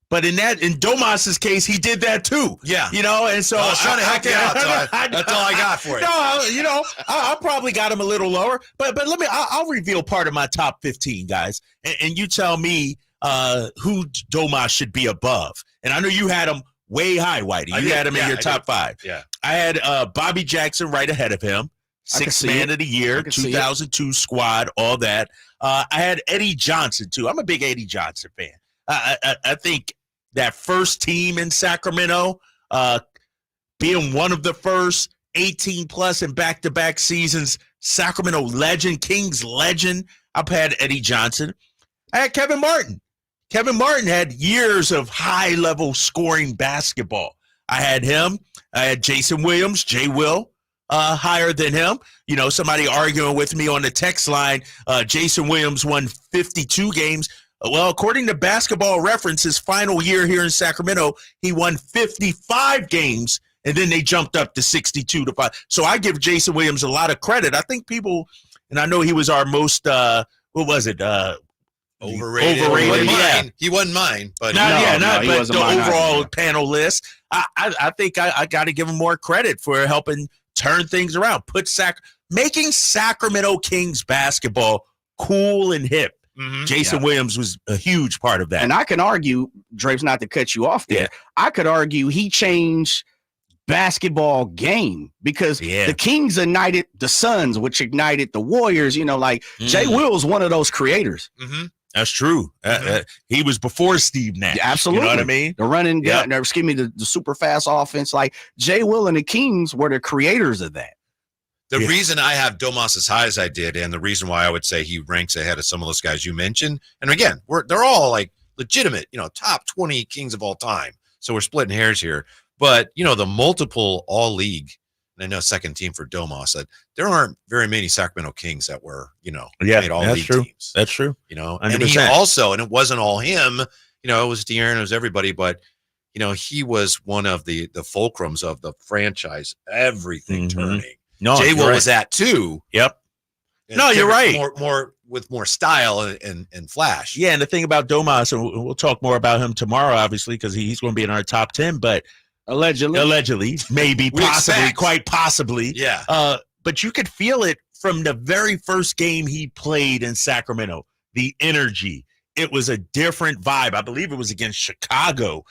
But in Domas's case, he did that too. Yeah. And so I was trying to help you out. So that's all I got for you. No, I probably got him a little lower. But I'll reveal part of my top 15, guys. And you tell me who Domas should be above. And I know you had him way high, Whitey. You had him in your top 5. Yeah. I had Bobby Jackson right ahead of him. 6th man of the year, 2002 squad, all that. I had Eddie Johnson too. I'm a big Eddie Johnson fan. I think that first team in Sacramento, being one of the first 18 plus in back-to-back seasons, Sacramento legend, Kings legend. I've had Eddie Johnson. I had Kevin Martin. Kevin Martin had years of high-level scoring basketball. I had him. I had Jason Williams, Jay Will, higher than him. Somebody arguing with me on the text line, Jason Williams won 52 games. Well, according to Basketball Reference, his final year here in Sacramento, he won 55 games, and then they jumped up to 62-5. So I give Jason Williams a lot of credit. I think people, and I know he was our most, overrated. Yeah. He wasn't mine, but but the overall panel list, I think I got to give him more credit for helping turn things around, making Sacramento Kings basketball cool and hip. Mm-hmm. Jason Williams was a huge part of that. And I can argue, Drapes, not to cut you off there, I could argue he changed basketball game because the Kings ignited the Suns, which ignited the Warriors. Jay Will's one of those creators. Mm-hmm. That's true. He was before Steve Nash. Absolutely. You know what I mean? The running, the super fast offense. Like Jay Will and the Kings were the creators of that. The reason I have Domas as high as I did, and the reason why I would say he ranks ahead of some of those guys you mentioned, and again, they're all like legitimate, top 20 Kings of all time. So we're splitting hairs here. But, the multiple all-league, and I know second team for Domas, that there aren't very many Sacramento Kings that were, made all-league teams. That's true. 100%. And he also, and it wasn't all him, it was De'Aaron, it was everybody, but, he was one of the fulcrums of the franchise, everything turning. No, Jay Will right. was that too. Yep. No, you're right. More with more style and flash. Yeah, and the thing about Domas, and we'll talk more about him tomorrow, obviously, because he's going to be in our top 10, but allegedly, maybe, possibly, quite possibly. Yeah. But you could feel it from the very first game he played in Sacramento. The energy. It was a different vibe. I believe it was against Chicago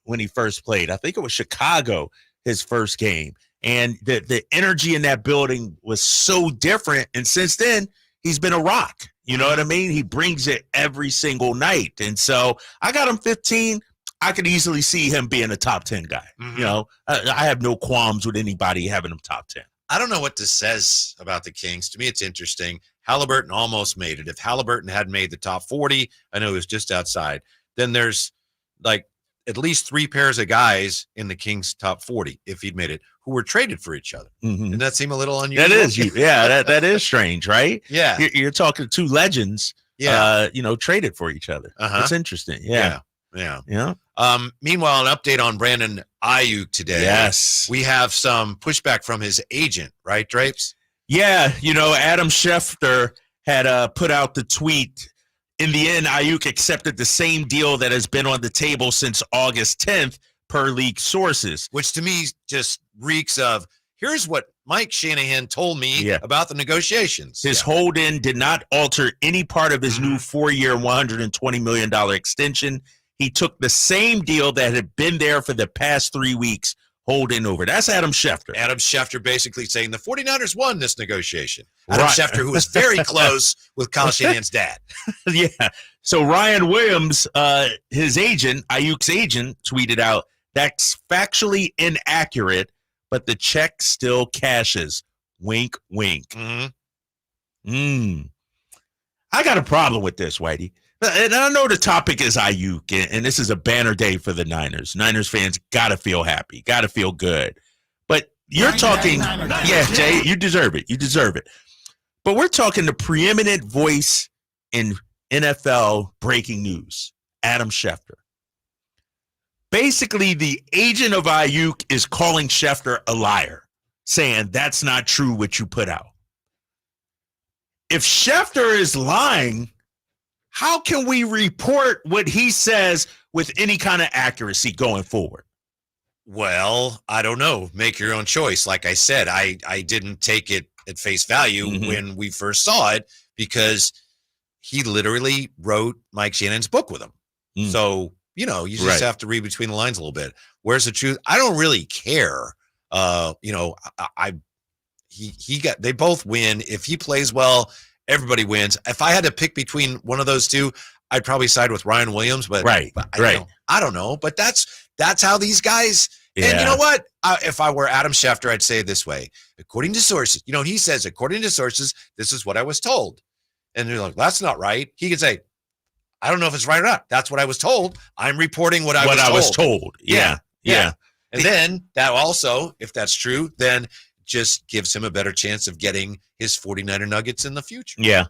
when he first played. I think it was Chicago, his first game. And the energy in that building was so different. And since then, he's been a rock. You know what I mean? He brings it every single night. And so I got him 15. I could easily see him being a top 10 guy. I have no qualms with anybody having him top 10. I don't know what this says about the Kings. To me, it's interesting. Halliburton almost made it. If Halliburton had made the top 40, I know he was just outside. Then there's like at least 3 pairs of guys in the Kings top 40, if he'd made it, who were traded for each other. Doesn't that seem a little unusual? That is, that is strange, right? Yeah. You're talking 2 legends, traded for each other. That's interesting. Yeah. Meanwhile, an update on Brandon Aiyuk today. Yes. We have some pushback from his agent, right, Drapes? Yeah. Adam Schefter had put out the tweet. In the end, Aiyuk accepted the same deal that has been on the table since August 10th, per league sources. Which to me just reeks of, here's what Mike Shanahan told me about the negotiations. His hold-in did not alter any part of his new 4-year, $120 million extension. He took the same deal that had been there for the past 3 weeks, holding over. That's Adam Schefter. Adam Schefter basically saying the 49ers won this negotiation. Adam Schefter, who was very close with Kyle Shanahan's dad. Yeah. So Ryan Williams, his agent, Ayuk's agent, tweeted out, "That's factually inaccurate, but the check still cashes. Wink, wink." I got a problem with this, Whitey. And I know the topic is Aiyuk, and this is a banner day for the Niners. Niners fans got to feel happy, got to feel good. But you're talking, Jay, you deserve it. You deserve it. But we're talking the preeminent voice in NFL breaking news, Adam Schefter. Basically, the agent of Aiyuk is calling Schefter a liar, saying that's not true what you put out. If Schefter is lying, how can we report what he says with any kind of accuracy going forward? Well, I don't know. Make your own choice. Like I said, I didn't take it at face value when we first saw it because he literally wrote Mike Shannon's book with him. So, you just have to read between the lines a little bit. Where's the truth? I don't really care. They both win. If he plays well, everybody wins. If I had to pick between one of those two, I'd probably side with Ryan Williams. But I don't know. But that's how these guys. Yeah. And you know what? If I were Adam Schefter, I'd say it this way: according to sources, he says, according to sources, this is what I was told. And they're like, that's not right. He could say, I don't know if it's right or not. That's what I was told. I'm reporting what I was told. Yeah. And then that also, if that's true, then just gives him a better chance of getting his 49er Nuggets in the future. Yeah.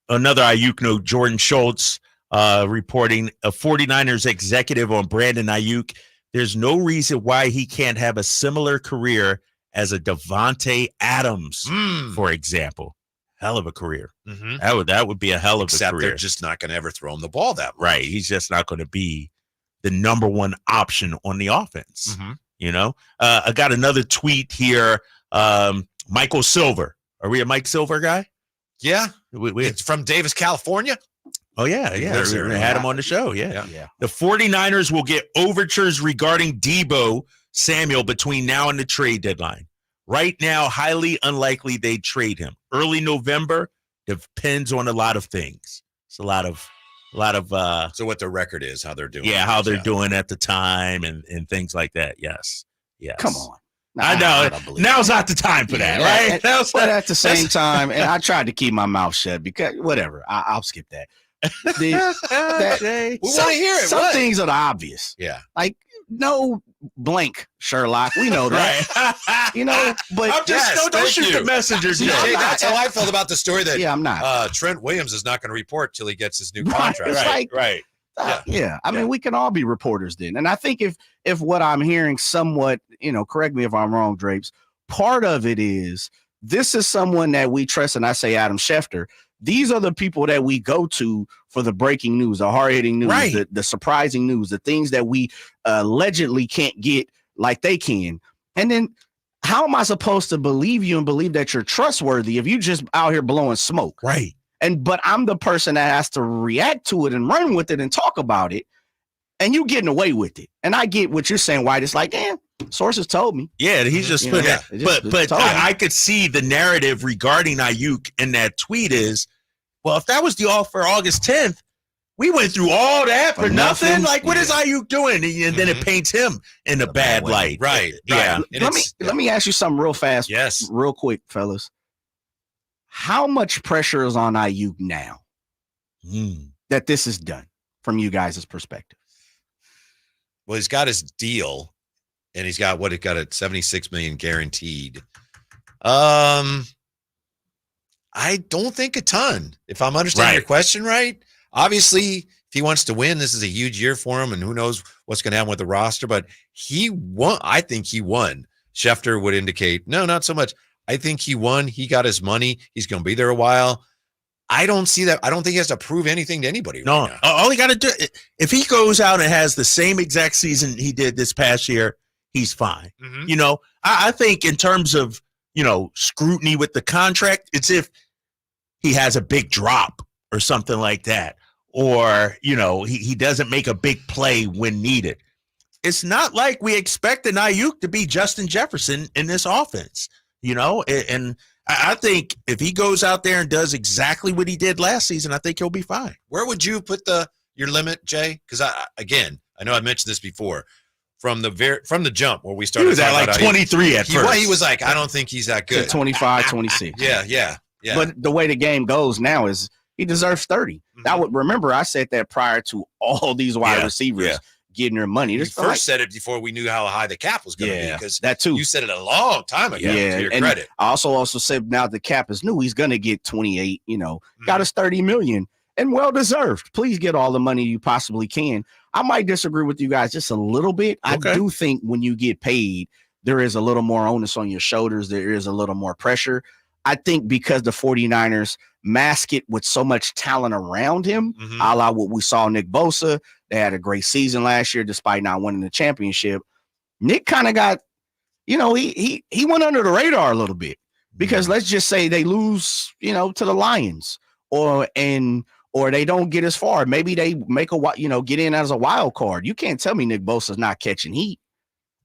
Another Aiyuk note, Jordan Schultz reporting a 49ers executive on Brandon Aiyuk. There's no reason why he can't have a similar career as a Devontae Adams, for example. Hell of a career. That would be a hell of a career. Except they're just not going to ever throw him the ball that much. Right. He's just not going to be the number one option on the offense. I got another tweet here. Michael Silver. Are we a Mike Silver guy? Yeah. It's from Davis, California. Oh, yeah. We had him on the show. Yeah. The 49ers will get overtures regarding Deebo Samuel between now and the trade deadline. Right now, highly unlikely they trade him. Early November depends on a lot of things. It's a lot of so what their record is, how they're doing. Yeah, how they're doing at the time and things like that. Yes. Come on. I know. Now's not the time for that, right? But at the same time, and I tried to keep my mouth shut because whatever. I'll skip that. We want to hear it. Some things are the obvious. Yeah. Like no blank Sherlock. We know that. You know, but I'm just don't shoot the messenger. See, Jay, that's how I felt about the story that I'm not. Trent Williams is not going to report till he gets his new contract. Right. I mean, we can all be reporters then. And I think if what I'm hearing somewhat, correct me if I'm wrong, Drapes, part of it is this is someone that we trust. And I say Adam Schefter. These are the people that we go to for the breaking news, the hard-hitting news, the surprising news, the things that we allegedly can't get like they can. And then how am I supposed to believe you and believe that you're trustworthy if you just out here blowing smoke? Right. But I'm the person that has to react to it and run with it and talk about it. And you getting away with it. And I get what you're saying, White. It's like, sources told me. Yeah, he's just put that. But I could see the narrative regarding Aiyuk in that tweet is, well, if that was the offer August 10th, we went through all that for nothing. Like, what is Aiyuk doing? And then it paints him in a bad light. Right. Yeah. Let me ask you something real fast. Yes. Real quick, fellas. How much pressure is on Aiyuk now that this is done from you guys' perspective? Well, he's got his deal, and he's got a 76 million guaranteed. I don't think a ton. If I'm understanding your question right, obviously, if he wants to win, this is a huge year for him, and who knows what's going to happen with the roster. But he won. I think he won. Schefter would indicate, no, not so much. I think he won. He got his money. He's going to be there a while. I don't see that. I don't think he has to prove anything to anybody. No, all he got to do, if he goes out and has the same exact season he did this past year, he's fine. Mm-hmm. I think in terms of, scrutiny with the contract, it's if he has a big drop or something like that, or, he doesn't make a big play when needed. It's not like we expect an Aiyuk to be Justin Jefferson in this offense, and I think if he goes out there and does exactly what he did last season, I think he'll be fine. Where would you put your limit, Jay? Because I know I mentioned this before. From the jump where we started, he was at like 23 at first. He was like, I don't think he's that good. 25, 26. Yeah. But the way the game goes now is he deserves 30. Remember, I said that prior to all these wide receivers getting their money. You first said it before we knew how high the cap was going to be, because that too. You said it a long time ago. Yeah, to your and credit. I also said now the cap is new. He's going to get 28. Got us 30 million, and well deserved. Please get all the money you possibly can. I might disagree with you guys just a little bit. Okay. I do think when you get paid, there is a little more onus on your shoulders. There is a little more pressure. I think because the 49ers mask it with so much talent around him, a la what we saw Nick Bosa. They had a great season last year despite not winning the championship. Nick kind of got, he went under the radar a little bit because let's just say they lose, to the Lions or they don't get as far. Maybe they make get in as a wild card. You can't tell me Nick Bosa's not catching heat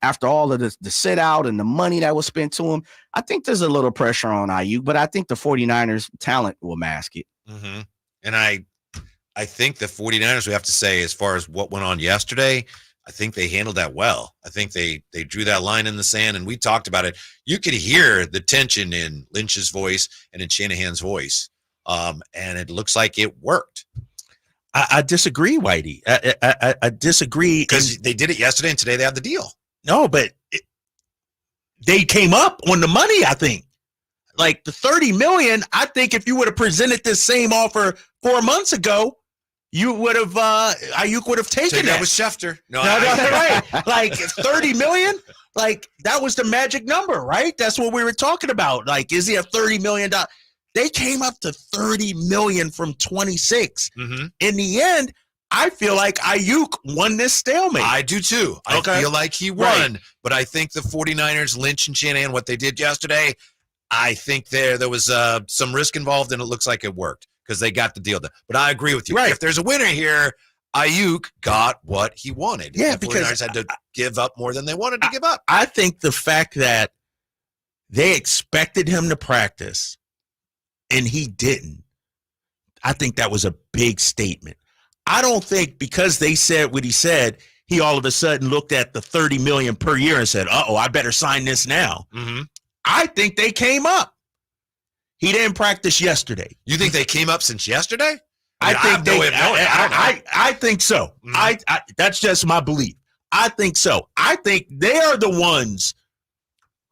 after all of the sit out and the money that was spent to him. I think there's a little pressure on Aiyuk, but I think the 49ers talent will mask it. And I think the 49ers, we have to say, as far as what went on yesterday, I think they handled that well. I think they drew that line in the sand, and we talked about it. You could hear the tension in Lynch's voice and in Shanahan's voice, and it looks like it worked. I disagree, Whitey. I disagree. Because they did it yesterday, and today they have the deal. No, but they came up on the money, I think. Like the $30 million, I think if you would have presented this same offer 4 months ago, you would have Aiyuk would have taken that. Was Schefter. No, right. Like $30 million, like that was the magic number, right? That's what we were talking about. Like, is he a $30 million? They came up to $30 million from 26. In the end, I feel like Aiyuk won this stalemate. I do too. I feel like he won, but I think the 49ers, Lynch and Shanahan, what they did yesterday, I think there was some risk involved, and it looks like it worked because they got the deal done. But I agree with you. Right. If there's a winner here, Aiyuk got what he wanted. Yeah, the 49ers had to give up more than they wanted to give up. I think the fact that they expected him to practice and he didn't, I think that was a big statement. I don't think because they said what he said, he all of a sudden looked at the $30 million per year and said, uh-oh, I better sign this now. Mm-hmm. I think they came up. He didn't practice yesterday. You think they came up since yesterday? I think so. Mm-hmm. That's just my belief. I think so. I think they are the ones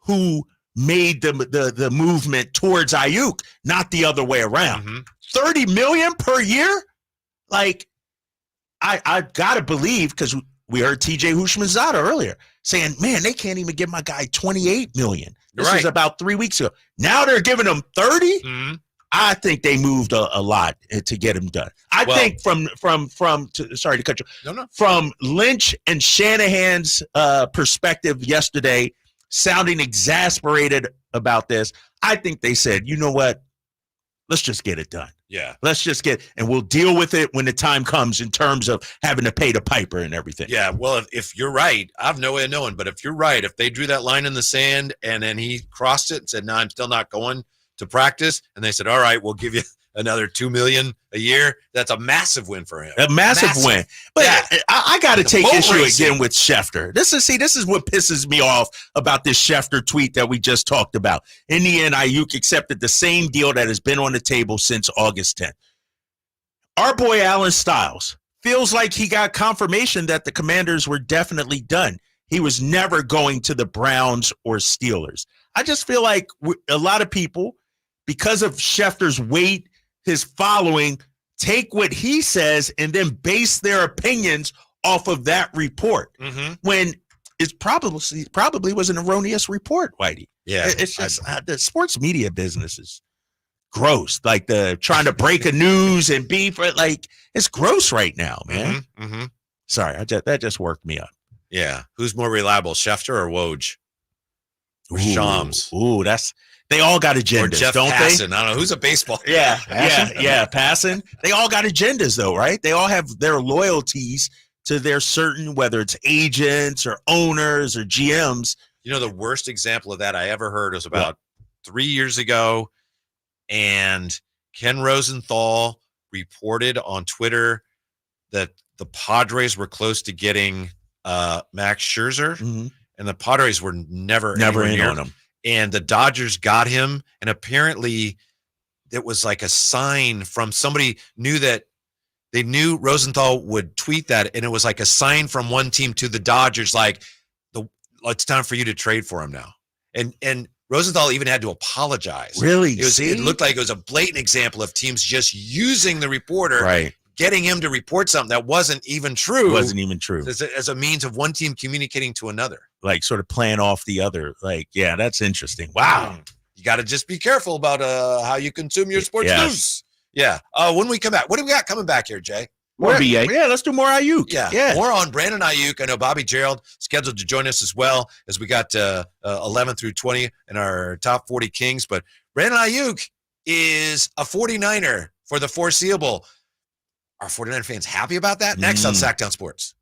who made the movement towards Aiyuk, not the other way around. Mm-hmm. $30 million per year? Like, I gotta believe, because we heard TJ Hushmanzada earlier saying, man, they can't even give my guy $28 million. This was about 3 weeks ago. Now they're giving him 30. Mm-hmm. I think they moved a lot to get him done. I think sorry to cut you. No. From Lynch and Shanahan's perspective yesterday, sounding exasperated about this, I think they said, you know what? Let's just get it done. Yeah. Let's just and we'll deal with it when the time comes in terms of having to pay the piper and everything. Yeah, well, if you're right, I have no way of knowing, but if you're right, if they drew that line in the sand and then he crossed it and said, no, I'm still not going to practice, and they said, all right, we'll give you another $2 million a year, that's a massive win for him. A massive win. But yeah. I got to take issue again with Schefter. This is what pisses me off about this Schefter tweet that we just talked about. In the end, Aiyuk accepted the same deal that has been on the table since August 10th. Our boy Alan Stiles feels like he got confirmation that the Commanders were definitely done. He was never going to the Browns or Steelers. I just feel like a lot of people, because of Schefter's weight, his following, take what he says and then base their opinions off of that report. Mm-hmm. When it probably was an erroneous report, Whitey. Yeah. It's just the sports media business is gross. Like the trying to break a news and beef, like it's gross right now, man. Mm-hmm. Mm-hmm. Sorry, that just worked me up. Yeah. Who's more reliable, Schefter or Woj? Or Shams? Ooh, they all got agendas, or Jeff don't Passan. they? I don't know. Who's a baseball? Yeah, Passan. They all got agendas, though, right? They all have their loyalties to their certain, whether it's agents or owners or GMs. You know, the worst example of that I ever heard was about 3 years ago, and Ken Rosenthal reported on Twitter that the Padres were close to getting Max Scherzer, and the Padres were never in on him. And the Dodgers got him, and apparently it was like a sign from somebody they knew Rosenthal would tweet that, and it was like a sign from one team to the Dodgers, like it's time for you to trade for him now. And Rosenthal even had to apologize. Really? It looked like it was a blatant example of teams just using the reporter, right, getting him to report something that wasn't even true. As a means of one team communicating to another. Like sort of playing off the other. Like, yeah, that's interesting. Wow. You got to just be careful about how you consume your sports news. Yeah. When we come back, what do we got coming back here, Jay? More BA. Yeah, let's do more Aiyuk. Yeah. More on Brandon Aiyuk. I know Bobby Gerould scheduled to join us as well, as we got 11 through 20 in our top 40 Kings. But Brandon Aiyuk is a 49er for the foreseeable. Are 49er fans happy about that? Next on Sacktown Sports.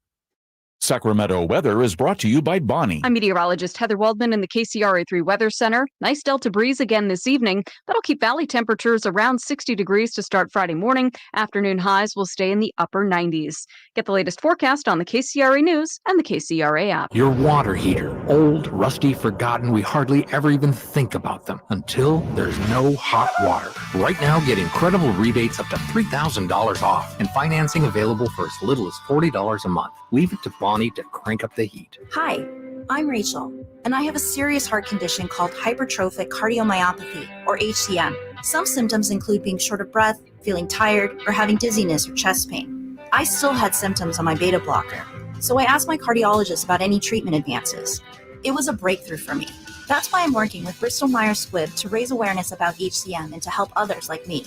Sacramento weather is brought to you by Bonnie. I'm meteorologist Heather Waldman in the KCRA3 Weather Center. Nice Delta breeze again this evening. That'll keep valley temperatures around 60 degrees to start Friday morning. Afternoon highs will stay in the upper 90s. Get the latest forecast on the KCRA News and the KCRA app. Your water heater. Old, rusty, forgotten. We hardly ever even think about them until there's no hot water. Right now, get incredible rebates up to $3,000 off and financing available for as little as $40 a month. Leave it to Bonnie to crank up the heat. Hi, I'm Rachel, and I have a serious heart condition called hypertrophic cardiomyopathy, or HCM. Some symptoms include being short of breath, feeling tired, or having dizziness or chest pain. I still had symptoms on my beta blocker, so I asked my cardiologist about any treatment advances. It was a breakthrough for me. That's why I'm working with Bristol Myers Squibb to raise awareness about HCM and to help others like me.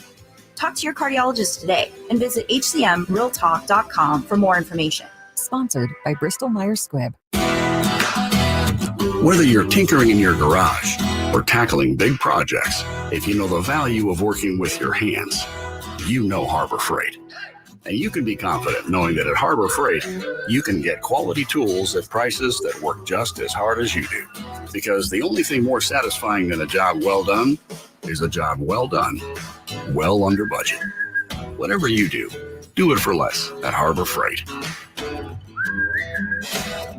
Talk to your cardiologist today and visit hcmrealtalk.com for more information. Sponsored by Bristol Myers Squibb. Whether you're tinkering in your garage or tackling big projects, if you know the value of working with your hands, you know Harbor Freight. And you can be confident knowing that at Harbor Freight, you can get quality tools at prices that work just as hard as you do. Because the only thing more satisfying than a job well done is a job well done, well under budget. Whatever you do it for less at Harbor Freight.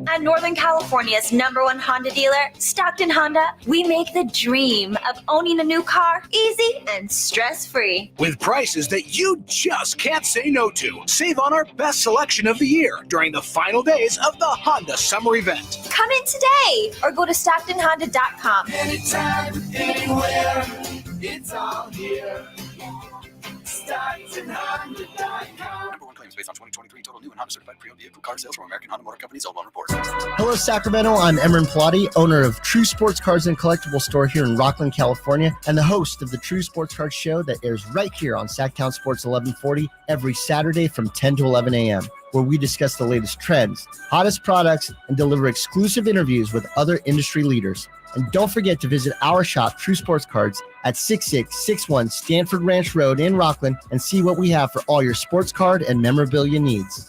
At Northern California's #1 Honda dealer, Stockton Honda, we make the dream of owning a new car easy and stress-free. With prices that you just can't say no to. Save on our best selection of the year during the final days of the Honda Summer Event. Come in today or go to StocktonHonda.com. Anytime, anywhere, it's all here. StocktonHonda.com. Number one claims based on 2023 total new and Honda certified pre-owned vehicle car sales from American Honda Motor Company's Old One Report. Hello, Sacramento. I'm Emran Pilati, owner of True Sports Cards and Collectible Store here in Rockland, California, and the host of the True Sports Cards Show that airs right here on Sacktown Sports 1140 every Saturday from 10 to 11 a.m., where we discuss the latest trends, hottest products, and deliver exclusive interviews with other industry leaders. And don't forget to visit our shop, True Sports Cards, at 6661 Stanford Ranch Road in Rockland and see what we have for all your sports card and memorabilia needs.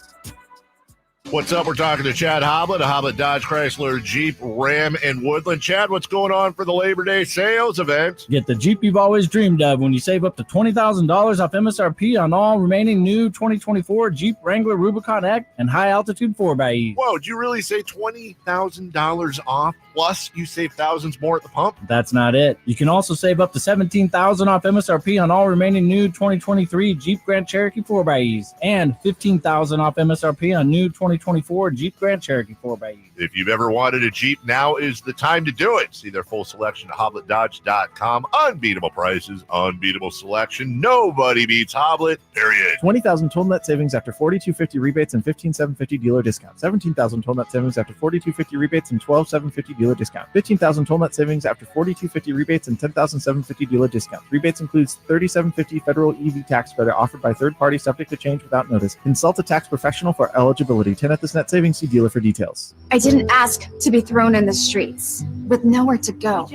What's up? We're talking to Chad Hoblet, a Hoblet Dodge Chrysler Jeep Ram in Woodland. Chad, what's going on for the Labor Day sales event? Get the Jeep you've always dreamed of when you save up to $20,000 off MSRP on all remaining new 2024 Jeep Wrangler Rubicon X and high-altitude 4xe. Whoa, did you really say $20,000 off, plus you save thousands more at the pump? That's not it. You can also save up to $17,000 off MSRP on all remaining new 2023 Jeep Grand Cherokee 4xes and $15,000 off MSRP on new 2024 Jeep Grand Cherokee 4xes. If you've ever wanted a Jeep, now is the time to do it. See their full selection at HobletDodge.com. Unbeatable prices, unbeatable selection. Nobody beats Hoblet, period. $20,000 total net savings after $4,250 rebates and $15,750 dealer discount. $17,000 total net savings after $4,250 rebates and $12,750 dealer discount. $15,000 total net savings after $4,250 rebates and $10,750 dealer discount. Rebates includes $3,750 federal EV tax credit offered by third party subject to change without notice. Consult a tax professional for eligibility. 10 at this net savings. See dealer for details. I didn't ask to be thrown in the streets with nowhere to go.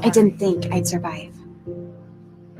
I didn't think I'd survive.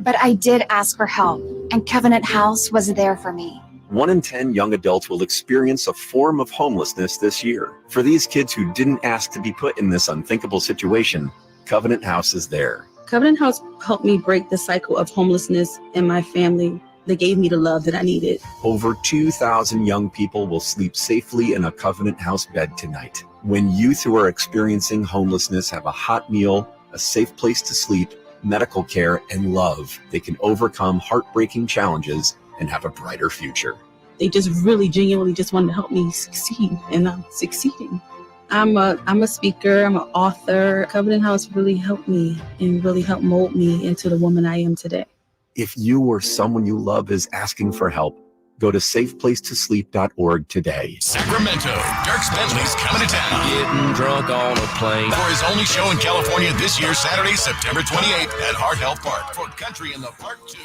But I did ask for help, and Covenant House was there for me. 1 in 10 young adults will experience a form of homelessness this year. For these kids who didn't ask to be put in this unthinkable situation, Covenant House is there. Covenant House helped me break the cycle of homelessness in my family. They gave me the love that I needed. Over 2,000 young people will sleep safely in a Covenant House bed tonight. When youth who are experiencing homelessness have a hot meal, a safe place to sleep, medical care, and love, they can overcome heartbreaking challenges and have a brighter future. They just really genuinely just wanted to help me succeed, and I'm succeeding. I'm a speaker, I'm an author. Covenant House really helped me and really helped mold me into the woman I am today. If you or someone you love is asking for help, go to safeplacetosleep.org today. Sacramento, Dierks Bentley's coming to town. Getting drunk on a plane. For his only show in California this year, Saturday, September 28th at Hart Health Park for Country in the Park 2.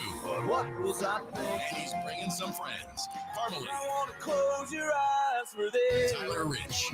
What was I thinking? And he's bringing some friends. Farmally. I want to close your eyes for this. Tyler Rich.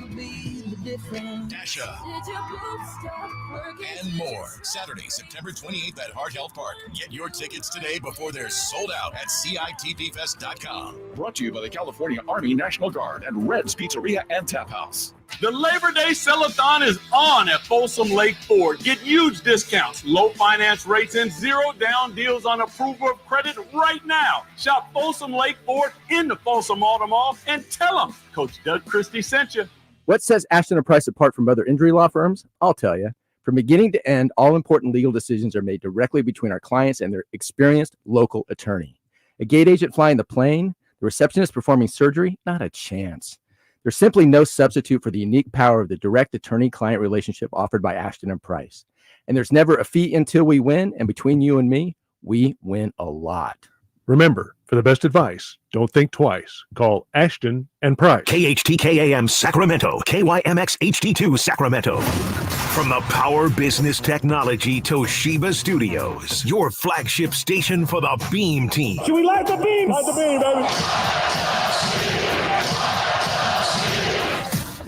Dasha. Did your boobs stop working? And more. Saturday, September 28th at Hart Health Park. Get your tickets today before they're sold out at CITPFest.com. Brought to you by the California Army National Guard and Red's Pizzeria and Tap House. The Labor Day Sell-a-thon is on at Folsom Lake Ford. Get huge discounts, low finance rates, and zero down deals on approval of credit right now. Shop Folsom Lake Ford in the Folsom Auto Mall and tell them Coach Doug Christie sent you. What sets Ashton & Price apart from other injury law firms? I'll tell you. From beginning to end, all important legal decisions are made directly between our clients and their experienced local attorney. A gate agent flying the plane, the receptionist performing surgery, not a chance. There's simply no substitute for the unique power of the direct attorney-client relationship offered by Ashton & Price. And there's never a fee until we win, and between you and me, we win a lot. Remember, for the best advice, don't think twice. Call Ashton & Price. KHTKAM Sacramento, KYMX HD2 Sacramento. From the Power Business Technology Toshiba Studios, your flagship station for the Beam team. Should we light the beam? Light the beam, baby.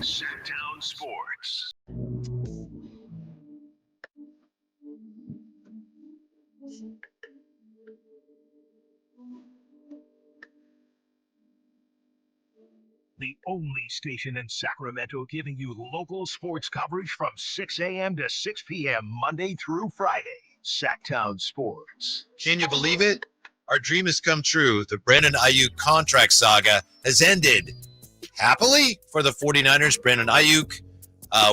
Sacktown Sports. The only station in Sacramento giving you local sports coverage from 6 a.m. to 6 p.m. Monday through Friday. Sacktown Sports. Can you believe it? our dream has come true. The Brandon Aiyuk contract saga has ended happily for the 49ers. Brandon Aiyuk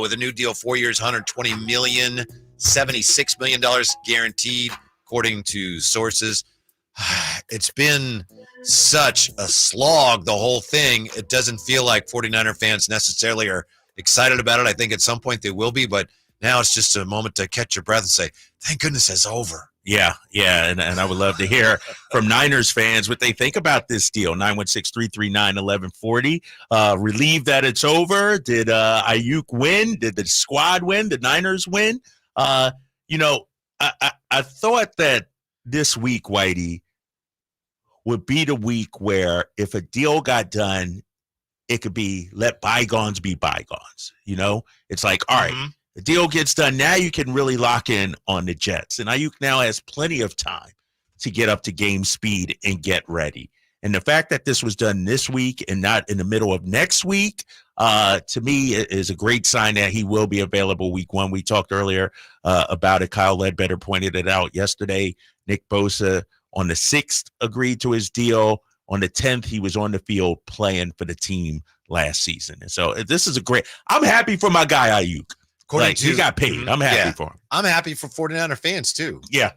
with a new deal, 4 years, $120 million, $76 million guaranteed, according to sources. It's been such a slog, the whole thing. It doesn't feel like 49er fans necessarily are excited about it. I think at some point they will be, but now it's just a moment to catch your breath and say, thank goodness it's over. Yeah, and I would love to hear from Niners fans what they think about this deal. 916-339-1140. Relieved that it's over. Did Aiyuk win? Did the squad win? Did Niners win? I thought that this week, Whitey, would be the week where if a deal got done, it could be let bygones be bygones. It's like, all right, the deal gets done. Now you can really lock in on the Jets. And Aiyuk now has plenty of time to get up to game speed and get ready. And the fact that this was done this week and not in the middle of next week, to me, is a great sign that he will be available week one. We talked earlier about it. Kyle Ledbetter pointed it out yesterday. Nick Bosa on the 6th agreed to his deal. On the 10th, he was on the field playing for the team last season. And so this is I'm happy for my guy Aiyuk. He got paid. I'm happy for him. I'm happy for 49er fans too. Yeah.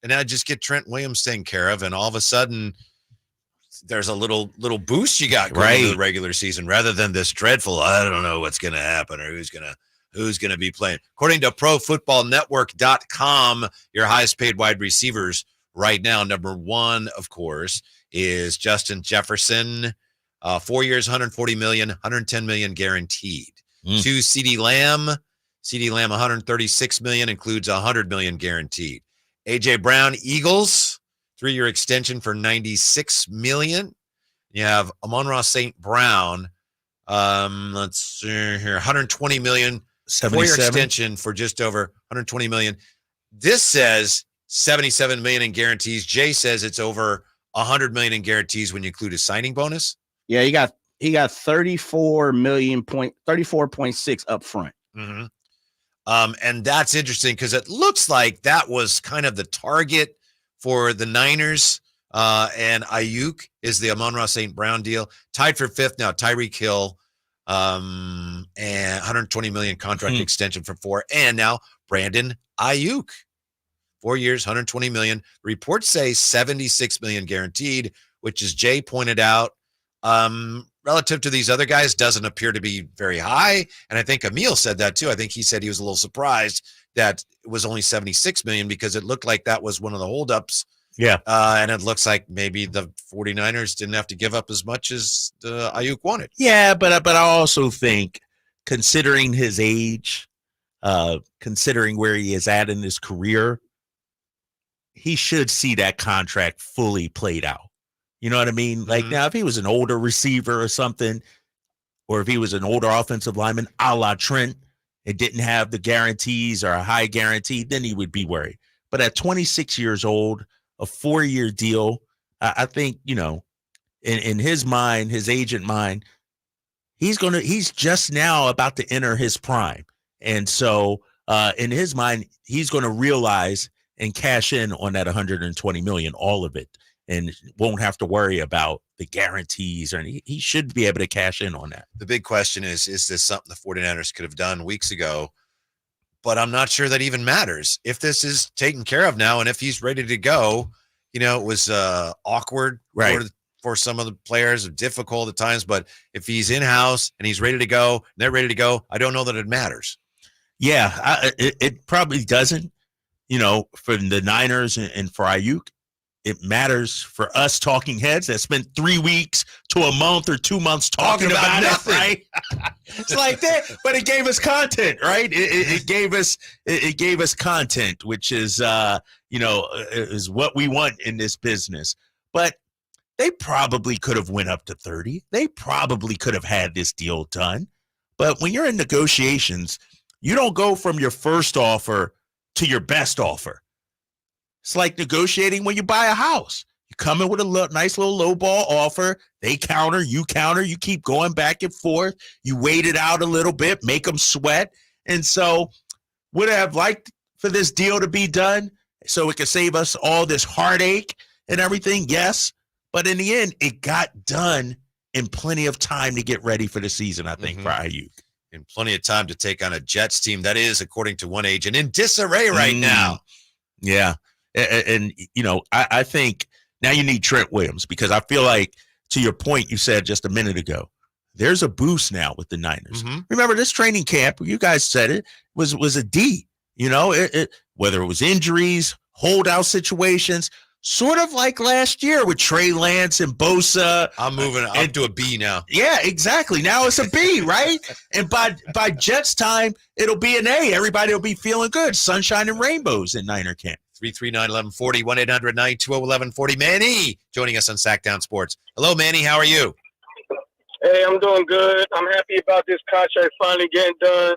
And I just get Trent Williams taken care of, and all of a sudden there's a little boost you got going into the regular season rather than this dreadful, I don't know what's going to happen or who's going to be playing. According to ProFootballNetwork.com, your highest paid wide receivers right now, number one, of course, is Justin Jefferson, 4 years, $140 million, $110 million guaranteed. 2, CeeDee Lamb, $136 million, includes $100 million guaranteed. A.J. Brown, Eagles, 3-year extension for $96 million. You have Amon-Ra St. Brown, let's see here, $120 million, 4-year extension for just over $120 million. This says $77 million in guarantees. Jay says it's over $100 million in guarantees when you include a signing bonus. Yeah, he got 34.6 up front. Mm-hmm. And that's interesting because it looks like that was kind of the target for the Niners. And Aiyuk is the Amon-Ra St. Brown deal. Tied for 5th now, Tyreek Hill, and $120 million contract extension for 4. And now Brandon Aiyuk, 4 years, $120 million. Reports say $76 million guaranteed, which, as Jay pointed out, relative to these other guys, doesn't appear to be very high. And I think Emil said that too. I think he said he was a little surprised that it was only $76 million because it looked like that was one of the holdups. Yeah. And it looks like maybe the 49ers didn't have to give up as much as Aiyuk wanted. Yeah, but I also think, considering his age, considering where he is at in his career, he should see that contract fully played out. You know what I mean? Like now, if he was an older receiver or something, or if he was an older offensive lineman, a la Trent, it didn't have the guarantees or a high guarantee, then he would be worried. But at 26 years old, a 4-year deal, I think, in his mind, his agent mind, he's just now about to enter his prime. And so in his mind, he's going to realize and cash in on that $120 million, all of it, and won't have to worry about the guarantees, or he should be able to cash in on that. The big question is this something the 49ers could have done weeks ago? But I'm not sure that even matters. If this is taken care of now and if he's ready to go, it was awkward for some of the players, difficult at times. But if he's in-house and he's ready to go, and they're ready to go, I don't know that it matters. Yeah, it probably doesn't, for the Niners and for Aiyuk. It matters for us talking heads that spent 3 weeks to a month or 2 months talking about it, right? It's like that, but it gave us content, right? It gave us content, which is is what we want in this business. But they probably could have went up to 30. They probably could have had this deal done. But when you're in negotiations, you don't go from your first offer to your best offer. It's like negotiating when you buy a house. You come in with a nice little low ball offer. They counter, you keep going back and forth. You wait it out a little bit, make them sweat. And so would I have liked for this deal to be done so it could save us all this heartache and everything? Yes. But in the end, it got done in plenty of time to get ready for the season, I think, for Aiyuk. And plenty of time to take on a Jets team that is, according to one agent, in disarray right now. Yeah. And you know, I think now you need Trent Williams, because I feel like, to your point you said just a minute ago, there's a boost now with the Niners. Remember, this training camp, you guys said it, was a D. You know, whether it was injuries, holdout situations, sort of like last year with Trey Lance and Bosa. I'm moving up to a B now. Yeah, exactly. Now it's a B, right? And by Jets time, it'll be an A. Everybody will be feeling good. Sunshine and rainbows in Niner camp. 339-1140, 1-800-920-1140. Manny joining us on Sacktown Sports. Hello, Manny. How are you? Hey, I'm doing good. I'm happy about this contract finally getting done.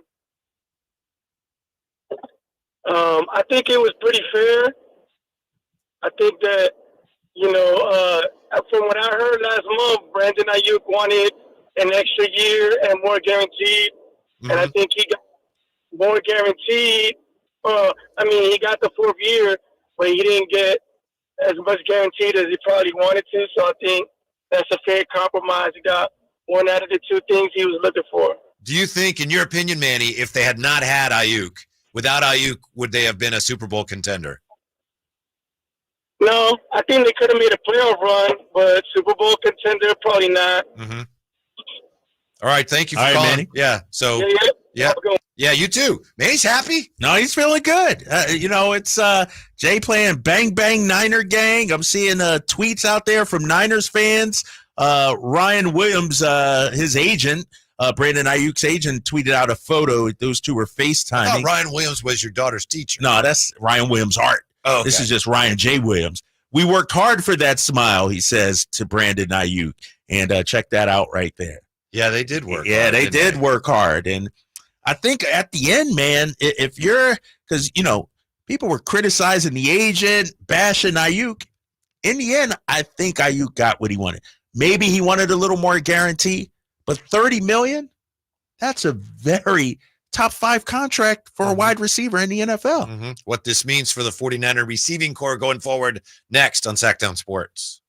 I think it was pretty fair. I think that, you know, from what I heard last month, Brandon Aiyuk wanted an extra year and more guaranteed. And I think he got more guaranteed. He got the 4th year, but he didn't get as much guaranteed as he probably wanted to. So I think that's a fair compromise. He got one out of the 2 things he was looking for. Do you think, in your opinion, Manny, if they had not had Aiyuk, without Aiyuk, would they have been a Super Bowl contender? No, I think they could have made a playoff run, but Super Bowl contender, probably not. All right, thank you for All right, calling. Manny. Yeah, so yeah, you too. Manny's happy. No, he's feeling good. You know, it's Jay playing Bang Bang Niner Gang. I'm seeing tweets out there from Niners fans. Ryan Williams, his agent, Brandon Aiyuk's agent, tweeted out a photo. Those two were FaceTiming. I thought Ryan Williams was your daughter's teacher. No, that's Ryan Williams' art. Oh, okay. This is just Ryan J. Williams. We worked hard for that smile, he says to Brandon Aiyuk. And check that out right there. Yeah, they did work. Yeah, hard, they did work hard. And I think at the end, man, if you're, because, you know, people were criticizing the agent, bashing Aiyuk. In the end, I think Aiyuk got what he wanted. Maybe he wanted a little more guarantee, but $30 million, that's a very top 5 contract for a wide receiver in the NFL. What this means for the 49er receiving core going forward, next on Sacktown Sports.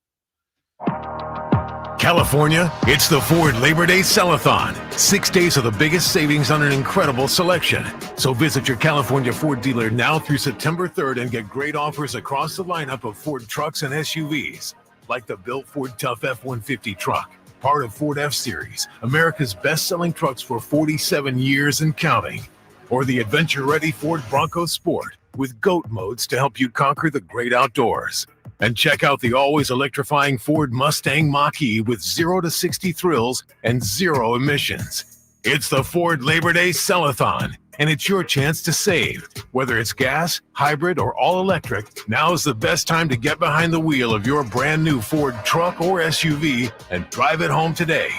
California, it's the Ford Labor Day Sell-a-thon. 6 days of the biggest savings on an incredible selection. So visit your California Ford dealer now through September 3rd and get great offers across the lineup of Ford trucks and SUVs, like the built Ford Tough F-150 truck, part of Ford F-Series, America's best-selling trucks for 47 years and counting. Or the adventure-ready Ford Bronco Sport with GOAT modes to help you conquer the great outdoors. And check out the always electrifying Ford Mustang Mach-E with 0 to 60 thrills and 0 emissions. It's the Ford Labor Day Sell-a-thon, and it's your chance to save. Whether it's gas, hybrid, or all-electric, now's the best time to get behind the wheel of your brand new Ford truck or SUV and drive it home today.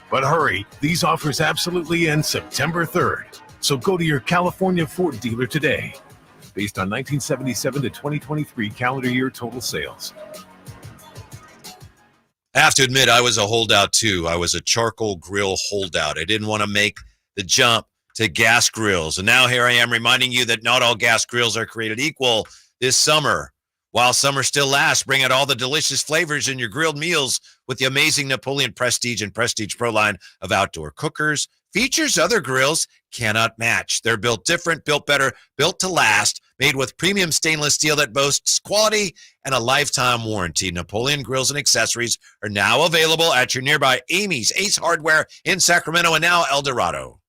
But hurry, these offers absolutely end September 3rd. So go to your California Ford dealer today. Based on 1977 to 2023 calendar year total sales. I have to admit, I was a holdout too. I was a charcoal grill holdout. I didn't want to make the jump to gas grills. And now here I am reminding you that not all gas grills are created equal this summer. While summer still lasts, bring out all the delicious flavors in your grilled meals with the amazing Napoleon Prestige and Prestige Pro line of outdoor cookers. Features other grills cannot match. They're built different, built better, built to last, made with premium stainless steel that boasts quality and a lifetime warranty. Napoleon grills and accessories are now available at your nearby Amy's, Ace Hardware in Sacramento, and now El Dorado.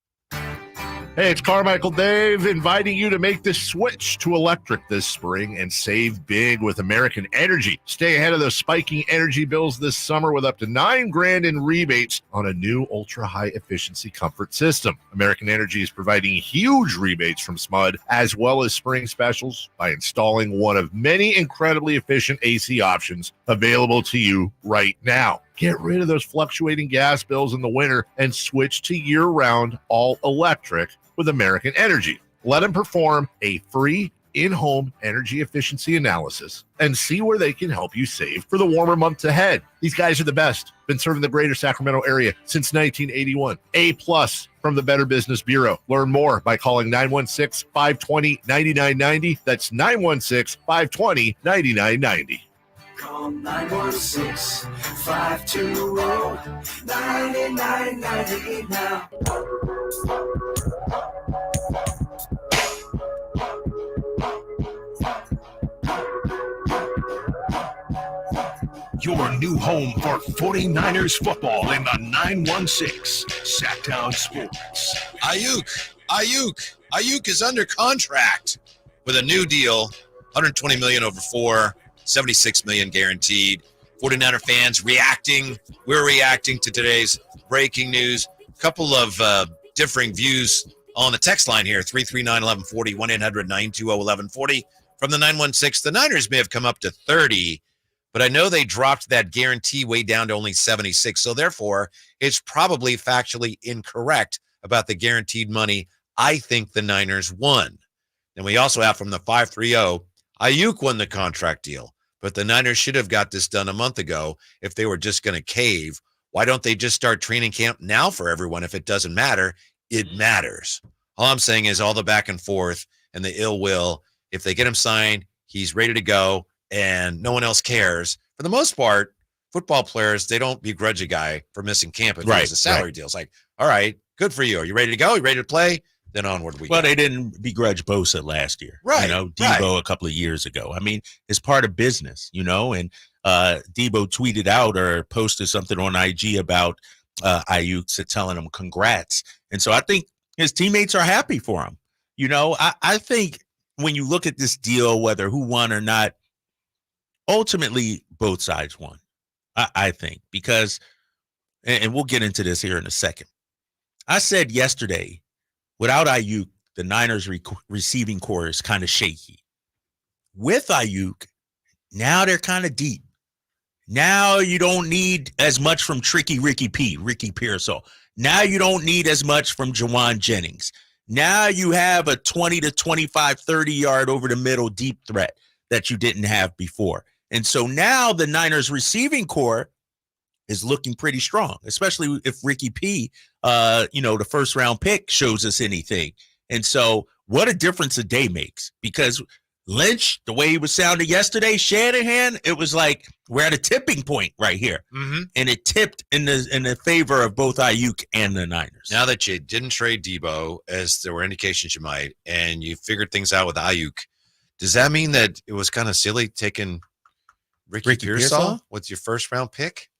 Hey, it's Carmichael Dave inviting you to make the switch to electric this spring and save big with American Energy. Stay ahead of those spiking energy bills this summer with up to $9,000 in rebates on a new ultra-high efficiency comfort system. American Energy is providing huge rebates from SMUD as well as spring specials by installing one of many incredibly efficient AC options available to you right now. Get rid of those fluctuating gas bills in the winter and switch to year-round all-electric with American Energy. Let them perform a free in-home energy efficiency analysis and see where they can help you save for the warmer months ahead. These guys are the best. Been serving the greater Sacramento area since 1981. A+ from the Better Business Bureau. Learn more by calling 916-520-9990. That's 916-520-9990. Call 916-520-9998 now. Your new home for 49ers football in the 916 Sacktown Sports. Aiyuk is under contract with a new deal, $120 million over 4, $76 million guaranteed. 49er fans reacting. We're reacting to today's breaking news. A couple of differing views on the text line here, 339-1140, 1-800-920-1140. From the 916, the Niners may have come up to 30, but I know they dropped that guarantee way down to only 76. So therefore, it's probably factually incorrect about the guaranteed money. I think the Niners won. And we also have from the 530, Aiyuk won the contract deal, but the Niners should have got this done a month ago if they were just going to cave. Why don't they just start training camp now for everyone? If it doesn't matter, it matters. All I'm saying is all the back and forth and the ill will. If they get him signed, he's ready to go, and no one else cares. For the most part, football players, they don't begrudge a guy for missing camp if he has a salary deal. It's like, all right, good for you. Are you ready to go? Are you ready to play? Then onward we go. Well, they didn't begrudge Bosa last year. Right. You know, Debo a couple of years ago. I mean, it's part of business, you know, and Debo tweeted out or posted something on IG about Aiyuk, telling him congrats. And so I think his teammates are happy for him. You know, I think when you look at this deal, whether who won or not, ultimately both sides won, I think, because, and we'll get into this here in a second. I said yesterday, without Aiyuk, the Niners receiving core is kind of shaky. With Aiyuk, now they're kind of deep. Now you don't need as much from Ricky Pearsall. Now you don't need as much from Jawan Jennings. Now you have a 20 to 25, 30 yard over the middle deep threat that you didn't have before. And so now the Niners receiving core is looking pretty strong, especially if Ricky P, the first round pick shows us anything. And so what a difference a day makes, because Lynch, the way he was sounding yesterday, Shanahan, it was like we're at a tipping point right here. Mm-hmm. And it tipped in the favor of both Aiyuk and the Niners. Now that you didn't trade Debo, as there were indications you might, and you figured things out with Aiyuk, does that mean that it was kind of silly taking Ricky Pearsall with your first round pick?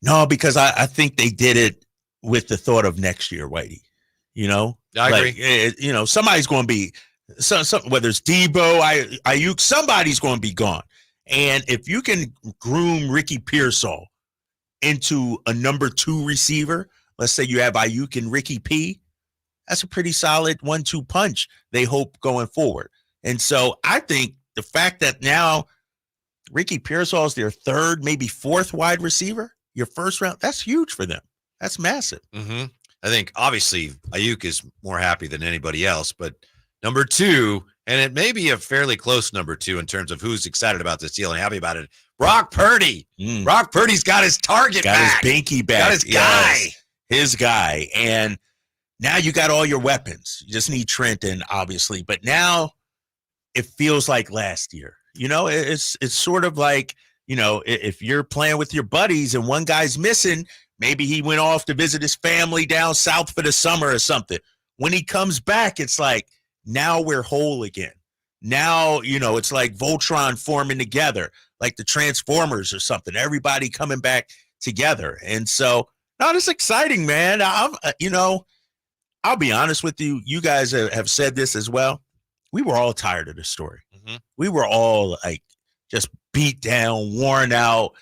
No, because I think they did it with the thought of next year, Whitey. You know? I agree. Somebody's going to be whether it's Debo, Aiyuk, somebody's going to be gone. And if you can groom Ricky Pearsall into a number 2 receiver, let's say you have Aiyuk and Ricky P, that's a pretty solid 1-2 punch, they hope, going forward. And so I think the fact that now Ricky Pearsall is their 3rd, maybe 4th wide receiver, your first round, that's huge for them. That's massive. Mm-hmm. I think obviously Aiyuk is more happy than anybody else, but number 2, and it may be a fairly close number 2 in terms of who's excited about this deal and happy about it, Brock Purdy. Brock Purdy's got his target back. Got his binky back. Got his guy. Yes, his guy. And now you got all your weapons. You just need Trenton, obviously. But now it feels like last year. You know, it's sort of like, you know, if you're playing with your buddies and one guy's missing, maybe he went off to visit his family down south for the summer or something. When he comes back, it's like, now we're whole again. Now, you know, it's like Voltron forming together, like the Transformers or something. Everybody coming back together. And so, no, it's exciting, man. I'll be honest with you. You guys have said this as well. We were all tired of the story. Mm-hmm. We were all like just beat down, worn out,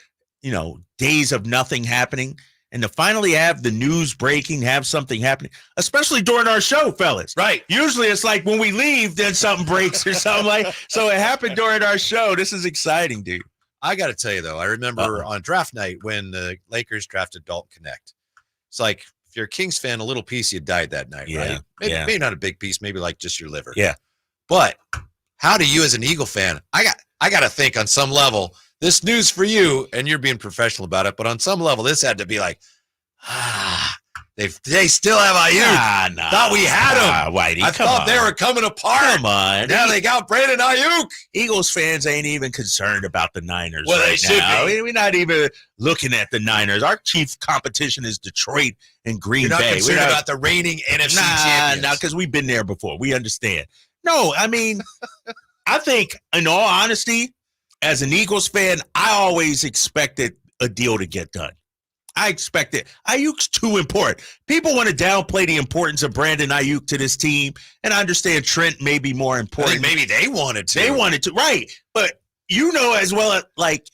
days of nothing happening. And to finally have the news breaking, have something happening, especially during our show, fellas. Right. Usually it's like when we leave, then something breaks or something like. So it happened during our show. This is exciting, dude. I got to tell you, though, I remember on draft night when the Lakers drafted Dalton Connect. It's like, if you're a Kings fan, a little piece, you died that night, right? Maybe not a big piece, maybe like just your liver. Yeah. But how do you as an Eagle fan, I got to think on some level, this news for you, and you're being professional about it, but on some level, this had to be like, They still have Aiyuk. Thought we had him. Whitey, I thought they were coming apart. Come on. Now they got Brandon Aiyuk. Eagles fans ain't even concerned about the Niners Well, they right should now. be. We're not even looking at the Niners. Our chief competition is Detroit and Green You're not Bay. concerned about the reigning NFC champions. Nah, because we've been there before. We understand. No, I mean, I think, in all honesty, as an Eagles fan, I always expected a deal to get done. I expect it. Ayuk's too important. People want to downplay the importance of Brandon Aiyuk to this team, and I understand Trent may be more important. Maybe they wanted to. They wanted to, right. But you know as well, like,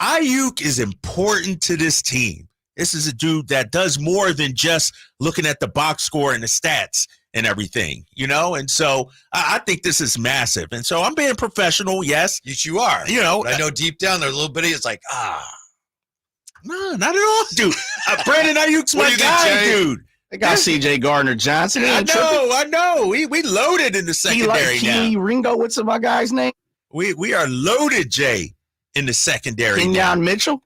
Aiyuk is important to this team. This is a dude that does more than just looking at the box score and the stats and everything, you know? And so I think this is massive. And so I'm being professional, yes. Yes, you are. You know. But I know deep down there, a little bitty, it's like, No, not at all, dude. Brandon Ayuk's What my do you think, guy, Jay? dude. They got C.J. Gardner-Johnson. I know. We loaded in the secondary now. Ringo, what's my guy's name? We are loaded, Jay, in the secondary. Kenyon Mitchell.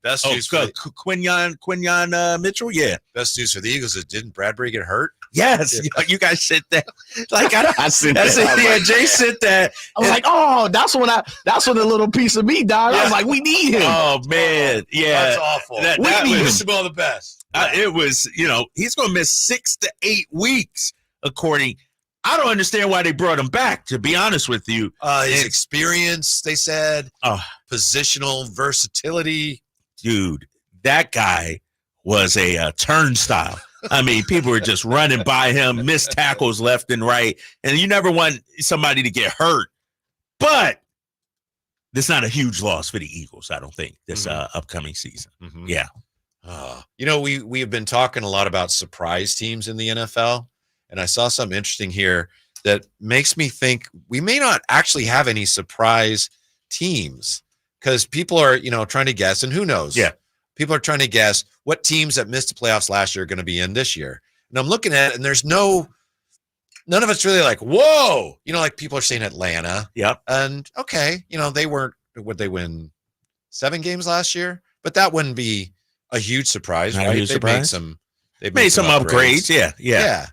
Best news for Quinyon Mitchell, yeah. Best news for the Eagles is didn't Bradbury get hurt? Yes, you guys said that. Like I said that's that. it. Yeah, Jay said that. I was like, oh, that's when the little piece of me died. I was like, we need him. Oh man, yeah, That's awful. That we was wish him all the best. It was, he's going to miss 6 to 8 weeks. According, I don't understand why they brought him back. To be honest with you, His experience, they said, positional versatility. Dude, that guy was a turnstile. I mean, people were just running by him, missed tackles left and right, and you never want somebody to get hurt. But it's not a huge loss for the Eagles, I don't think, this upcoming season. Mm-hmm. Yeah. We have been talking a lot about surprise teams in the NFL, and I saw something interesting here that makes me think we may not actually have any surprise teams because people are, trying to guess, and who knows? Yeah. People are trying to guess what teams that missed the playoffs last year are going to be in this year. And I'm looking at it, and there's none of it's really like, whoa, like people are saying Atlanta. Yep. And okay, would they win 7 games last year? But that wouldn't be a huge surprise, Not a right? huge They surprise. made some upgrades. Yeah.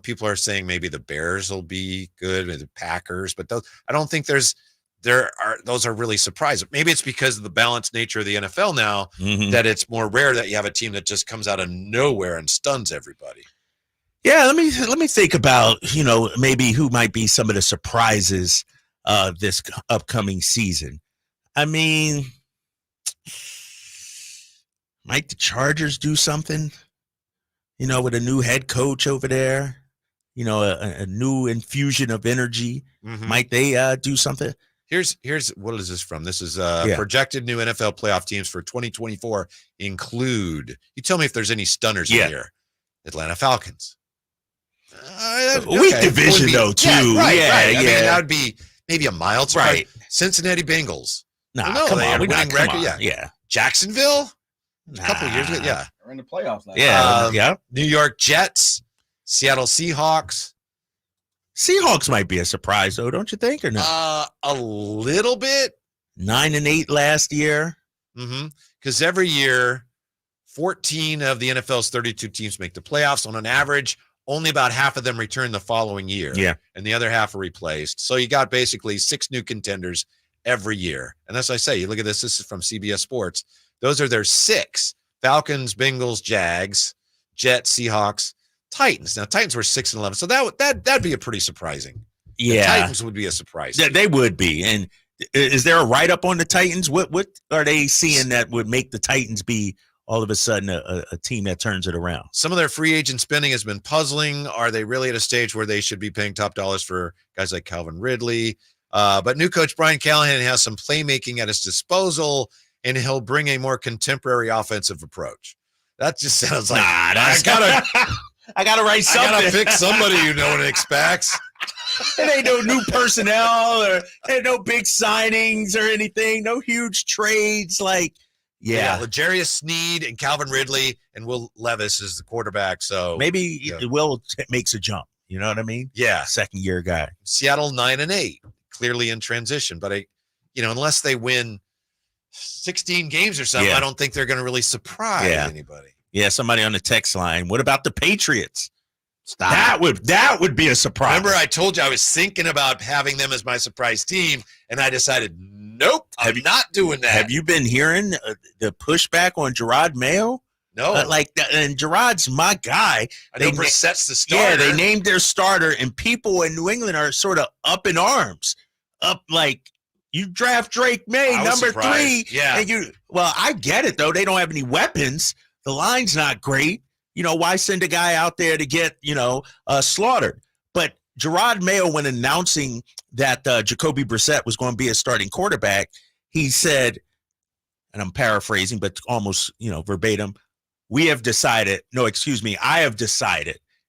People are saying maybe the Bears will be good, maybe the Packers, but I don't think those are really surprising. Maybe it's because of the balanced nature of the NFL now that it's more rare that you have a team that just comes out of nowhere and stuns everybody. Yeah, let me think about, maybe who might be some of the surprises this upcoming season. I mean, might the Chargers do something? With a new head coach over there, a new infusion of energy. Might they do something? Here's what is this from? This is projected new NFL playoff teams for 2024 include. You tell me if there's any stunners in here. Atlanta Falcons. Weak division though too. Right. I mean, that would be maybe a mild surprise. Right. Cincinnati Bengals. Nah, no, come they on, had a we're winning not. Come record. on. Yeah. Jacksonville. A couple of years ago. Yeah. They're in the playoffs now. Yeah. New York Jets. Seattle Seahawks. Seahawks might be a surprise though, don't you think, or no? A little bit. 9-8 last year. Because every year, 14 of the NFL's 32 teams make the playoffs. On an average, only about half of them return the following year. Yeah. And the other half are replaced. So you got basically 6 new contenders every year. And as I say, you look at this. This is from CBS Sports. Those are their 6. Falcons, Bengals, Jags, Jets, Seahawks, Titans. Now, Titans were 6-11. So that'd be a pretty surprising. Yeah. The Titans would be a surprise. They would be. And is there a write-up on the Titans? What are they seeing that would make the Titans be all of a sudden a team that turns it around? Some of their free agent spending has been puzzling. Are they really at a stage where they should be paying top dollars for guys like Calvin Ridley? But new coach Brian Callahan has some playmaking at his disposal, and he'll bring a more contemporary offensive approach. That just sounds like I gotta write something. I gotta pick somebody no one expects. It ain't no new personnel or ain't no big signings or anything. No huge trades. L'Jarius Sneed and Calvin Ridley and Will Levis is the quarterback. So maybe Will makes a jump. You know what I mean? Yeah. Second year guy. Seattle 9-8, clearly in transition. But unless they win 16 games or something, I don't think they're going to really surprise anybody. Yeah, somebody on the text line. What about the Patriots? Stop. That would be a surprise. Remember, I told you I was thinking about having them as my surprise team, and I decided, nope, I'm not doing that. Have you been hearing the pushback on Gerard Mayo? No. And Gerard's my guy. I know Brissett's the starter. Yeah, they named their starter, and people in New England are sort of up in arms. Up like, you draft Drake May, number surprised. 3. Yeah. And I get it, though. They don't have any weapons. The line's not great. Why send a guy out there to get, slaughtered? But Gerard Mayo, when announcing that Jacoby Brissett was going to be a starting quarterback, he said, and I'm paraphrasing, but almost, verbatim, I have decided.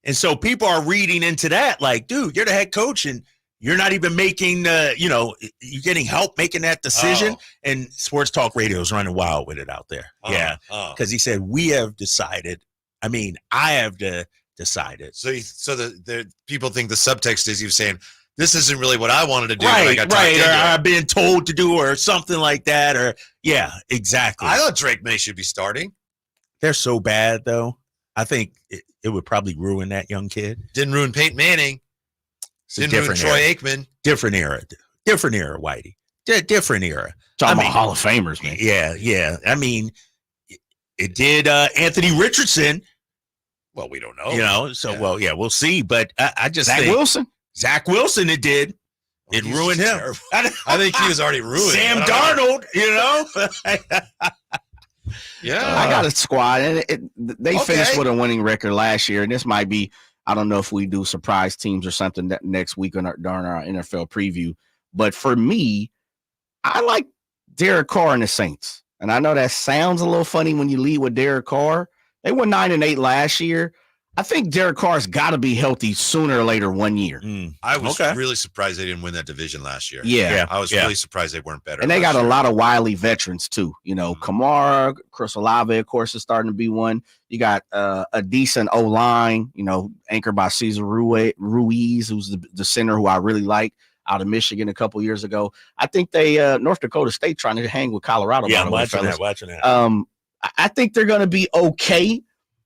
And so people are reading into that like, dude, you're the head coach and you're not even making, you're getting help making that decision. Oh. And Sports Talk Radio is running wild with it out there. Yeah. Because he said, we have decided. I mean, I have decided. So the people think the subtext is you saying, this isn't really what I wanted to do. Right. Or I've been told to do or something like that. Or, yeah, exactly. I thought Drake May should be starting. They're so bad, though. I think it would probably ruin that young kid. Didn't ruin Peyton Manning. Didn't ruin Troy Aikman. Different era, Whitey. Different era. Talking about Hall of Famers, man. Yeah. I mean, it did Anthony Richardson. Well, we don't know. We'll see. But I just think Zach Wilson, it did. It ruined him. I think he was already ruined. Sam Darnold, Yeah. I got a squad, and they finished with a winning record last year, and this might be, I don't know if we do surprise teams or something next week during our NFL preview, but for me, I like Derek Carr and the Saints. And I know that sounds a little funny when you lead with Derek Carr. They went 9-8 last year. I think Derek Carr's got to be healthy sooner or later one year. I was really surprised they didn't win that division last year. Yeah. I was really surprised they weren't better. And they got a lot of wily veterans, too. Kamara, Chris Olave, of course, is starting to be one. You got a decent O-line, anchored by Cesar Ruiz, who's the center who I really like, out of Michigan a couple years ago. I think they North Dakota State trying to hang with Colorado. Yeah, I'm watching that. I think they're going to be okay.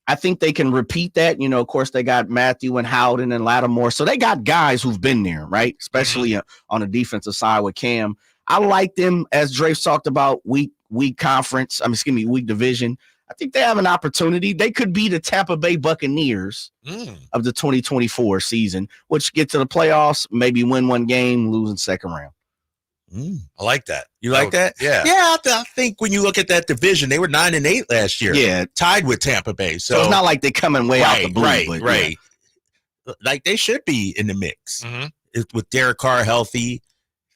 I think they can repeat that. Of course, they got Matthew and Howden and Lattimore. So they got guys who've been there, right? Especially on the defensive side with Cam. I like them, as Drake talked about, weak division. I think they have an opportunity. They could be the Tampa Bay Buccaneers of the 2024 season, which get to the playoffs, maybe win one game, lose in second round. I like that. You like that? Yeah. Yeah, I think when you look at that division, they were 9-8 last year. Yeah. Tied with Tampa Bay. So it's not like they're coming way out the blue. Right. Yeah. Like they should be in the mix. With Derek Carr healthy.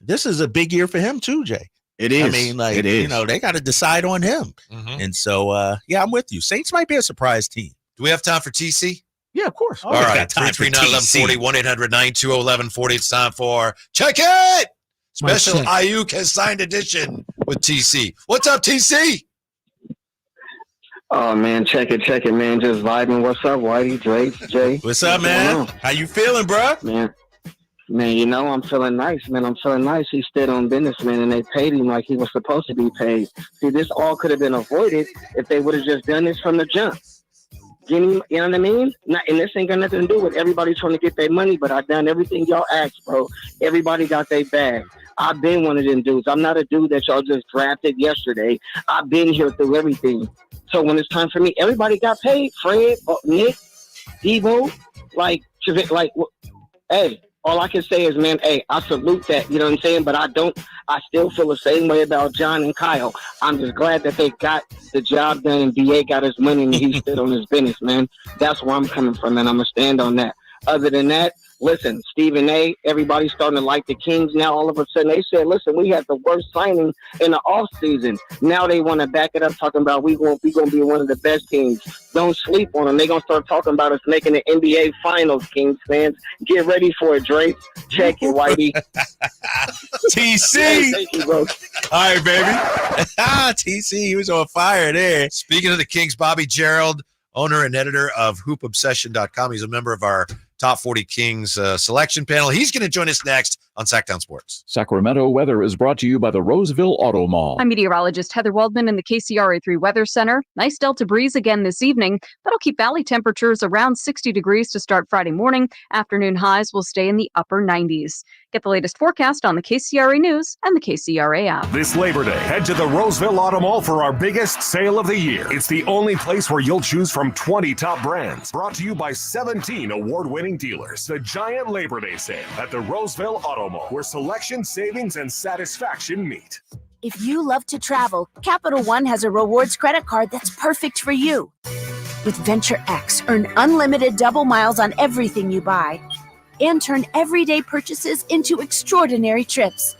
This is a big year for him too, Jay. It is. I mean, it is. They got to decide on him. And so, I'm with you. Saints might be a surprise team. Do we have time for TC? Yeah, of course. All right. 339-1140, 1-800-920-1140. It's time for Check It! Special Aiyuk has signed edition with TC. What's up, TC? Oh, man, check it, man. Just vibing. What's up, Whitey, Drake, Jay? What's up, man? How you feeling, bro? Man, I'm feeling nice, man. I'm feeling nice. He stayed on business, man, and they paid him like he was supposed to be paid. See, this all could have been avoided if they would have just done this from the jump. You know what I mean? And this ain't got nothing to do with everybody trying to get their money, but I done everything y'all asked, bro. Everybody got their bag. I've been one of them dudes. I'm not a dude that y'all just drafted yesterday. I've been here through everything. So when it's time for me, everybody got paid. Fred, Nick, Devo, hey, all I can say is, man, hey, I salute that. You know what I'm saying? But I still feel the same way about John and Kyle. I'm just glad that they got the job done and BA got his money and he stood on his business, man. That's where I'm coming from, and I'm going to stand on that. Other than that, listen, Stephen A., everybody's starting to like the Kings now. All of a sudden, they said, listen, we had the worst signing in the offseason. Now they want to back it up, talking about we going to be one of the best teams. Don't sleep on them. They're going to start talking about us making the NBA Finals, Kings fans. Get ready for it, Drake. Check it, Whitey. TC. Thank you, bro. All right, baby. TC, he was on fire there. Speaking of the Kings, Bobby Gerould, owner and editor of hoopobsession.com. He's a member of our Top 40 Kings selection panel. He's going to join us next on Sacktown Sports. Sacramento weather is brought to you by the Roseville Auto Mall. I'm meteorologist Heather Waldman in the KCRA3 Weather Center. Nice Delta breeze again this evening. That'll keep valley temperatures around 60 degrees to start Friday morning. Afternoon highs will stay in the upper 90s. Get the latest forecast on the KCRA News and the KCRA app. This Labor Day, head to the Roseville Auto Mall for our biggest sale of the year. It's the only place where you'll choose from 20 top brands. Brought to you by 17 award-winning dealers. The giant Labor Day sale at the Roseville Auto Mall, where selection, savings, and satisfaction meet. If you love to travel, Capital One has a rewards credit card that's perfect for you. With Venture X, earn unlimited double miles on everything you buy and turn everyday purchases into extraordinary trips.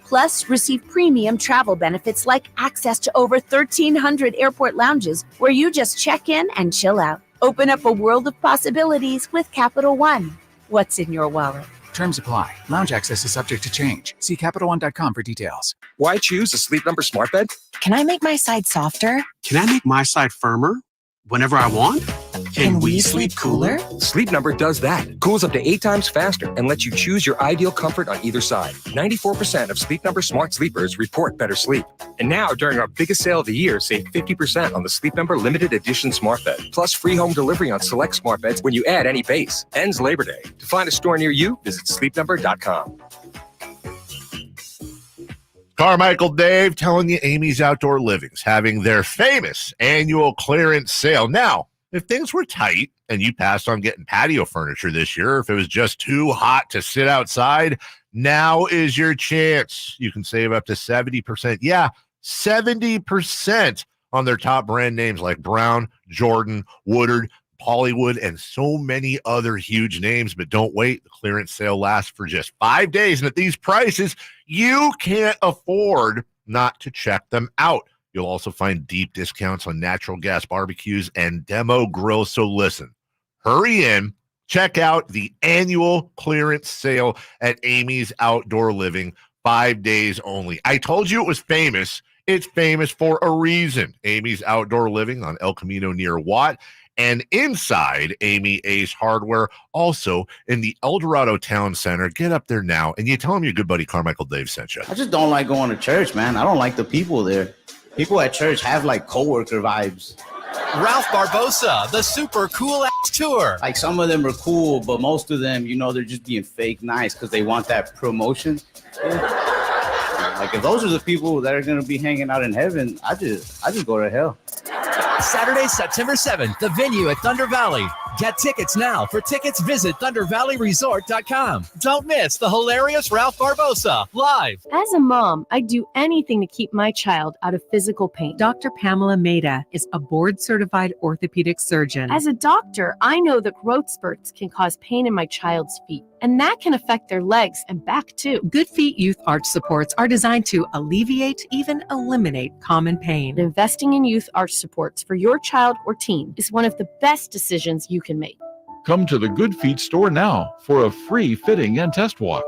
Plus, receive premium travel benefits like access to over 1,300 airport lounges where you just check in and chill out. Open up a world of possibilities with Capital One. What's in your wallet? Terms apply. Lounge access is subject to change. See CapitalOne.com for details. Why choose a Sleep Number smart bed? Can I make my side softer? Can I make my side firmer whenever I want? Can we sleep cooler? Sleep Number does that. Cools up to 8 times faster and lets you choose your ideal comfort on either side. 94% of Sleep Number smart sleepers report better sleep. And now, during our biggest sale of the year, save 50% on the Sleep Number limited edition smart bed. Plus free home delivery on select smart beds when you add any base. Ends Labor Day. To find a store near you, visit sleepnumber.com. Carmichael Dave telling you Amy's Outdoor Living's having their famous annual clearance sale. Now, if things were tight and you passed on getting patio furniture this year, if it was just too hot to sit outside, now is your chance. You can save up to 70%. Yeah, 70% on their top brand names like Brown, Jordan, Woodard, Hollywood, and so many other huge names. But don't wait. The clearance sale lasts for just 5 days. And at these prices, you can't afford not to check them out. You'll also find deep discounts on natural gas barbecues and demo grills. So listen, hurry in, check out the annual clearance sale at Amy's Outdoor Living, 5 days only. I told you it was famous. It's famous for a reason. Amy's Outdoor Living on El Camino near Watt, and inside Amy Ace Hardware, also in the El Dorado Town Center. Get up there now, and you tell them your good buddy Carmichael Dave sent you. I just don't like going to church, man. I don't like the people there. People at church have like coworker vibes. Ralph Barbosa, the super cool ass tour. Like some of them are cool, but most of them, you know, they're just being fake nice because they want that promotion. Like if those are the people that are gonna be hanging out in heaven, I just go to hell. Saturday, September 7th, the venue at Thunder Valley. Get tickets now. For tickets, visit ThunderValleyResort.com. Don't miss the hilarious Ralph Barbosa live. As a mom, I'd do anything to keep my child out of physical pain. Dr. Pamela Maida is a board-certified orthopedic surgeon. As a doctor, I know that growth spurts can cause pain in my child's feet, and that can affect their legs and back too. Good Feet Youth Arch Supports are designed to alleviate, even eliminate common pain. Investing in youth arch supports for your child or teen is one of the best decisions you can make. Come to the Good Feet store now for a free fitting and test walk.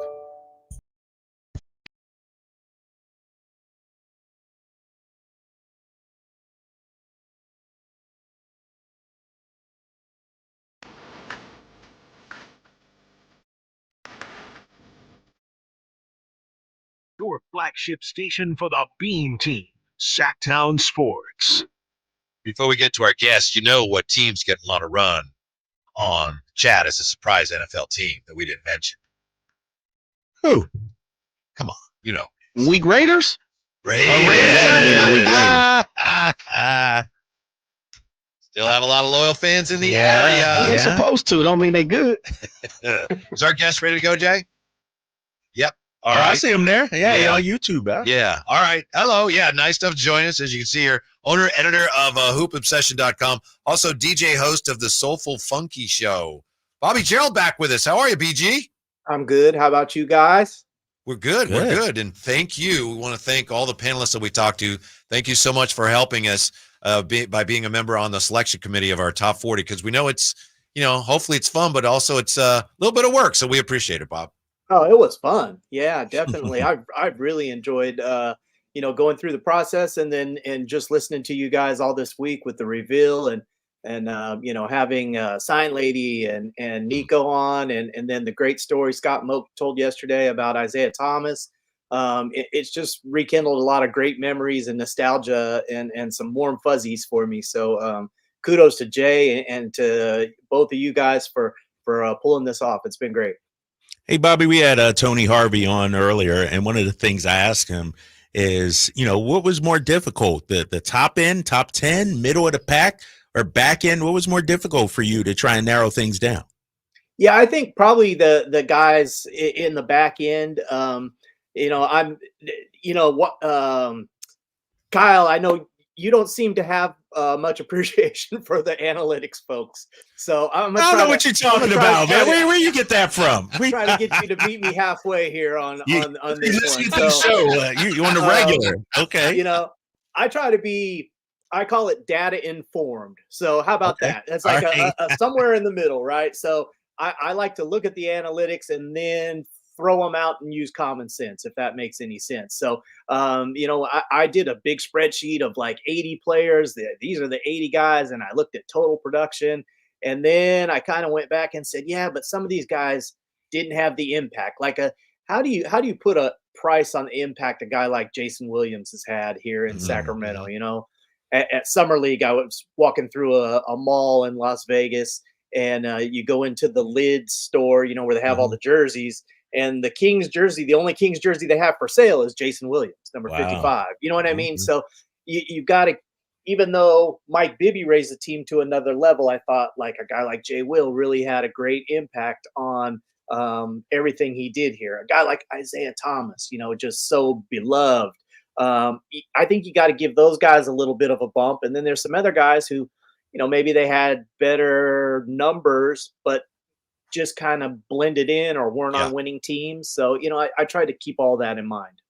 Your flagship station for the Bean Team, Sacktown Sports. Before we get to our guest, you know what team's getting on a run on chat as a surprise NFL team that we didn't mention. Who? Come on, you know. Weak Raiders? Raiders. Still have a lot of loyal fans in the area. They're supposed to. Don't mean they good. Is our guest ready to go, Jay? Yep. All right. I see him there. Yeah, on YouTube. Huh? Yeah. All right. Hello. Yeah. Nice stuff to join us. As you can see here, owner, editor of hoopobsession.com. Also DJ, host of the Soulful Funky Show. Bobby Gerould back with us. How are you, BG? I'm good. How about you guys? We're good. We're good. And thank you. We want to thank all the panelists that we talked to. Thank you so much for helping us by being a member on the selection committee of our top 40, because we know it's, you know, hopefully it's fun, but also it's a little bit of work. So we appreciate it, Bob. Oh, it was fun. Yeah, definitely. I really enjoyed, going through the process and just listening to you guys all this week with the reveal and And having Sign Lady and Nico on, and then the great story Scott Moak told yesterday about Isaiah Thomas. It's just rekindled a lot of great memories and nostalgia and some warm fuzzies for me. So kudos to Jay and to both of you guys for pulling this off. It's been great. Hey, Bobby, we had Tony Harvey on earlier, and one of the things I asked him is, what was more difficult, the top end, top 10, middle of the pack, or back end? What was more difficult for you to try and narrow things down? Yeah, I think probably the guys in the back end. Kyle, I know you don't seem to have much appreciation for the analytics folks. So I don't know what you're talking about, man. Where you get that from? I'm trying to get you to meet me halfway here on this one. So, you on the regular. Okay. I try to be, I call it data informed. So how about that? It's like a somewhere in the middle, right? So I like to look at the analytics and then throw them out and use common sense, if that makes any sense. So, I did a big spreadsheet of like 80 players. These are the 80 guys. And I looked at total production. And then I kind of went back and said, yeah, but some of these guys didn't have the impact. Like how do you put a price on the impact a guy like Jason Williams has had here in Sacramento? At Summer League, I was walking through a mall in Las Vegas, and you go into the Lids store, where they have all the jerseys, and the Kings jersey, the only Kings jersey they have for sale is Jason Williams, number 55. You know what I mean? So you got to, even though Mike Bibby raised the team to another level, I thought like a guy like Jay Will really had a great impact on everything he did here. A guy like Isaiah Thomas, just so beloved. I think you got to give those guys a little bit of a bump. And then there's some other guys who, maybe they had better numbers, but just kind of blended in or weren't on winning teams. So, I tried to keep all that in mind.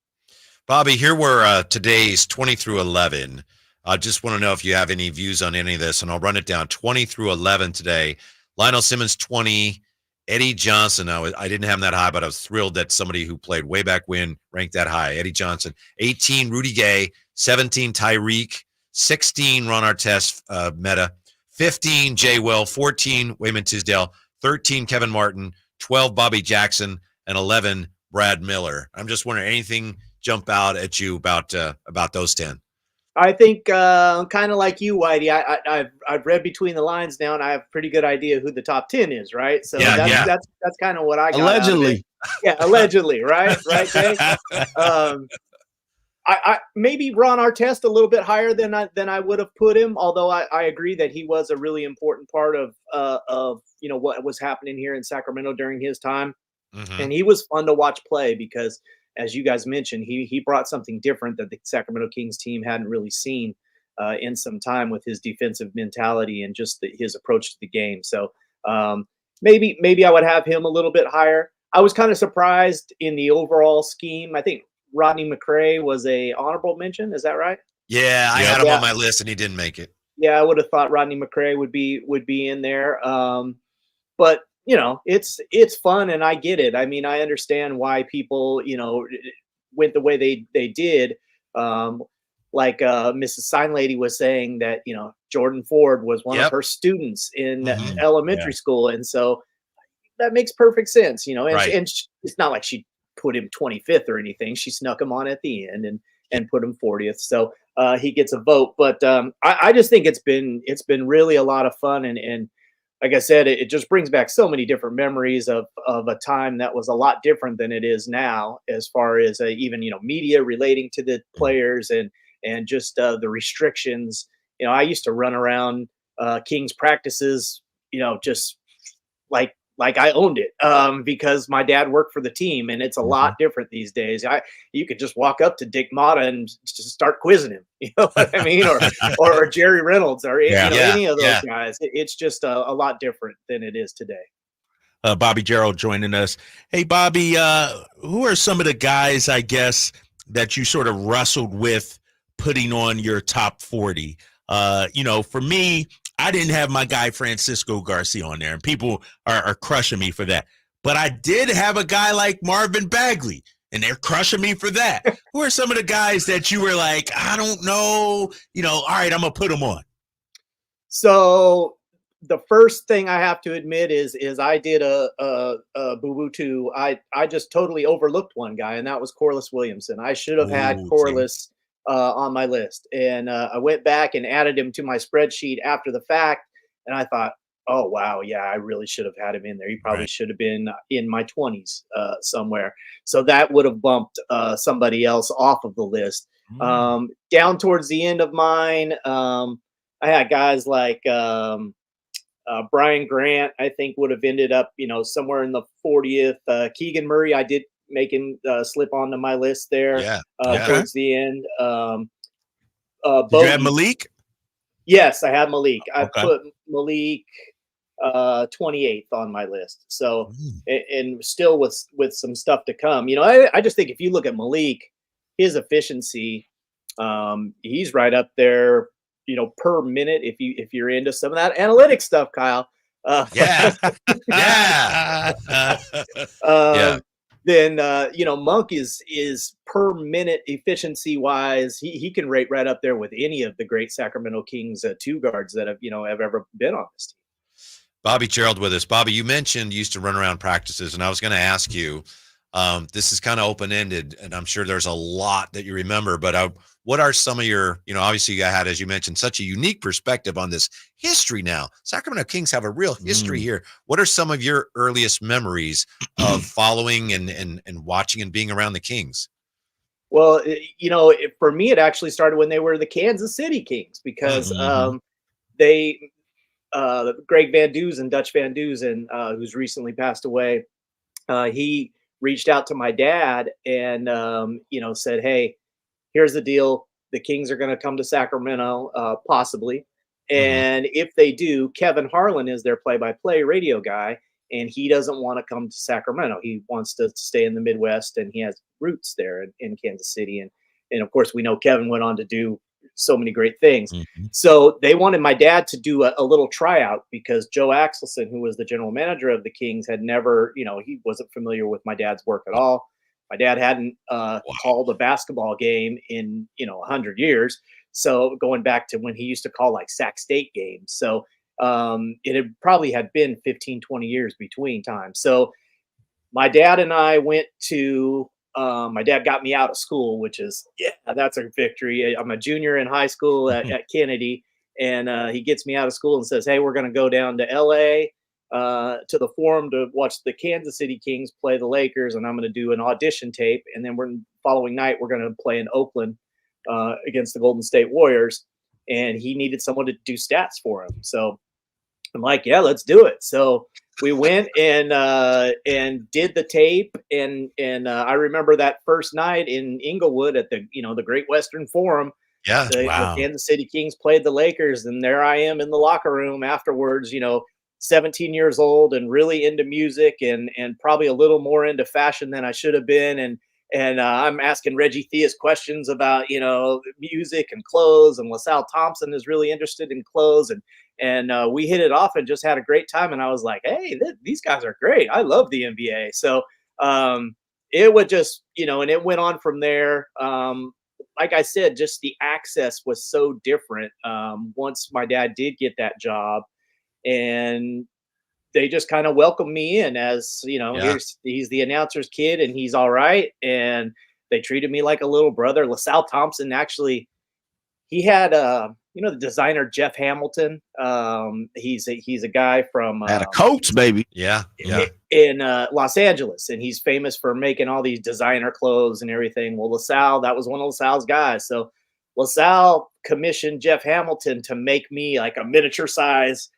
Bobby, here were today's 20 through 11. I just want to know if you have any views on any of this, and I'll run it down. 20 through 11 today. Lionel Simmons, 20. Eddie Johnson, I didn't have him that high, but I was thrilled that somebody who played way back when ranked that high. Eddie Johnson, 18, Rudy Gay, 17, Tyreek, 16, Ron Artest, Meta, 15, Jay Will, 14, Wayman Tisdale, 13, Kevin Martin, 12, Bobby Jackson, and 11, Brad Miller. I'm just wondering, anything jump out at you about those 10? I think kind of like you, Whitey. I've read between the lines now, and I have a pretty good idea who the top 10 is, right? So that's kind of what I got. Allegedly. Yeah, allegedly, right, Jay? I maybe Ron Artest a little bit higher than I would have put him. Although I agree that he was a really important part of what was happening here in Sacramento during his time, and he was fun to watch play because, as you guys mentioned, he brought something different that the Sacramento Kings team hadn't really seen in some time with his defensive mentality and just his approach to the game. So maybe I would have him a little bit higher. I was kind of surprised in the overall scheme. I think Rodney McCray was a honorable mention. Is that right? Yeah, I had him on my list and he didn't make it. Yeah, I would have thought Rodney McCray would be in there. But it's fun, and I get it. I mean, I understand why people, went the way they did. Like Mrs. Sign Lady was saying that, Jordan Ford was one of her students in elementary school. And so that makes perfect sense, and it's not like she put him 25th or anything. She snuck him on at the end and put him 40th. So he gets a vote. But I just think it's been really a lot of fun. And like I said, it just brings back so many different memories of a time that was a lot different than it is now, as far as even, media relating to the players and just the restrictions. I used to run around Kings practices, just like I owned it because my dad worked for the team, and it's a lot different these days. You could just walk up to Dick Motta and just start quizzing him, you know what I mean? Or Jerry Reynolds or any of those guys. It's just a lot different than it is today. Bobby Gerould joining us. Hey, Bobby, who are some of the guys, I guess, that you sort of wrestled with putting on your top 40? For me, I didn't have my guy Francisco Garcia on there, and people are crushing me for that. But I did have a guy like Marvin Bagley, and they're crushing me for that. Who are some of the guys that you were like, I don't know, all right, I'm going to put them on? So the first thing I have to admit is I did a boo-boo too. I just totally overlooked one guy, and that was Corliss Williamson. I should have had Corliss on my list, and I went back and added him to my spreadsheet after the fact, and I thought, oh wow, yeah, I really should have had him in there. He probably should have been in my 20s somewhere. So that would have bumped somebody else off of the list. Down towards the end of mine, I had guys like Brian Grant, I think would have ended up, somewhere in the 40th. Keegan Murray, I did make him slip onto my list there towards the end. Did you have Malik? Yes, I had Malik. I put Malik 28th on my list. So, and still with some stuff to come. I just think if you look at Malik, his efficiency, he's right up there, per minute. If you're into some of that analytics stuff, Kyle. Then Monk is per minute efficiency wise. He can rate right up there with any of the great Sacramento Kings two guards that have ever been on this team. Bobby Gerould with us. Bobby, you mentioned you used to run around practices, and I was going to ask you. This is kind of open-ended, and I'm sure there's a lot that you remember, but what are some of your, obviously you had, as you mentioned, such a unique perspective on this history now. Sacramento Kings have a real history here. What are some of your earliest memories of following and watching and being around the Kings? Well, for me, it actually started when they were the Kansas City Kings because Greg Van Duzen, Dutch Van Duzen, who's recently passed away, he reached out to my dad and, said, hey, here's the deal. The Kings are going to come to Sacramento, possibly. And if they do, Kevin Harlan is their play-by-play radio guy, and he doesn't want to come to Sacramento. He wants to stay in the Midwest, and he has roots there in Kansas City. And of course, we know Kevin went on to do so many great things. So they wanted my dad to do a little tryout because Joe Axelson, who was the general manager of the Kings, had never, he wasn't familiar with my dad's work at all. My dad hadn't called a basketball game in, 100 years. So going back to when he used to call like Sac State games. So it had probably had been 15, 20 years between times. So my dad and I went to, my dad got me out of school, which is, that's a victory. I'm a junior in high school at Kennedy, and he gets me out of school and says, hey, we're going to go down to LA to the Forum to watch the Kansas City Kings play the Lakers, and I'm going to do an audition tape. And then following night, we're going to play in Oakland against the Golden State Warriors. And he needed someone to do stats for him. So I'm like, yeah, let's do it. So we went and did the tape. And I remember that first night in Inglewood at the Great Western Forum. The Kansas City Kings played the Lakers, and there I am in the locker room afterwards, 17 years old and really into music and probably a little more into fashion than I should have been. And I'm asking Reggie Theus questions about, music and clothes, and LaSalle Thompson is really interested in clothes. And we hit it off and just had a great time. And I was like, hey, these guys are great. I love the NBA. So it would just, and it went on from there. Like I said, just the access was so different once my dad did get that job. And they just kind of welcomed me in as, he's the announcer's kid and he's all right. And they treated me like a little brother. LaSalle Thompson, actually, he had, the designer Jeff Hamilton. He's a guy from had a coach, baby. In Los Angeles. And he's famous for making all these designer clothes and everything. Well, LaSalle, that was one of LaSalle's guys. So LaSalle commissioned Jeff Hamilton to make me like a miniature size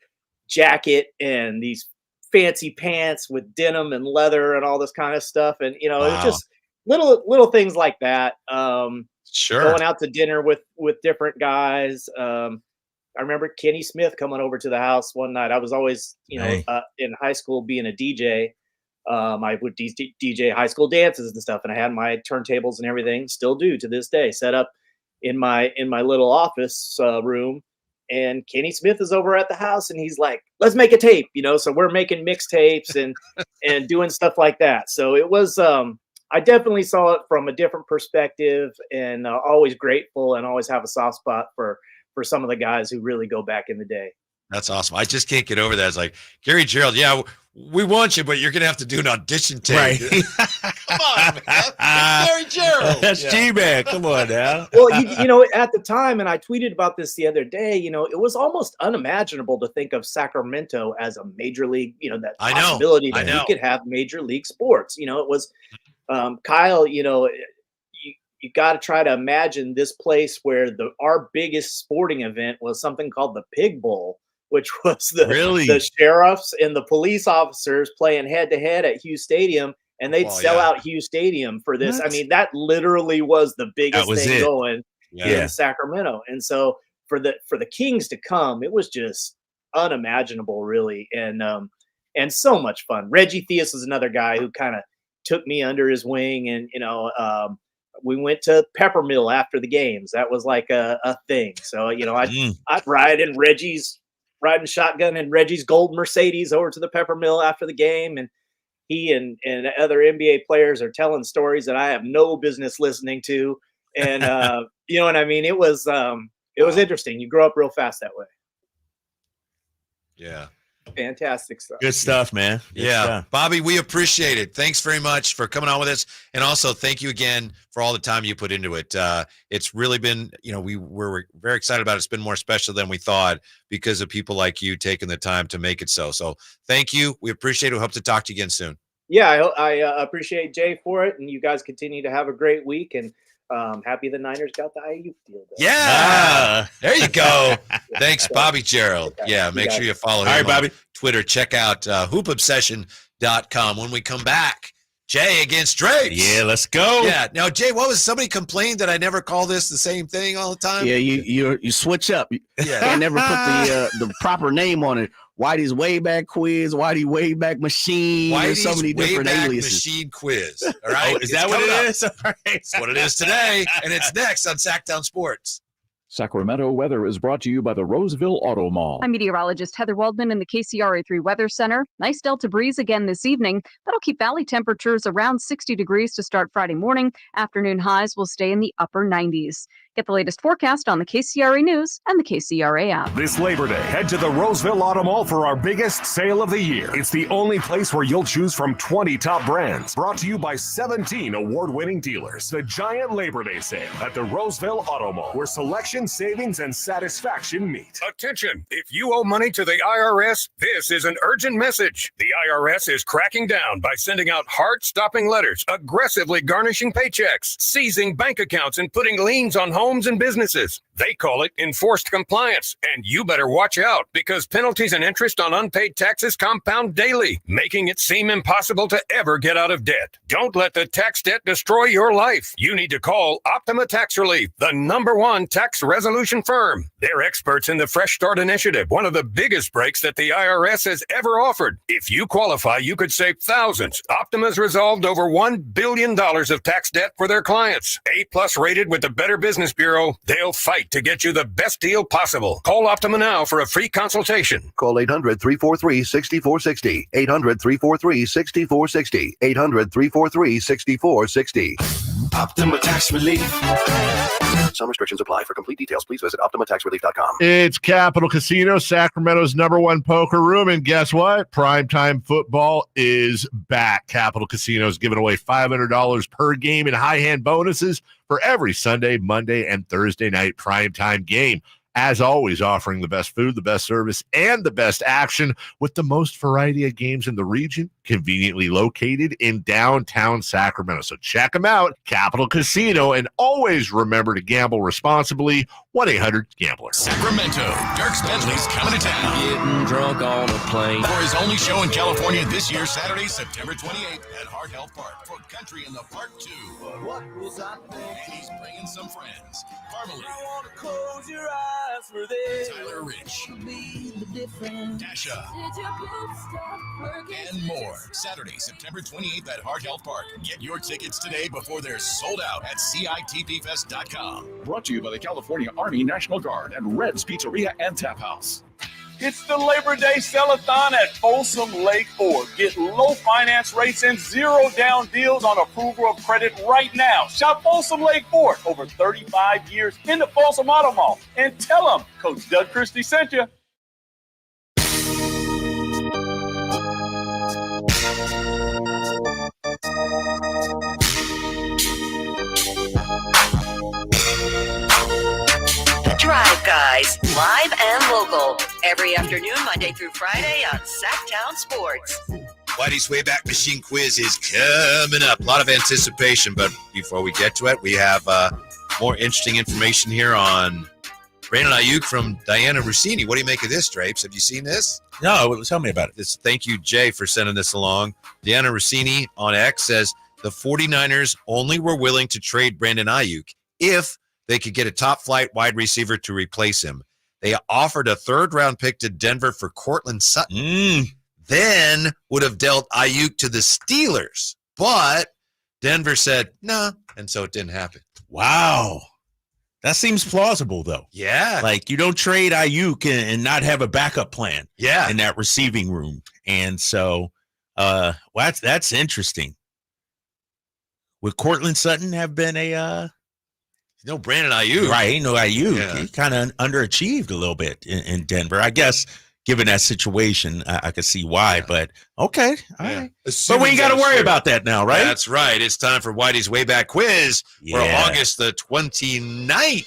jacket and these fancy pants with denim and leather and all this kind of stuff. And, it was just little things like that. Going out to dinner with different guys. I remember Kenny Smith coming over to the house one night. I was always, in high school being a DJ. I would DJ high school dances and stuff. And I had my turntables and everything, still do to this day, set up in my little office room. And Kenny Smith is over at the house and he's like, let's make a tape, so we're making mixtapes and doing stuff like that. So it was, I definitely saw it from a different perspective, and always grateful and always have a soft spot for some of the guys who really go back in the day. That's awesome. I just can't get over that. It's like, Gary Gerould, yeah, we want you, but you're going to have to do an audition tape. Right. Come on, man. It's Gary Gerould. That's G-Man. Come on now. Well, you know, at the time, and I tweeted about this the other day, you know, it was almost unimaginable to think of Sacramento as a major league, you know, that possibility that we could have major league sports. You know, it was, Kyle, you know, you got to try to imagine this place where our biggest sporting event was something called the Pig Bowl, which was the sheriffs and the police officers playing head to head at Hughes Stadium, and they'd sell out Hughes Stadium for this. What? I mean, that literally was the biggest thing going in Sacramento. And so for the Kings to come, it was just unimaginable, really, and so much fun. Reggie Theus was another guy who kind of took me under his wing, and you know, we went to Peppermill after the games. That was like a thing. So you know, I'd riding shotgun in Reggie's gold Mercedes over to the Peppermill after the game, and he and other NBA players are telling stories that I have no business listening to, and you know what I mean. It was interesting. You grow up real fast that way. Yeah. Fantastic stuff. Good stuff, man. Good stuff. Bobby, we appreciate it. Thanks very much for coming on with us. And also thank you again for all the time you put into it. It's really been, you know, we're very excited about it. It's been more special than we thought because of people like you taking the time to make it so. So thank you. We appreciate it. We hope to talk to you again soon. Yeah, I appreciate Jay for it. And you guys continue to have a great week. And happy the Niners got the Aiyuk deal. Yeah. There you go. Thanks, Bobby Gerould. Yeah, make sure you follow him all right, Bobby. on Twitter. Check out hoopobsession.com. When we come back, Jay against Drapes. Yeah, let's go. Yeah. Now, Jay, what was somebody complained that I never call this the same thing all the time? Yeah, you switch up. Yeah, never put the proper name on it. Whitey's Wayback Quiz, Whitey Wayback Machine. There's so many different aliases. Machine Quiz. All right. Is that what it is? All right. That's what it is today. And it's next on Sacktown Sports. Sacramento weather is brought to you by the Roseville Auto Mall. I'm meteorologist Heather Waldman in the KCRA3 Weather Center. Nice Delta breeze again this evening. That'll keep valley temperatures around 60 degrees to start Friday morning. Afternoon highs will stay in the upper 90s. Get the latest forecast on the KCRA News and the KCRA app. This Labor Day, head to the Roseville Auto Mall for our biggest sale of the year. It's the only place where you'll choose from 20 top brands. Brought to you by 17 award-winning dealers. The giant Labor Day sale at the Roseville Auto Mall, where selection, savings, and satisfaction meet. Attention! If you owe money to the IRS, this is an urgent message. The IRS is cracking down by sending out heart-stopping letters, aggressively garnishing paychecks, seizing bank accounts, and putting liens on homes and businesses. They call it enforced compliance, and you better watch out because penalties and interest on unpaid taxes compound daily, making it seem impossible to ever get out of debt. Don't let the tax debt destroy your life. You need to call Optima Tax Relief, the #1 tax resolution firm. They're experts in the Fresh Start Initiative, one of the biggest breaks that the IRS has ever offered. If you qualify, you could save thousands. Optima's resolved over $1 billion of tax debt for their clients. A+ rated with the Better Business Bureau, they'll fight to get you the best deal possible. Call Optima now for a free consultation. Call 800-343-6460. 800-343-6460. 800-343-6460. Optima Tax Relief. Some restrictions apply. For complete details, please visit OptimaTaxRelief.com. It's Capital Casino, Sacramento's #1 poker room. And guess what? Primetime football is back. Capital Casino is giving away $500 per game in high hand bonuses for every Sunday, Monday, and Thursday night primetime game. As always, offering the best food, the best service, and the best action with the most variety of games in the region, conveniently located in downtown Sacramento. So check them out, Capital Casino, and always remember to gamble responsibly. 1-800-GAMBLER. Sacramento, Dirk Bentley's coming to town. Getting drunk on a plane. For his only show in California this year, Saturday, September 28th at Hart Health Park for Country in the Park 2. What was I thinking? And he's bringing some friends. Parmalee. I want to close your eyes for this. Tyler Rich. Be the difference. Dasha. And more. Saturday, September 28th at Hart Health Park. Get your tickets today before they're sold out at CITPFest.com. Brought to you by the California Army National Guard and Red's Pizzeria and Tap House. It's the Labor Day Sell-a-thon at Folsom Lake Ford. Get low finance rates and 0 down deals on approval of credit right now. Shop Folsom Lake Ford, over 35 years in the Folsom Auto Mall. And tell them Coach Doug Christie sent you. guys, live and local, every afternoon, Monday through Friday on Sacktown Sports. Whitey's Wayback Machine quiz is coming up. A lot of anticipation, but before we get to it, we have more interesting information here on Brandon Aiyuk from Diana Rossini. What do you make of this, Drapes? Have you seen this? No, tell me about it. Thank you, Jay, for sending this along. Diana Rossini on X says the 49ers only were willing to trade Brandon Aiyuk if they could get a top-flight wide receiver to replace him. They offered a third-round pick to Denver for Cortland Sutton. Then would have dealt Aiyuk to the Steelers. But Denver said, no, and so it didn't happen. Wow. That seems plausible, though. Yeah. Like, you don't trade Aiyuk and not have a backup plan in that receiving room. And so that's interesting. Would Cortland Sutton have been no Brandon Aiyuk. Right, no Aiyuk. Yeah. He kind of underachieved a little bit in Denver. I guess, given that situation, I could see why. But, okay. All right. But we ain't got to worry about that now, right? That's right. It's time for Whitey's Wayback Quiz for August the 29th.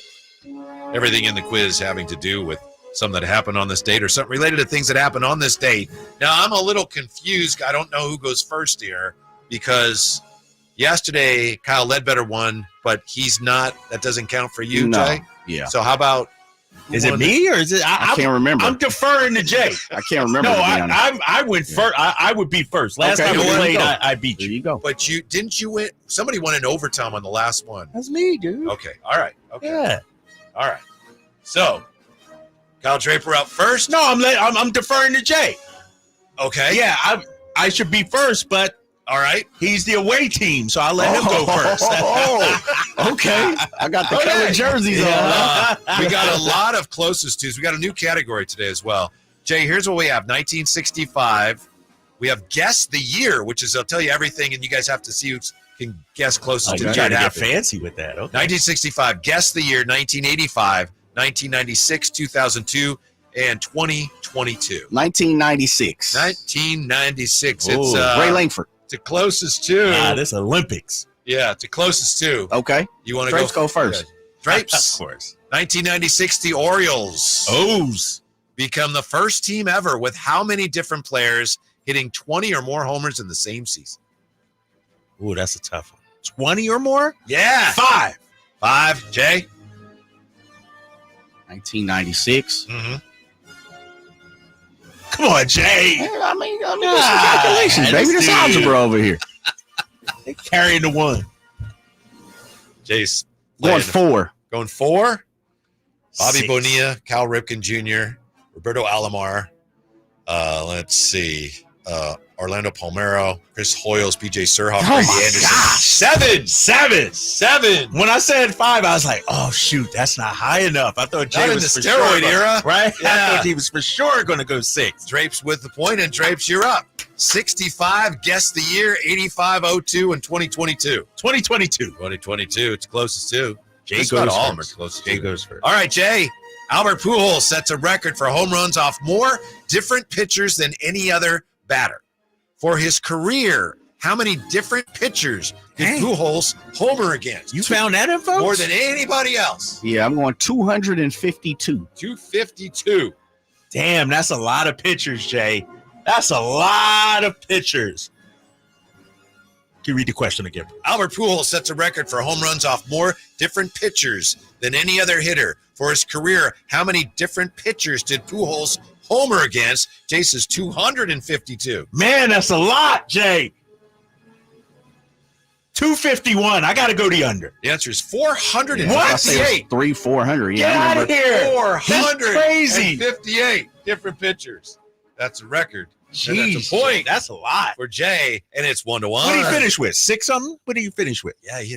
Everything in the quiz having to do with something that happened on this date or something related to things that happened on this date. Now, I'm a little confused. I don't know who goes first here because yesterday Kyle Ledbetter won, but he's not. That doesn't count for you, Jay? Yeah. So how about... Is it me or is it? I can't remember. I'm deferring to Jay. I can't remember. No, I went first. I would be first. Last time we played, I beat you. There you go. But didn't you win? Somebody won in overtime on the last one. That's me, dude. Okay. All right. Okay. Yeah. All right. So, Kyle Draper up first. No, I'm deferring to Jay. Okay. Yeah, I should be first, but. All right. He's the away team, so I'll let him go first. Okay. I got the color jerseys on. We got a lot of closest twos. We got a new category today as well. Jay, here's what we have. 1965. We have Guess the Year, which is I'll tell you everything, and you guys have to see who can guess closest to you the got year. to get fancy with that. Okay. 1965. Guess the Year. 1985. 1996. 2002. And 2022. 1996. 1996. Ooh, it's Ray Langford. The closest to this Olympics. Yeah, the closest to. Okay. You want to Drapes go first? Drapes, of course. 1996, the Orioles become the first team ever with how many different players hitting 20 or more homers in the same season? Ooh, that's a tough one. 20 or more? Yeah. 5. Jay? 1996. Mm-hmm. Come on, Jay. I mean, do some calculations, baby. This algebra over here. They're carrying the one. Jay's going 4. Going 4. Bobby 6. Bonilla, Cal Ripken Jr., Roberto Alomar. Let's see. Orlando Palmeiro, Chris Hoyles, PJ Surhoff, Brady Anderson. 7. When I said 5, I was like, oh, shoot, that's not high enough. I thought Jay was in for the steroid sure, era. Right? Yeah. I thought he was for sure going to go 6. Drapes with the point, and Drapes, you're up. 65, Guess the Year, 85, 02, and 2022. 2022. It's closest to. Jay Just goes about all of them are first. closest Jay to. goes first. All right, Jay. Albert Pujols sets a record for home runs off more different pitchers than any other batter. For his career, how many different pitchers did Pujols homer against? You found that info? More than anybody else. Yeah, I'm going 252. 252. Damn, that's a lot of pitchers, Jay. That's a lot of pitchers. Can you read the question again? Albert Pujols sets a record for home runs off more different pitchers than any other hitter. For his career, how many different pitchers did Pujols homer against? Jay says 252. Man, that's a lot, Jay. 251. I got to go the under. The answer is 458. I say it's 400. Yeah, Get out of here. 458 different pitchers. That's a record. Jeez, that's a point. That's a lot For Jay, and it's 1-1. What did he finish with? 6 something? What did you finish with? Yeah, he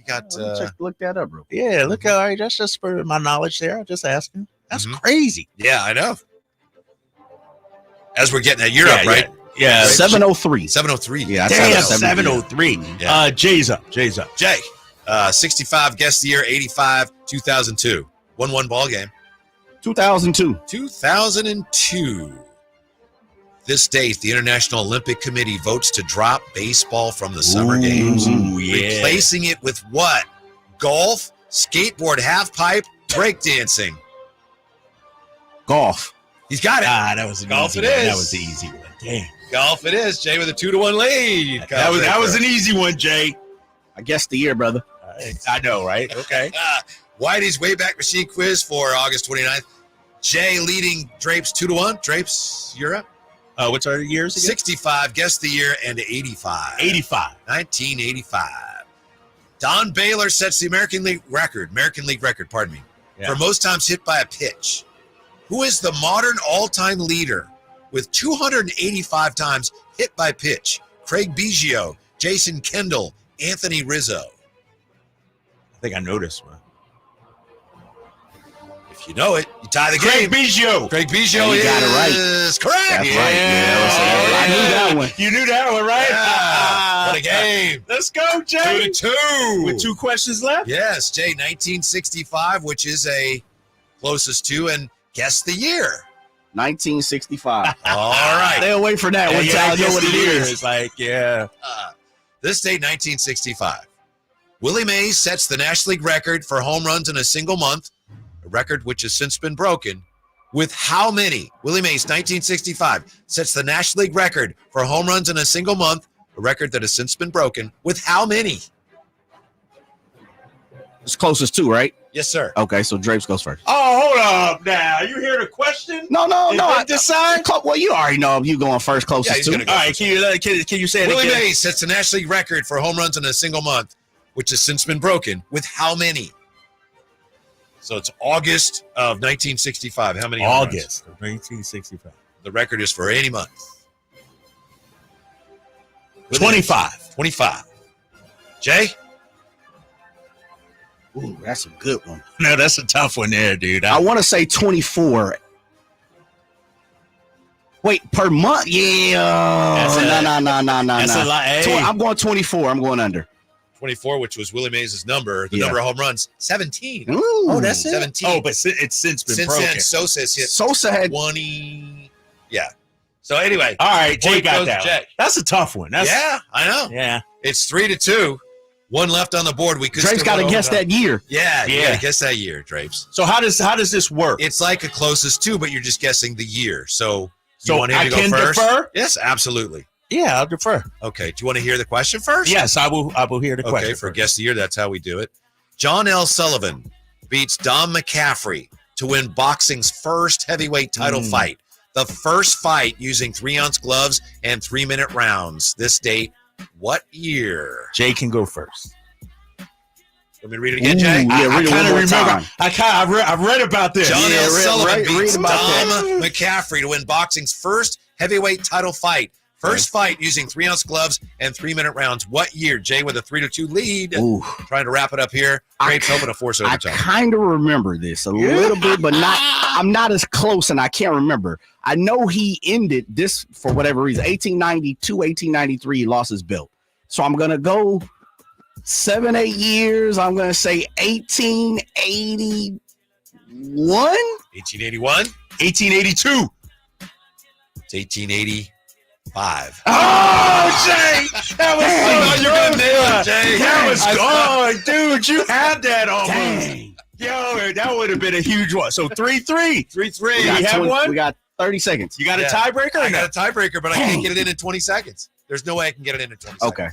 got. Just look that up, bro. Yeah, look. All right, that's just for my knowledge there. I'm just asking. That's crazy. Yeah, I know. As we're getting that, you're up, right? Yeah. 703. 703. Yeah, damn, 703. Yeah. Jay's up. Jay, 65, Guess the Year, 85, 2002. 1-1 ball game. 2002. 2002. This date, the International Olympic Committee votes to drop baseball from the summer games, replacing it with what? Golf, skateboard, half pipe, breakdancing. Golf. He's got it. That was an Golf. easy It one. is. That was the easy one. Damn. Golf. It is. Jay with a 2-1 lead. That was an easy one, Jay. I guess the year, brother. I know, right? Okay. Whitey's Wayback Machine quiz for August 29th. Jay leading Drapes 2-1. Drapes, you're up. What's our years again? 65. Guess the year and 85. 85. 1985. Don Baylor sets the American League record, pardon me, for most times hit by a pitch. Who is the modern all-time leader with 285 times hit by pitch? Craig Biggio, Jason Kendall, Anthony Rizzo. I think I know this one. If you know it, you tie the Craig game. Biggio. Craig Biggio You got it right. is correct. That's right. Yeah, I knew that one. You knew that one, right? Yeah. What a game. Let's go, Jay. 2-2. With 2 questions left? Yes, Jay, 1965, which is a closest to, and guess the year. 1965. All right. Stay away from that one. I know what it is. It's like, yeah. This date, 1965. Willie Mays sets the National League record for home runs in a single month, a record which has since been broken. With how many? Willie Mays, 1965, sets the National League record for home runs in a single month, a record that has since been broken. With how many? It's closest to, right? Yes, sir. Okay, so Drapes goes first. Oh, hold up now. You hear the question? No. I decide. Well, you already know you going first, Yeah, closest he's to. gonna go All right, can you say it Willie again? Mays sets the National League record for home runs in a single month, which has since been broken. With how many? So it's August of 1965. How many? home runs? August of 1965. The record is for any month. 25. 25. Jay? Ooh, that's a good one. No, that's a tough one there, dude. I want to say 24. Wait, per month? Yeah. No. That's a lot. Hey. I'm going 24. I'm going under. 24, which was Willie Mays' number. The Yeah. number of home runs, 17. Ooh. Oh, that's it? 17. Oh, but it's since been Since broken. then, Sosa's hit Sosa had 20. Yeah. So anyway. All right, Jay point got goes that to one. Jay. That's a tough one. Yeah, I know. Yeah. It's 3-2. One left on the board. We could Drapes still got to go guess overtime. that year. Yeah, you Yeah. gotta guess that year, Drapes. So how does this work? It's like a closest to, but you're just guessing the year. So you So want him I to go can first? defer? Yes, absolutely. Yeah, I'll defer. Okay. Do you want to hear the question first? Yes, I will hear the question. Okay, for guess the year, that's how we do it. John L. Sullivan beats Don McCaffrey to win boxing's first heavyweight title fight. The first fight using 3-ounce gloves and 3-minute rounds. This date, what year? Jay can go first. Let me read it again, Jay. Ooh, yeah, I read it kind one of more remember. time. I've read about this. John L. Sullivan read beats about Dom McCaffrey to win boxing's first heavyweight title fight. First fight using 3-ounce gloves and 3-minute rounds. What year? Jay with a 3-2 lead. Ooh. Trying to wrap it up here. Drapes hoping to force I overtime. kind of remember this a little bit, but not. I'm not as close, and I can't remember. I know he ended this for whatever reason. 1892, 1893, he lost his belt. So I'm gonna go 7-8 years. I'm gonna say 1881. 1881. 1882. It's 1885. Oh, Jay! That was so you're gonna nail it, Jay. That was dude. You had that almost. Dang. Yo, that would have been a huge one. So 3-3. 3-3. We have one? We got 30 seconds. You got a tiebreaker? I got a tiebreaker, but I can't get it in 20 seconds. There's no way I can get it in 20 seconds. Okay.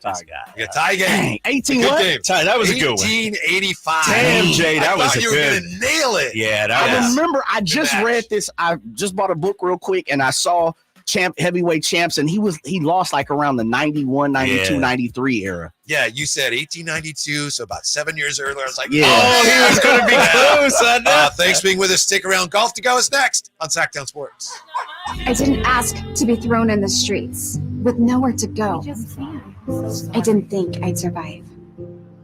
Tie You got tie game. Dang, 18 Good what? game. Tie, that was a good one. 1885. Damn, Jay, that I was thought a you were good. gonna nail it. Yeah, that I was. remember I just read this. I just bought a book real quick, and I saw heavyweight champs, and he lost like around the 91, 92, 93 era. Yeah, you said 1892, so about 7 years earlier. I was like, Yeah. oh, he was going to be close. I know. Thanks for being with us. Stick around. Golf to Go is next on Sacktown Sports. I didn't ask to be thrown in the streets with nowhere to go. I didn't think I'd survive.